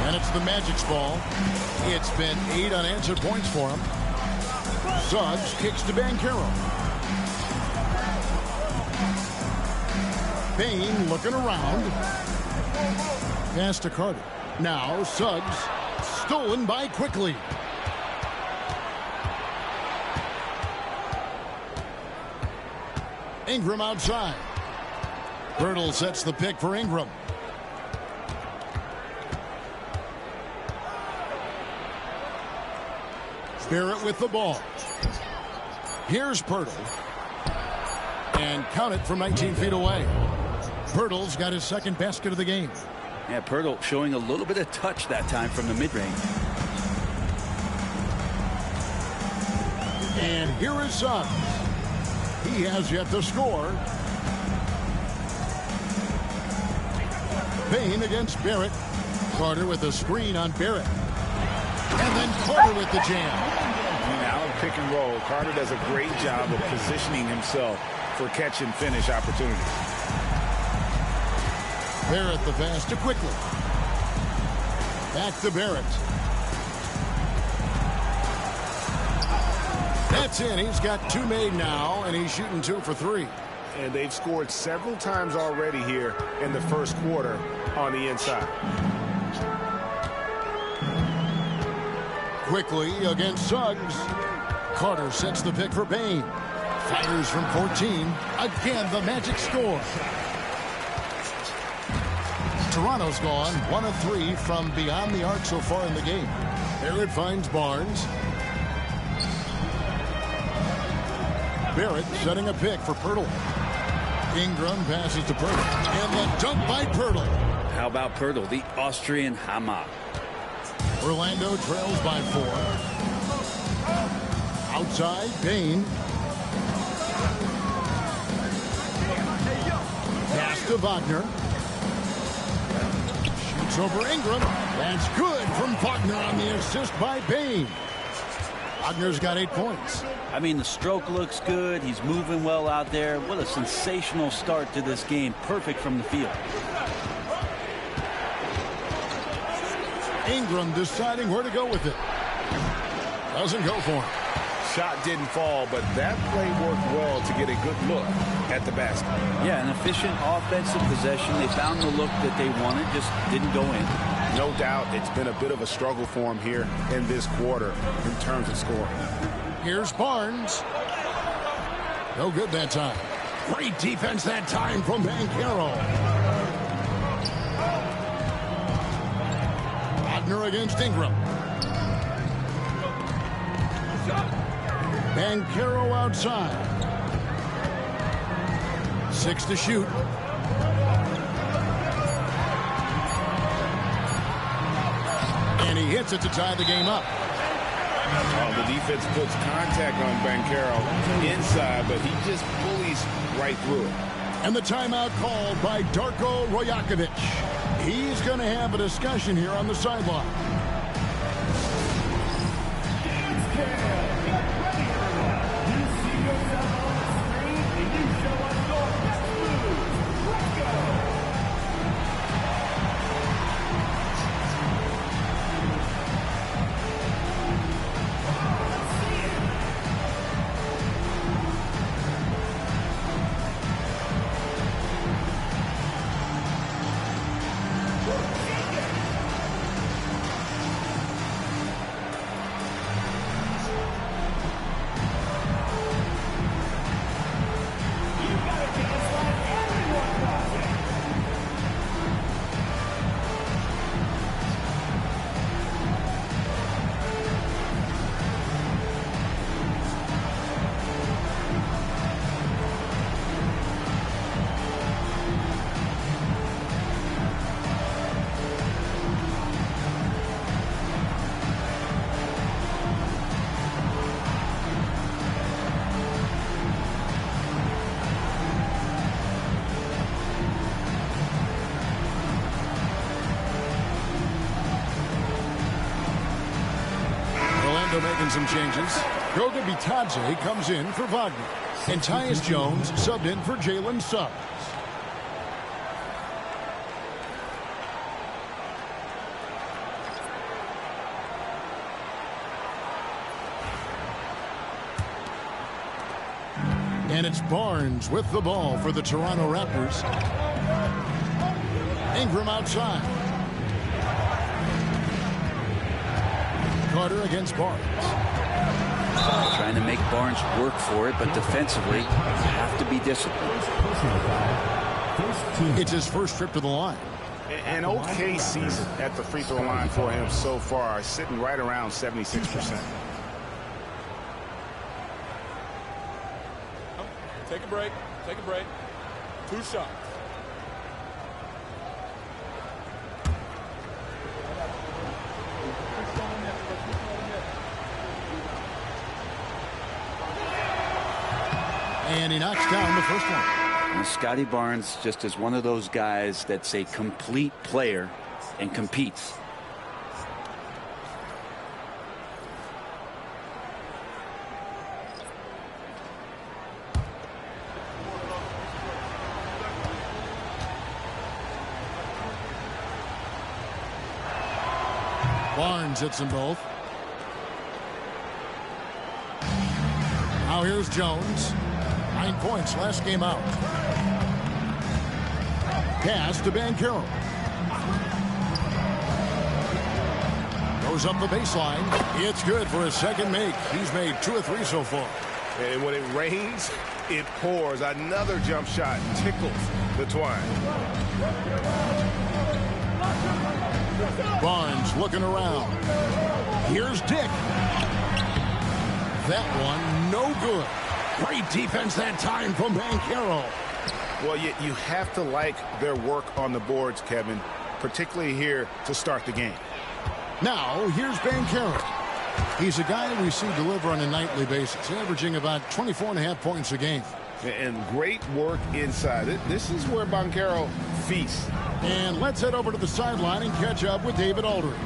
And it's the Magic's ball. It's been 8 unanswered points for him. Suggs kicks to Banchero. Payne looking around. Pass to Carter. Now Suggs stolen by Quickly. Ingram outside. Birtle sets the pick for Ingram. Barrett with the ball. Here's Pirtle. And count it from 19 feet away. Pirtle's got his second basket of the game. Yeah, Pirtle showing a little bit of touch that time from the mid-range. And here is Suggs. He has yet to score. Payne against Barrett. Carter with a screen on Barrett. And then Carter with the jam. Now in pick and roll, Carter does a great job of positioning himself for catch and finish opportunities. Barrett the pass to Quickly. Back to Barrett. That's in. He's got 2 made now, and he's shooting 2 for 3. And they've scored several times already here in the first quarter on the inside. Quickly against Suggs. Carter sets the pick for Payne. Fires from 14. Again, the Magic score. Toronto's gone 1 of 3 from beyond the arc so far in the game. Barrett finds Barnes. Barrett setting a pick for Pirtle. Ingram passes to Pirtle. And the dunk by Pirtle. How about Pirtle, the Austrian Hammer? Orlando trails by 4. Outside, Payne. Pass to Wagner. Shoots over Ingram. That's good from Wagner on the assist by Payne. Wagner's got 8 points. I mean, the stroke looks good. He's moving well out there. What a sensational start to this game. Perfect from the field. Ingram deciding where to go with it. Doesn't go for him. Shot didn't fall, but that play worked well to get a good look at the basket. Yeah, an efficient offensive possession. They found the look that they wanted, just didn't go in. No doubt it's been a bit of a struggle for him here in this quarter in terms of scoring. Here's Barnes. No good that time. Great defense that time from Banchero. Wagner against Ingram. Banchero outside. 6 to shoot. And he hits it to tie the game up. The defense puts contact on Banchero inside, but he just bullies right through it. And the timeout called by Darko Rojakovic. He's going to have a discussion here on the sideline. making some changes. Goga Bitadze comes in for Wagner. And Tyus Jones subbed in for Jalen Suggs. And it's Barnes with the ball for the Toronto Raptors. Ingram outside. Carter against Barnes. Trying to make Barnes work for it, but defensively, you have to be disciplined. It's his first trip to the line. An okay season at the free throw line for him so far, sitting right around 76%. Take a break. Take a break. 2 shots. And he knocks down the first one. And Scotty Barnes just is one of those guys that's a complete player and competes. Barnes hits them both. Now here's Jones. 9 points last game out. Pass to Banchero. Goes up the baseline. It's good for his second make. He's made 2 or 3 so far. And when it rains, it pours. Another jump shot tickles the twine. Barnes looking around. Here's Dick. That one no good. Great defense that time from Banchero. Well, you have to like their work on the boards, Kevin, particularly here to start the game. Now, here's Banchero. He's a guy we see deliver on a nightly basis, averaging about 24.5 points a game. And great work inside. This is where Banchero feasts. And let's head over to the sideline and catch up with David Aldridge.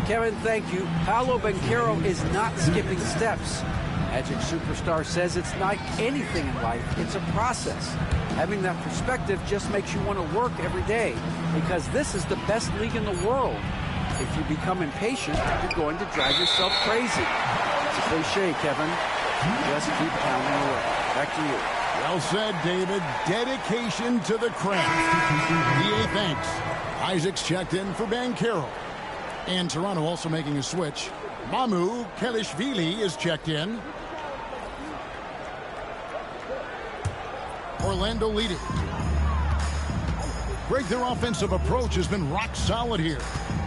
Kevin, thank you. Paolo Banchero is not skipping steps. Magic Superstar says it's like anything in life. It's a process. Having that perspective just makes you want to work every day because this is the best league in the world. If you become impatient, you're going to drive yourself crazy. It's a cliche, Kevin. Just keep pounding away. Back to you. Well said, David. Dedication to the craft. EA thanks. Isaac's checked in for Banchero. And Toronto also making a switch. Mamu Kelishvili is checked in. Orlando leading. Greg, their offensive approach has been rock solid here.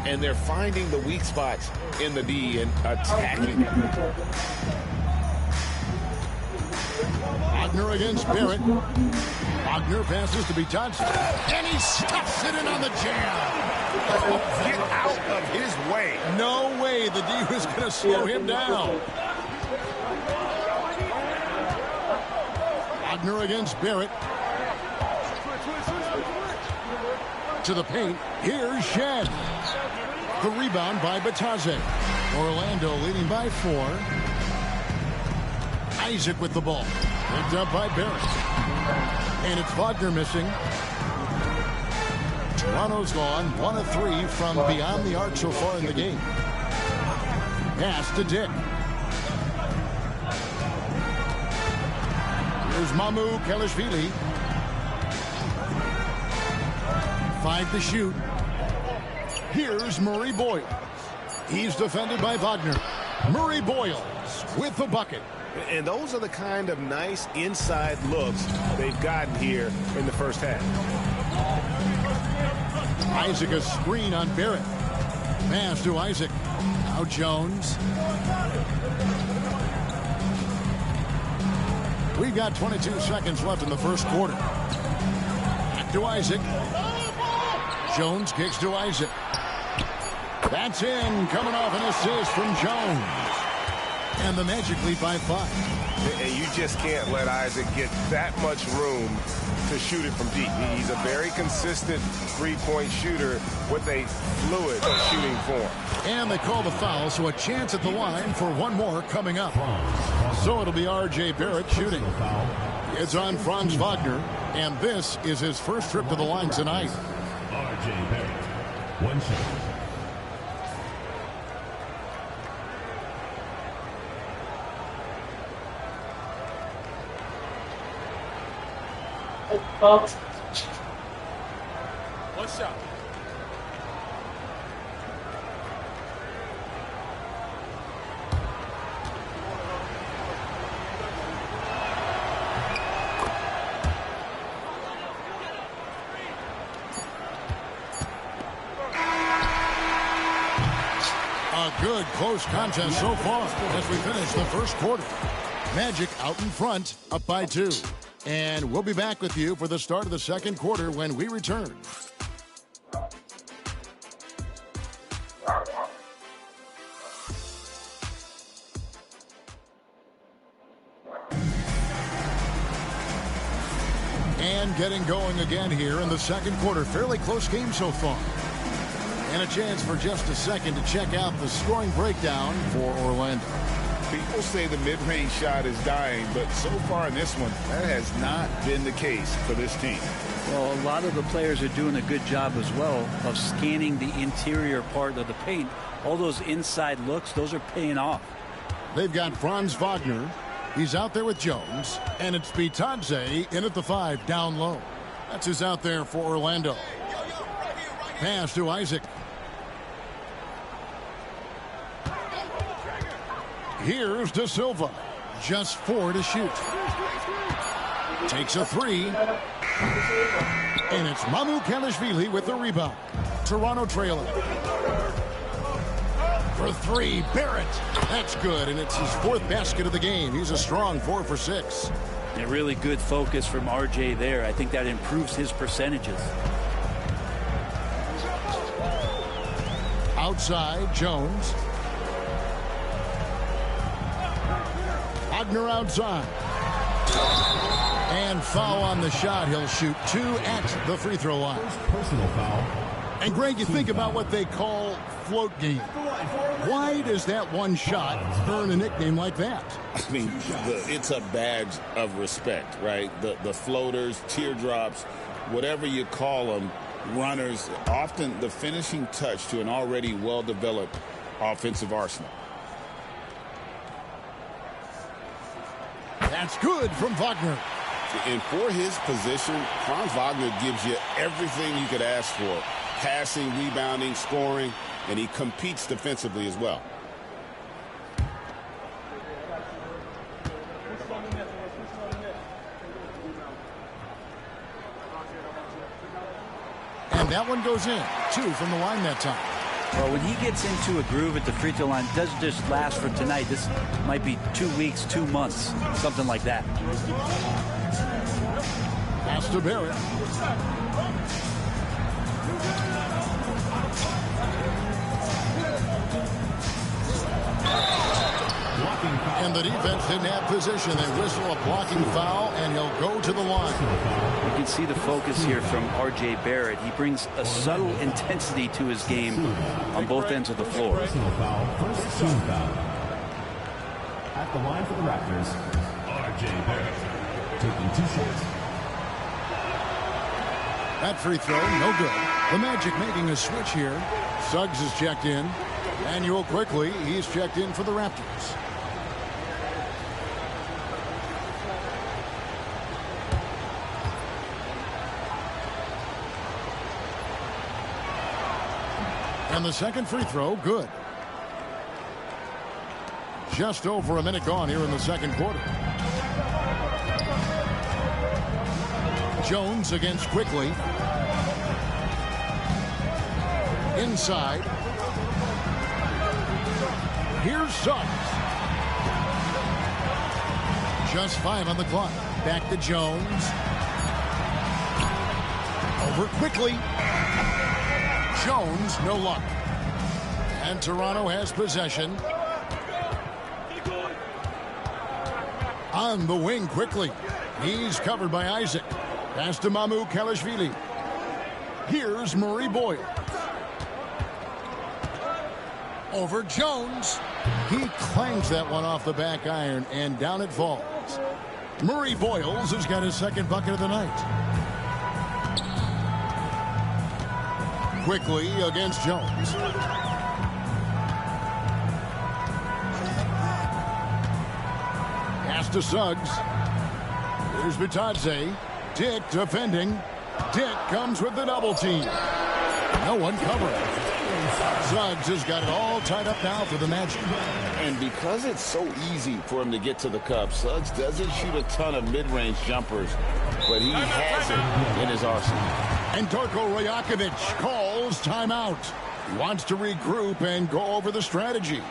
And they're finding the weak spots in the D and attacking. Wagner against Barrett. Wagner passes to Bitadze. And he stuffs it in on the jam. Get out of his way. No way the D was going to slow him down. Wagner against Barrett. To the paint. Here's Shed. The rebound by Bitadze. Orlando leading by 4. Isaac with the ball. Picked up by Barrett. And it's Wagner missing. Toronto's gone 1 of 3 from beyond the arc so far in the game. Pass to Dick. Here's Mamu Kelishvili. 5 to shoot. Here's Murray Boyles. He's defended by Wagner. Murray Boyles with the bucket. And those are the kind of nice inside looks they've gotten here in the first half. Isaac a screen on Barrett. Pass to Isaac. Now Jones. We've got 22 seconds left in the first quarter. Back to Isaac. Jones kicks to Isaac. That's in. Coming off an assist from Jones. And the Magic lead by 5. And you just can't let Isaac get that much room to shoot it from deep. He's a very consistent three-point shooter with a fluid shooting form. And they call the foul, so a chance at the line for one more coming up. So it'll be R.J. Barrett shooting. It's on Franz Wagner, and this is his first trip to the line tonight. R.J. Barrett, one shot. One shot. A good close contest so far as we finish the first quarter. Magic out in front, up by 2. And we'll be back with you for the start of the second quarter when we return. And getting going again here in the second quarter. Fairly close game so far. And a chance for just a second to check out the scoring breakdown for Orlando. People say the mid-range shot is dying, but so far in this one, that has not been the case for this team. Well, a lot of the players are doing a good job as well of scanning the interior part of the paint. All those inside looks, those are paying off. They've got Franz Wagner. He's out there with Jones. And it's Bitadze in at the 5 down low. That's who's out there for Orlando. Pass to Isaac. Here's De Silva. Just 4 to shoot. Takes a 3. And it's Mamukelashvili with the rebound. Toronto trailing. For 3, Barrett. That's good, and it's his 4th basket of the game. He's a strong 4 for 6. A really good focus from RJ there. I think that improves his percentages. Outside, Jones. Wagner outside. And foul on the shot. He'll shoot 2 at the free throw line. Personal foul. And Greg, you think about what they call float game. Why does that one shot earn a nickname like that? I mean, it's a badge of respect, right? The floaters, teardrops, whatever you call them, runners, often the finishing touch to an already well-developed offensive arsenal. That's good from Wagner. And for his position, Franz Wagner gives you everything you could ask for. Passing, rebounding, scoring, and he competes defensively as well. And that one goes in. 2 from the line that time. Well, when he gets into a groove at the free throw line, it doesn't just last for tonight. This might be 2 weeks, 2 months, something like that. Pass to Barrett. And the defense didn't have position. They whistle a blocking foul, and he'll go to the line. You can see the focus here from R.J. Barrett. He brings a subtle intensity to his game on both ends of the floor. Personal foul, first team foul. At the line for the Raptors, R.J. Barrett taking 2 shots. That free throw, no good. The Magic making a switch here. Suggs is checked in. Manuel quickly, he's checked in for the Raptors. And the second free throw, good. Just over a minute gone here in the second quarter. Jones against Quickly. Inside. Here's Suggs. Just 5 on the clock. Back to Jones. Over Quickly. Jones, no luck. And Toronto has possession. On the wing quickly. He's covered by Isaac. Pass to Mamu Kalashvili. Here's Murray Boyle. Over Jones. He clangs that one off the back iron, and down it falls. Murray Boyles has got his second bucket of the night. Quickly against Jones. Pass to Suggs. Here's Bitadze. Dick defending. Dick comes with the double team. No one covering. Suggs has got it all tied up now for the Magic. And because it's so easy for him to get to the cup, Suggs doesn't shoot a ton of mid-range jumpers, but he has it in his arsenal. And Darko Rajakovic calls timeout. He wants to regroup and go over the strategy.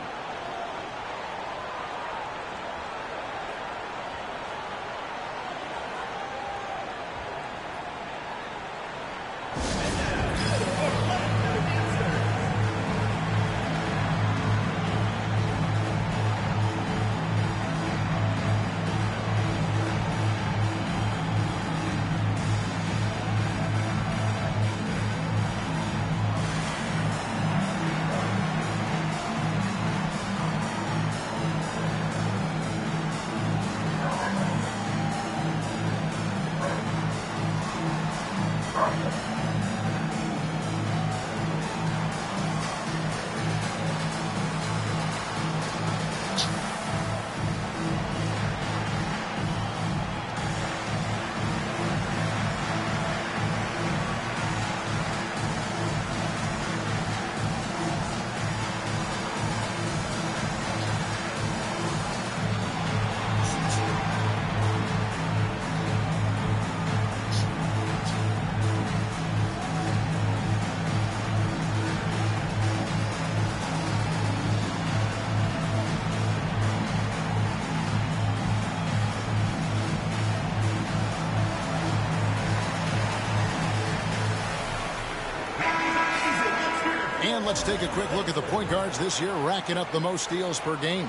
And let's take a quick look at the point guards this year, racking up the most steals per game.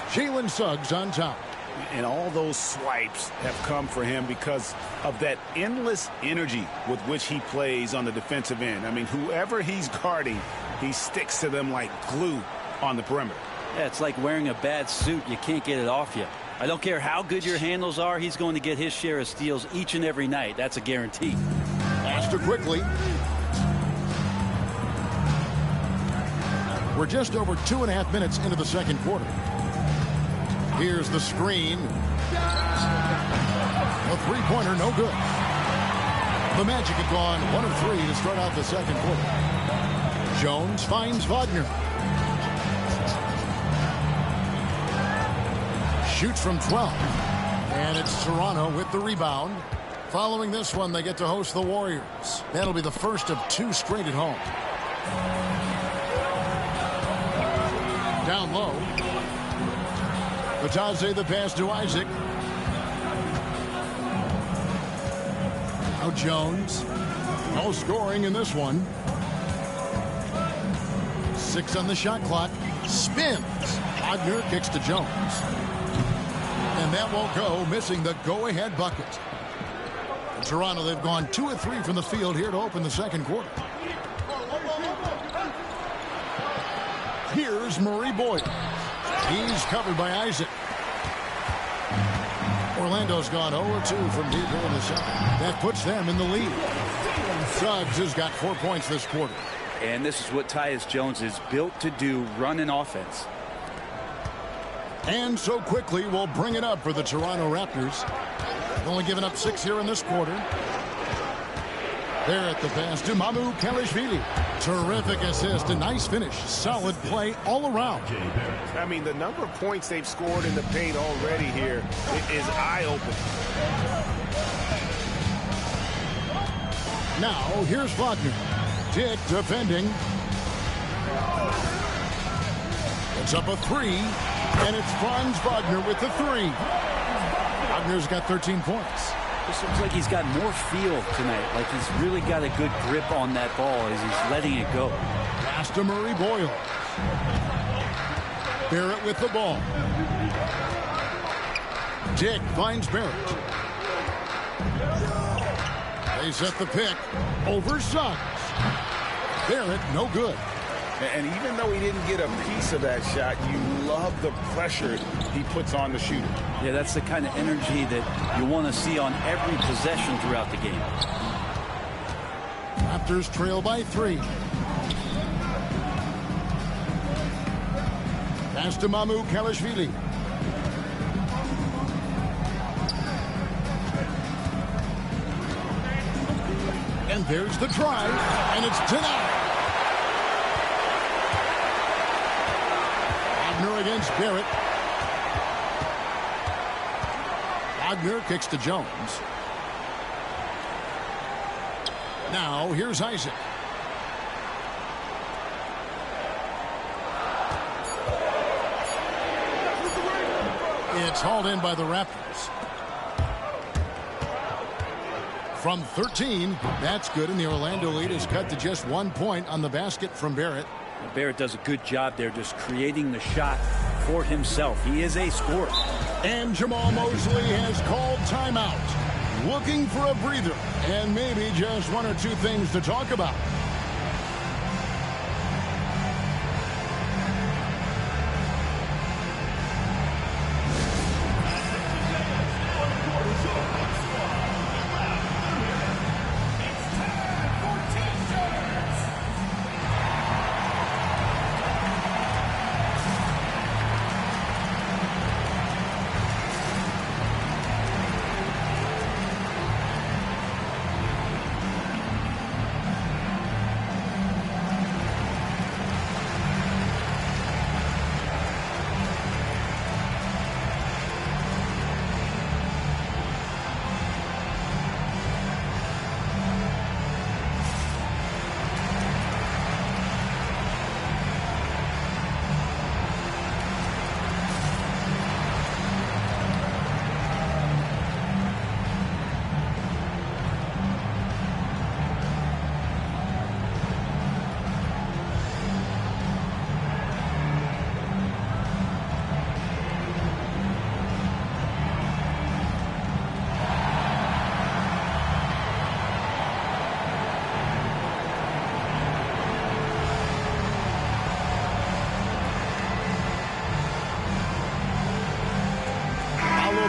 Jalen Suggs on top. And all those swipes have come for him because of that endless energy with which he plays on the defensive end. I mean, whoever he's guarding, he sticks to them like glue on the perimeter. Yeah, it's like wearing a bad suit. You can't get it off you. I don't care how good your handles are. He's going to get his share of steals each and every night. That's a guarantee. Faster quickly. We're just over 2.5 minutes into the second quarter. Here's the screen. A three-pointer, no good. The Magic have gone 1 of 3 to start out the second quarter. Jones finds Wagner. Shoots from 12. And it's Toronto with the rebound. Following this one, they get to host the Warriors. That'll be the first of 2 straight at home. Down low. Bitadze the pass to Isaac. Now Jones. No scoring in this one. 6 on the shot clock. Spins. Wagner kicks to Jones. And that won't go, missing the go-ahead bucket. In Toronto, they've gone 2 of 3 from the field here to open the second quarter. Here's Murray Boyle. He's covered by Isaac. Orlando's gone 0-2 from deep here in the second. That puts them in the lead. Suggs has got 4 points this quarter. And this is what Tyus Jones is built to do, run an offense. And so quickly we'll bring it up for the Toronto Raptors. Only giving up 6 here in this quarter. There at the pass to Mamu Kalashvili. Terrific assist, a nice finish. Solid play all around. I mean, the number of points they've scored in the paint already here is eye-opening. Now, here's Wagner. Dick defending. It's up a 3, and it's Franz Wagner with the 3. Wagner's got 13 points. This looks like he's got more feel tonight, like he's really got a good grip on that ball as he's letting it go. Pass to Murray Boyle. Barrett with the ball. Dick finds Barrett. They set the pick over Suggs. Barrett, no good. And even though he didn't get a piece of that shot, you love the pressure he puts on the shooter. Yeah, that's the kind of energy that you want to see on every possession throughout the game. Raptors trail by 3. Pass to Mamu Kalashvili. And there's the drive, and it's denied. Wagner against Barrett. Wagner kicks to Jones. Now here's Isaac. It's hauled in by the Raptors. From 13, that's good, and the Orlando lead is cut to just 1 point on the basket from Barrett. Barrett does a good job there just creating the shot for himself. He is a scorer. And Jamal Mosley has called timeout. Looking for a breather and maybe just 1 or 2 things to talk about.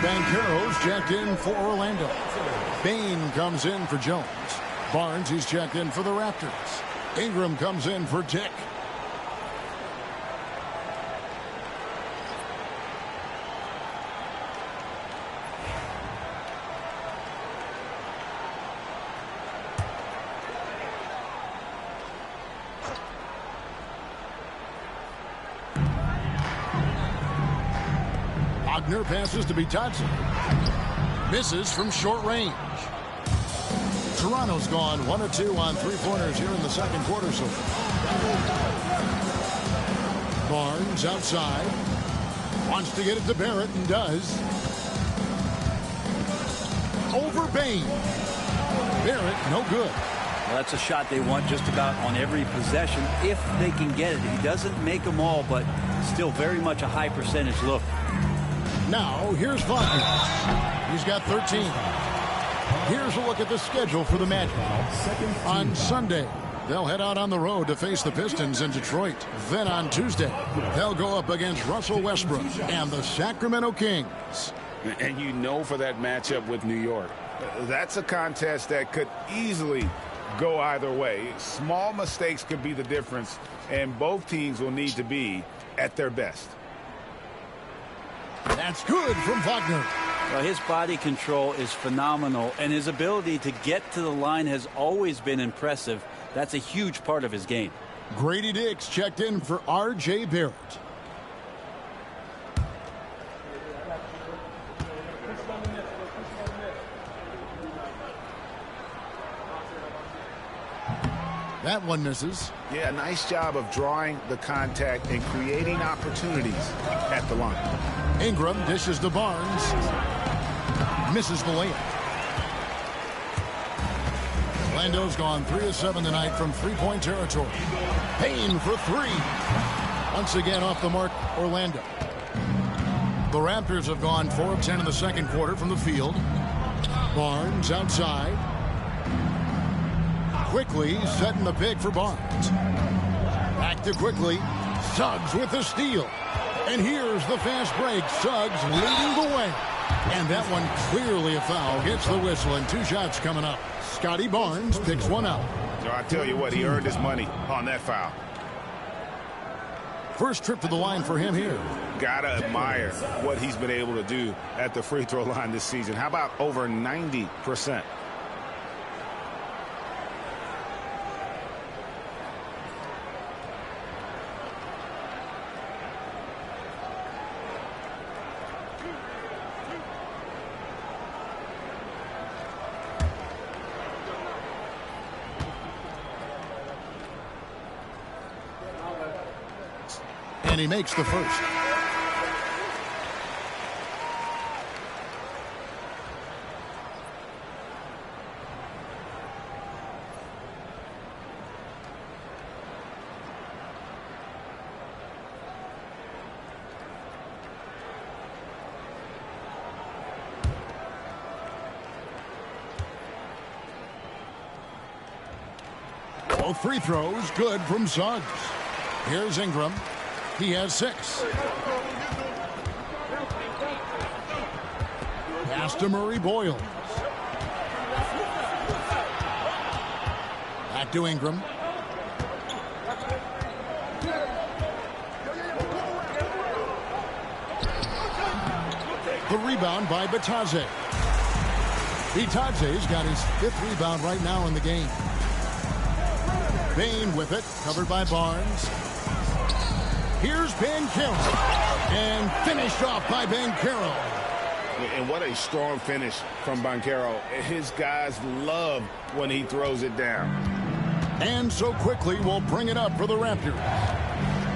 Banchero's checked in for Orlando. Bain comes in for Jones. Barnes, he's checked in for the Raptors. Ingram comes in for Dick. Wagner passes to Bitadze. Misses from short range. Toronto's gone 1 of 2 on 3-pointers here in the second quarter. So Barnes outside. Wants to get it to Barrett and does. Over Bain. Barrett, no good. Well, that's a shot they want just about on every possession if they can get it. He doesn't make them all, but still very much a high percentage look. Now, here's Wagner. He's got 13. Here's a look at the schedule for the Magic. On Sunday, they'll head out on the road to face the Pistons in Detroit. Then on Tuesday, they'll go up against Russell Westbrook and the Sacramento Kings. And you know for that matchup with New York, that's a contest that could easily go either way. Small mistakes could be the difference, and both teams will need to be at their best. That's good from Wagner. Well, his body control is phenomenal, and his ability to get to the line has always been impressive. That's a huge part of his game. Grady Dix checked in for R.J. Barrett. That one misses. Yeah, nice job of drawing the contact and creating opportunities at the line. Ingram dishes to Barnes. Misses the layup. Orlando's gone 3 of 7 tonight from three-point territory. Payne for 3. Once again off the mark, Orlando. The Raptors have gone 4 of 10 in the second quarter from the field. Barnes outside. Quickly setting the pick for Barnes. Back to Quickly. Suggs with the steal. And here's the fast break. Suggs leading the way. And that one clearly a foul. Gets the whistle and 2 shots coming up. Scotty Barnes picks one out. So I tell you what, he earned his money on that foul. First trip to the line for him here. Gotta admire what he's been able to do at the free throw line this season. How about over 90%? And he makes the first. Both free throws good from Suggs. Here's Ingram. He has 6. Pass to Murray Boyles. Back to Ingram. The rebound by Bitadze. Bitadze's got his 5th rebound right now in the game. Bain with it, covered by Barnes. Here's Banchero, and finished off by Banchero. And what a strong finish from Banchero. His guys love when he throws it down. And so Quickly will bring it up for the Raptors.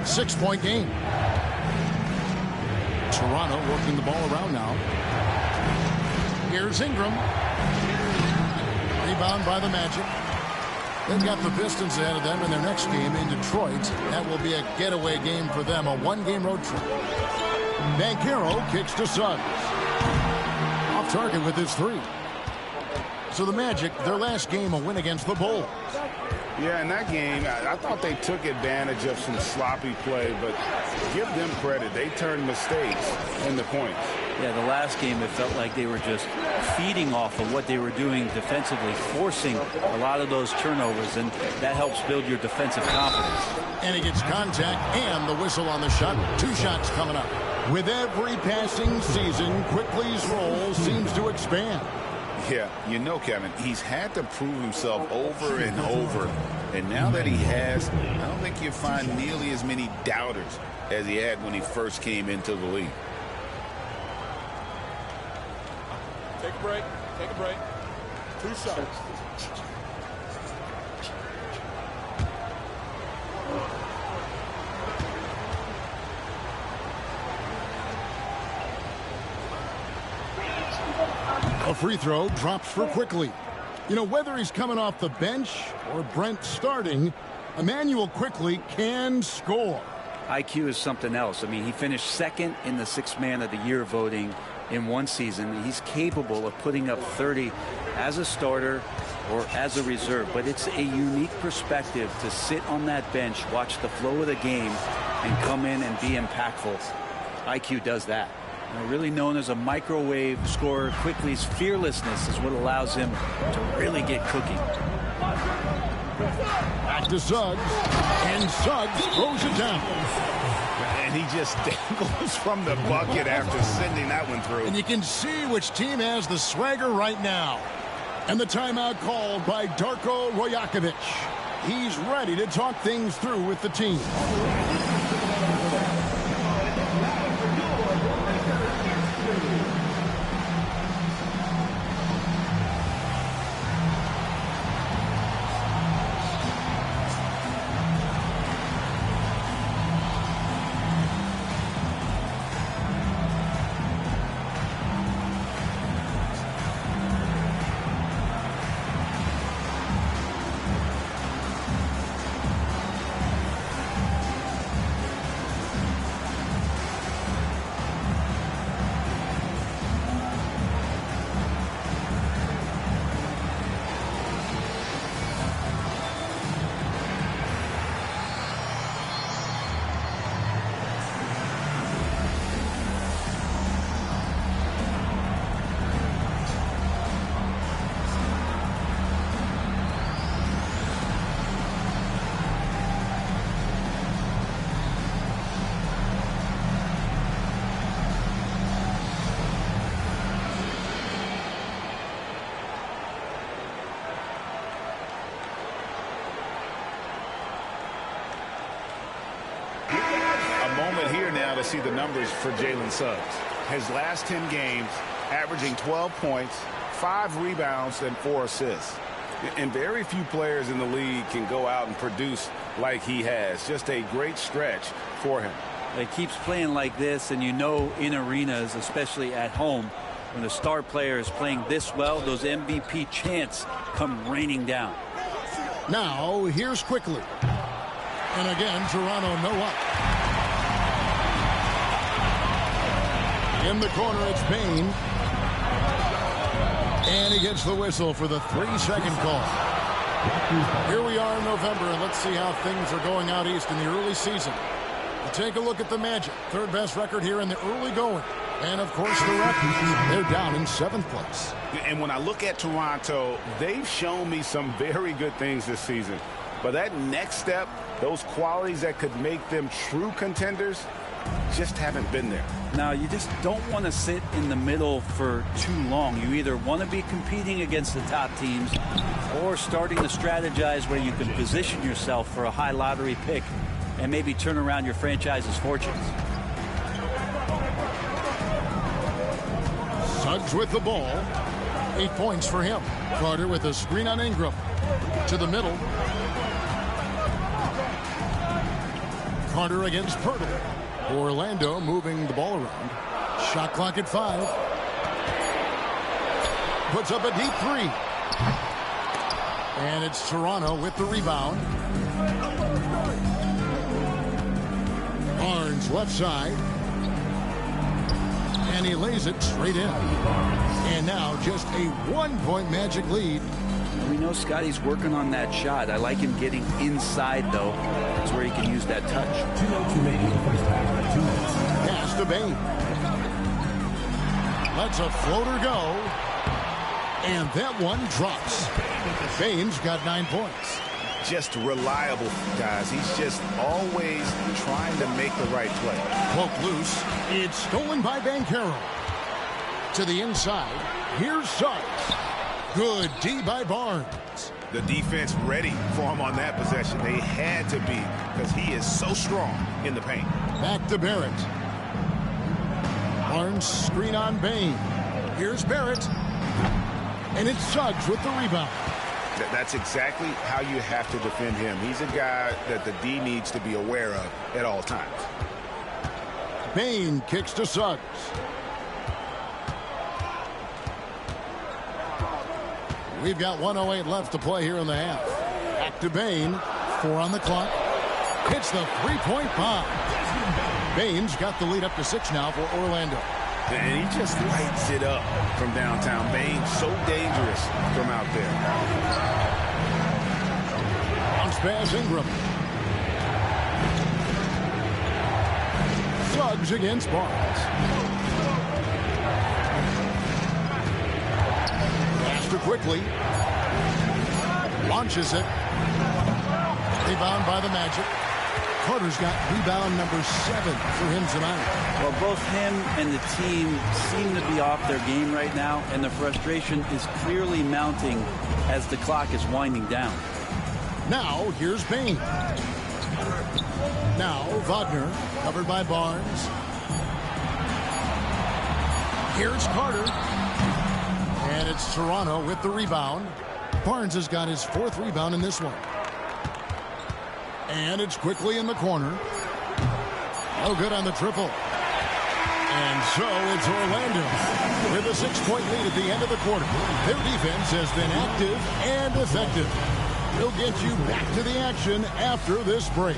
6-point game. Toronto working the ball around now. Here's Ingram. Rebound by the Magic. They've got the Pistons ahead of them in their next game in Detroit. That will be a getaway game for them, a 1-game road trip. Banchero kicks to Suggs. Off target with his 3. So the Magic, their last game, a win against the Bulls. Yeah, in that game, I thought they took advantage of some sloppy play, but give them credit. They turned mistakes into points. Yeah, the last game, it felt like they were just feeding off of what they were doing defensively, forcing a lot of those turnovers, and that helps build your defensive confidence. And he gets contact and the whistle on the shot. 2 shots coming up. With every passing season, Quickly's role seems to expand. Yeah, you know, Kevin, he's had to prove himself over and over. And now that he has, I don't think you'll find nearly as many doubters as he had when he first came into the league. Take a break. Take a break. 2 shots. A free throw drops for Quickly. You know, whether he's coming off the bench or Brent starting, Emmanuel Quickly can score. IQ is something else. I mean, he finished 2nd in the 6th Man of the Year voting in one season. He's capable of putting up 30 as a starter or as a reserve, but it's a unique perspective to sit on that bench, watch the flow of the game, and come in and be impactful. IQ does that. You know, really known as a microwave scorer, Quickly's fearlessness is what allows him to really get cooking. Back to Suggs, and Suggs throws it down. And he just dangles from the bucket after sending that one through. And you can see which team has the swagger right now. And the timeout called by Darko Rajakovic. He's ready to talk things through with the team. a moment here now to see the numbers for Jalen Suggs. His last 10 games, averaging 12 points, 5 rebounds, and 4 assists. And very few players in the league can go out and produce like he has. Just a great stretch for him. He keeps playing like this, and you know in arenas, especially at home, when a star player is playing this well, those MVP chants come raining down. Now, here's Quickly. And again, Toronto no up. In the corner, it's Bain. And he gets the whistle for the 3-second call. Here we are in November, and let's see how things are going out east in the early season. We'll take a look at the Magic. Third best record here in the early going. And, of course, the Raptors. They're down in 7th place. And when I look at Toronto, they've shown me some very good things this season. But that next step, those qualities that could make them true contenders, just haven't been there. Now, you just don't want to sit in the middle for too long. You either want to be competing against the top teams or starting to strategize where you can position yourself for a high lottery pick and maybe turn around your franchise's fortunes. Suggs with the ball. 8 points for him. Carter with a screen on Ingram. To the middle. Carter against Pirtle. Orlando moving the ball around. Shot clock at 5. Puts up a deep 3. And it's Toronto with the rebound. Barnes left side. And he lays it straight in. And now just a 1-point Magic lead. We know Scotty's working on that shot. I like him getting inside, though. That's where he can use that touch. 2:02 remaining in the first half. 2 minutes. Pass to Bain. Lets a floater go. And that one drops. Bain's got 9 points. Just reliable, guys. He's just always trying to make the right play. Poke loose. It's stolen by Banchero. To the inside. Here's Suggs. Good D by Barnes. The defense ready for him on that possession. They had to be because he is so strong in the paint. Back to Barrett. Barnes screen on Bain. Here's Barrett. And it's Suggs with the rebound. That's exactly how you have to defend him. He's a guy that the D needs to be aware of at all times. Bain kicks to Suggs. We've got 1:08 left to play here in the half. Back to Bain. 4 on the clock. Hits the 3-point bomb. Bain's got the lead up to 6 now for Orlando. And he just lights it up from downtown. Bain so dangerous from out there. Bounce pass Ingram. Suggs against Barnes. Faster quickly. Launches it. Rebound by the Magic. Carter's got rebound number 7 for him tonight. Well, both him and the team seem to be off their game right now, and the frustration is clearly mounting as the clock is winding down. Now, here's Bain. Now, Wagner, covered by Barnes. Here's Carter. And it's Toronto with the rebound. Barnes has got his 4th rebound in this one. And it's quickly in the corner. No good on the triple. And so it's Orlando with a 6-point lead at the end of the quarter. Their defense has been active and effective. We'll get you back to the action after this break.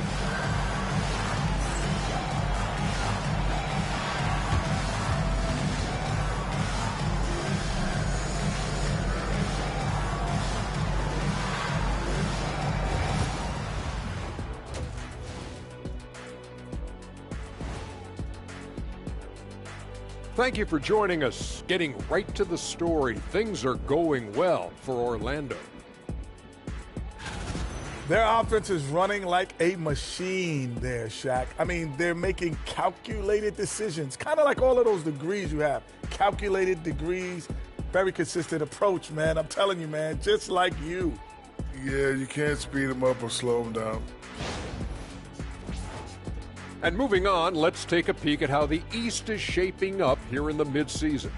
Thank you for joining us. Getting right to the story. Things are going well for Orlando. Their offense is running like a machine there, Shaq. I mean, they're making calculated decisions, kind of like all of those degrees you have. Calculated degrees, very consistent approach, man. I'm telling you, man, just like you. Yeah, you can't speed them up or slow them down. And moving on, let's take a peek at how the East is shaping up here in the midseason.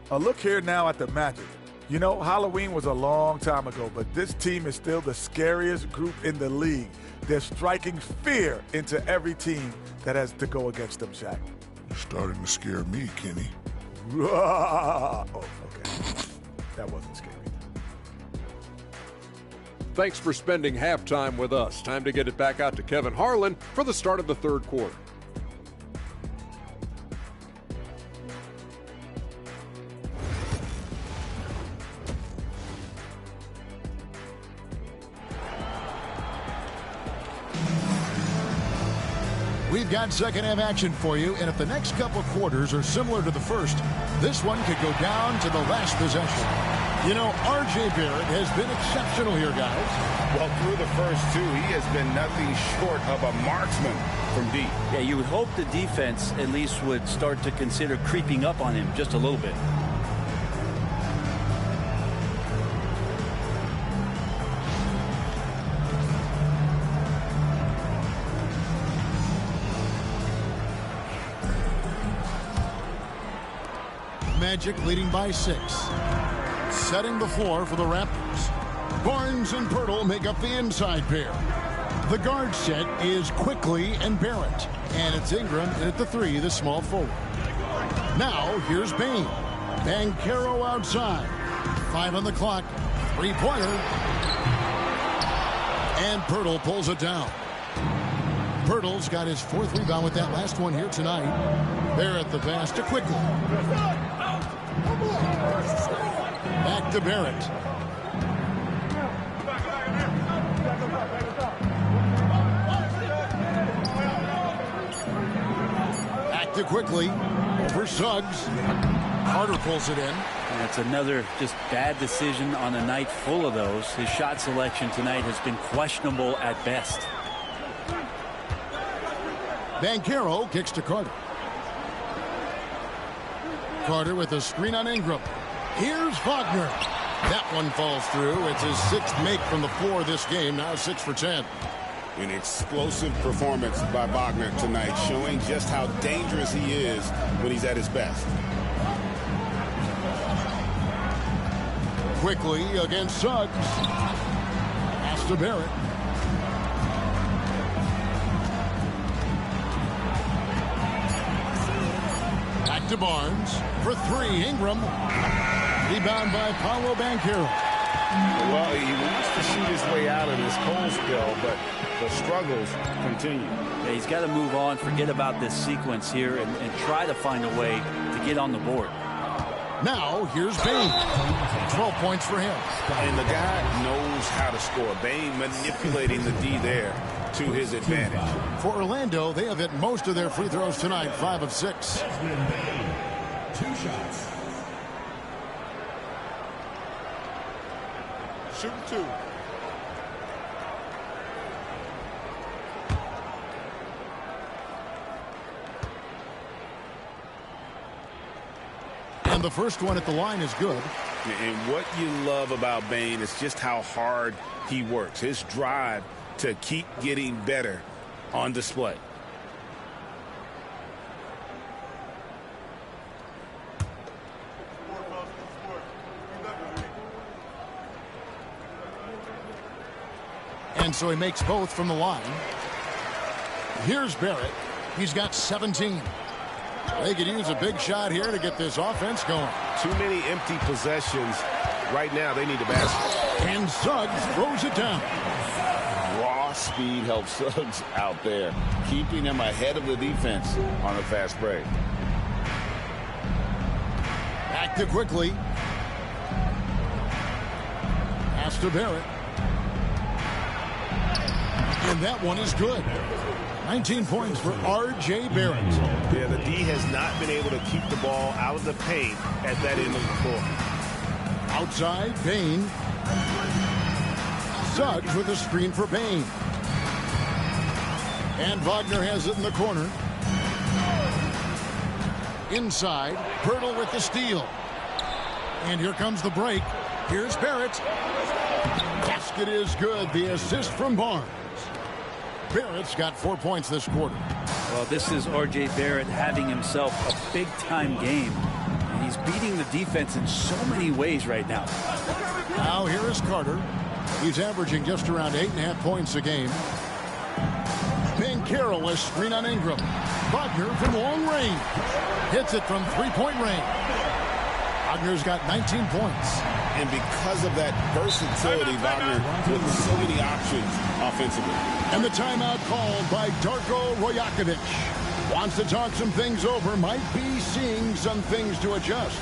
A look here now at the Magic. You know, Halloween was a long time ago, but this team is still the scariest group in the league. They're striking fear into every team that has to go against them, Shaq. You're starting to scare me, Kenny. Oh, okay. That wasn't scary. Thanks for spending halftime with us. Time to get it back out to Kevin Harlan for the start of the third quarter. We've got second half action for you, and if the next couple quarters are similar to the first, this one could go down to the last possession. You know, R.J. Barrett has been exceptional here, guys. Well, through the first two, he has been nothing short of a marksman from deep. Yeah, you would hope the defense at least would start to consider creeping up on him just a little bit. Magic leading by 6. Setting the floor for the Raptors. Barnes and Pirtle make up the inside pair. The guard set is Quickly and Barrett. And it's Ingram at the 3, the small forward. Now, here's Bane. Banchero outside. 5 on the clock. 3-pointer. And Pirtle pulls it down. Pirtle's got his 4th rebound with that last one here tonight. Barrett the pass to Quickly. Back to Barrett. Back to Quickly. Over Suggs. Carter pulls it in. That's another just bad decision on a night full of those. His shot selection tonight has been questionable at best. Banchero kicks to Carter. Carter with a screen on Ingram. Here's Wagner. That one falls through. It's his 6th make from the floor this game. Now 6 for 10. An explosive performance by Wagner tonight, showing just how dangerous he is when he's at his best. Quickly against Suggs. Pass to Barrett. Back to Barnes for 3. Ingram. Rebound by Paolo Banchero. Well, he wants to shoot his way out of this cold spell, but the struggles continue. Yeah, he's got to move on, forget about this sequence here, and try to find a way to get on the board. Now, here's Bane. 12 points for him. And the guy knows how to score. Bane manipulating the D there to his advantage. For Orlando, they have hit most of their free throws tonight, 5 of 6. 2 shots. Shooting 2. And the first one at the line is good. And what you love about Bane is just how hard he works. His drive to keep getting better on display. And so he makes both from the line. Here's Barrett. He's got 17. They could use a big shot here to get this offense going. Too many empty possessions. Right now, they need a basket. And Suggs throws it down. Raw speed helps Suggs out there, keeping him ahead of the defense on a fast break. Back to Quickly. Pass to Barrett. And that one is good. 19 points for R.J. Barrett. Yeah, the D has not been able to keep the ball out of the paint at that end of the floor. Outside, Bane. Suggs with a screen for Bane. And Wagner has it in the corner. Inside, Pirtle with the steal. And here comes the break. Here's Barrett. Basket is good. The assist from Barnes. Barrett's got 4 points this quarter. Well, this is R.J. Barrett having himself a big-time game. And he's beating the defense in so many ways right now. Now here is Carter. He's averaging just around 8.5 points a game. Carroll, a screen on Ingram. Wagner from long range. Hits it from three-point range. Wagner's got 19 points. And because of that versatility, Wagner with so many options offensively. And the timeout called by Darko Rojakovic. Wants to talk some things over. Might be seeing some things to adjust.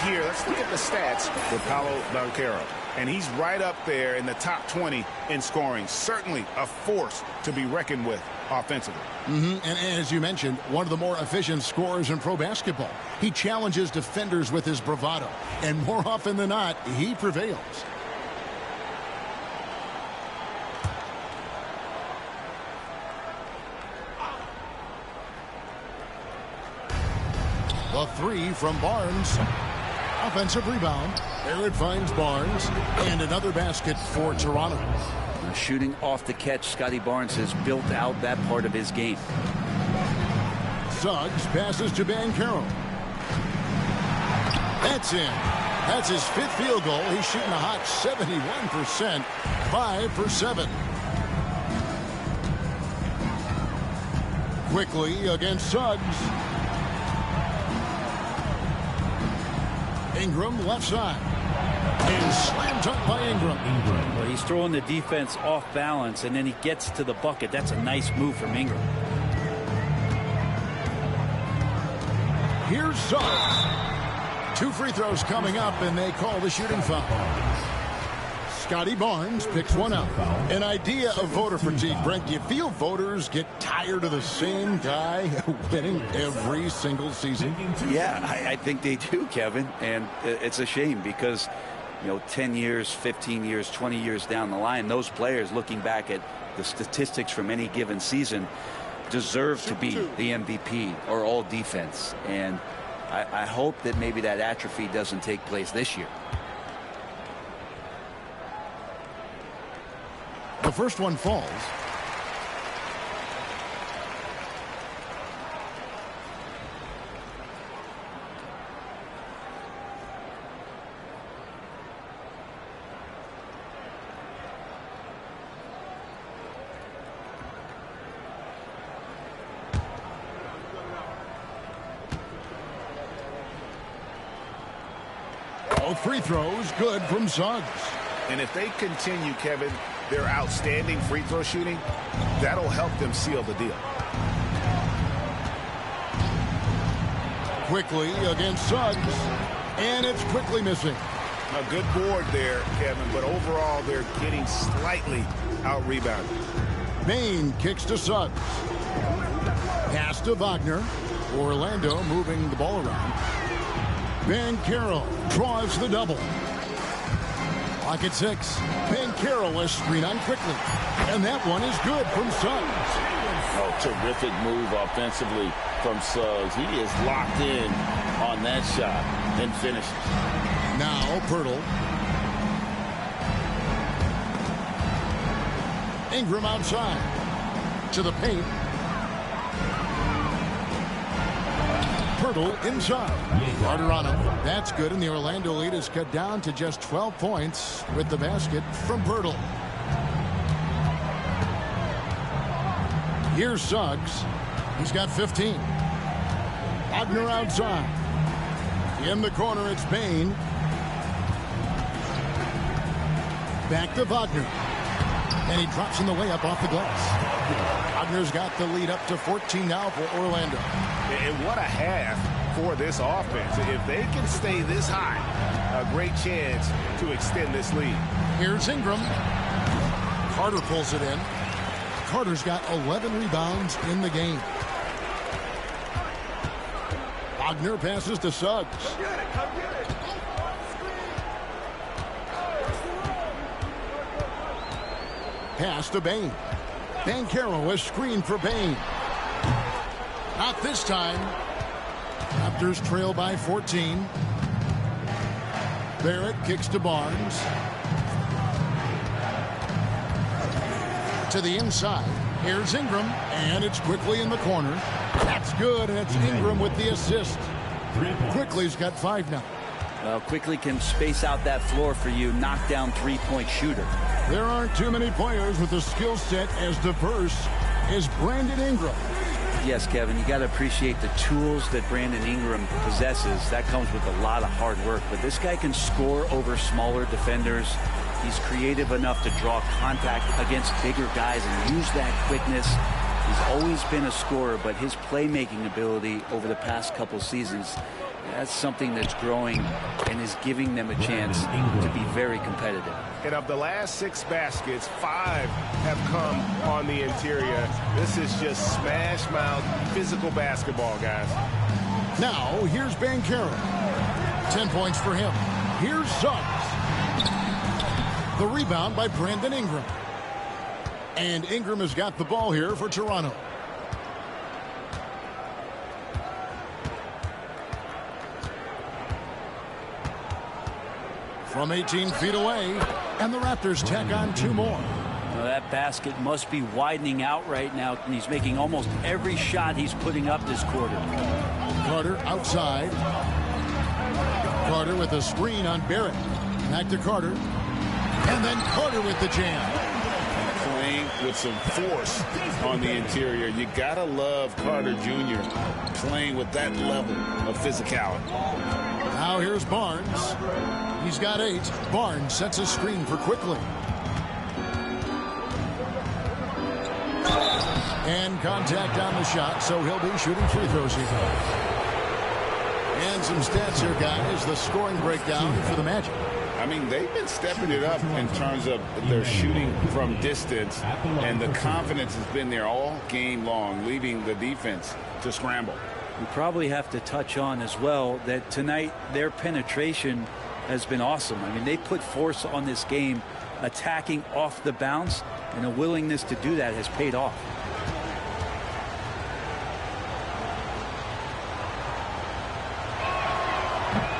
Here, let's look at the stats for Paolo Banchero. And he's right up there in the top 20 in scoring. Certainly a force to be reckoned with offensively. And as you mentioned, one of the more efficient scorers in pro basketball. He challenges defenders with his bravado. And more often than not, he prevails. The three from Barnes. Offensive rebound. There it finds Barnes. And another basket for Toronto. Shooting off the catch, Scotty Barnes has built out that part of his game. Suggs passes to Banchero. That's in. That's his fifth field goal. He's shooting a hot 71%. 5 for 7. Quickly against Suggs. Ingram left side. And slam dunk by Ingram. Well, he's throwing the defense off balance, and then he gets to the bucket. That's a nice move from Ingram. Here's Suggs. 2 free throws coming up, and they call the shooting foul. Scotty Barnes picks one up. An idea of voter fatigue, Brent. Do you feel voters get tired of the same guy winning every single season? Yeah, I think they do, Kevin. And it's a shame because, 10 years, 15 years, 20 years down the line, those players looking back at the statistics from any given season deserve to be the MVP or all defense. And I hope that maybe that atrophy doesn't take place this year. The first one falls. Both free throws good from Suggs. And if they continue, Kevin, their outstanding free throw shooting, that'll help them seal the deal. Quickly against Suggs. And it's quickly missing. A good board there, Kevin, but overall they're getting slightly out-rebounded. Bain kicks to Suggs. Pass to Wagner. Orlando moving the ball around. Banchero draws the double. Clock at 6. Banchero is screen on quickly. And that one is good from Suggs. Oh, terrific move offensively from Suggs. He is locked in on that shot and finishes. Now Pirtle. Ingram outside to the paint. Pirtle inside. Carter on him. That's good, and the Orlando lead is cut down to just 12 points with the basket from Pirtle. Here's Suggs. He's got 15. Wagner outside. In the corner, it's Bain. Back to Wagner. And he drops in the way up off the glass. Wagner's got the lead up to 14 now for Orlando. And what a half for this offense. If they can stay this high, a great chance to extend this lead. Here's Ingram. Carter pulls it in. Carter's got 11 rebounds in the game. Wagner passes to Suggs. Pass to Bain. Banchero, a screen for Bain. Not this time. Raptors trail by 14. Barrett kicks to Barnes. To the inside. Here's Ingram, and it's quickly in the corner. That's good, and it's Ingram with the assist. Quickly's got 5 now. Well, Quickly can space out that floor for you, knock-down three-point shooter. There aren't too many players with a skill set as diverse as Brandon Ingram. Yes, Kevin, you got to appreciate the tools that Brandon Ingram possesses. That comes with a lot of hard work. But this guy can score over smaller defenders. He's creative enough to draw contact against bigger guys and use that quickness. He's always been a scorer, but his playmaking ability over the past couple seasons, that's something that's growing and is giving them a chance to be very competitive. And of the last 6 baskets, 5 have come on the interior. This is just smash mouth physical basketball, guys. Now, here's Banchero. 10 points for him. Here's Suggs. The rebound by Brandon Ingram. And Ingram has got the ball here for Toronto. From 18 feet away, and the Raptors tack on 2 more. Well, that basket must be widening out right now, and he's making almost every shot he's putting up this quarter. Carter outside. Carter with a screen on Barrett. Back to Carter. And then Carter with the jam. Playing with some force on the interior. You gotta love Carter Jr. playing with that level of physicality. Now here's Barnes. He's got 8. Barnes sets a screen for Quickly. And contact on the shot, so he'll be shooting free throws here. And some stats here, guys. The scoring breakdown for the Magic. I mean, they've been stepping it up in terms of their shooting from distance, and the confidence has been there all game long, leaving the defense to scramble. We probably have to touch on as well that tonight their penetration has been awesome. I mean, they put force on this game, attacking off the bounce, and a willingness to do that has paid off.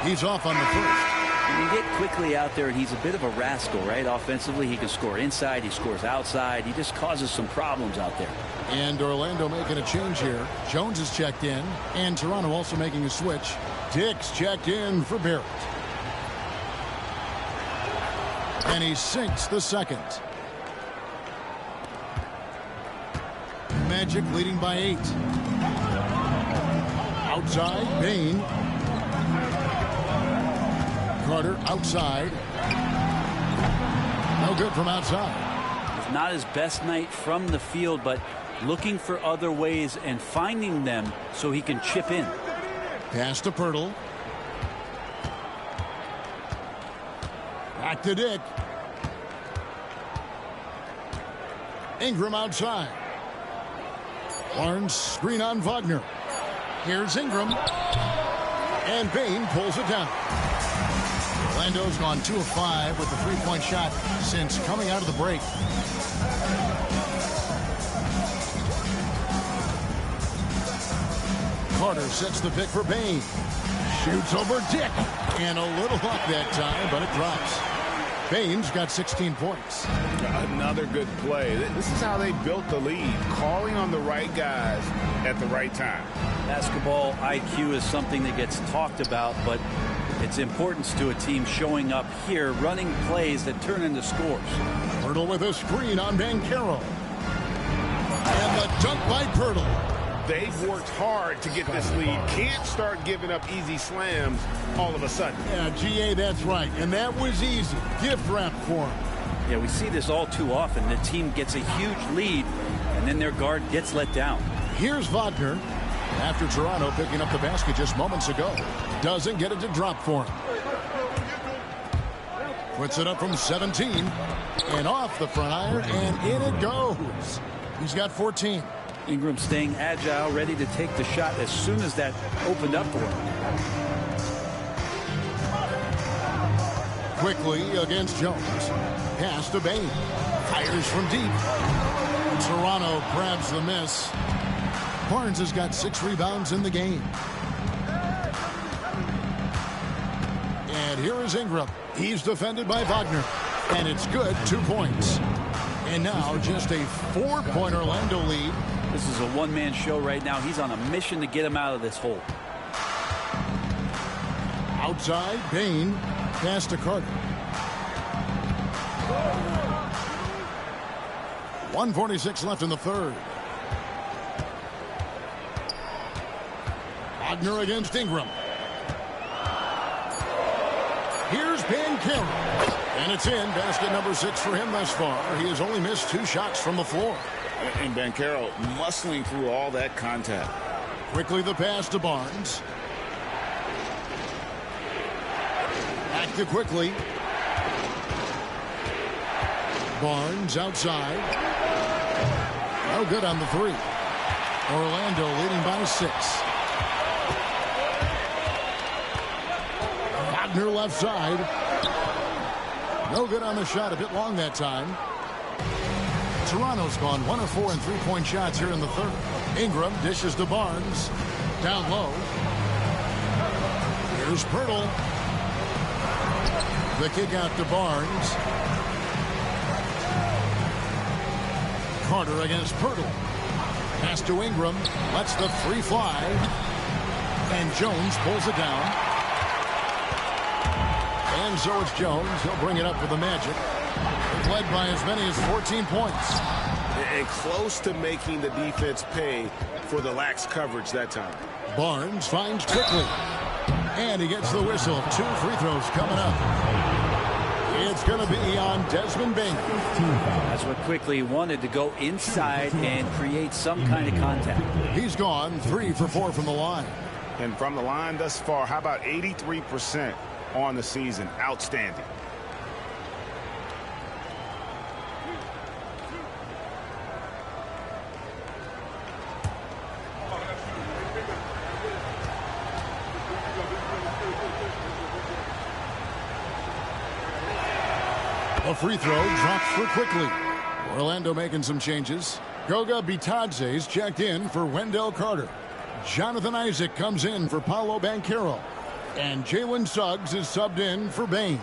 He's off on the first. When you get Quickly out there, he's a bit of a rascal, right? Offensively, he can score inside, he scores outside. He just causes some problems out there. And Orlando making a change here. Jones is checked in, and Toronto also making a switch. Dix checked in for Barrett. And he sinks the second. Magic leading by 8. Outside, Bain. Carter outside. No good from outside. It's not his best night from the field, but looking for other ways and finding them so he can chip in. Pass to Pirtle. Back to Dick. Ingram outside. Barnes screen on Wagner. Here's Ingram. And Bain pulls it down. Orlando's gone 2 of 5 with the 3-point shot since coming out of the break. Carter sets the pick for Bain. Shoots over Dick. And a little luck that time, but it drops. Bain's got 16 points. Another good play. This is how they built the lead, calling on the right guys at the right time. Basketball IQ is something that gets talked about, but its importance to a team showing up here, running plays that turn into scores. Pirtle with a screen on Banchero. And the dunk by Pirtle. They've worked hard to get this lead. Can't start giving up easy slams all of a sudden. Yeah, GA, that's right. And that was easy. Gift wrap for him. Yeah, we see this all too often. The team gets a huge lead, and then their guard gets let down. Here's Wagner. After Toronto picking up the basket just moments ago. Doesn't get it to drop for him. Puts it up from 17. And off the front iron, and in it goes. He's got 14. Ingram staying agile, ready to take the shot as soon as that opened up for him. Quickly against Jones. Pass to Bain. Fires from deep. Toronto grabs the miss. Barnes has got 6 rebounds in the game. And here is Ingram. He's defended by Wagner. And it's good, 2 points. And now just a 4-point Orlando lead. This is a one-man show right now. He's on a mission to get him out of this hole. Outside, Bain. Pass to Carter. 1:46 left in the third. Wagner against Ingram. Here's Banchero. And it's in. Basket number 6 for him thus far. He has only missed 2 shots from the floor. And Banchero muscling through all that contact. Quickly the pass to Barnes. Back to Quickly. Barnes outside. No good on the 3. Orlando leading by 6. Wagner left side. No good on the shot. A bit long that time. Toronto's gone 1 of 4 in 3-point shots here in the third. Ingram dishes to Barnes. Down low. Here's Pirtle. The kick out to Barnes. Carter against Pirtle. Pass to Ingram. Lets the 3 fly. And Jones pulls it down. And so it's Jones. He'll bring it up for the Magic. Led by as many as 14 points. And close to making the defense pay for the lax coverage that time. Barnes finds Quickly. And he gets the whistle. 2 free throws coming up. It's going to be on Desmond Bain. That's what Quickly wanted, to go inside and create some kind of contact. He's gone 3 for 4 from the line. And from the line thus far, how about 83% on the season? Outstanding. A free throw drops for Quickly. Orlando making some changes. Goga Bitadze's checked in for Wendell Carter. Jonathan Isaac comes in for Paolo Banchero. And Jalen Suggs is subbed in for Bain.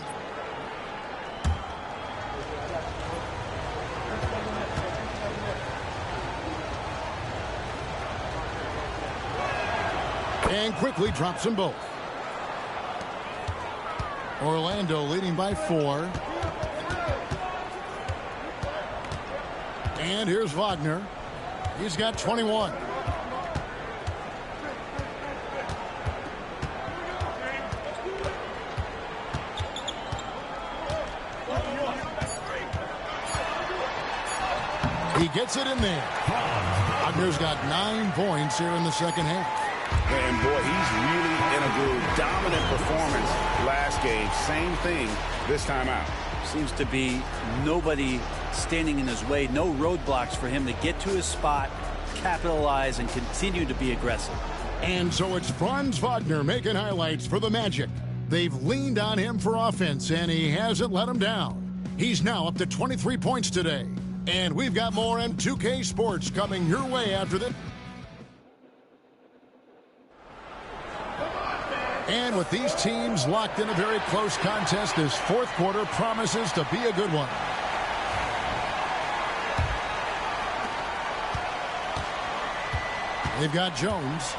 And Quickly drops them both. Orlando leading by 4. And here's Wagner. He's got 21. He gets it in there. Wagner's got 9 points here in the second half. And boy, he's really in a groove. Dominant performance last game. Same thing this time out. Seems to be nobody standing in his way. No roadblocks for him to get to his spot, capitalize, and continue to be aggressive. And so it's Franz Wagner making highlights for the Magic. They've leaned on him for offense, and he hasn't let them down. He's now up to 23 points today. And we've got more M2K Sports coming your way after this. And with these teams locked in a very close contest, this fourth quarter promises to be a good one. They've got Jones.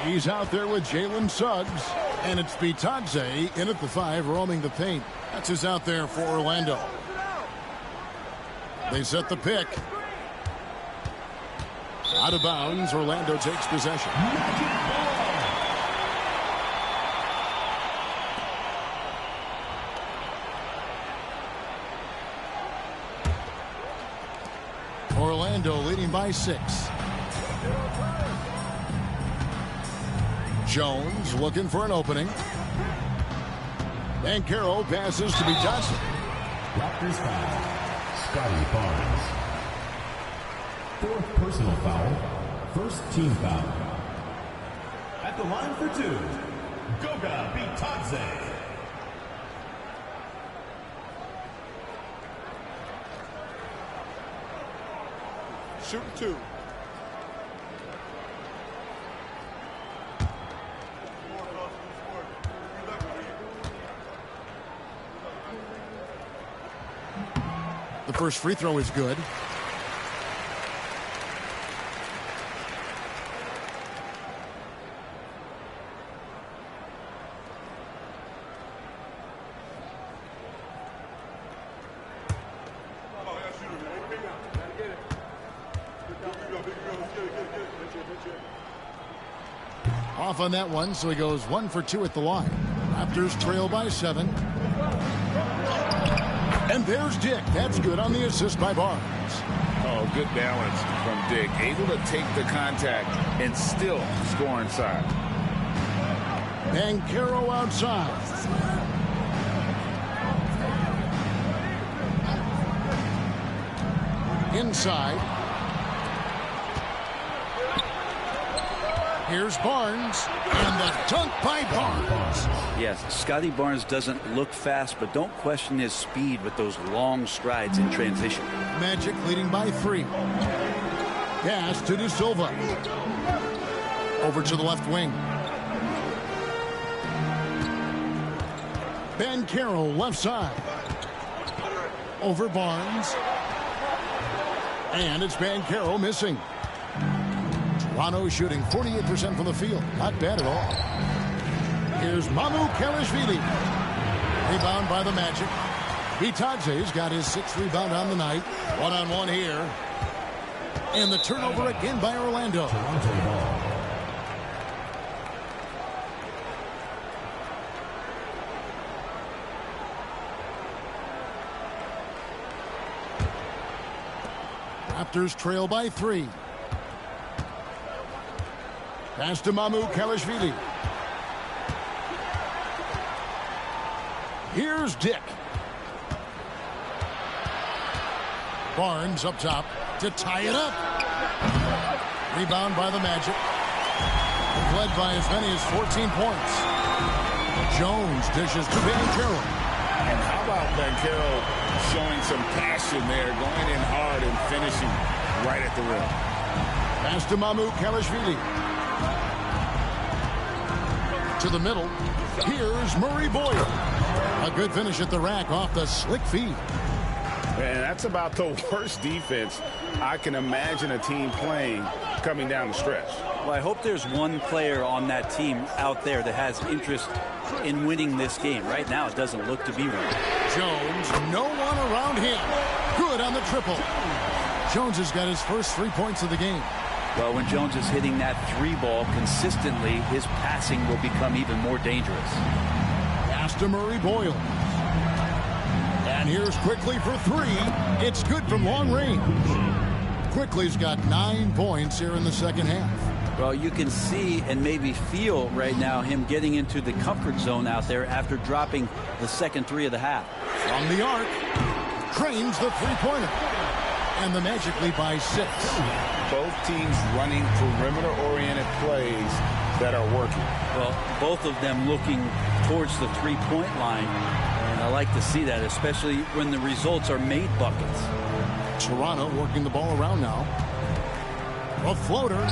He's out there with Jalen Suggs. And it's Bitadze in at the 5, roaming the paint. That's who's out there for Orlando. They set the pick. Out of bounds, Orlando takes possession. Orlando leading by 6. Jones looking for an opening. And Carroll passes to Bitadze. Raptors foul. Scotty Barnes. 4th personal foul. 1st team foul. At the line for 2, Goga Bitadze. Shooting 2. The first free throw is good. Off on that one, so he goes 1 for 2 at the line. Raptors trail by 7. And there's Dick. That's good on the assist by Barnes. Oh, good balance from Dick. Able to take the contact and still score inside. And Carroll outside. Inside. Here's Barnes, and the dunk by Barnes. Yes, Scotty Barnes doesn't look fast, but don't question his speed with those long strides in transition. Magic leading by 3. Pass to De Silva. Over to the left wing. Ben Carroll left side. Over Barnes. And it's Ben Carroll missing. Toronto shooting 48% from the field. Not bad at all. Here's Mamu Kelishvili. Rebound by the Magic. Bitadze's got his 6th rebound on the night. One-on-one here. And the turnover again by Orlando. Toronto ball. Raptors trail by 3. Pass to Mamu Kelishvili. Here's Dick. Barnes up top to tie it up. Rebound by the Magic. Led by as many as 14 points. Jones dishes to Ben Carroll. And how about Ben Carroll showing some passion there, going in hard and finishing right at the rim. Pass to Mamu Kelishvili. To the middle. Here's Murray Boyle. A good finish at the rack off the slick feed. And that's about the worst defense I can imagine a team playing coming down the stretch. Well, I hope there's one player on that team out there that has interest in winning this game. Right now, it doesn't look to be one. Jones, no one around him. Good on the triple. Jones has got his first 3 points of the game. Well, when Jones is hitting that 3 ball consistently, his passing will become even more dangerous. Pass to Murray Boyle. And here's Quickly for 3. It's good from long range. Quickly's got 9 points here in the second half. Well, you can see and maybe feel right now him getting into the comfort zone out there after dropping the second 3 of the half. From the arc, trains the three-pointer. And the Magic lead by 6. Both teams running perimeter-oriented plays that are working. Well, both of them looking towards the three-point line. And I like to see that, especially when the results are made buckets. Toronto working the ball around now. A floater.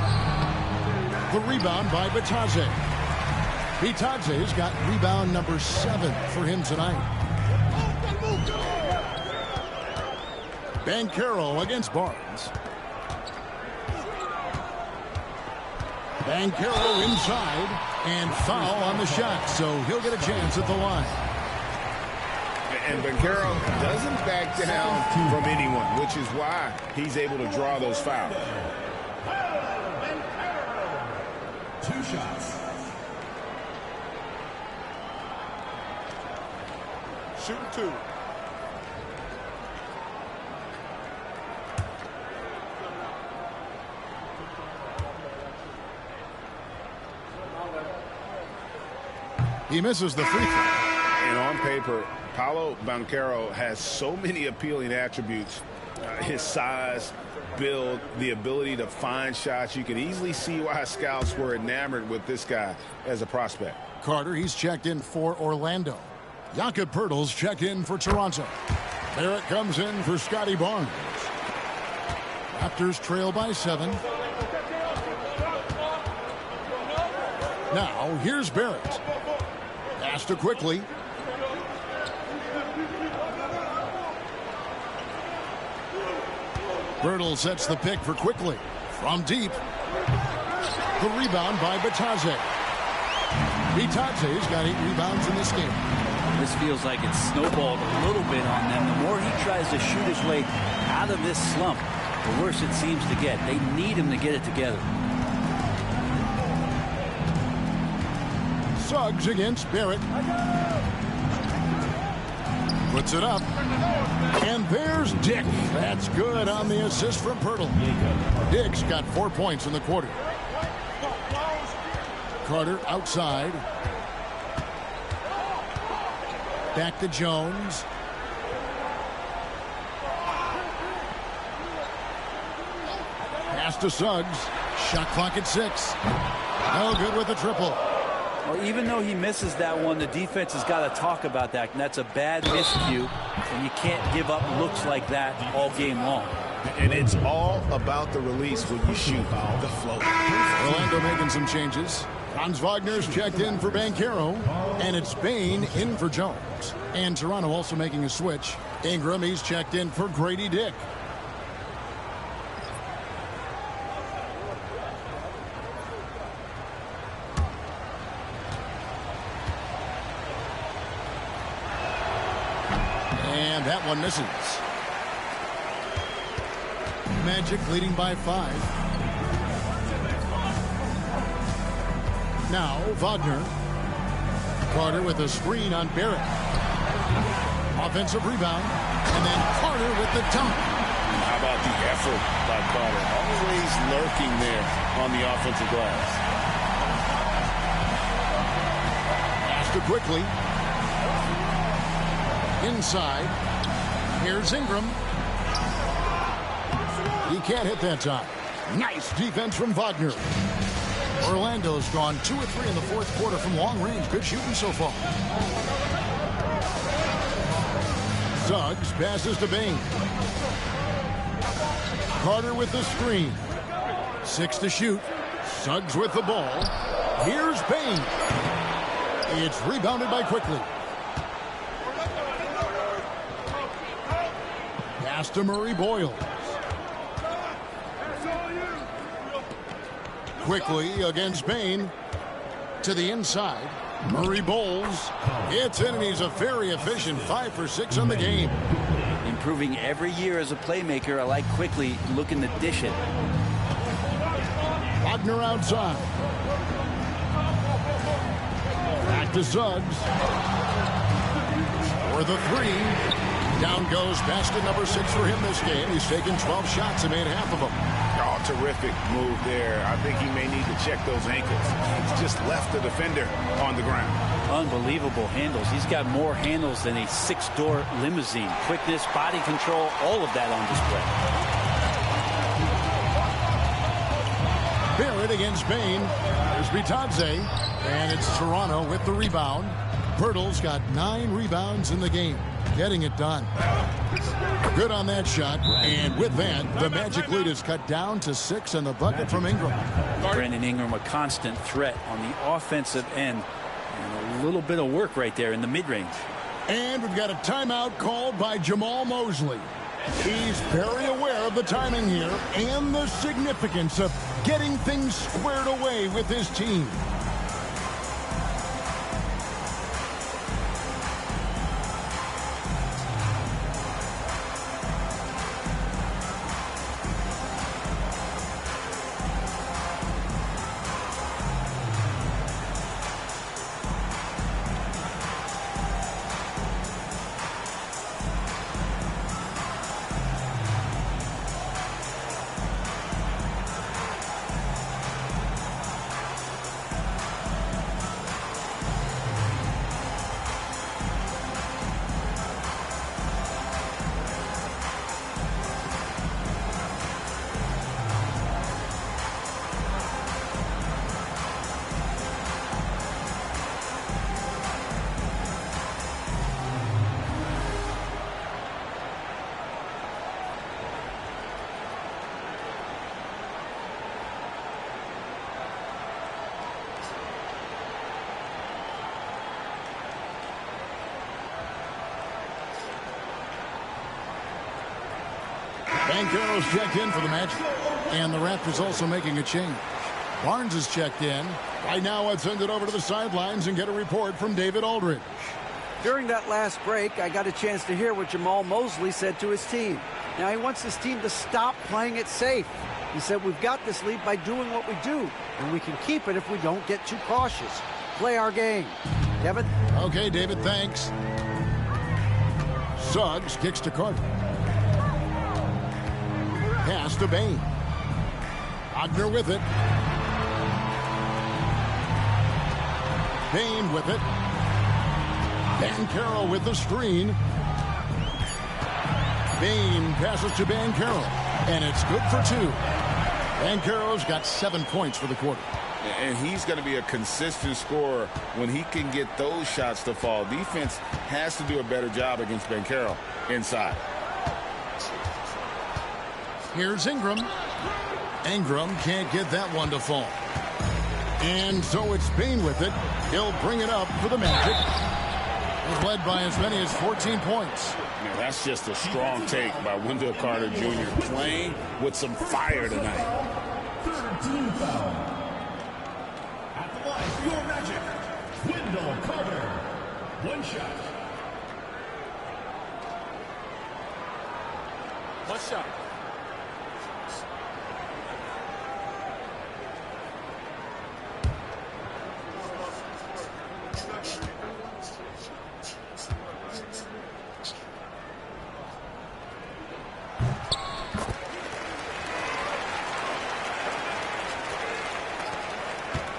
The rebound by Bitadze. Bitadze's got rebound number 7 for him tonight. Banchero against Barnes. Banchero inside, and foul on the shot, so he'll get a chance at the line. And Banchero doesn't back down from anyone, which is why he's able to draw those fouls. 2 shots. Shooting 2. He misses the free throw. And on paper, Paolo Banchero has so many appealing attributes. His size, build, the ability to find shots. You can easily see why scouts were enamored with this guy as a prospect. Carter, he's checked in for Orlando. Jakob Poeltl's checked in for Toronto. Barrett comes in for Scotty Barnes. Raptors trail by 7. Now, here's Barrett. Pass to Quickly. Poeltl sets the pick for Quickly. From deep. The rebound by Bitadze. Bitadze's got 8 rebounds in this game. This feels like it's snowballed a little bit on them. The more he tries to shoot his way out of this slump, the worse it seems to get. They need him to get it together. Suggs against Barrett. Puts it up. And there's Dick. That's good on the assist from Poeltl. Dick's got 4 points in the quarter. Carter outside. Back to Jones. Pass to Suggs. Shot clock at 6. No good with the triple. Well, even though he misses that one, the defense has got to talk about that. And that's a bad miscue. And you can't give up looks like that all game long. And it's all about the release when you shoot the flow. Orlando making some changes. Franz Wagner's checked in for Banchero, and it's Bane in for Jones. And Toronto also making a switch. Ingram, he's checked in for Grady Dick. And that one misses. Magic leading by 5. Now, Wagner. Carter with a screen on Barrett. Offensive rebound. And then Carter with the dunk. How about the effort by Carter? Always lurking there on the offensive glass. Pass to Quickly. Inside. Here's Ingram. He can't hit that time. Nice defense from Wagner. Orlando's gone 2 or 3 in the fourth quarter from long range. Good shooting so far. Suggs passes to Bane. Carter with the screen. 6 to shoot. Suggs with the ball. Here's Bane. It's rebounded by Quickly. Pass to Murray Boyle. Quickly against Bane. To the inside. Murray bowls. It's in, and he's a very efficient 5 for 6 on the game. Improving every year as a playmaker. I like Quickly looking to dish it. Wagner outside. Back to Suggs. For the 3. Down goes basket number 6 for him this game. He's taken 12 shots and made half of them. Oh, terrific move there. I think he may need to check those ankles. He's just left the defender on the ground. Unbelievable handles. He's got more handles than a 6-door limousine. Quickness, body control, all of that on display. Barrett against Bane. There's Bitadze. And it's Toronto with the rebound. Poeltl's got 9 rebounds in the game. Getting it done. Good on that shot. And with that, the Magic lead is cut down to 6 and the bucket from Ingram. Brandon Ingram, a constant threat on the offensive end And a little bit of work right there in the mid-range. And we've got a timeout called by Jamal Mosley. He's very aware of the timing here and the significance of getting things squared away with his team. Banchero's checked in for the match, and the Raptors also making a change. Barnes is checked in. Right now, let's send it over to the sidelines and get a report from David Aldridge. During that last break, I got a chance to hear what Jamal Mosley said to his team. Now, he wants his team to stop playing it safe. He said, we've got this lead by doing what we do, and we can keep it if we don't get too cautious. Play our game. Kevin? Okay, David, thanks. Suggs kicks to Carter. Pass to Bain. Wagner with it. Bain with it. Banchero with the screen. Bain passes to Banchero, and it's good for 2. Banchero's got 7 points for the quarter. And he's going to be a consistent scorer when he can get those shots to fall. Defense has to do a better job against Banchero inside. Here's Ingram. Ingram can't get that one to fall. And so it's Bain with it. He'll bring it up for the Magic. He's led by as many as 14 points. Yeah, that's just a strong take by Wendell Carter Jr. playing with some fire tonight. 13 foul. At the line for your Magic, Wendell Carter. 1 shot. 1 shot.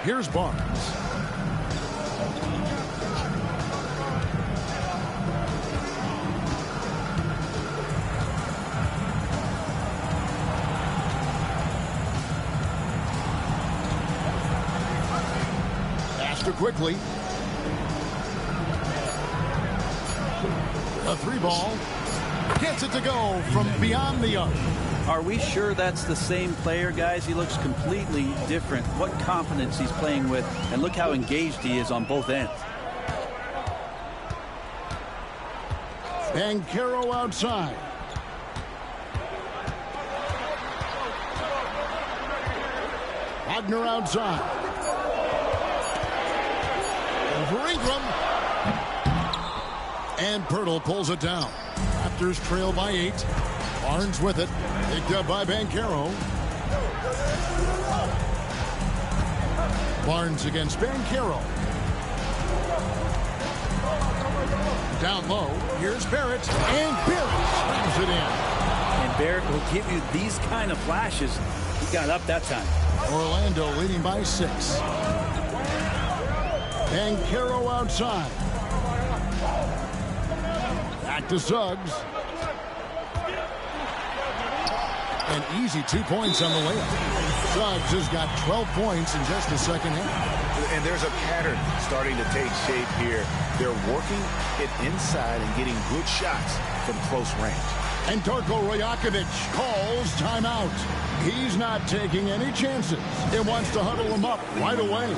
Here's Barnes. Faster quickly. A 3-ball. Gets it to go from beyond the arc. Are we sure that's the same player, guys? He looks completely different. What confidence he's playing with, and look how engaged he is on both ends. Banchero outside. Wagner outside. Over Ingram. And Pirtle pulls it down. Raptors trail by 8. Barnes with it. Picked up by Banchero. Barnes against Banchero. Down low. Here's Barrett. And Barrett slams it in. And Barrett will give you these kind of flashes. He got up that time. Orlando leading by 6. Banchero outside. Back to Suggs. An easy 2 points on the layup. Suggs has got 12 points in just the second half. And there's a pattern starting to take shape here. They're working it inside and getting good shots from close range. And Darko Rajakovic calls timeout. He's not taking any chances. He wants to huddle him up right away.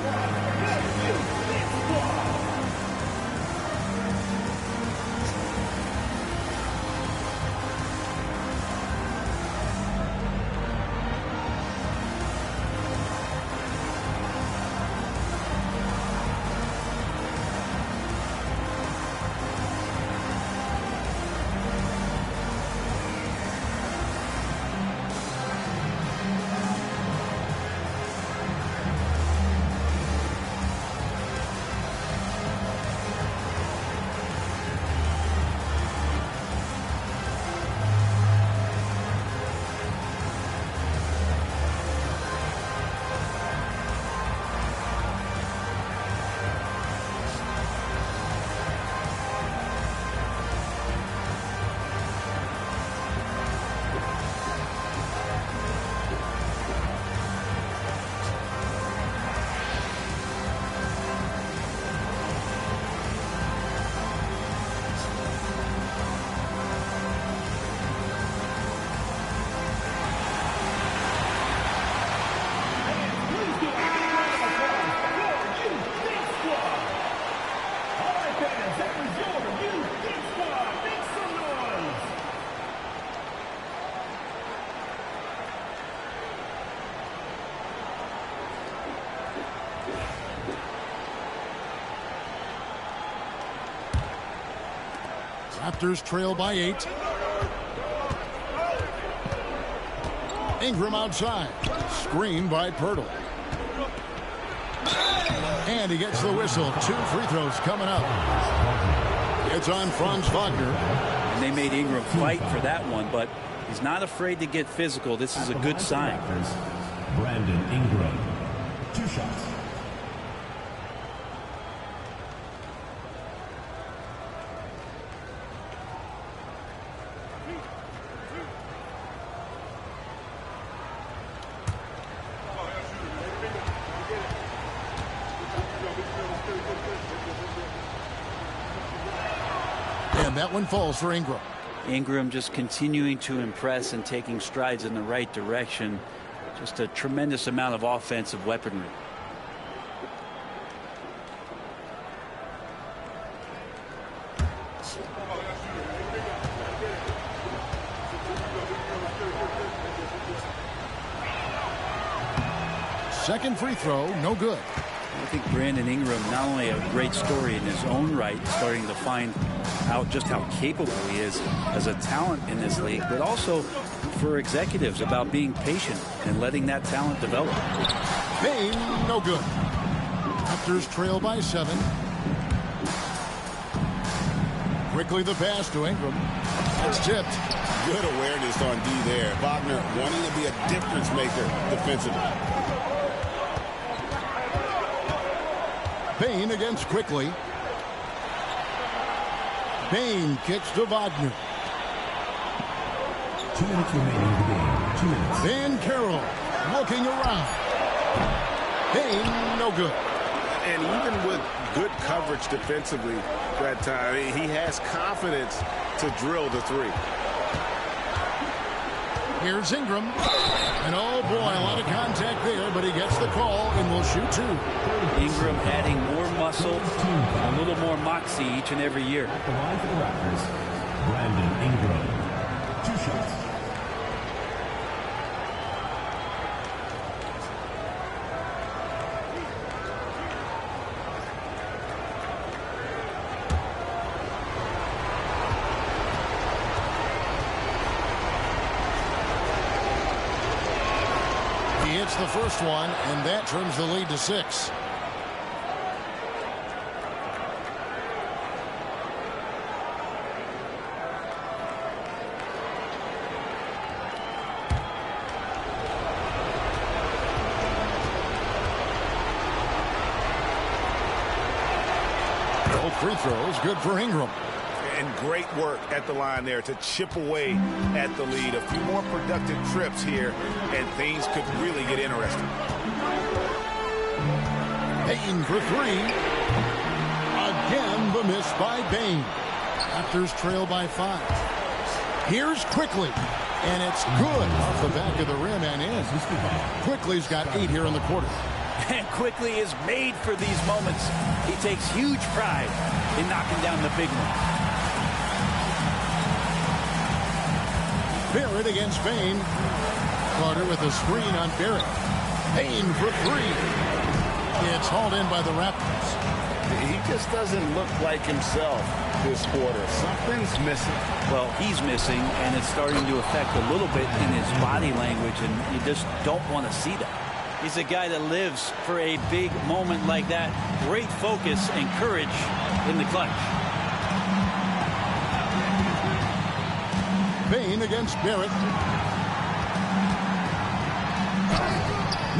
Raptors trail by 8. Ingram outside. Screen by Pirtle. And he gets the whistle. 2 free throws coming up. It's on Franz Wagner. And they made Ingram fight for that one, but he's not afraid to get physical. This is a good sign. Brandon Ingram. 2 shots. And that one falls for Ingram. Ingram just continuing to impress and taking strides in the right direction. Just a tremendous amount of offensive weaponry. Second free throw, no good. I think Brandon Ingram, not only a great story in his own right, starting to find out just how capable he is as a talent in this league, but also for executives about being patient and letting that talent develop. Payne, no good. Raptors trail by 7. Quickly the pass to Ingram. It's tipped. Good awareness on D there. Wagner wanting to be a difference maker defensively. Payne against Quickly. Payne kicks to Wagner. 2 minutes remaining in the game. 2 minutes. Van Carroll looking around. Payne, no good. And even with good coverage defensively that time, he has confidence to drill the 3. Here's Ingram. And oh boy, a lot of contact there, but he gets the call and will shoot 2. Ingram adding more muscle, a little more moxie each and every year. At the line for the Raptors, Brandon Ingram. 2 shots. He hits the first one, and that turns the lead to 6. Both free throws, good for Ingram. And great work at the line there to chip away at the lead. A few more productive trips here, and things could really get interesting. Payne for 3. Again, the miss by Payne. Raptors trail by 5. Here's Quickly, and it's good off the back of the rim and in. Quickly's got 8 here in the quarter. And Quickly is made for these moments. He takes huge pride in knocking down the big ones. Barrett against Payne. Carter with a screen on Barrett. Payne for 3. It's hauled in by the Raptors. He just doesn't look like himself this quarter. Something's missing. Well, he's missing, and it's starting to affect a little bit in his body language, and you just don't want to see that. He's a guy that lives for a big moment like that. Great focus and courage in the clutch. Payne against Barrett.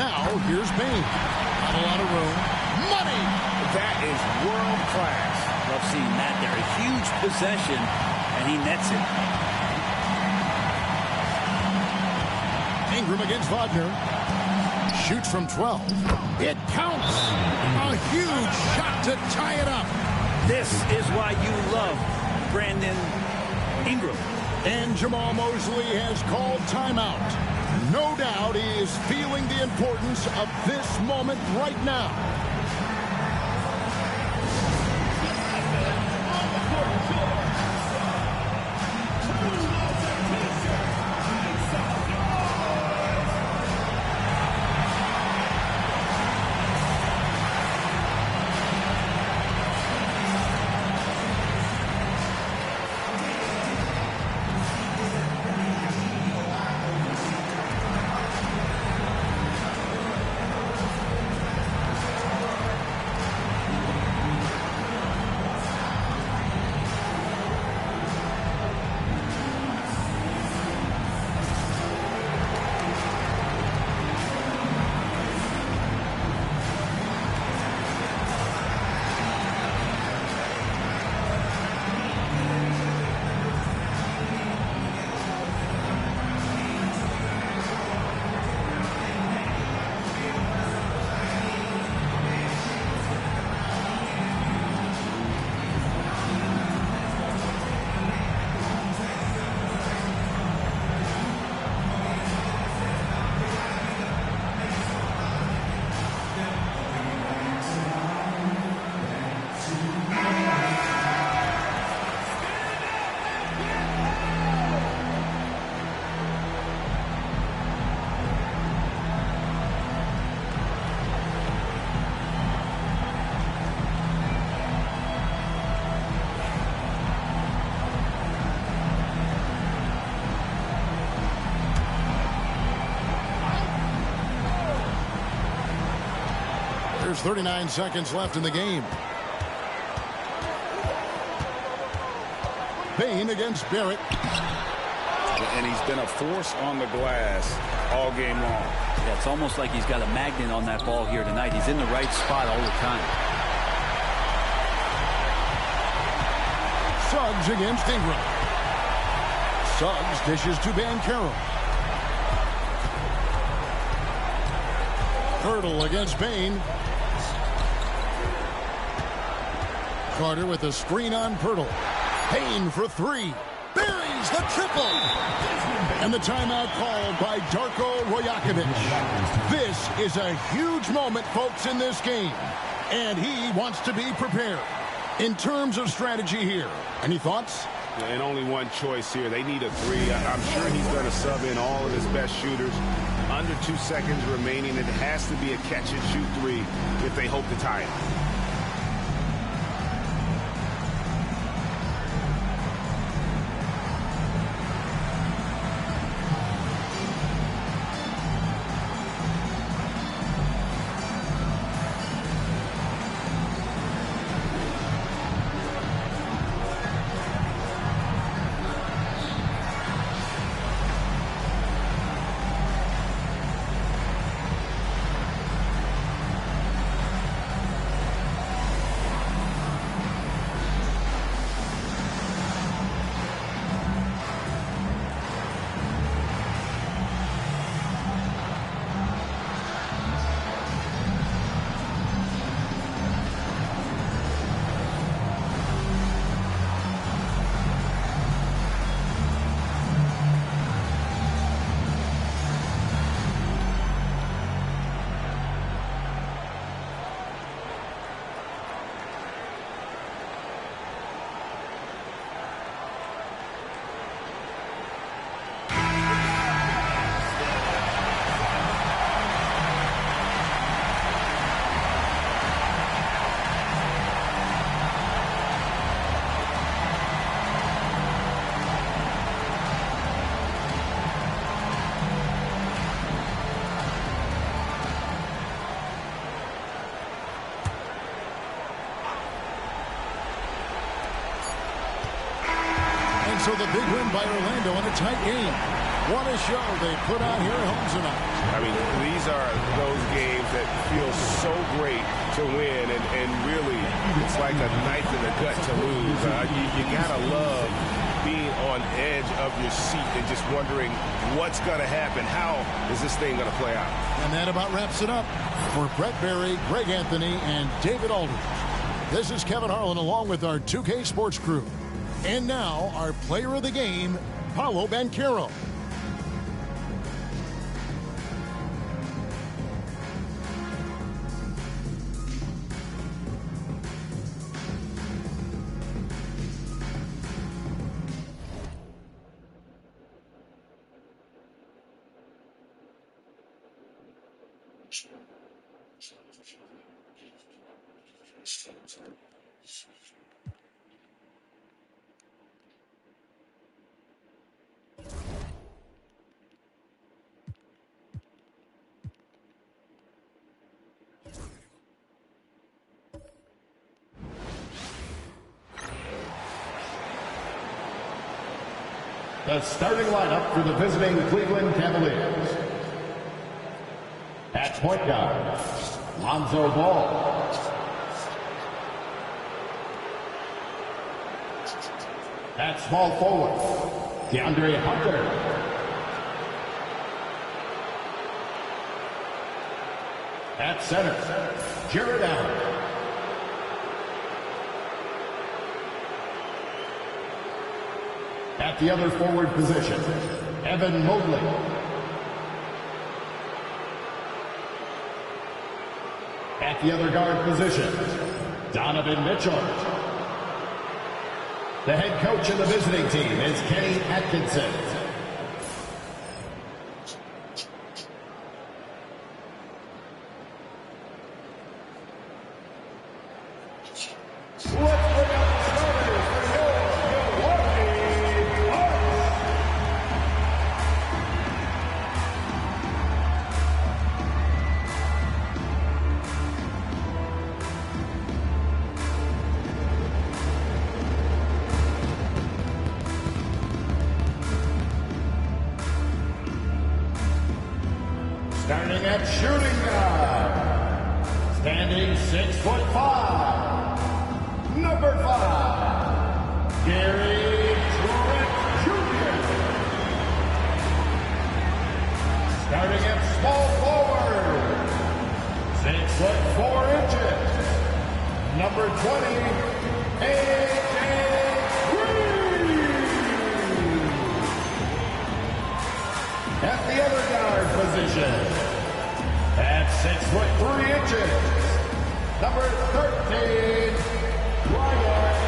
Now, here's Payne. Not a lot of room. Money! That is world class. Love seeing that there. A huge possession, and he nets it. Ingram against Wagner. Shoots from 12. It counts. A huge shot to tie it up. This is why you love Brandon Ingram. And Jamal Mosley has called timeout. No doubt he is feeling the importance of this moment right now. There's 39 seconds left in the game. Bain against Barrett. And he's been a force on the glass all game long. Yeah, it's almost like he's got a magnet on that ball here tonight. He's in the right spot all the time. Suggs against Ingram. Suggs dishes to Banchero. Hurdle against Bain. Carter with a screen on Pirtle. Bain for three. Buries the triple. And the timeout called by Darko Rajakovic. This is a huge moment, folks, in this game. And he wants to be prepared. In terms of strategy here, any thoughts? And only one choice here. They need a three. I'm sure he's going to sub in all of his best shooters. Under 2 seconds remaining. It has to be a catch-and-shoot three if they hope to tie it. So the big win by Orlando in a tight game. What a show they put on here at home tonight. I mean, these are those games that feel so great to win, and really, it's like a knife in the gut to lose. You gotta love being on edge of your seat and just wondering what's gonna happen. How is this thing gonna play out? And that about wraps it up for Brett Berry, Greg Anthony, and David Aldridge. This is Kevin Harlan along with our 2K Sports crew. And now, our player of the game, Paolo Banchero. The starting lineup for the visiting Cleveland Cavaliers. At point guard, Lonzo Ball. At small forward, DeAndre Hunter. At center, Jared Allen. At the other forward position, Evan Mobley. At the other guard position, Donovan Mitchell. The head coach of the visiting team is Kenny Atkinson. Starting at shooting guard, standing 6'5", number 5, Gary Trent Jr. Starting at small forward, 6'4", number 20, A.J. At the other guard position, at 6'3", number 13, Ryan Wallace.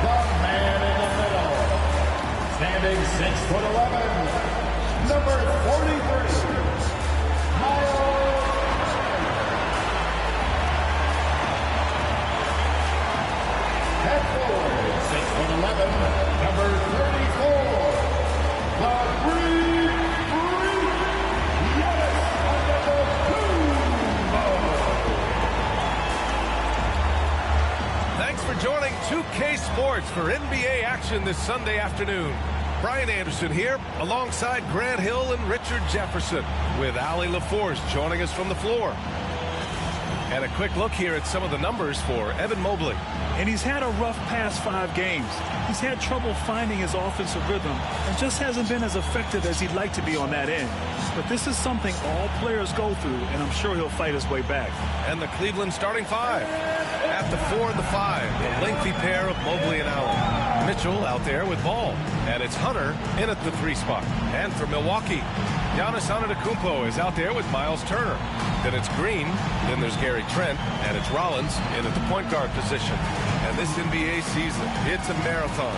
The man in the middle, standing 6'11", number 43, Miles. At forward, 6'11", number 34, the Green Freak, Giannis Antetokounmpo. Thanks for joining 2K Sports for NBA action this Sunday afternoon. Brian Anderson here alongside Grant Hill and Richard Jefferson with Allie LaForce joining us from the floor. And a quick look here at some of the numbers for Evan Mobley. And he's had a rough past 5 games. He's had trouble finding his offensive rhythm and just hasn't been as effective as he'd like to be on that end. But this is something all players go through, and I'm sure he'll fight his way back. And the Cleveland starting 5. At the 4 and the 5, the lengthy pair of Mobley and Allen. Mitchell out there with Ball. And it's Hunter in at the 3 spot. And for Milwaukee, Giannis Antetokounmpo is out there with Miles Turner. Then it's Green, then there's Gary Trent, and it's Rollins in at the point guard position. And this NBA season, it's a marathon.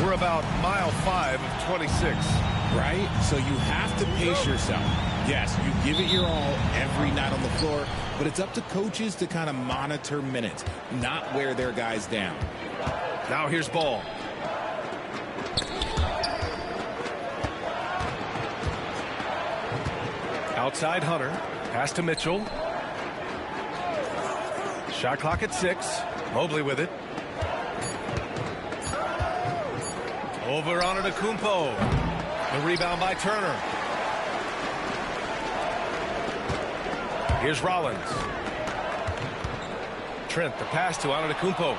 We're about mile 5 of 26. Right? So you have to pace yourself. Yes, you give it your all every night on the floor, but it's up to coaches to kind of monitor minutes, not wear their guys down. Now here's Ball. Outside Hunter. Pass to Mitchell. Shot clock at 6. Mobley with it. Over on Antetokounmpo. The rebound by Turner. Here's Rollins. Trent, the pass to Antetokounmpo.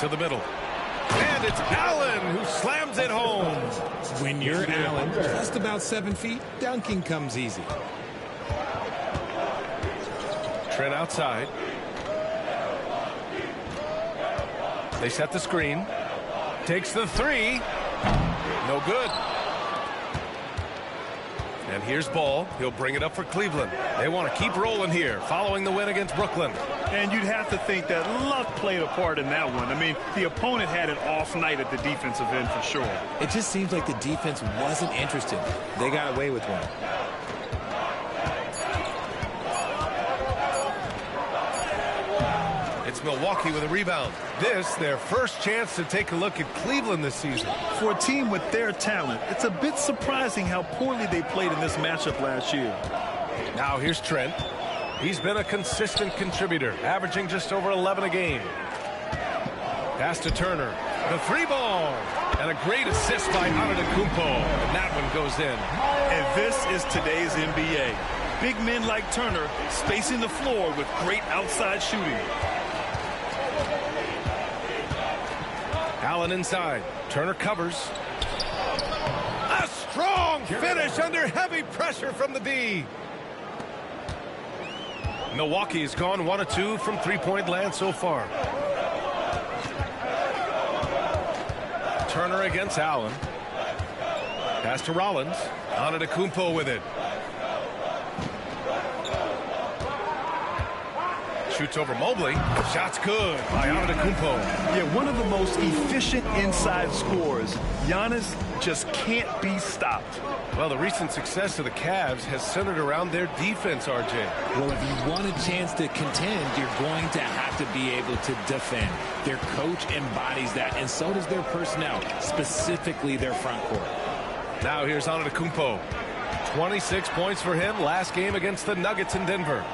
To the middle. And it's Allen who slams it home. When you're Allen, just about 7 feet, dunking comes easy. Trent outside. They set the screen. Takes the 3. No good. And here's Ball. He'll bring it up for Cleveland. They want to keep rolling here following the win against Brooklyn. And you'd have to think that luck played a part in that one. I mean, the opponent had an off night at the defensive end for sure. It just seems like the defense wasn't interested. They got away with one. It's Milwaukee with a rebound. This, their first chance to take a look at Cleveland this season. For a team with their talent, it's a bit surprising how poorly they played in this matchup last year. Now here's Trent. He's been a consistent contributor, averaging just over 11 a game. Pass to Turner. The 3 ball. And a great assist by Antetokounmpo. And that one goes in. And this is today's NBA. Big men like Turner spacing the floor with great outside shooting. Allen inside. Turner covers. A strong finish under heavy pressure from the D. Milwaukee has gone 1 of 2 from 3-point land so far. Turner against Allen. Pass to Rollins. Antetokounmpo with it. Shoots over Mobley. Shot's good by Antetokounmpo. Yeah, one of the most efficient inside scorers. Giannis just can't be stopped. Well, the recent success of the Cavs has centered around their defense, RJ. Well, if you want a chance to contend, you're going to have to be able to defend. Their coach embodies that, and so does their personnel, specifically their front court. Now here's Antetokounmpo. 26 points for him last game against the Nuggets in Denver.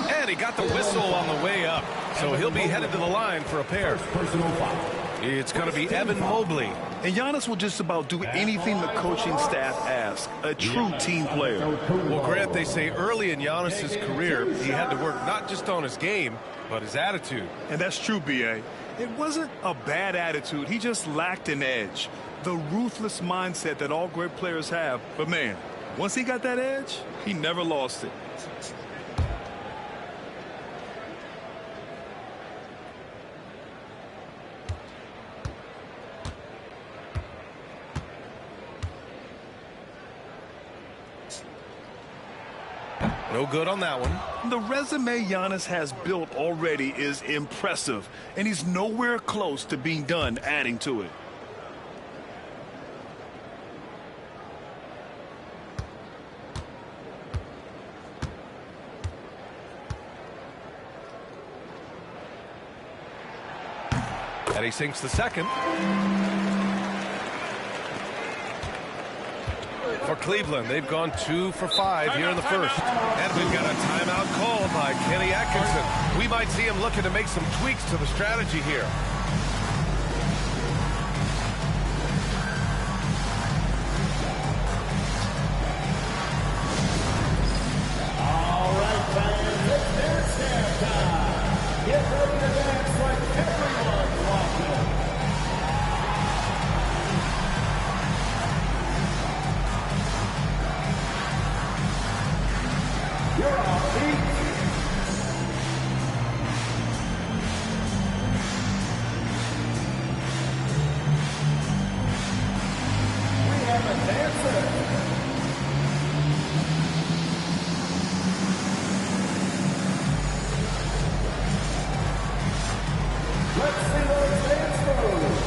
And he got the whistle on the way up. So he'll be headed to the line for a pair. Personal foul. It's going to be Evan Mobley. And Giannis will just about do anything the coaching staff asks. A true team player. Well, Grant, they say early in Giannis's career, he had to work not just on his game, but his attitude. And that's true, B.A. It wasn't a bad attitude. He just lacked an edge. The ruthless mindset that all great players have. But, man, once he got that edge, he never lost it. No good on that one. The resume Giannis has built already is impressive, and he's nowhere close to being done adding to it. And he sinks the second. For Cleveland, they've gone 2 for 5 here in the first. And we've got a timeout called by Kenny Atkinson. We might see him looking to make some tweaks to the strategy here. All right, fans, it's dance time. Get ready to dance like everyone's watching. You're on beat. We have a dancer. Let's see those dance moves.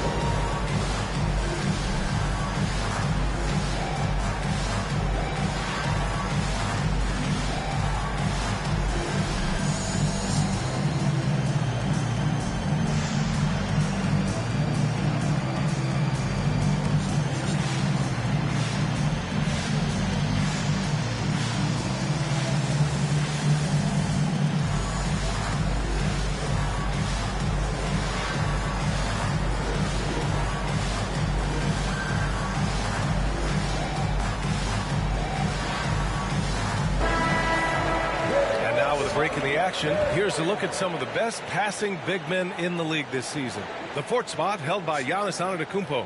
Breaking the action, here's a look at some of the best passing big men in the league this season. The fourth spot held by Giannis Antetokounmpo.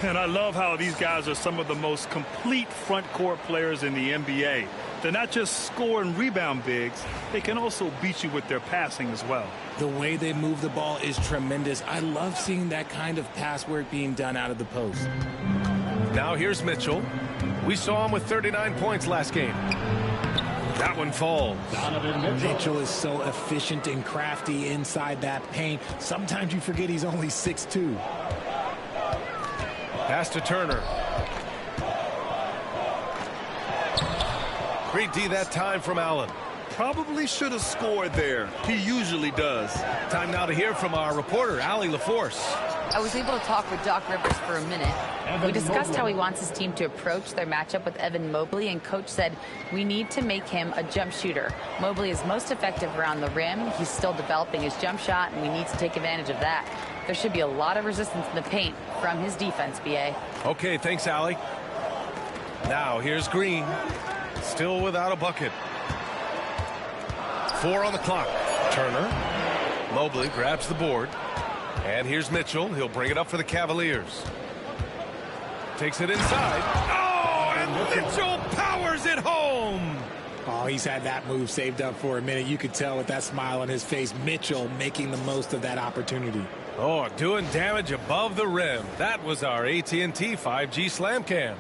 And I love how these guys are some of the most complete front court players in the NBA. They're not just score and rebound bigs, they can also beat you with their passing as well. The way they move the ball is tremendous. I love seeing that kind of pass work being done out of the post. Now here's Mitchell. We saw him with 39 points last game. That one falls. Mitchell is so efficient and crafty inside that paint. Sometimes you forget he's only 6'2". Pass to Turner. Great D that time from Allen. Probably should have scored there. He usually does. Time now to hear from our reporter, Allie LaForce. I was able to talk with Doc Rivers for a minute. We discussed how he wants his team to approach their matchup with Evan Mobley, and Coach said we need to make him a jump shooter. Mobley is most effective around the rim. He's still developing his jump shot, and we need to take advantage of that. There should be a lot of resistance in the paint from his defense, B.A. Okay, thanks, Allie. Now here's Green. Still without a bucket. 4 on the clock. Turner. Mobley grabs the board. And here's Mitchell. He'll bring it up for the Cavaliers. Takes it inside. Oh, and Mitchell powers it home. Oh, he's had that move saved up for a minute. You could tell with that smile on his face, Mitchell making the most of that opportunity. Oh, doing damage above the rim. That was our AT&T 5G Slam Cam.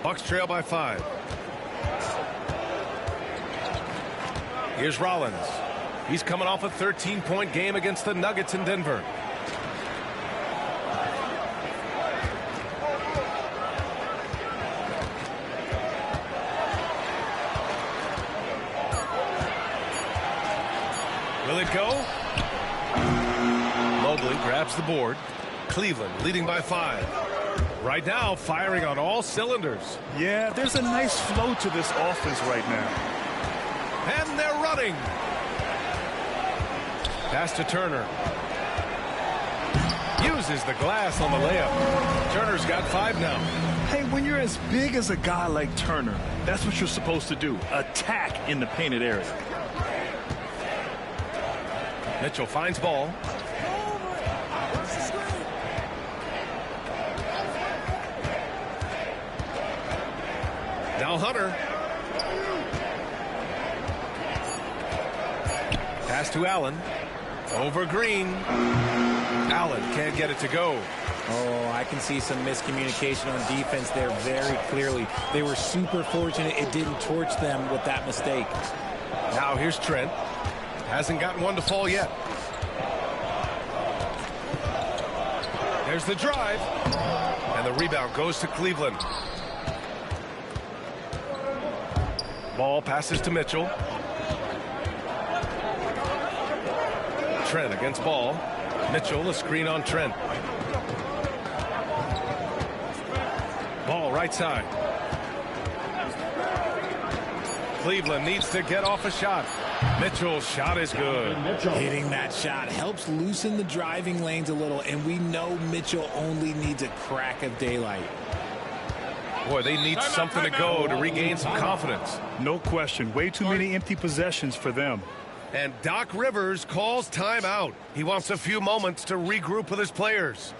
Bucks trail by 5. Here's Rollins. He's coming off a 13-point game against the Nuggets in Denver. Will it go? Mobley grabs the board. Cleveland leading by 5. Right now, firing on all cylinders. Yeah, there's a nice flow to this offense right now. And they're running. Pass to Turner. Uses the glass on the layup. Turner's got 5 now. Hey, when you're as big as a guy like Turner, that's what you're supposed to do. Attack in the painted area. Mitchell finds ball. Now Hunter. Pass to Allen. Over Green. Allen can't get it to go. Oh, I can see some miscommunication on defense there very clearly. They were super fortunate it didn't torch them with that mistake. Now here's Trent. Hasn't gotten one to fall yet. There's the drive. And the rebound goes to Cleveland. Ball passes to Mitchell. Trent against Ball. Mitchell, a screen on Trent. Ball right side. Cleveland needs to get off a shot. Mitchell's shot is good. Hitting that shot helps loosen the driving lanes a little, and we know Mitchell only needs a crack of daylight. Boy, they need something to go to regain some confidence. No question. Way too many empty possessions for them. And Doc Rivers calls timeout. He wants a few moments to regroup with his players.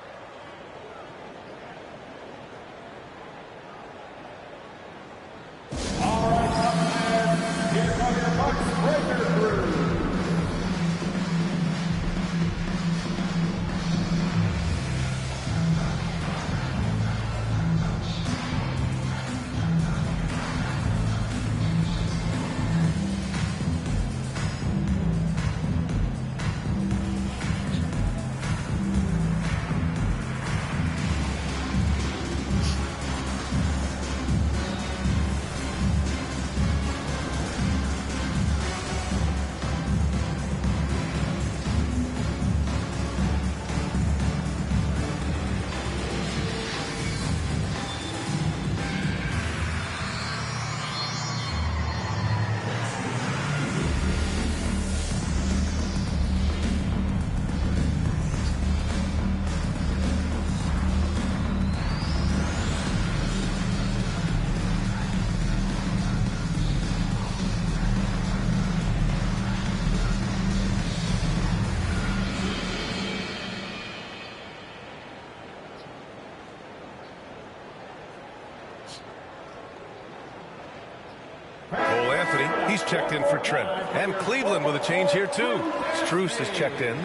He's checked in for Trent. And Cleveland with a change here, too. Strus has checked in.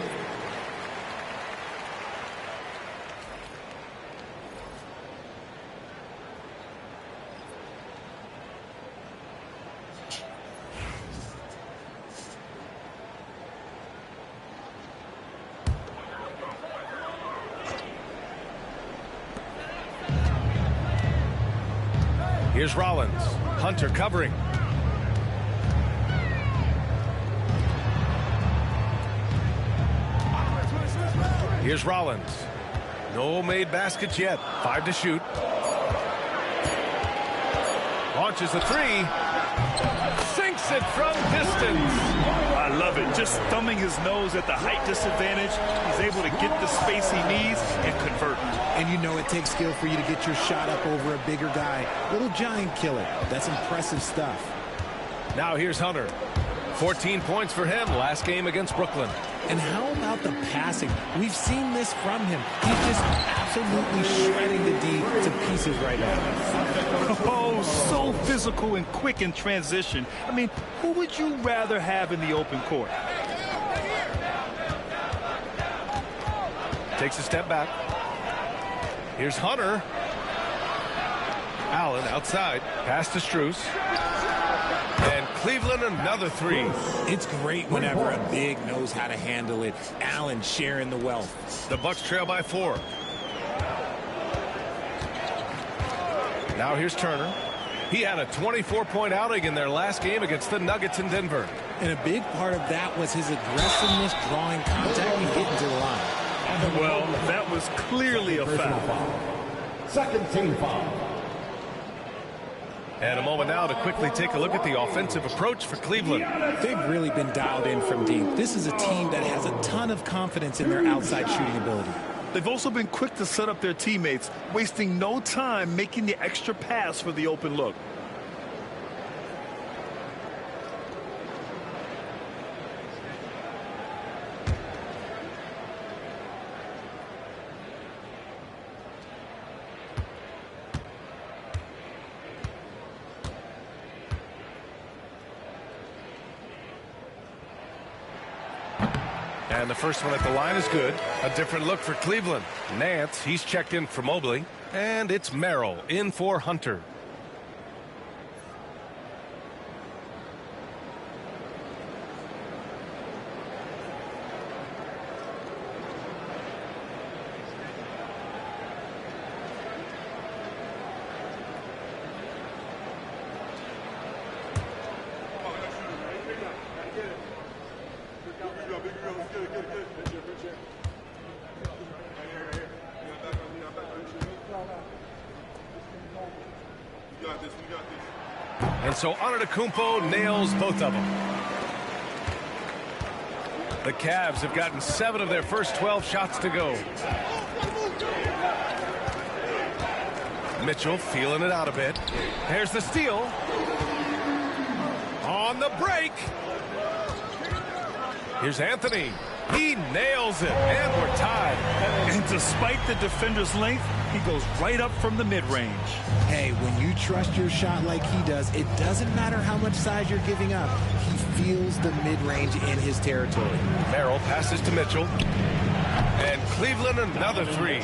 Here's Rollins. Hunter covering. Here's Rollins. No made baskets yet. 5 to shoot. Launches a 3. Sinks it from distance. I love it. Just thumbing his nose at the height disadvantage. He's able to get the space he needs and convert. And you know it takes skill for you to get your shot up over a bigger guy. Little giant killer. That's impressive stuff. Now here's Hunter. 14 points for him last game against Brooklyn. And how about the passing? We've seen this from him. He's just absolutely shredding the D to pieces right now. Oh, so physical and quick in transition. I mean, who would you rather have in the open court? Takes a step back. Here's Hunter. Allen outside. Pass to Strus. And Cleveland another 3. It's great whenever a big knows how to handle it. Allen sharing the wealth. The Bucks trail by 4. Now here's Turner. He had a 24-point outing in their last game against the Nuggets in Denver. And a big part of that was his aggressiveness, drawing contact and getting to the line. Well, that was clearly a foul. Second team foul. And a moment now to quickly take a look at the offensive approach for Cleveland. They've really been dialed in from deep. This is a team that has a ton of confidence in their outside shooting ability. They've also been quick to set up their teammates, wasting no time making the extra pass for the open look. And the first one at the line is good. A different look for Cleveland. Nance, he's checked in for Mobley. And it's Merrill in for Hunter. And so Antetokounmpo nails both of them. The Cavs have gotten 7 of their first 12 shots to go. Mitchell feeling it out a bit. Here's the steal. On the break. Here's Anthony. He nails it, and we're tied. And despite the defender's length, he goes right up from the mid-range. Hey, when you trust your shot like he does, it doesn't matter how much size you're giving up. He feels the mid-range in his territory. Merrill passes to Mitchell. And Cleveland another 3.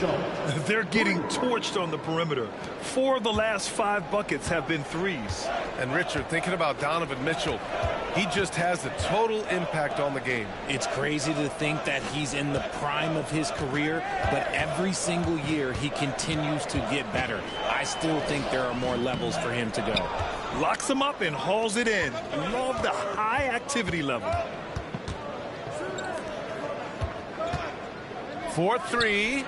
They're getting torched on the perimeter. 4 of the last 5 buckets have been threes. And Richard, thinking about Donovan Mitchell, he just has a total impact on the game. It's crazy to think that he's in the prime of his career, but every single year he continues to get better. I still think there are more levels for him to go. Locks him up and hauls it in. Love the high activity level. 4-3.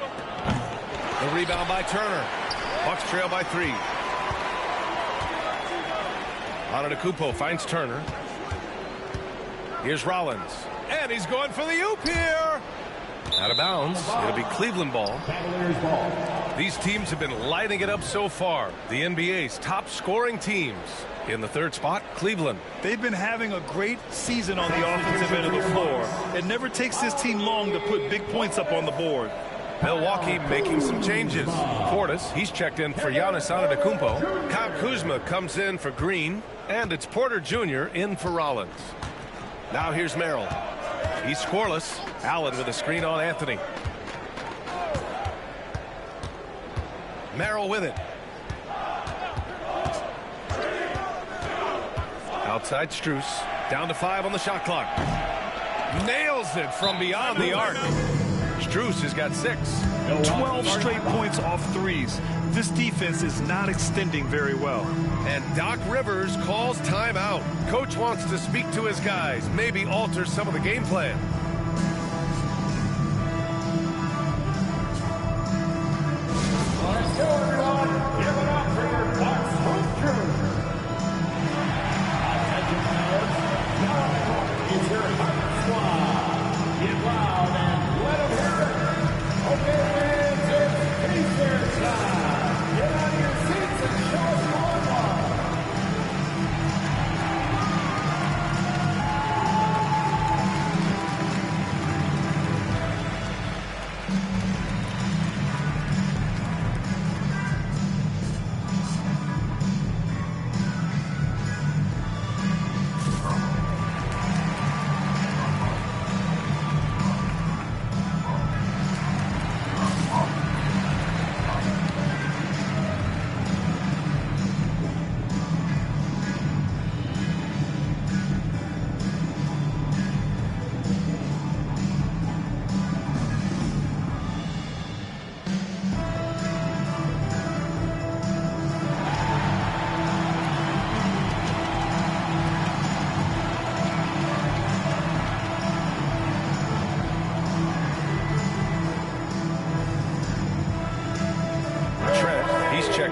The rebound by Turner. Bucks trail by 3. Antetokounmpo finds Turner. Here's Rollins. And he's going for the oop here. Out of bounds. It'll be Cleveland ball. Cavaliers ball. These teams have been lighting it up so far. The NBA's top scoring teams. In the third spot, Cleveland. They've been having a great season on the offensive end of the floor. It never takes this team long to put big points up on the board. Milwaukee making some changes. Portis, he's checked in for Giannis Antetokounmpo. Kyle Kuzma comes in for Green. And it's Porter Jr. in for Rollins. Now here's Merrill. He's scoreless. Allen with a screen on Anthony. Merrill with it. Outside Strus. Down to 5 on the shot clock. Nails it from beyond the arc. Strus has got 6. 12 straight points off threes. This defense is not extending very well. And Doc Rivers calls timeout. Coach wants to speak to his guys, maybe alter some of the game plan. Let's go, everyone. Give it up for your Bucks home crew. Attention, fellas. Now it's your hot squad. Get loud and let them hear it. Okay, fans, it's Pacers time. Get out of your seats and show us more love.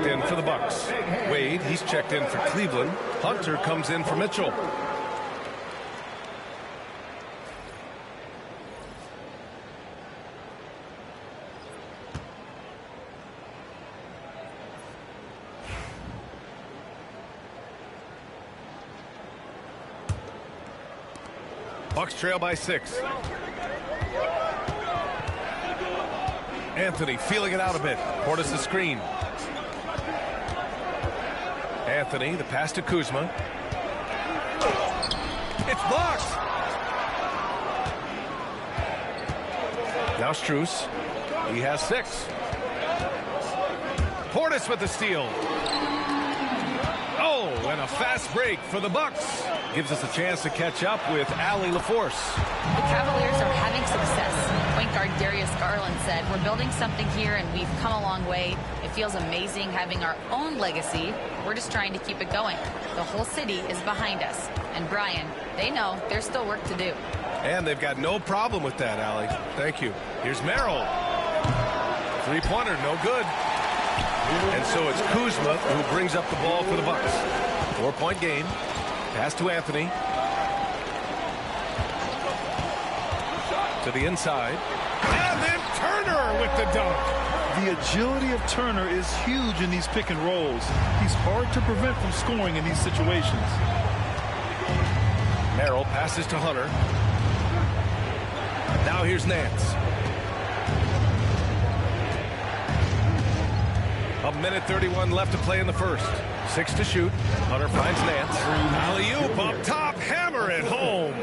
checked in for the Bucks. Wade, he's checked in for Cleveland. Hunter comes in for Mitchell. Bucks trail by 6. Anthony feeling it out a bit. Portis the screen. Anthony, the pass to Kuzma. It's blocked. Now Strus. He has 6. Portis with the steal. Oh, and a fast break for the Bucks. Gives us a chance to catch up with Allie LaForce. The Cavaliers are having success. Point guard Darius Garland said, "We're building something here and we've come a long way. It feels amazing having our own legacy. We're just trying to keep it going. The whole city is behind us." And Brian, they know there's still work to do. And they've got no problem with that, Allie. Thank you. Here's Merrill. Three-pointer, no good. And so it's Kuzma who brings up the ball for the Bucks. 4-point game. Pass to Anthony. To the inside. And then Turner with the dunk. The agility of Turner is huge in these pick and rolls. He's hard to prevent from scoring in these situations. Merrill passes to Hunter. Now here's Nance. A minute 31 left to play in the first. 6 to shoot. Hunter finds Nance. Alley-oop up top. Hammer it home.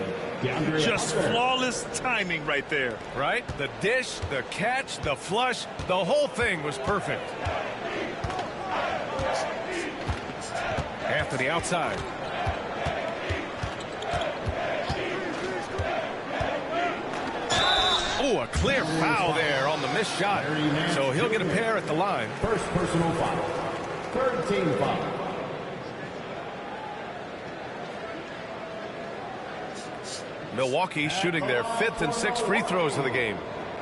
Just flawless timing right there. Right? The dish, the catch, the flush. The whole thing was perfect. Anthony outside. Oh, a clear foul there on the missed shot. So he'll get a pair at the line. First personal foul. Third team foul. Milwaukee shooting their 5th and 6th free throws of the game.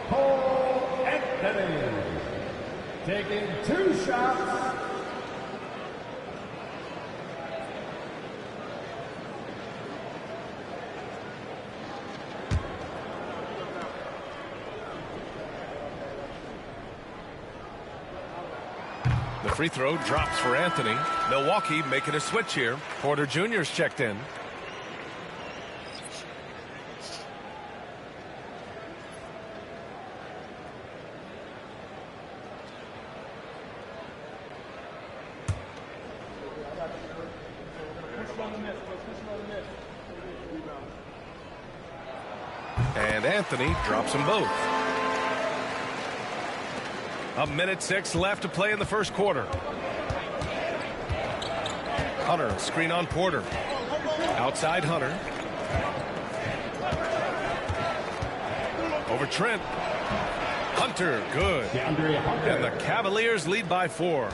Cole Anthony taking 2 shots. The free throw drops for Anthony. Milwaukee making a switch here. Porter Jr.'s checked in. And Anthony drops them both. A minute 6 left to play in the first quarter. Hunter, screen on Porter. Outside Hunter. Over Trent. Hunter, good. And the Cavaliers lead by 4.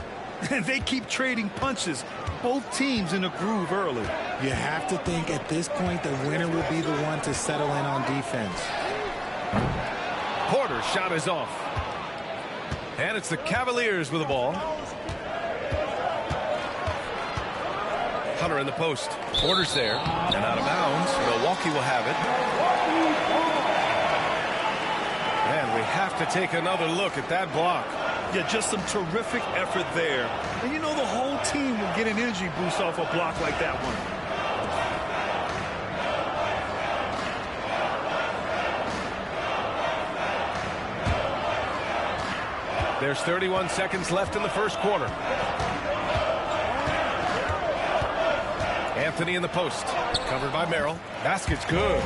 And they keep trading punches. Both teams in a groove early. You have to think at this point the winner will be the one to settle in on defense. Porter's shot is off. And it's the Cavaliers with the ball. Hunter in the post. Porter's there. And out of bounds. Milwaukee will have it. And we have to take another look at that block. Yeah, just some terrific effort there. And you know the whole team will get an energy boost off a block like that one. There's 31 seconds left in the first quarter. Anthony in the post. Covered by Merrill. Basket's good.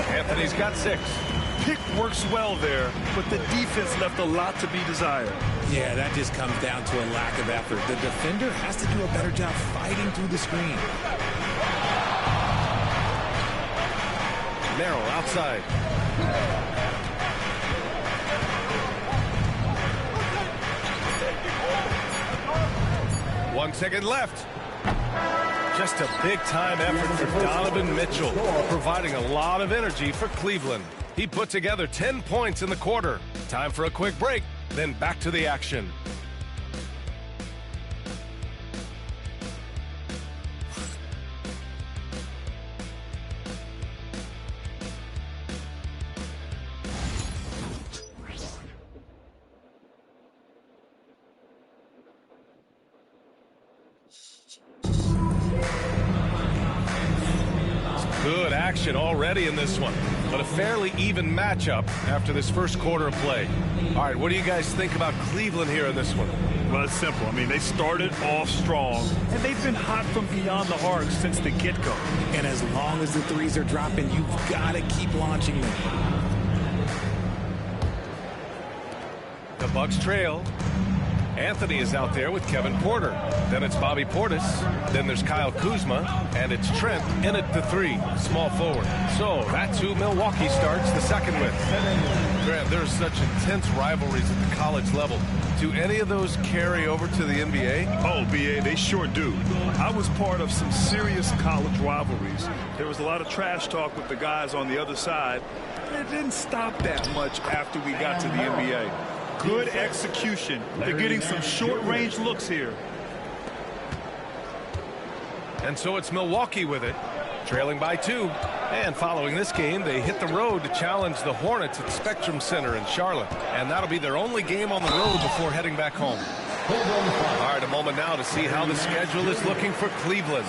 Anthony's got 6. Pick works well there, but the defense left a lot to be desired. Yeah, that just comes down to a lack of effort. The defender has to do a better job fighting through the screen. Merrill outside. 1 second left. Just a big-time effort for Donovan Mitchell, providing a lot of energy for Cleveland. He put together 10 points in the quarter. Time for a quick break, then back to the action. action already in this one, but a fairly even matchup after this first quarter of play. All right, what do you guys think about Cleveland here in this one? Well, it's simple. I mean, they started off strong, and they've been hot from beyond the arc since the get-go. And as long as the threes are dropping, you've got to keep launching them. The Bucks trail. Anthony is out there with Kevin Porter. Then it's Bobby Portis. Then there's Kyle Kuzma. And it's Trent in at the 3, small forward. So that's who Milwaukee starts the second with. Grant, there's such intense rivalries at the college level. Do any of those carry over to the NBA? Oh, BA, they sure do. I was part of some serious college rivalries. There was a lot of trash talk with the guys on the other side. It didn't stop that much after we got to the NBA. Good execution. They're getting some short-range looks here. And so it's Milwaukee with it, trailing by 2. And following this game, they hit the road to challenge the Hornets at Spectrum Center in Charlotte. And that'll be their only game on the road before heading back home. All right, a moment now to see how the schedule is looking for Cleveland.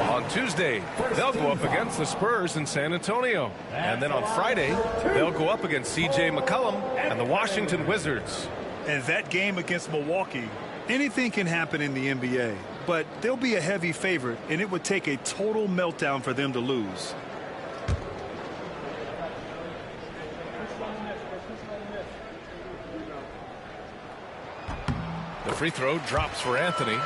On Tuesday, they'll go up against the Spurs in San Antonio. And then on Friday, they'll go up against C.J. McCollum and the Washington Wizards. And that game against Milwaukee, anything can happen in the NBA. But they'll be a heavy favorite, and it would take a total meltdown for them to lose. The free throw drops for Anthony.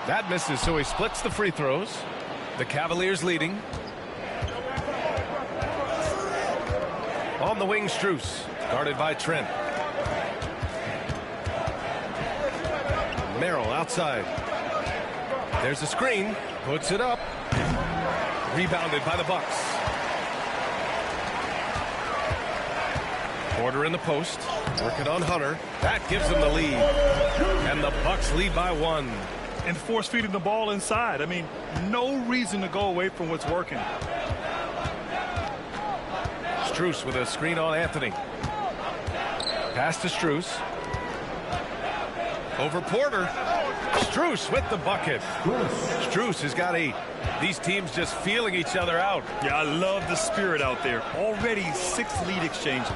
That misses, so he splits the free throws. The Cavaliers leading. On the wing, Strus, guarded by Trent. Merrill outside. There's a screen, puts it up. Rebounded by the Bucks. Porter in the post, working on Hunter. That gives them the lead. And the Bucks lead by 1. And force feeding the ball inside. I mean, no reason to go away from what's working. Strus with a screen on Anthony. Pass to Strus. Over Porter. Strus with the bucket. Strus has got 8. These teams just feeling each other out. Yeah, I love the spirit out there. Already 6 lead exchanges.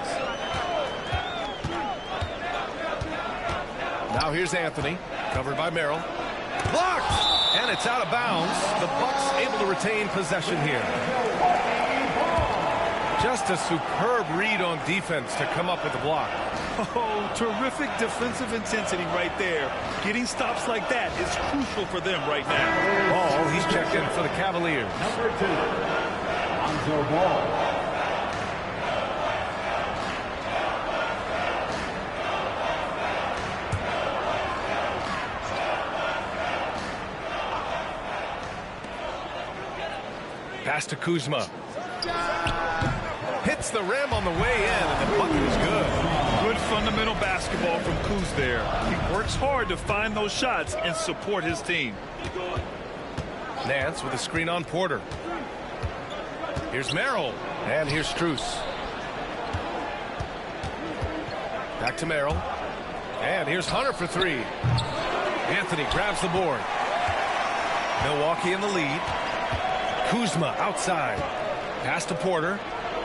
Now here's Anthony, covered by Merrill. Blocked! And it's out of bounds. The Bucks able to retain possession here. Just a superb read on defense to come up with the block. Oh, terrific defensive intensity right there. Getting stops like that is crucial for them right now. Ball, he's checked in for the Cavaliers. Number 2, Lonzo Ball. Pass to Kuzma. Hits the rim on the way in, and the bucket is good. Good fundamental basketball from Kuz there. He works hard to find those shots and support his team. Nance with a screen on Porter. Here's Merrill, and here's Strus. Back to Merrill. And here's Hunter for 3. Anthony grabs the board. Milwaukee in the lead. Kuzma outside. Pass to Porter.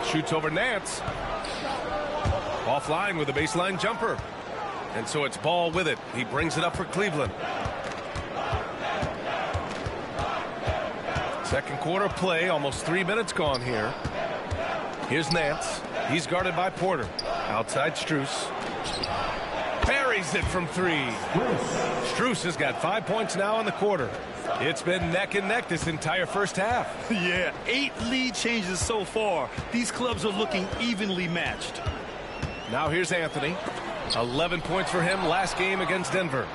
Shoots over Nance. Offline with a baseline jumper. And so it's Ball with it. He brings it up for Cleveland. Second quarter play. Almost 3 minutes gone here. Here's Nance. He's guarded by Porter. Outside Strus. Buries it from 3. Strus has got 5 points now in the quarter. It's been neck and neck this entire first half. Yeah, 8 lead changes so far. These clubs are looking evenly matched. Now here's Anthony. 11 points for him last game against Denver.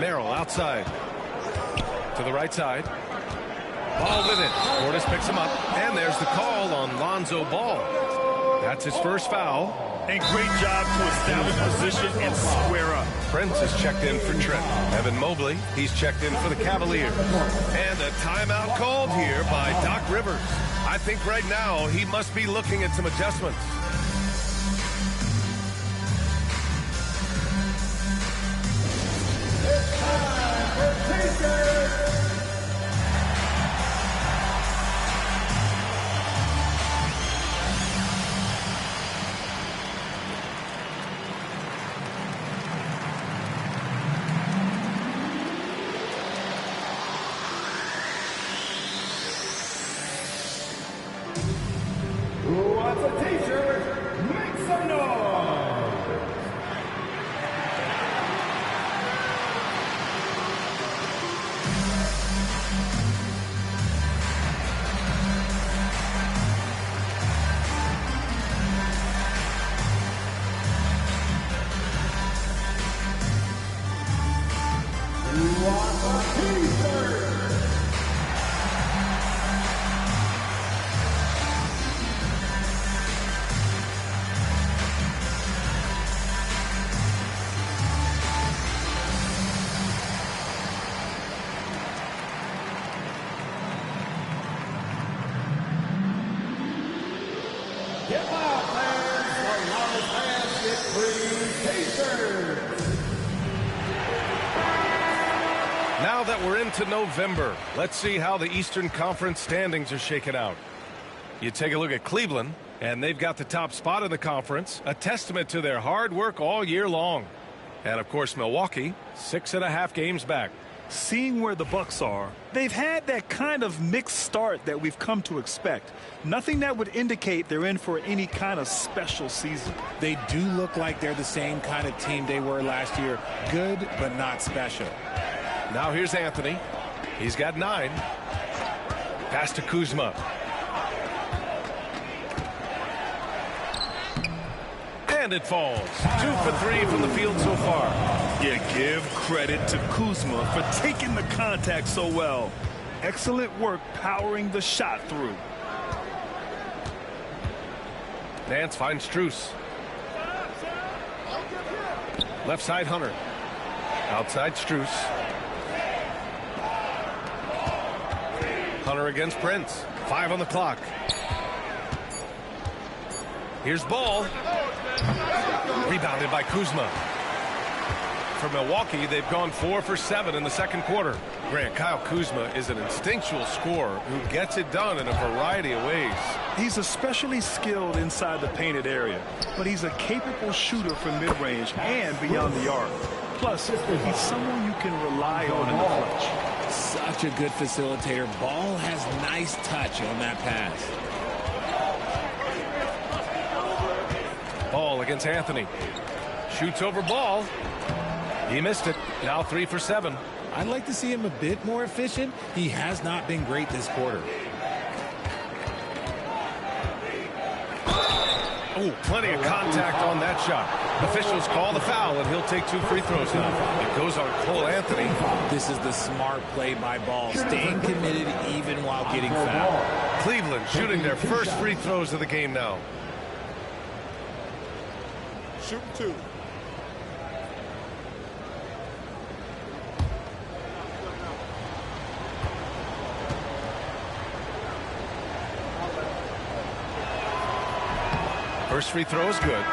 Merrill outside. To the right side. Ball with it. Portis picks him up. And there's the call on Lonzo Ball. That's his first foul. And great job to establish position and square up. Prince is checked in for Trent. Evan Mobley, he's checked in for the Cavaliers. And a timeout called here by Doc Rivers. I think right now he must be looking at some adjustments. It's time for Pacers. Who wants a t-shirt? Make some noise! Who wants a t-shirt? Get out, fans, for Loudest Basket Free Pacers. Now that we're into November, let's see how the Eastern Conference standings are shaken out. You take a look at Cleveland, and they've got the top spot in the conference, a testament to their hard work all year long. And, of course, Milwaukee, 6.5 games back. Seeing where the Bucks are, they've had that kind of mixed start that we've come to expect. Nothing that would indicate they're in for any kind of special season. They do look like they're the same kind of team they were last year. Good, but not special. Now here's Anthony. He's got 9. Pass to Kuzma. And it falls. 2 for 3 from the field so far. Yeah, give credit to Kuzma for taking the contact so well. Excellent work powering the shot through. Nance finds Strus. Left side Hunter. Outside Strus. Hunter against Prince. 5 on the clock. Here's Ball. Rebounded by Kuzma. For Milwaukee, they've gone 4 for 7 in the second quarter. Grant, Kyle Kuzma is an instinctual scorer who gets it done in a variety of ways. He's especially skilled inside the painted area, but he's a capable shooter from mid-range and beyond the arc. Plus, he's someone you can rely on in the clutch. Such a good facilitator. Ball has nice touch on that pass. Ball against Anthony. Shoots over Ball. He missed it. Now 3 for 7. I'd like to see him a bit more efficient. He has not been great this quarter. Oh, plenty of contact on that shot. Officials call the foul, and he'll take 2 free throws now. It goes on Cole Anthony. This is the smart play by Ball, staying committed even while getting fouled. Cleveland shooting their first free throws of the game now. Shooting 2. First free throw is good.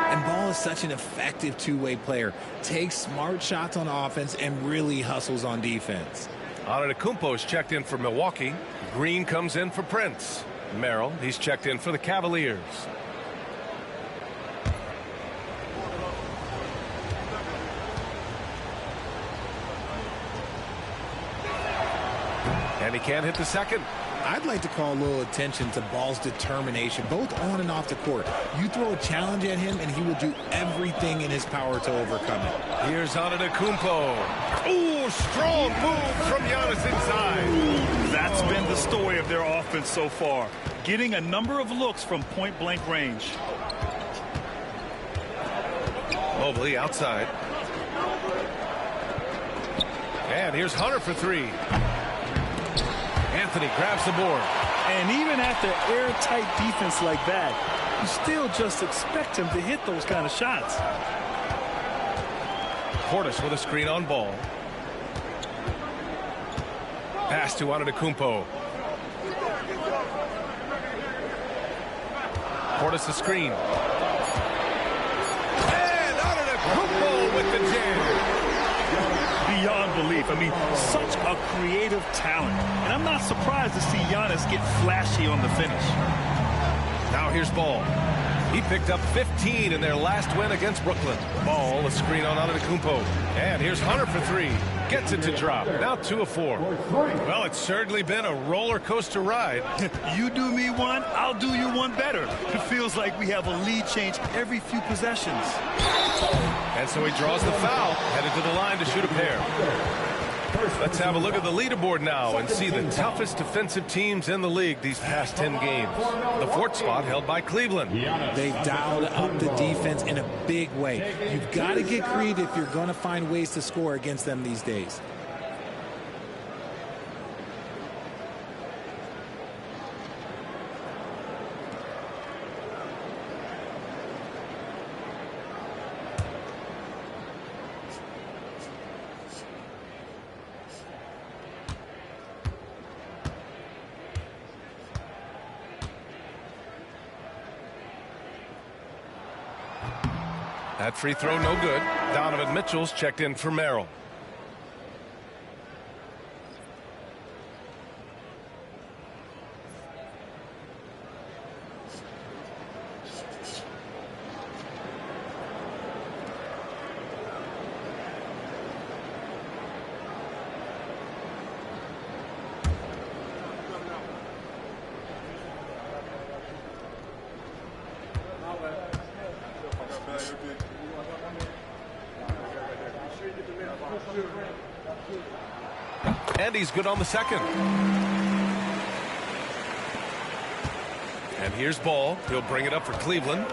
And Ball is such an effective two-way player. Takes smart shots on offense and really hustles on defense. Antetokounmpo is checked in for Milwaukee. Green comes in for Prince. Merrill, he's checked in for the Cavaliers. And he can't hit the second. I'd like to call a little attention to Ball's determination, both on and off the court. You throw a challenge at him, and he will do everything in his power to overcome it. Here's Antetokounmpo. Ooh, strong move from Giannis inside. That's been the story of their offense so far, getting a number of looks from point-blank range. Mobley outside. And here's Hunter for 3. Anthony grabs the board. And even after airtight defense like that, you still just expect him to hit those kind of shots. Portis with a screen on ball. Pass to Antetokounmpo. Portis the screen. And Antetokounmpo with the jam. Beyond belief. I mean, such a creative talent. And I'm not surprised to see Giannis get flashy on the finish. Now here's Ball. He picked up 15 in their last win against Brooklyn. Ball, a screen on Antetokounmpo. And here's Hunter for three. Gets it to drop. Now 2 of 4. Well, it's certainly been a roller coaster ride. You do me one, I'll do you one better. It feels like we have a lead change every few possessions. And so he draws the foul, headed to the line to shoot a pair. Let's have a look at the leaderboard now and see the toughest defensive teams in the league these past 10 games. The 4th spot held by Cleveland. They dialed up the defense in a big way. You've got to get creative if you're going to find ways to score against them these days. That free throw no good. Donovan Mitchell's checked in for Merrill. And he's good on the second. And here's Ball. He'll bring it up for Cleveland.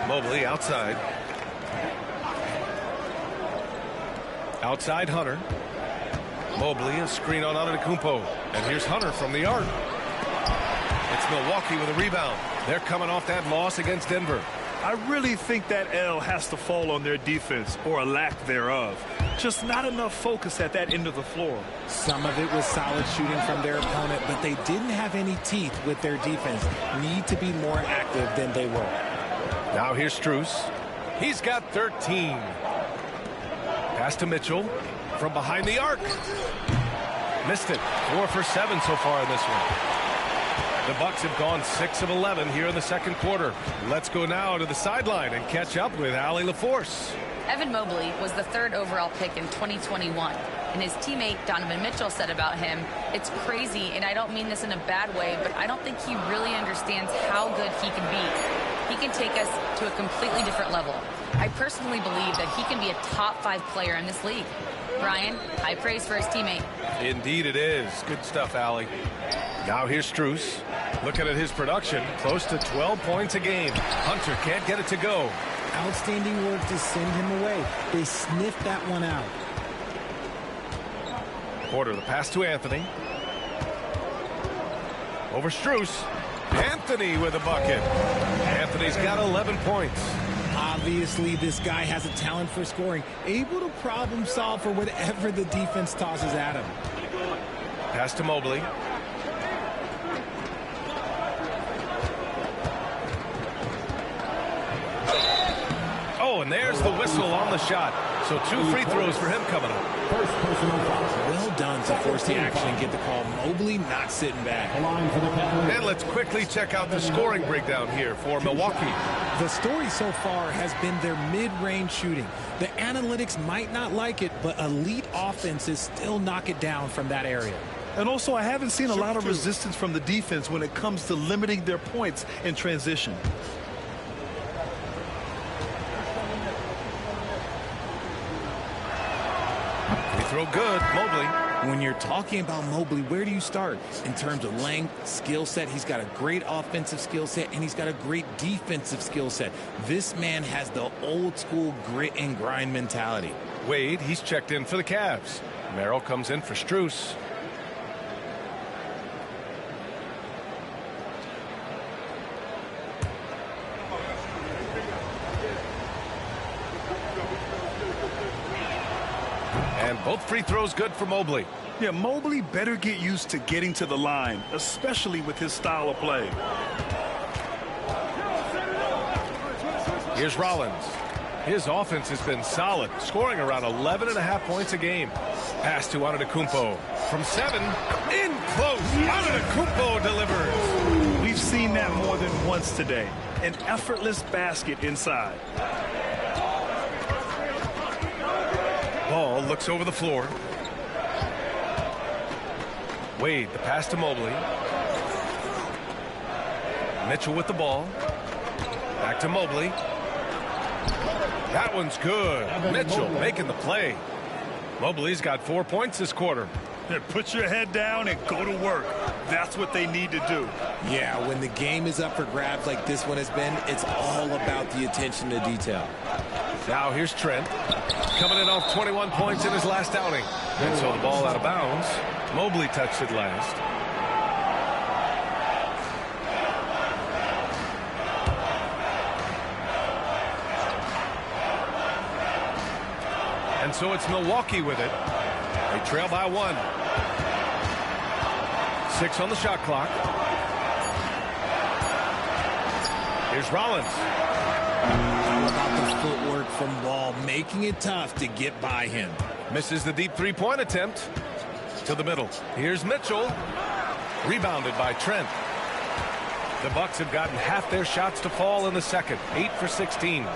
Mobley outside. Outside Hunter. Mobley, a screen on Antetokounmpo. And here's Hunter from the arc. It's Milwaukee with a rebound. They're coming off that loss against Denver. I really think that L has to fall on their defense, or a lack thereof. Just not enough focus at that end of the floor. Some of it was solid shooting from their opponent, but they didn't have any teeth with their defense. Need to be more active than they were. Now here's Strus. He's got 13. Pass to Mitchell from behind the arc. Missed it. 4 for 7 so far in this one. The Bucks have gone 6 of 11 here in the second quarter. Let's go now to the sideline and catch up with Allie LaForce. Evan Mobley was the 3rd overall pick in 2021. And his teammate Donovan Mitchell said about him, "It's crazy, and I don't mean this in a bad way, but I don't think he really understands how good he can be. He can take us to a completely different level. I personally believe that he can be a top 5 player in this league." Brian, high praise for his teammate. Indeed it is. Good stuff, Allie. Now here's Strus. Looking at his production, close to 12 points a game. Hunter can't get it to go. Outstanding work to send him away. They sniffed that one out. Porter, the pass to Anthony. Over Strus. Anthony with a bucket. Anthony's got 11 points. Obviously, this guy has a talent for scoring, able to problem solve for whatever the defense tosses at him. Pass to Mobley. Oh, and there's the whistle on the shot. So 2 free throws for him coming up. Well done to force the action and get the call. Mobley not sitting back. And let's quickly check out the scoring breakdown here for Milwaukee. The story so far has been their mid-range shooting. The analytics might not like it, but elite offenses still knock it down from that area. And also, I haven't seen a lot of resistance from the defense when it comes to limiting their points in transition. Throw good, Mobley. When you're talking about Mobley, where do you start? In terms of length, skill set, he's got a great offensive skill set, and he's got a great defensive skill set. This man has the old school grit and grind mentality. Wade, he's checked in for the Cavs. Merrill comes in for Strus. Both free throws good for Mobley. Yeah, Mobley better get used to getting to the line, especially with his style of play. Here's Rollins. His offense has been solid, scoring around 11.5 points a game. Pass to Antetokounmpo. From 7, in close. Antetokounmpo delivers. We've seen that more than once today. An effortless basket inside. Ball looks over the floor. Wade, the pass to Mobley. Mitchell with the ball. Back to Mobley. That one's good. Mitchell making the play. Mobley's got 4 points this quarter. Put your head down and go to work. That's what they need to do. Yeah, when the game is up for grabs like this one has been, it's all about the attention to detail. Now here's Trent. Coming in off 21 points in his last outing. And so the ball out of bounds. Mobley touched it last. And so it's Milwaukee with it. They trail by 1. 6 on the shot clock. Here's Rollins. All about the footwork from Ball, making it tough to get by him. Misses the deep three-point attempt. To the middle. Here's Mitchell. Rebounded by Trent. The Bucks have gotten half their shots to fall in the second. 8 for 16.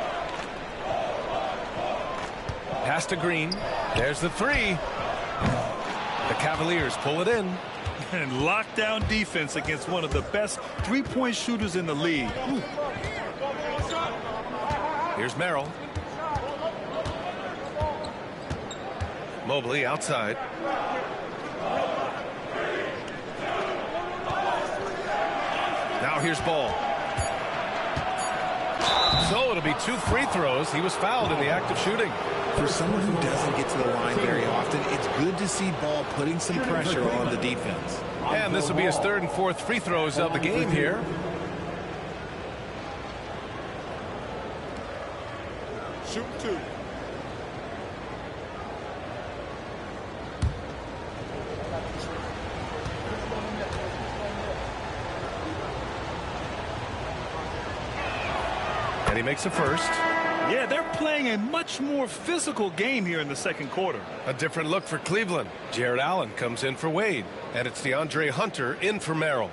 Pass to Green. There's the 3. The Cavaliers pull it in. And lockdown defense against one of the best three-point shooters in the league. Ooh. Here's Merrill. Mobley outside. Now here's Ball. So it'll be 2 free throws. He was fouled in the act of shooting. For someone who doesn't get to the line very often, it's good to see Ball putting some pressure on the defense. And this will be his 3rd and 4th free throws of the game here. Shoot 2. And he makes a first. Yeah, they're playing a much more physical game here in the second quarter. A different look for Cleveland. Jared Allen comes in for Wade. And it's DeAndre Hunter in for Merrill.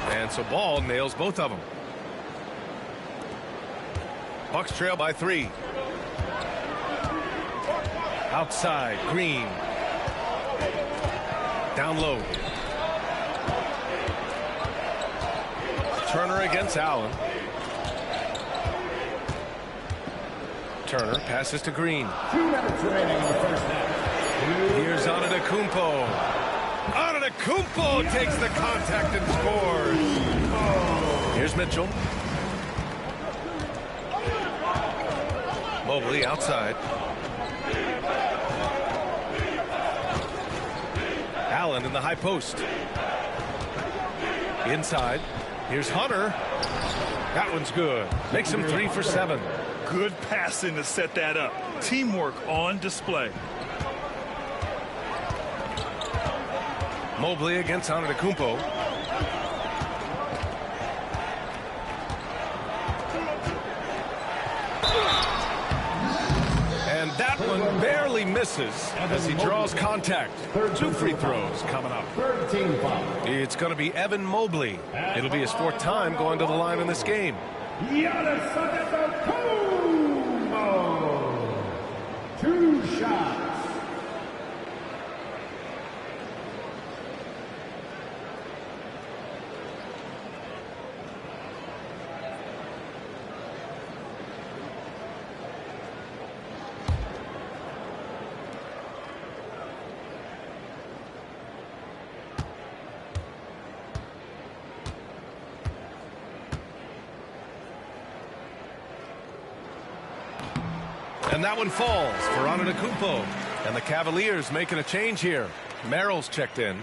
And so Ball nails both of them. Bucks trail by 3. Outside, Green. Down low. Turner against Allen. Turner passes to Green. 2 minutes remaining in the first half. Here's Antetokounmpo. Antetokounmpo takes the contact and scores. Here's Mitchell. Mobley outside. Allen in the high post. Inside. Here's Hunter. That one's good. Makes him 3 for 7. Good passing to set that up. Teamwork on display. Mobley against Antetokounmpo. And that one barely misses as he draws contact. 2 free throws coming up. It's going to be Evan Mobley. It'll be his 4th time going to the line in this game. Antetokounmpo. 2 shots. And that one falls for Antetokounmpo. And the Cavaliers making a change here. Merrill's checked in.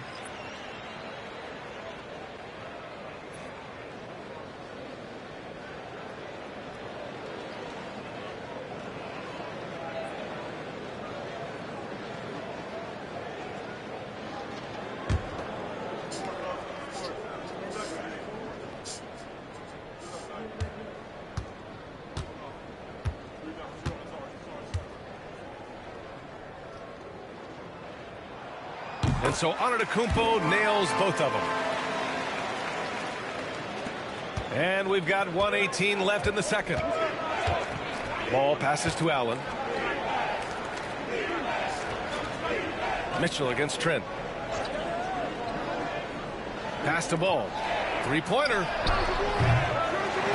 And so Antetokounmpo nails both of them. And we've got 1:18 left in the second. Ball passes to Allen. Mitchell against Trent. Pass to Ball. Three-pointer.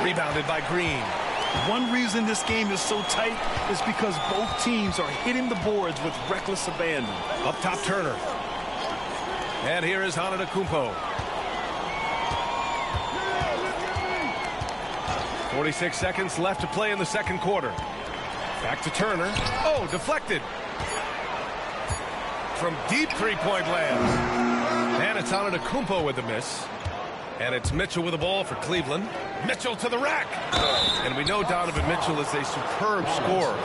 Rebounded by Green. One reason this game is so tight is because both teams are hitting the boards with reckless abandon. Up top, Turner. And here is Antetokounmpo. 46 seconds left to play in the second quarter. Back to Turner. Oh, deflected. From deep three-point land. And it's Antetokounmpo with the miss. And it's Mitchell with the ball for Cleveland. Mitchell to the rack. And we know Donovan Mitchell is a superb scorer.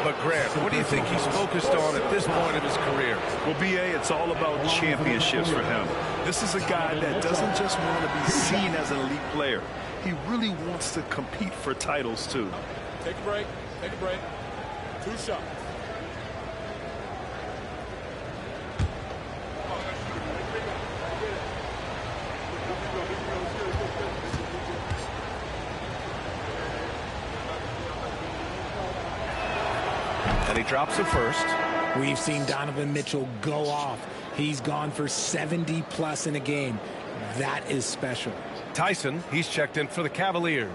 But Grant, what do you think he's focused on at this point of his career? Well, B.A., it's all about championships for him. This is a guy that doesn't just want to be seen as an elite player. He really wants to compete for titles, too. Take a break. Take a break. 2 shots. And he drops the first. We've seen Donovan Mitchell go off. He's gone for 70+ in a game. That is special. Tyson, he's checked in for the Cavaliers.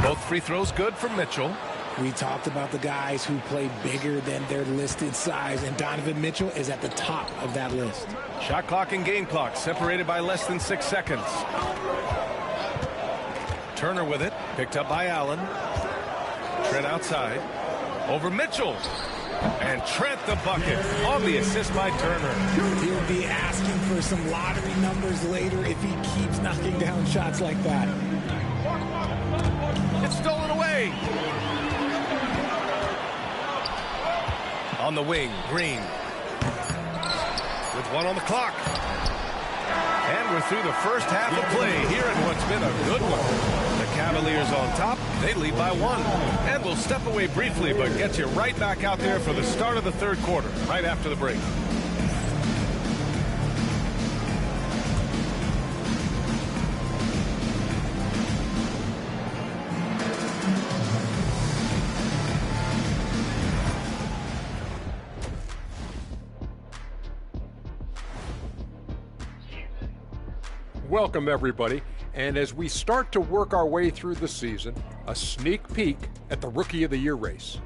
Both free throws good from Mitchell. We talked about the guys who play bigger than their listed size, and Donovan Mitchell is at the top of that list. Shot clock and game clock separated by less than 6 seconds. Turner with it, picked up by Allen. Trent outside. Over Mitchell. And Trent the bucket on the assist by Turner. He'll be asking for some lottery numbers later if he keeps knocking down shots like that. It's stolen away. On the wing, Green. With 1 on the clock. And we're through the first half of play here in what's been a good one. The Cavaliers on top. They lead by 1. And we'll step away briefly, but get you right back out there for the start of the third quarter, right after the break. Welcome, everybody. And as we start to work our way through the season, a sneak peek at the Rookie of the Year race.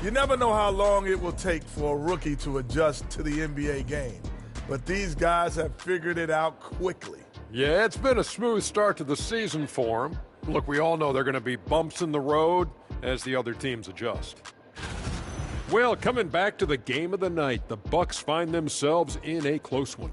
You never know how long it will take for a rookie to adjust to the NBA game, but these guys have figured it out quickly. Yeah, it's been a smooth start to the season for them. Look, we all know there are going to be bumps in the road as the other teams adjust. Well, coming back to the game of the night, the Bucks find themselves in a close one.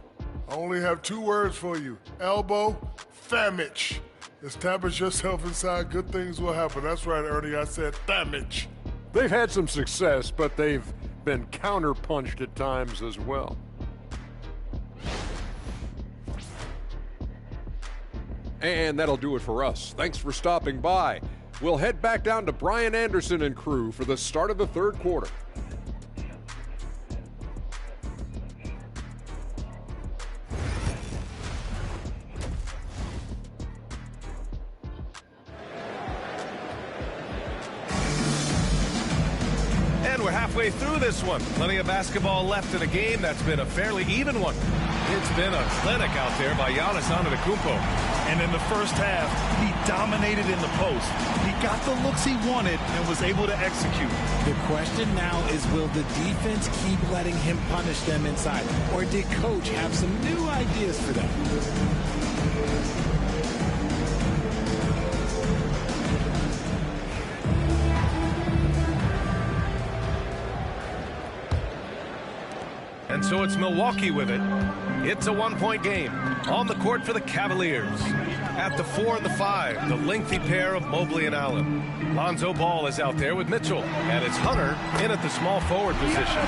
I only have 2 words for you. Elbow, famage. Establish yourself inside, good things will happen. That's right, Ernie, I said famage. They've had some success, but they've been counterpunched at times as well. And that'll do it for us. Thanks for stopping by. We'll head back down to Brian Anderson and crew for the start of the third quarter. And we're halfway through this one. Plenty of basketball left in a game that's been a fairly even one. It's been a clinic out there by Giannis Antetokounmpo. And in the first half, he dominated in the post. He got the looks he wanted and was able to execute. The question now is, will the defense keep letting him punish them inside? Or did Coach have some new ideas for them? And so it's Milwaukee with it. It's a 1-point game on the court for the Cavaliers. At the 4 and the 5, the lengthy pair of Mobley and Allen. Lonzo Ball is out there with Mitchell, and it's Hunter in at the small forward position.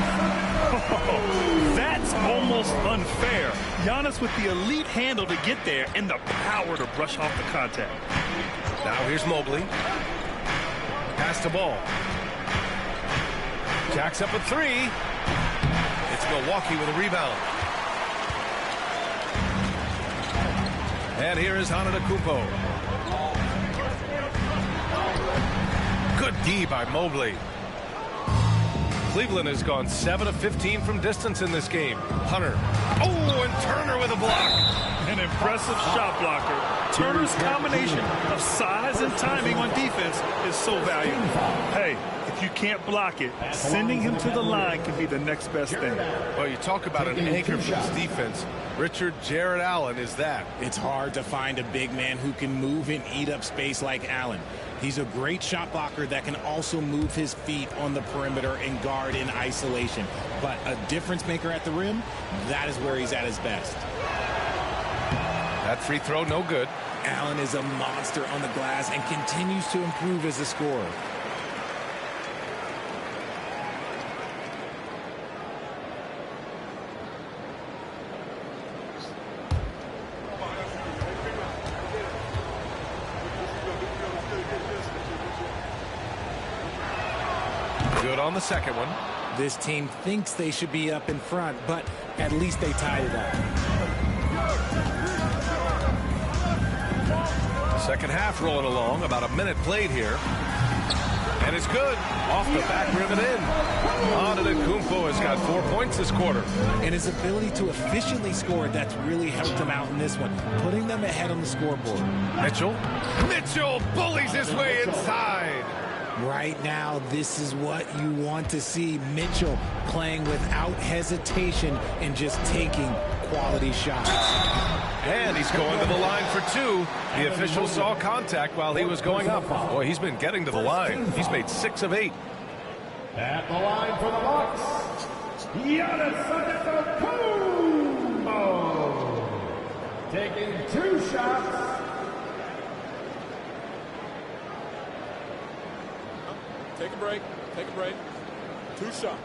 That's almost unfair. Giannis with the elite handle to get there and the power to brush off the contact. Now here's Mobley. Pass to Ball. Jacks up a 3. It's Milwaukee with a rebound. And here is Antetokounmpo. Good D by Mobley. Cleveland has gone 7 of 15 from distance in this game. Hunter. Oh, and Turner with a block. An impressive shot blocker. Turner's combination of size and timing on defense is so valuable. Hey, if you can't block it, sending him to the line can be the next best thing. Well, you talk about an anchor for this defense. Richard Jarrett Allen is that. It's hard to find a big man who can move and eat up space like Allen. He's a great shot blocker that can also move his feet on the perimeter and guard in isolation. But a difference maker at the rim, that is where he's at his best. That free throw, no good. Allen is a monster on the glass and continues to improve as a scorer. Good on the second one. This team thinks they should be up in front, but at least they tied it up. Second half rolling along, about a minute played here. And it's good. Off the back rim and in. Antetokounmpo has got 4 points this quarter. And his ability to efficiently score, that's really helped him out in this one, putting them ahead on the scoreboard. Mitchell bullies his way inside. Right now, this is what you want to see. Mitchell playing without hesitation and just taking quality shots. And he's going to the line for 2. The official saw contact while he was going up. Boy, he's been getting to the line. He's made 6 of 8. At the line for the Bucks, Giannis Antetokounmpo, taking 2 shots. Take a break. Take a break. 2 shots.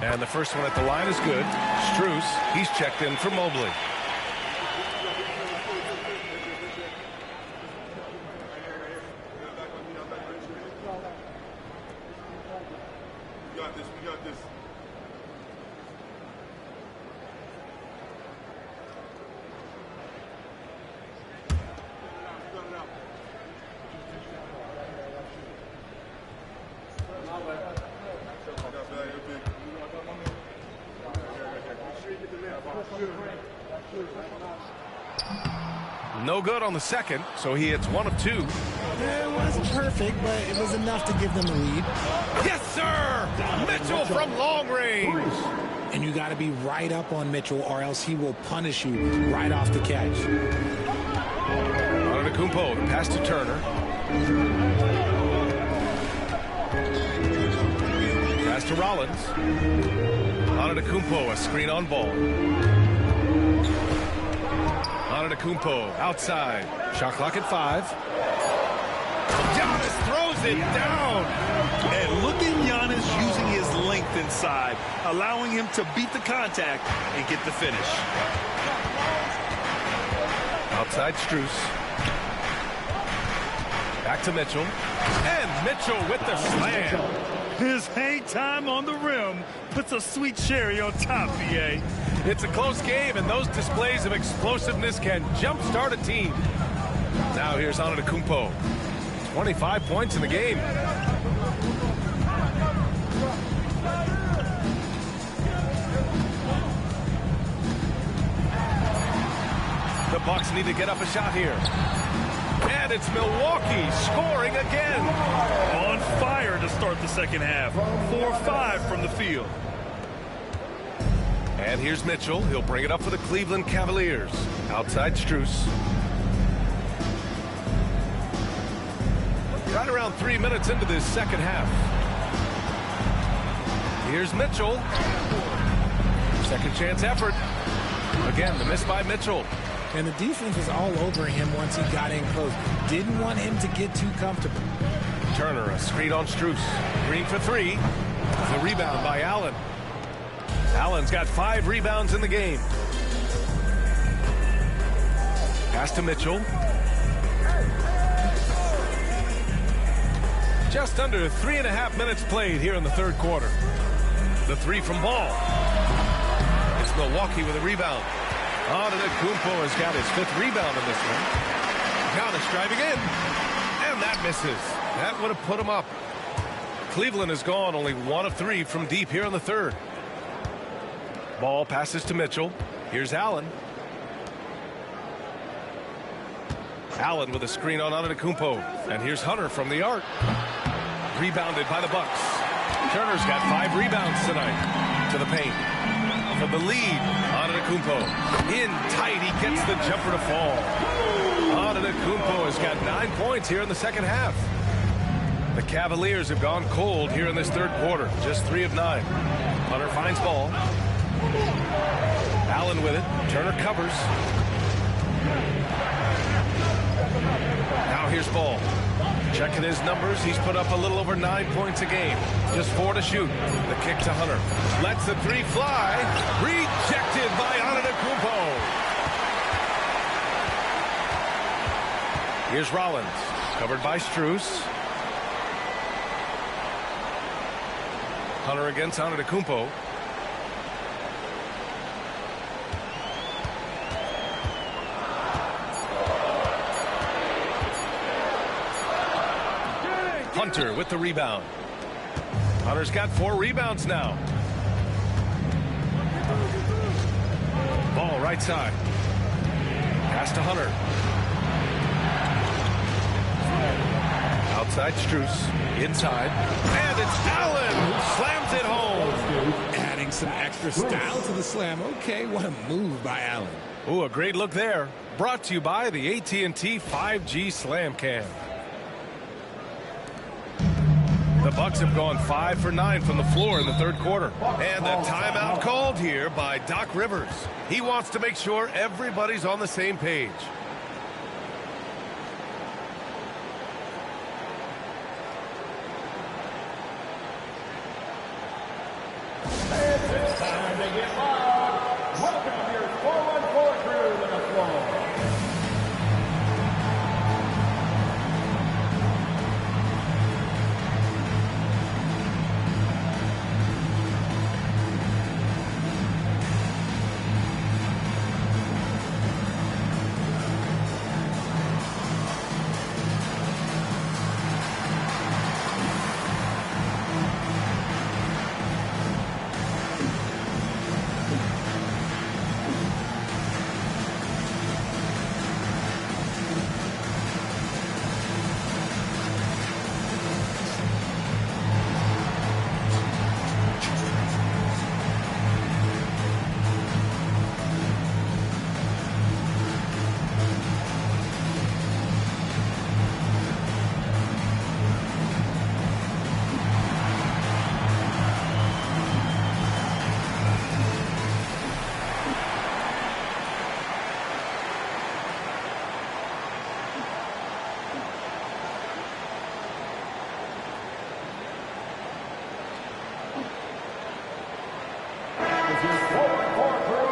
And the first one at the line is good. Strus, he's checked in for Mobley. We got this. No good on the second, so he hits 1 of 2. It wasn't perfect, but it was enough to give them a lead. Yes, sir! Mitchell from long range. And you got to be right up on Mitchell, or else he will punish you right off the catch. Antetokounmpo, the pass to Turner. Pass to Rollins. Antetokounmpo, a screen on Ball. Antetokounmpo outside. Shot clock at 5. Giannis throws it down. And look at Giannis using his length inside, allowing him to beat the contact and get the finish. Outside Strus. Back to Mitchell. And Mitchell with the slam. His hang time on the rim puts a sweet cherry on top, BA. It's a close game, and those displays of explosiveness can jumpstart a team. Now here's Antetokounmpo. 25 points in the game. The Bucks need to get up a shot here. And it's Milwaukee scoring again. On fire to start the second half. 4-5 from the field. And here's Mitchell. He'll bring it up for the Cleveland Cavaliers. Outside Strus. Right around 3 minutes into this second half. Here's Mitchell. Second chance effort. Again, the miss by Mitchell. And the defense was all over him once he got in close. Didn't want him to get too comfortable. Turner, a screen on Strus. Green for three. The rebound by Allen. Allen's got 5 rebounds in the game. Pass to Mitchell. Just under 3.5 minutes played here in the third quarter. The three from Ball. It's Milwaukee with a rebound. Antetokounmpo has got his 5th rebound in this one. Giannis driving in. And that misses. That would have put him up. Cleveland has gone only 1 of 3 from deep here in the third. Ball passes to Mitchell. Here's Allen. Allen with a screen on Antetokounmpo. And here's Hunter from the arc. Rebounded by the Bucks. Turner's got 5 rebounds tonight. To the paint. For the lead, Antetokounmpo. In tight, he gets the jumper to fall. Antetokounmpo has got 9 points here in the second half. The Cavaliers have gone cold here in this third quarter. Just 3 of 9. Hunter finds Ball. Allen with it. Turner covers. Now here's Ball. Checking his numbers, he's put up a little over 9 points a game. Just 4 to shoot. The kick to Hunter. Lets the 3 fly. Rejected by Antetokounmpo. Here's Rollins. Covered by Strus. Hunter against Antetokounmpo. Hunter with the rebound. Hunter's got 4 rebounds now. Ball right side. Pass to Hunter. Outside Strus. Inside. And it's Allen who slams it home. Adding some extra style to the slam. Okay, what a move by Allen. Ooh, a great look there. Brought to you by the AT&T 5G Slam Cam. The Bucks have gone 5 for 9 from the floor in the third quarter. And the timeout called here by Doc Rivers. He wants to make sure everybody's on the same page. It's time to get loud. Welcome your 414 crew to the floor.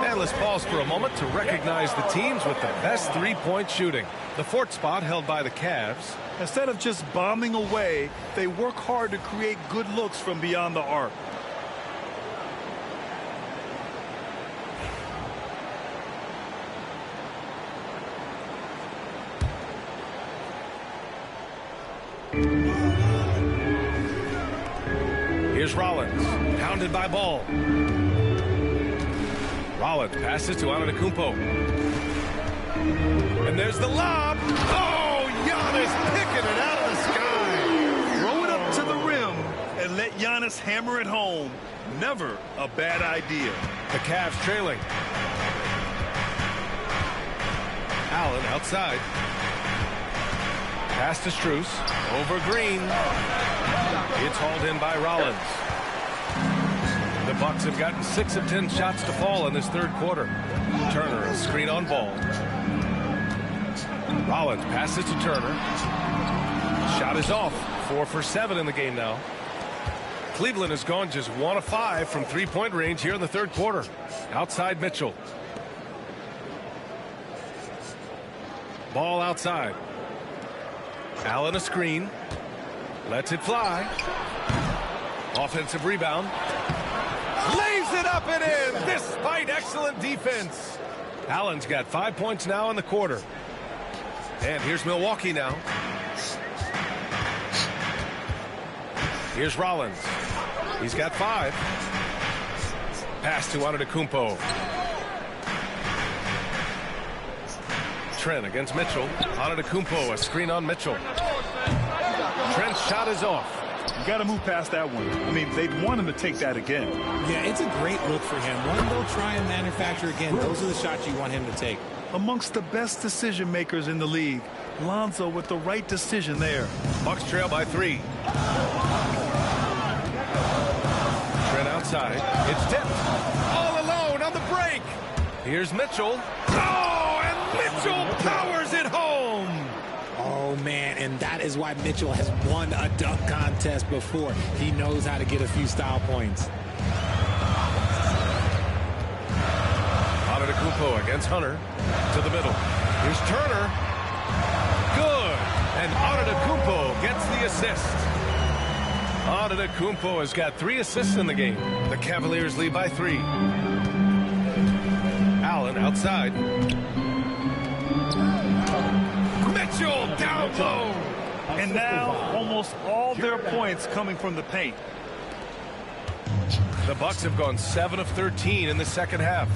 And let's pause for a moment to recognize the teams with the best three-point shooting. The fourth spot held by the Cavs. Instead of just bombing away, they work hard to create good looks from beyond the arc. Here's Rollins, pounded by Ball. Rollins passes to Antetokounmpo. And there's the lob. Oh, Giannis picking it out of the sky. Throw it up to the rim and let Giannis hammer it home. Never a bad idea. The Cavs trailing. Allen outside. Pass to Strus. Over Green. It's hauled in by Rollins. The Bucks have gotten 6 of 10 shots to fall in this third quarter. Turner, a screen on Ball. Rollins passes to Turner. Shot is off. 4 for 7 in the game now. Cleveland has gone just 1 of 5 from three-point range here in the third quarter. Outside Mitchell. Ball outside. Allen a screen. Lets it fly. Offensive rebound. Lays it up and in despite excellent defense. Allen's got 5 points now in the quarter. And here's Milwaukee now. Here's Rollins. He's got 5. Pass to Antetokounmpo. Trent against Mitchell. Antetokounmpo, a screen on Mitchell. Trent's shot is off. You got to move past that one. I mean, they'd want him to take that again. Yeah, it's a great look for him. One they'll try and manufacture again. Those are the shots you want him to take. Amongst the best decision makers in the league, Lonzo with the right decision there. Bucks trail by 3. Trent outside. It's tipped. All alone on the break. Here's Mitchell. Oh, and Mitchell powers it home. Oh, man, and that is why Mitchell has won a dunk contest before. He knows how to get a few style points. Antetokounmpo against Hunter. To the middle. Here's Turner. Good. And Antetokounmpo gets the assist. Antetokounmpo has got 3 assists in the game. The Cavaliers lead by 3. Allen outside. Mitchell down low. And now almost all their points coming from the paint. The Bucks have gone 7 of 13 in the second half.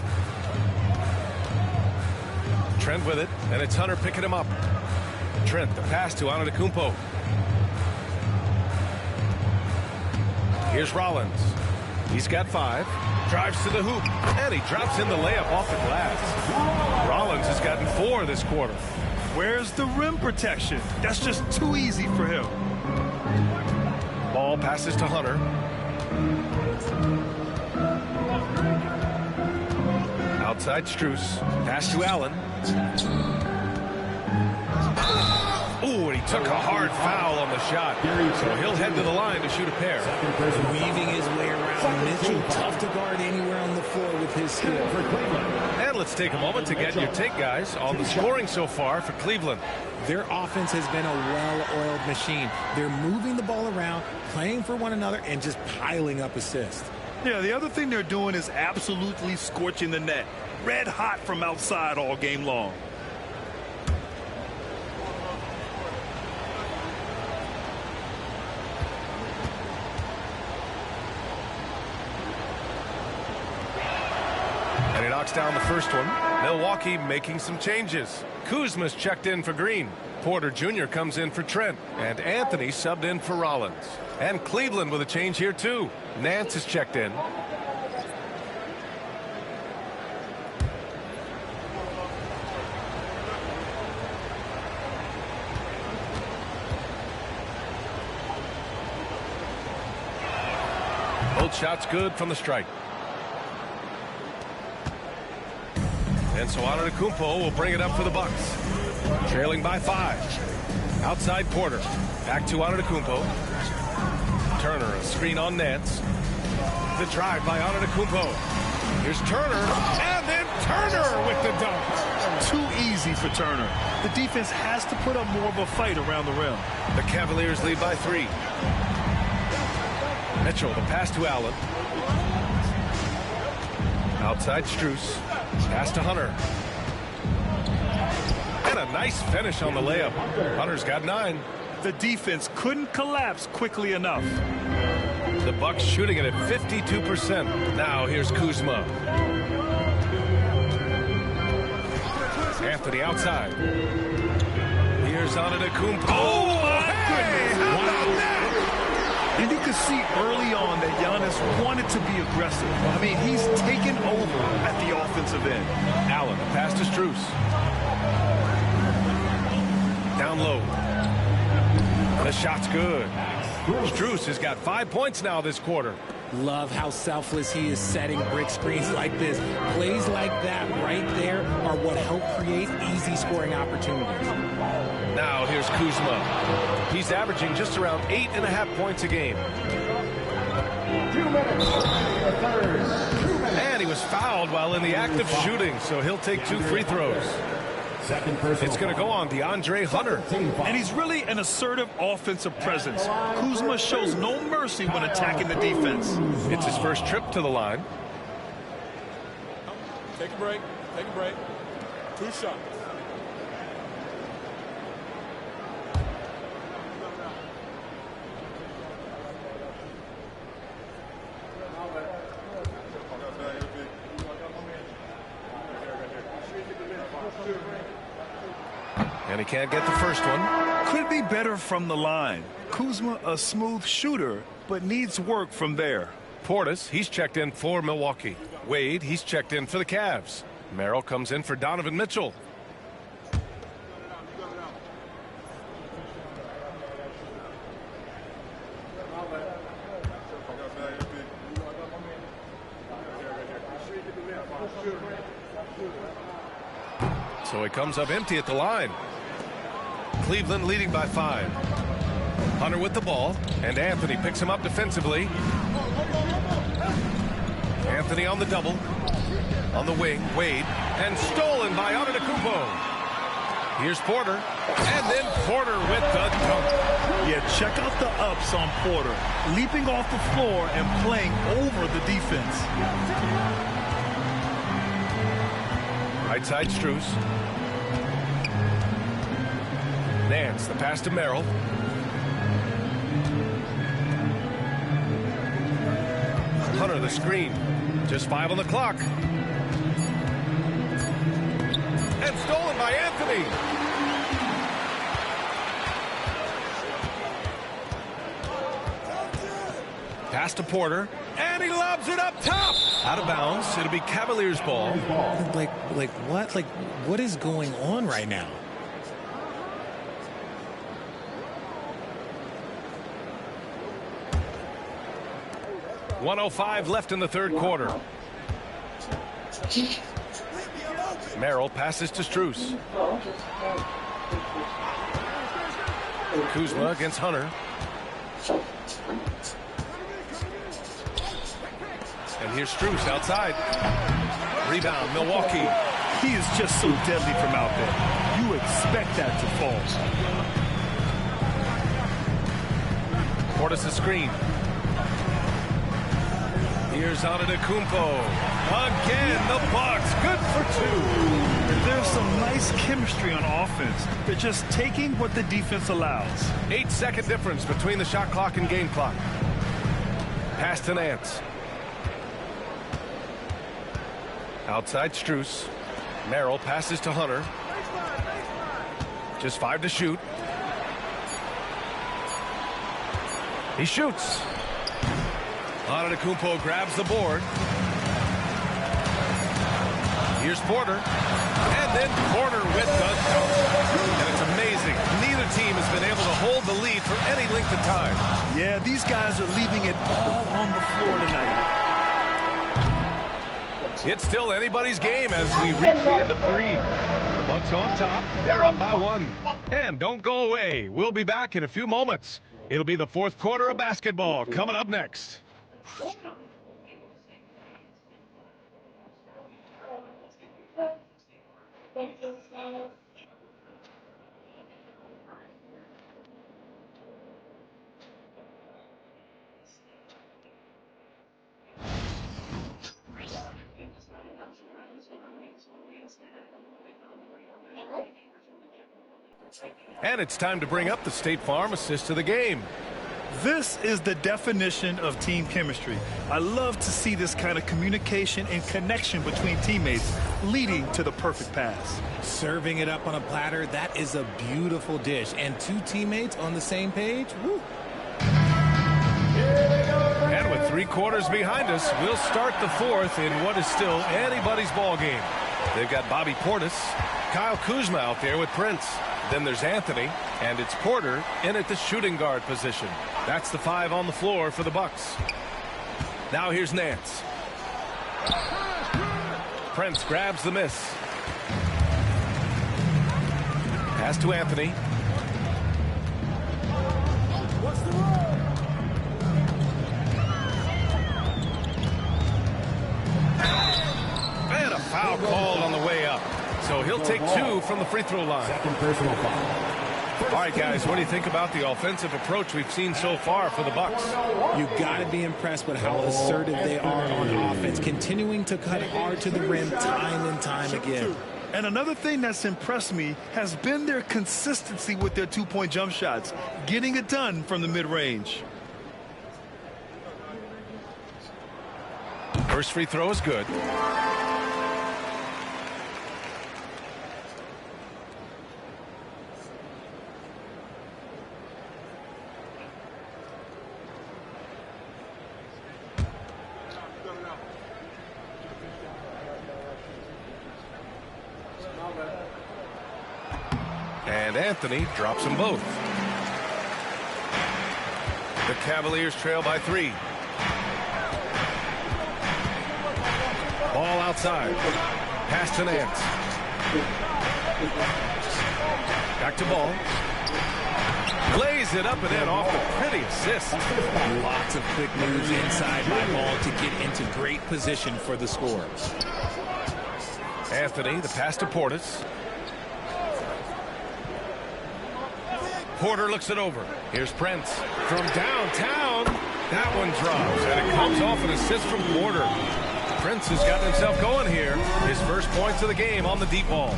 Trent with it, and it's Hunter picking him up. Trent, the pass to Antetokounmpo. Here's Rollins. He's got 5. Drives to the hoop, and he drops in the layup off the glass. Rollins has gotten 4 this quarter. Where's the rim protection? That's just too easy for him. Ball passes to Hunter. Outside Strus. Pass to Allen. Ooh, and he took a hard foul on the shot. So he'll head to the line to shoot a pair. Weaving his way around. Mitchell, tough to guard anywhere on the floor with his skill. And let's take a moment to get your take, guys, on the scoring so far for Cleveland. Their offense has been a well-oiled machine. They're moving the ball around, playing for one another, and just piling up assists. Yeah, the other thing they're doing is absolutely scorching the net. Red hot from outside all game long. And he knocks down the first one. Milwaukee making some changes. Kuzma's checked in for Green. Porter Jr. comes in for Trent. And Anthony subbed in for Rollins. And Cleveland with a change here, too. Nance is checked in. Both shots good from the strike. And so Antetokounmpo will bring it up for the Bucks. Trailing by 5. Outside Porter. Back to Antetokounmpo. Turner, a screen on Nance. The drive by Antetokounmpo. Here's Turner, and then Turner with the dunk. Too easy for Turner. The defense has to put up more of a fight around the rim. The Cavaliers lead by 3. Mitchell, the pass to Allen. Outside Strus. Pass to Hunter. And a nice finish on the layup. Hunter's got 9. The defense couldn't collapse quickly enough. The Bucks shooting it at 52%. Now here's Kuzma. Anthony outside. Here's Antetokounmpo. Oh my goodness! How about that? And you could see early on that Giannis wanted to be aggressive. I mean, he's taken over at the offensive end. Allen, pass to Strus. Down low. The shot's good. Strus has got 5 points now this quarter. Love how selfless he is setting brick screens like this. Plays like that right there are what help create easy scoring opportunities. Now here's Kuzma. He's averaging just around 8.5 points a game. 2 minutes. And he was fouled while in the act of shooting, so he'll take 2 free throws. It's going to go on DeAndre Hunter. And he's really an assertive offensive presence. Kuzma shows no mercy when attacking the defense. It's his first trip to the line. Take a break. Take a break. 2 shots. And he can't get the first one. Could be better from the line. Kuzma, a smooth shooter, but needs work from there. Portis, he's checked in for Milwaukee. Wade, he's checked in for the Cavs. Merrill comes in for Donovan Mitchell. So he comes up empty at the line. Cleveland leading by 5. Hunter with the ball, and Anthony picks him up defensively. Anthony on the double. On the wing, Wade, and stolen by Antetokounmpo. Here's Porter, and then Porter with the dunk. Yeah, check out the ups on Porter. Leaping off the floor and playing over the defense. Right side Strus. Nance, the pass to Merrill. Hunter, the screen. Just 5 on the clock. And stolen by Anthony. Pass to Porter. And he lobs it up top. Out of bounds. It'll be Cavaliers ball. Like what? Like, what is going on right now? .105 left in the third quarter. Merrill passes to Strus. Kuzma against Hunter. And here's Strus outside. Rebound, Milwaukee. He is just so deadly from out there. You expect that to fall. Portis' screen. Here's Antetokounmpo. Again, the Bucks. Good for 2. There's some nice chemistry on offense. They're just taking what the defense allows. 8-second difference between the shot clock and game clock. Pass to Nance. Outside Strus. Merrill passes to Hunter. Just 5 to shoot. He shoots. Antetokounmpo grabs the board. Here's Porter. And then Porter with the dunk. And it's amazing. Neither team has been able to hold the lead for any length of time. Yeah, these guys are leaving it all on the floor tonight. It's still anybody's game as we reach the end of 3. The Bucks on top. They're up by 1. And don't go away. We'll be back in a few moments. It'll be the fourth quarter of basketball coming up next. And it's time to bring up the State Farm assist to the game. This is the definition of team chemistry. I love to see this kind of communication and connection between teammates leading to the perfect pass. Serving it up on a platter, that is a beautiful dish. And two teammates on the same page, woo. And with 3 quarters behind us, we'll start the fourth in what is still anybody's ball game. They've got Bobby Portis, Kyle Kuzma out there with Prince. Then there's Anthony, and it's Porter in at the shooting guard position. That's the 5 on the floor for the Bucks. Now here's Nance. Prince grabs the miss. Pass to Anthony. What's the roll? And a foul called on the way up. So he'll take 2 from the free throw line. Second personal foul. All right, guys, what do you think about the offensive approach we've seen so far for the Bucks? You got to be impressed with how assertive they are on offense, continuing to cut hard to the rim time and time again. And another thing that's impressed me has been their consistency with their two-point jump shots, getting it done from the mid-range. First free throw is good. And Anthony drops them both. The Cavaliers trail by 3. Ball outside. Pass to Nance. Back to Ball. Lays it up and in off the pretty assist. Lots of quick moves inside by Ball to get into great position for the score. Anthony, the pass to Portis. Porter looks it over. Here's Prince from downtown. That one drops, and it comes off an assist from Porter. Prince has gotten himself going here. His first points of the game on the deep ball.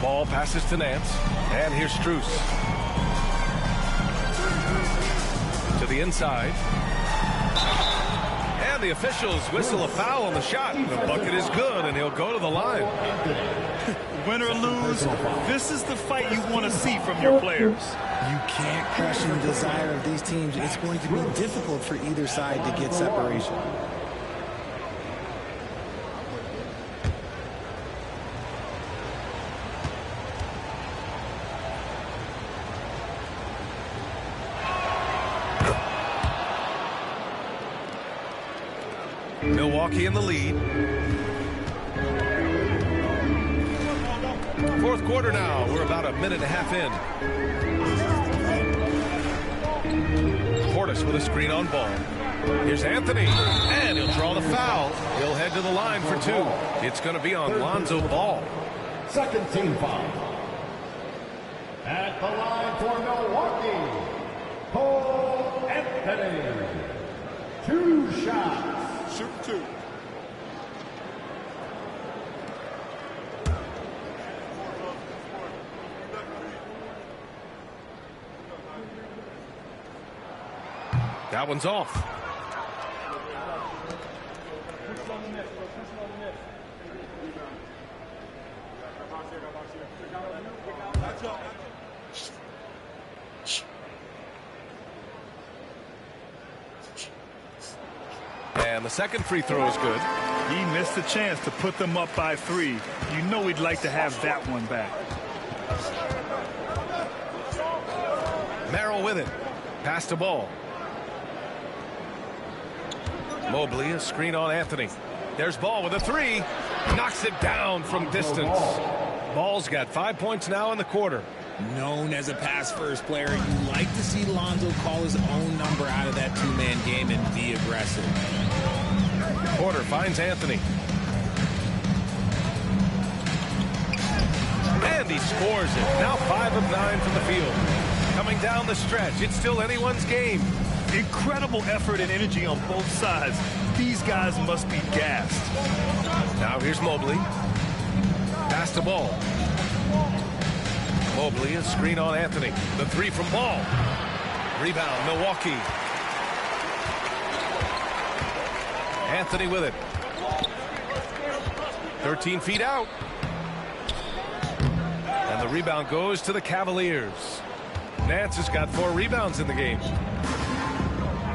Ball passes to Nance, and here's Strus. To the inside. And the officials whistle a foul on the shot. The bucket is good, and he'll go to the line. Win or lose, this is the fight you want to see from your players. You can't question the desire of these teams. It's going to be difficult for either side to get separation. Milwaukee in the lead. Fourth quarter now. We're about a minute and a half in. Portis with a screen on Ball. Here's Anthony, and he'll draw the foul. He'll head to the line for 2. It's going to be on Lonzo Ball. Second team foul. At the line for Milwaukee, Cole Anthony. 2 shots. Shoot 2. That one's off. And the second free throw is good. He missed a chance to put them up by 3. You know he'd like to have that one back. Merrill with it. Pass to Ball. Mobley, a screen on Anthony. There's Ball with a 3. Knocks it down from distance. Ball's got 5 points now in the quarter. Known as a pass-first player, you like to see Lonzo call his own number out of that two-man game and be aggressive. Porter finds Anthony. And he scores it. Now 5 of 9 from the field. Coming down the stretch, it's still anyone's game. Incredible effort and energy on both sides. These guys must be gassed. Now Now here's Mobley. Pass to Ball. Mobley, a screen on Anthony. The three from Ball. Rebound, Milwaukee. Anthony with it. 13 feet out. And the rebound goes to the Cavaliers. Nance has got 4 rebounds in the game.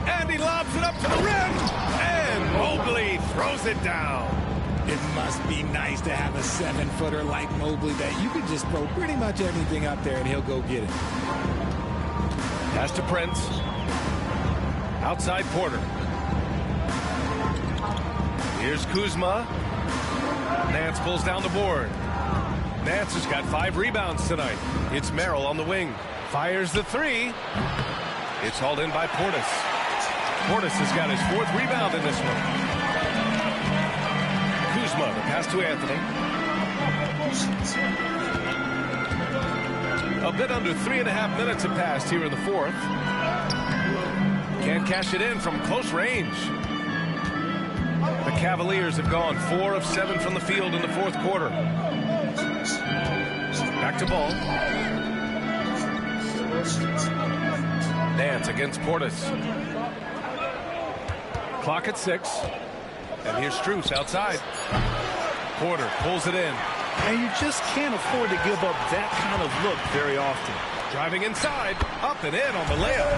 And he lobs it up to the rim. And Mobley throws it down. It must be nice to have a 7-footer like Mobley that you can just throw pretty much everything up there and he'll go get it. Pass to Prince. Outside Porter. Here's Kuzma. Nance pulls down the board. Nance has got 5 rebounds tonight. It's Merrill on the wing. Fires the 3. It's hauled in by Portis. Portis has got his 4th rebound in this one. Kuzma, the pass to Anthony. A bit under 3.5 minutes have passed here in the 4th. Can't cash it in from close range. The Cavaliers have gone 4 of 7 from the field in the 4th quarter. Back to Ball. Nance against Portis. Clock at 6. And here's Strus outside. Porter pulls it in. And you just can't afford to give up that kind of look very often. Driving inside, up and in on the layup.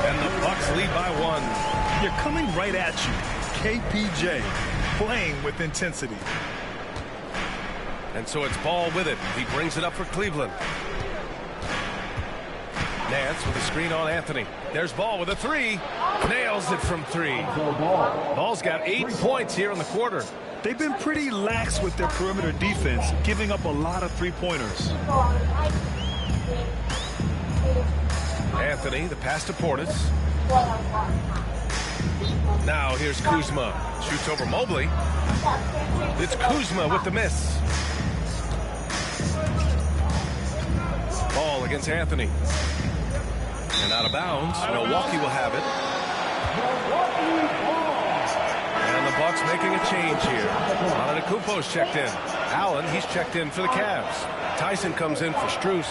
And the Bucks lead by 1. You're coming right at you. KPJ playing with intensity. And so it's Ball with it. He brings it up for Cleveland. Nance with a screen on Anthony. There's Ball with a 3. Nails it from 3. Ball's got 8 points here in the quarter. They've been pretty lax with their perimeter defense, giving up a lot of 3-pointers. Anthony, the pass to Portis. Now here's Kuzma. Shoots over Mobley. It's Kuzma with the miss. Ball against Anthony. And out of bounds. Milwaukee will have it. And the Bucks making a change here. Antetokounmpo's checked in. Allen, he's checked in for the Cavs. Tyson comes in for Strus.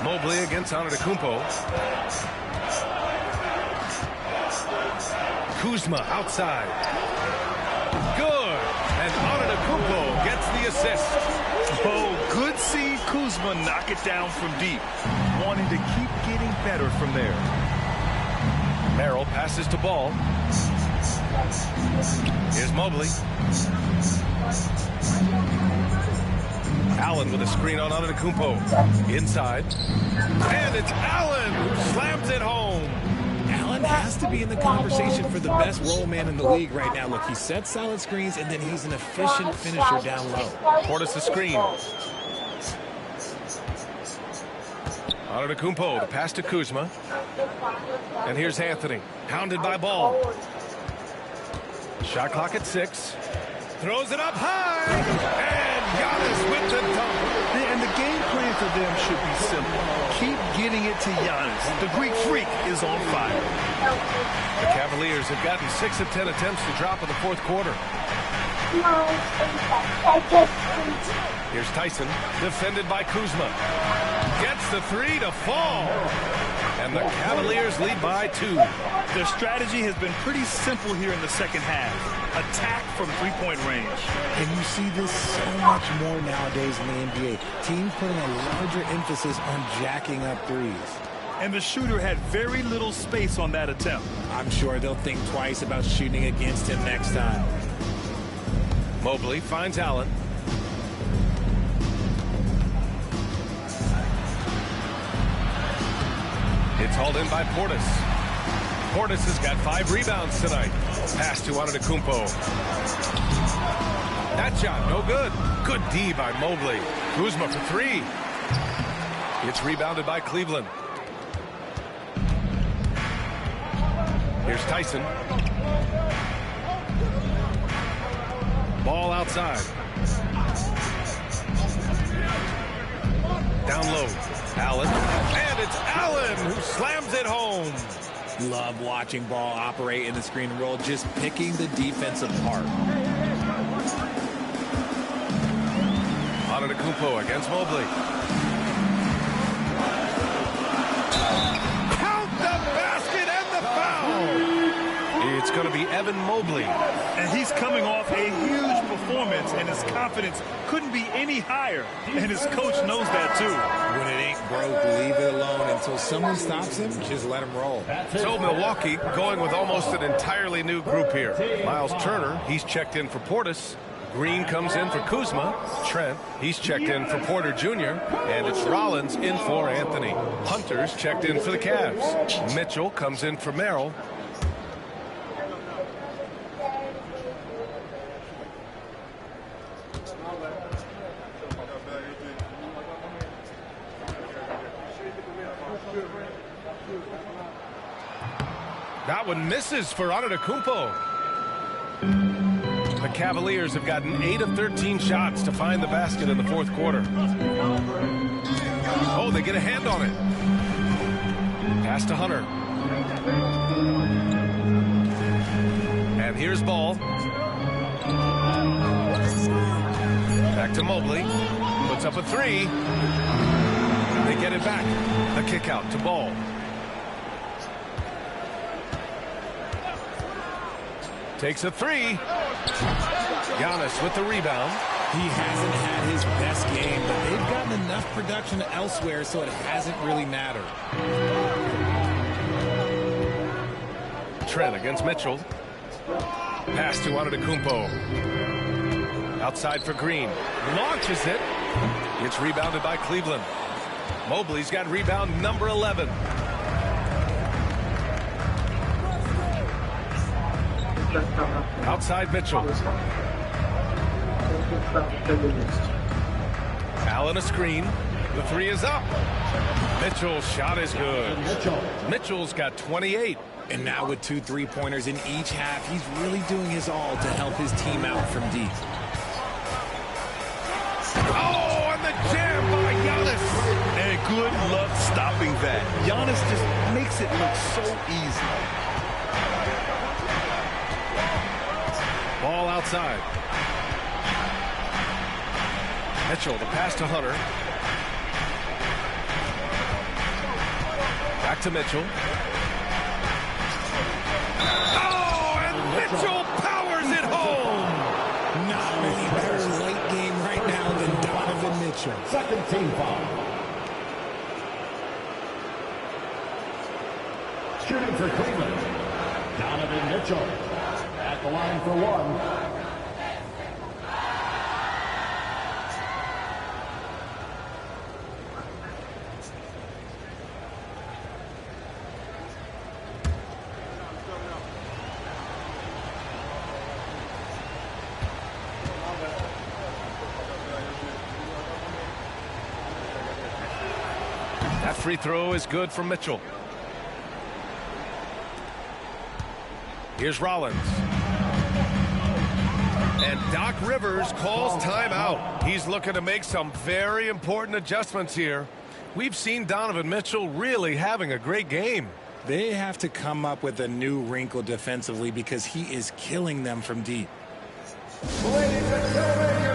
Mobley against Antetokounmpo. Kuzma outside. Good. And Antetokounmpo gets the assist. Oh, good seeing Kuzma knock it down from deep. Wanting to keep getting better from there. Merrill passes to Ball. Here's Mobley. Allen with a screen on Antetokounmpo. Inside. And it's Allen who slams it home. Allen has to be in the conversation for the best roll man in the league right now. Look, he sets solid screens, and then he's an efficient finisher down low. Portis the screen. Antetokounmpo, the pass to Kuzma. And here's Anthony, hounded by Ball. Shot clock at 6. Throws it up high. And Giannis with the dunk. And the game plan for them should be simple. Keep getting it to Giannis. The Greek freak is on fire. The Cavaliers have gotten 6 of 10 attempts to drop in the 4th quarter. Here's Tyson, defended by Kuzma. Gets the 3 to fall. And the Cavaliers lead by 2. Their strategy has been pretty simple here in the second half. Attack from 3-point range. And you see this so much more nowadays in the NBA. Teams putting a larger emphasis on jacking up threes. And the shooter had very little space on that attempt. I'm sure they'll think twice about shooting against him next time. Mobley finds Allen. It's hauled in by Portis. Portis has got 5 rebounds tonight. Pass to Antetokounmpo. That shot, no good. Good D by Mobley. Kuzma for 3. It's rebounded by Cleveland. Here's Tyson. Ball outside. Down low. Allen. And it's Allen who slams it home. Love watching ball operate in the screen and roll, just picking the defense apart. Antetokounmpo against Mobley. Count the basket and the foul. It's going to be Evan Mobley. And he's coming off a huge performance, and his confidence couldn't be any higher. And his coach knows that, too. When it ain't broke, leave it alone until someone stops him. Just let him roll. So Milwaukee going with almost an entirely new group here. Miles Turner, he's checked in for Portis. Green comes in for Kuzma. Trent, he's checked in for Porter Jr. And it's Rollins in for Anthony. Hunter's checked in for the Cavs. Mitchell comes in for Merrill. That one misses for Antetokounmpo. The Cavaliers have gotten 8 of 13 shots to find the basket in the fourth quarter. Oh, they get a hand on it. Pass to Hunter. And here's Ball. Back to Mobley. Puts up a three. They get it back. The kick out to Ball. Takes a three. Giannis with the rebound. He hasn't had his best game, but they've gotten enough production elsewhere, so it hasn't really mattered. Trent against Mitchell. Pass to Antetokounmpo. Outside for Green. Launches it. It's rebounded by Cleveland. Mobley's got rebound number 11. Outside Mitchell. Allen a screen. The three is up. Mitchell's shot is good. Mitchell's got 28. And now with 2 3-pointers in each half, he's really doing his all to help his team out from deep. Oh, and the jam by Giannis. And good luck stopping that. Giannis just makes it look so easy. Ball outside. Mitchell, the pass to Hunter. Back to Mitchell. Oh, and Mitchell powers it home. Not any better late game right now than Donovan Mitchell. Second team foul. Shooting for Cleveland, Donovan Mitchell. At the line for one. That free throw is good for Mitchell. Here's Rollins. And Doc Rivers calls timeout. He's looking to make some very important adjustments here. We've seen Donovan Mitchell really having a great game. They have to come up with a new wrinkle defensively because he is killing them from deep. Ladies and gentlemen, your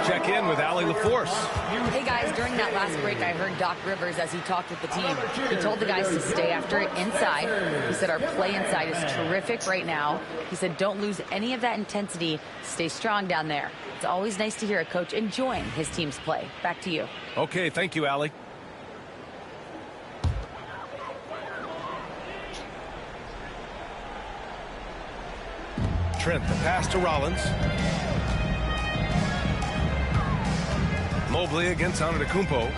Let's check in with Allie LaForce. Hey guys, during that last break, I heard Doc Rivers as he talked with the team. He told the guys to stay after it inside. He said our play inside is terrific right now. He said don't lose any of that intensity. Stay strong down there. It's always nice to hear a coach enjoying his team's play. Back to you. Okay, thank you, Allie. Trent, the pass to Rollins. Mobley against Antetokounmpo.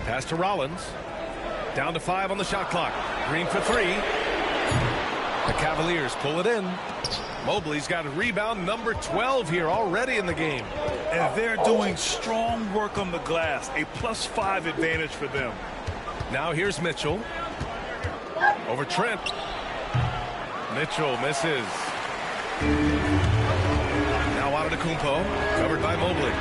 Pass to Rollins. Down to 5 on the shot clock. Green for 3. The Cavaliers pull it in. Mobley's got a rebound number 12 here already in the game. And they're doing strong work on the glass. A +5 advantage for them. Now here's Mitchell. Over Trent. Mitchell misses. Now Antetokounmpo, covered by Mobley.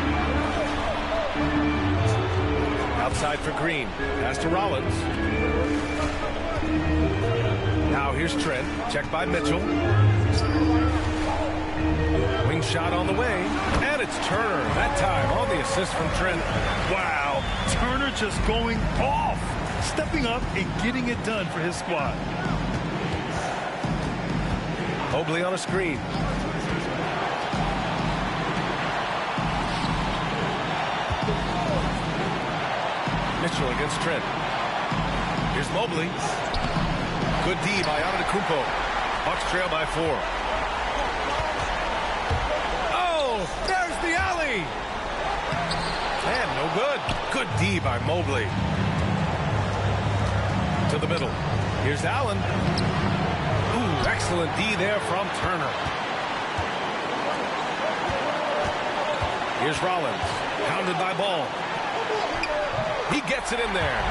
Outside for Green. Pass to Rollins. Now here's Trent. Checked by Mitchell. Wing shot on the way. And it's Turner. That time on the assist from Trent. Wow. Turner just going off. Stepping up and getting it done for his squad. Mobley on a screen. Mitchell against Trent. Here's Mobley. Good D by Antetokounmpo. Bucks trail by 4. Oh, there's the alley. And no good. Good D by Mobley. To the middle. Here's Allen. Ooh, excellent D there from Turner. Here's Rollins. Pounded by Ball. He gets it in there.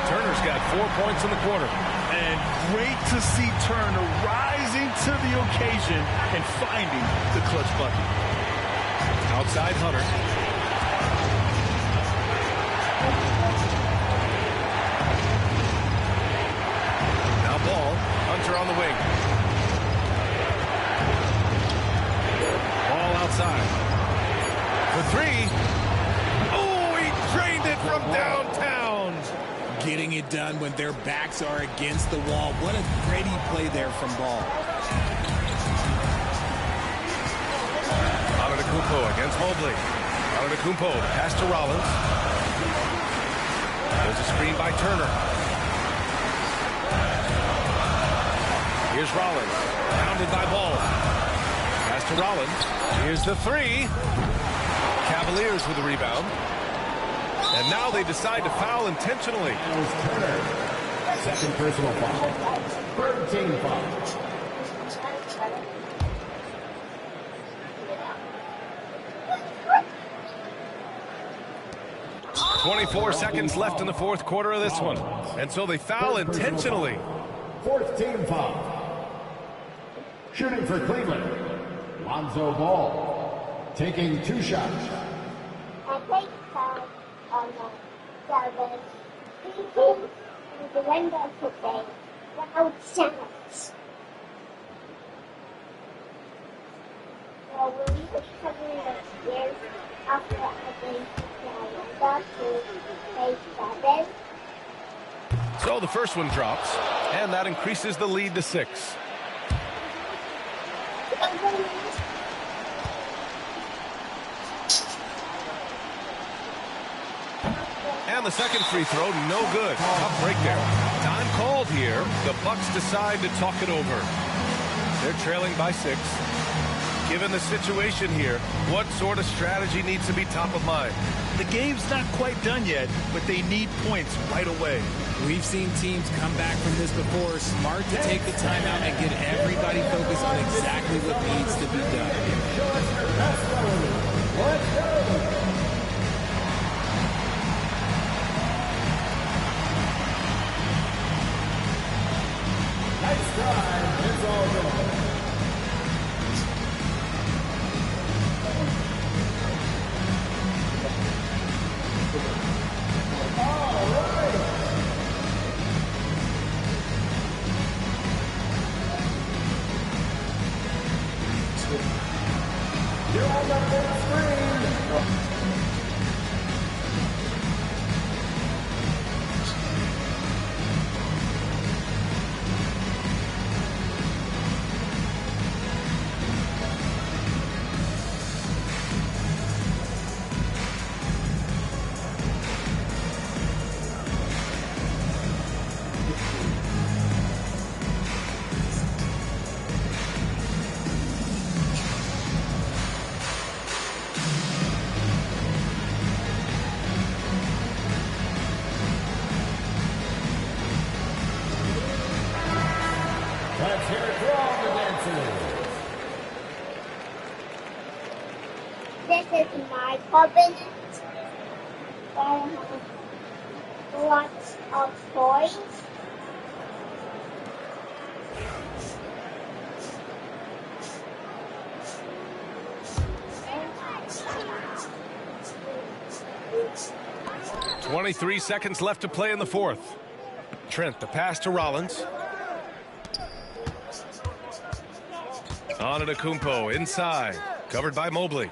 Turner's got 4 points in the quarter. And great to see Turner rising to the occasion and finding the clutch bucket. Outside Hunter. Now Ball. Hunter on the wing. Ball outside. For 3. Oh, he drained it from downtown. Getting it done when their backs are against the wall. What a gritty play there from Ball. Antetokounmpo against Mobley. Antetokounmpo, pass to Rollins. There's a screen by Turner. Here's Rollins. Pounded by Ball. Pass to Rollins. Here's the 3. Cavaliers with the rebound. And now they decide to foul intentionally. Second personal foul. Third team foul. 24 seconds left in the fourth quarter of this one. And so they foul intentionally. Fourth team foul. Shooting for Cleveland, Lonzo Ball. Taking 2 shots. I take time on the service. Speaking in the window today. Loud sounds. So will you be covering the stairs after I think so the first one drops, and that increases the lead to 6. And the second free throw, no good. Tough break there. Time called here. The Bucks decide to talk it over. They're trailing by 6. Given the situation here, what sort of strategy needs to be top of mind? The game's not quite done yet, but they need points right away. We've seen teams come back from this before. Smart to take the timeout and get everybody focused on exactly what needs to be done. Let's go. Nice drive. It's all good. Let's hear it for all the dancers. This is my cabinet. I have lots of toys. 23 seconds left to play in the fourth. Trent, the pass to Rollins. On to Kumpo, inside. Covered by Mobley.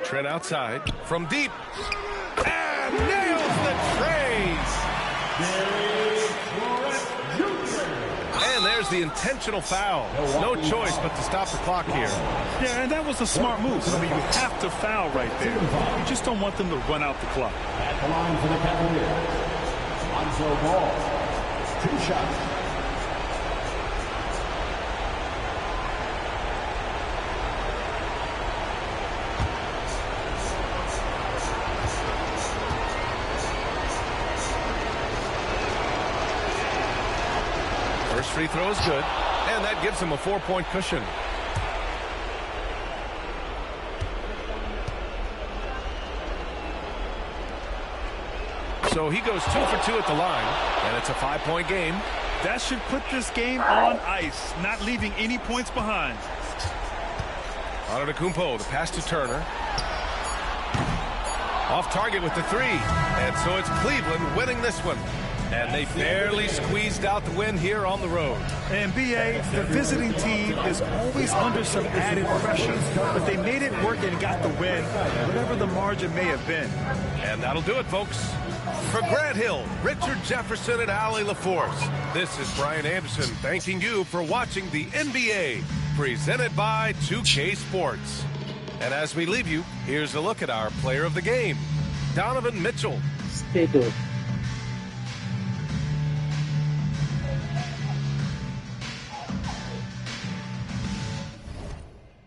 Trent outside. From deep. And nails the trays. And there's the intentional foul. No choice but to stop the clock here. Yeah, and that was a smart move. I mean, you have to foul right there. You just don't want them to run out the clock. At the line for the Cavaliers, Lonzo Ball, 2 shots. First free throw is good, and that gives him a 4-point cushion. So he goes 2 for 2 at the line, and it's a 5-point game. That should put this game on ice, not leaving any points behind. Antetokounmpo, the pass to Turner. Off target with the 3, and so it's Cleveland winning this one. And they barely squeezed out the win here on the road. And B.A., the visiting team is always under some added pressure, but they made it work and got the win, whatever the margin may have been. And that'll do it, folks. For Grant Hill, Richard Jefferson, and Allie LaForce, this is Brian Anderson thanking you for watching the NBA, presented by 2K Sports. And as we leave you, here's a look at our player of the game, Donovan Mitchell. Stay good.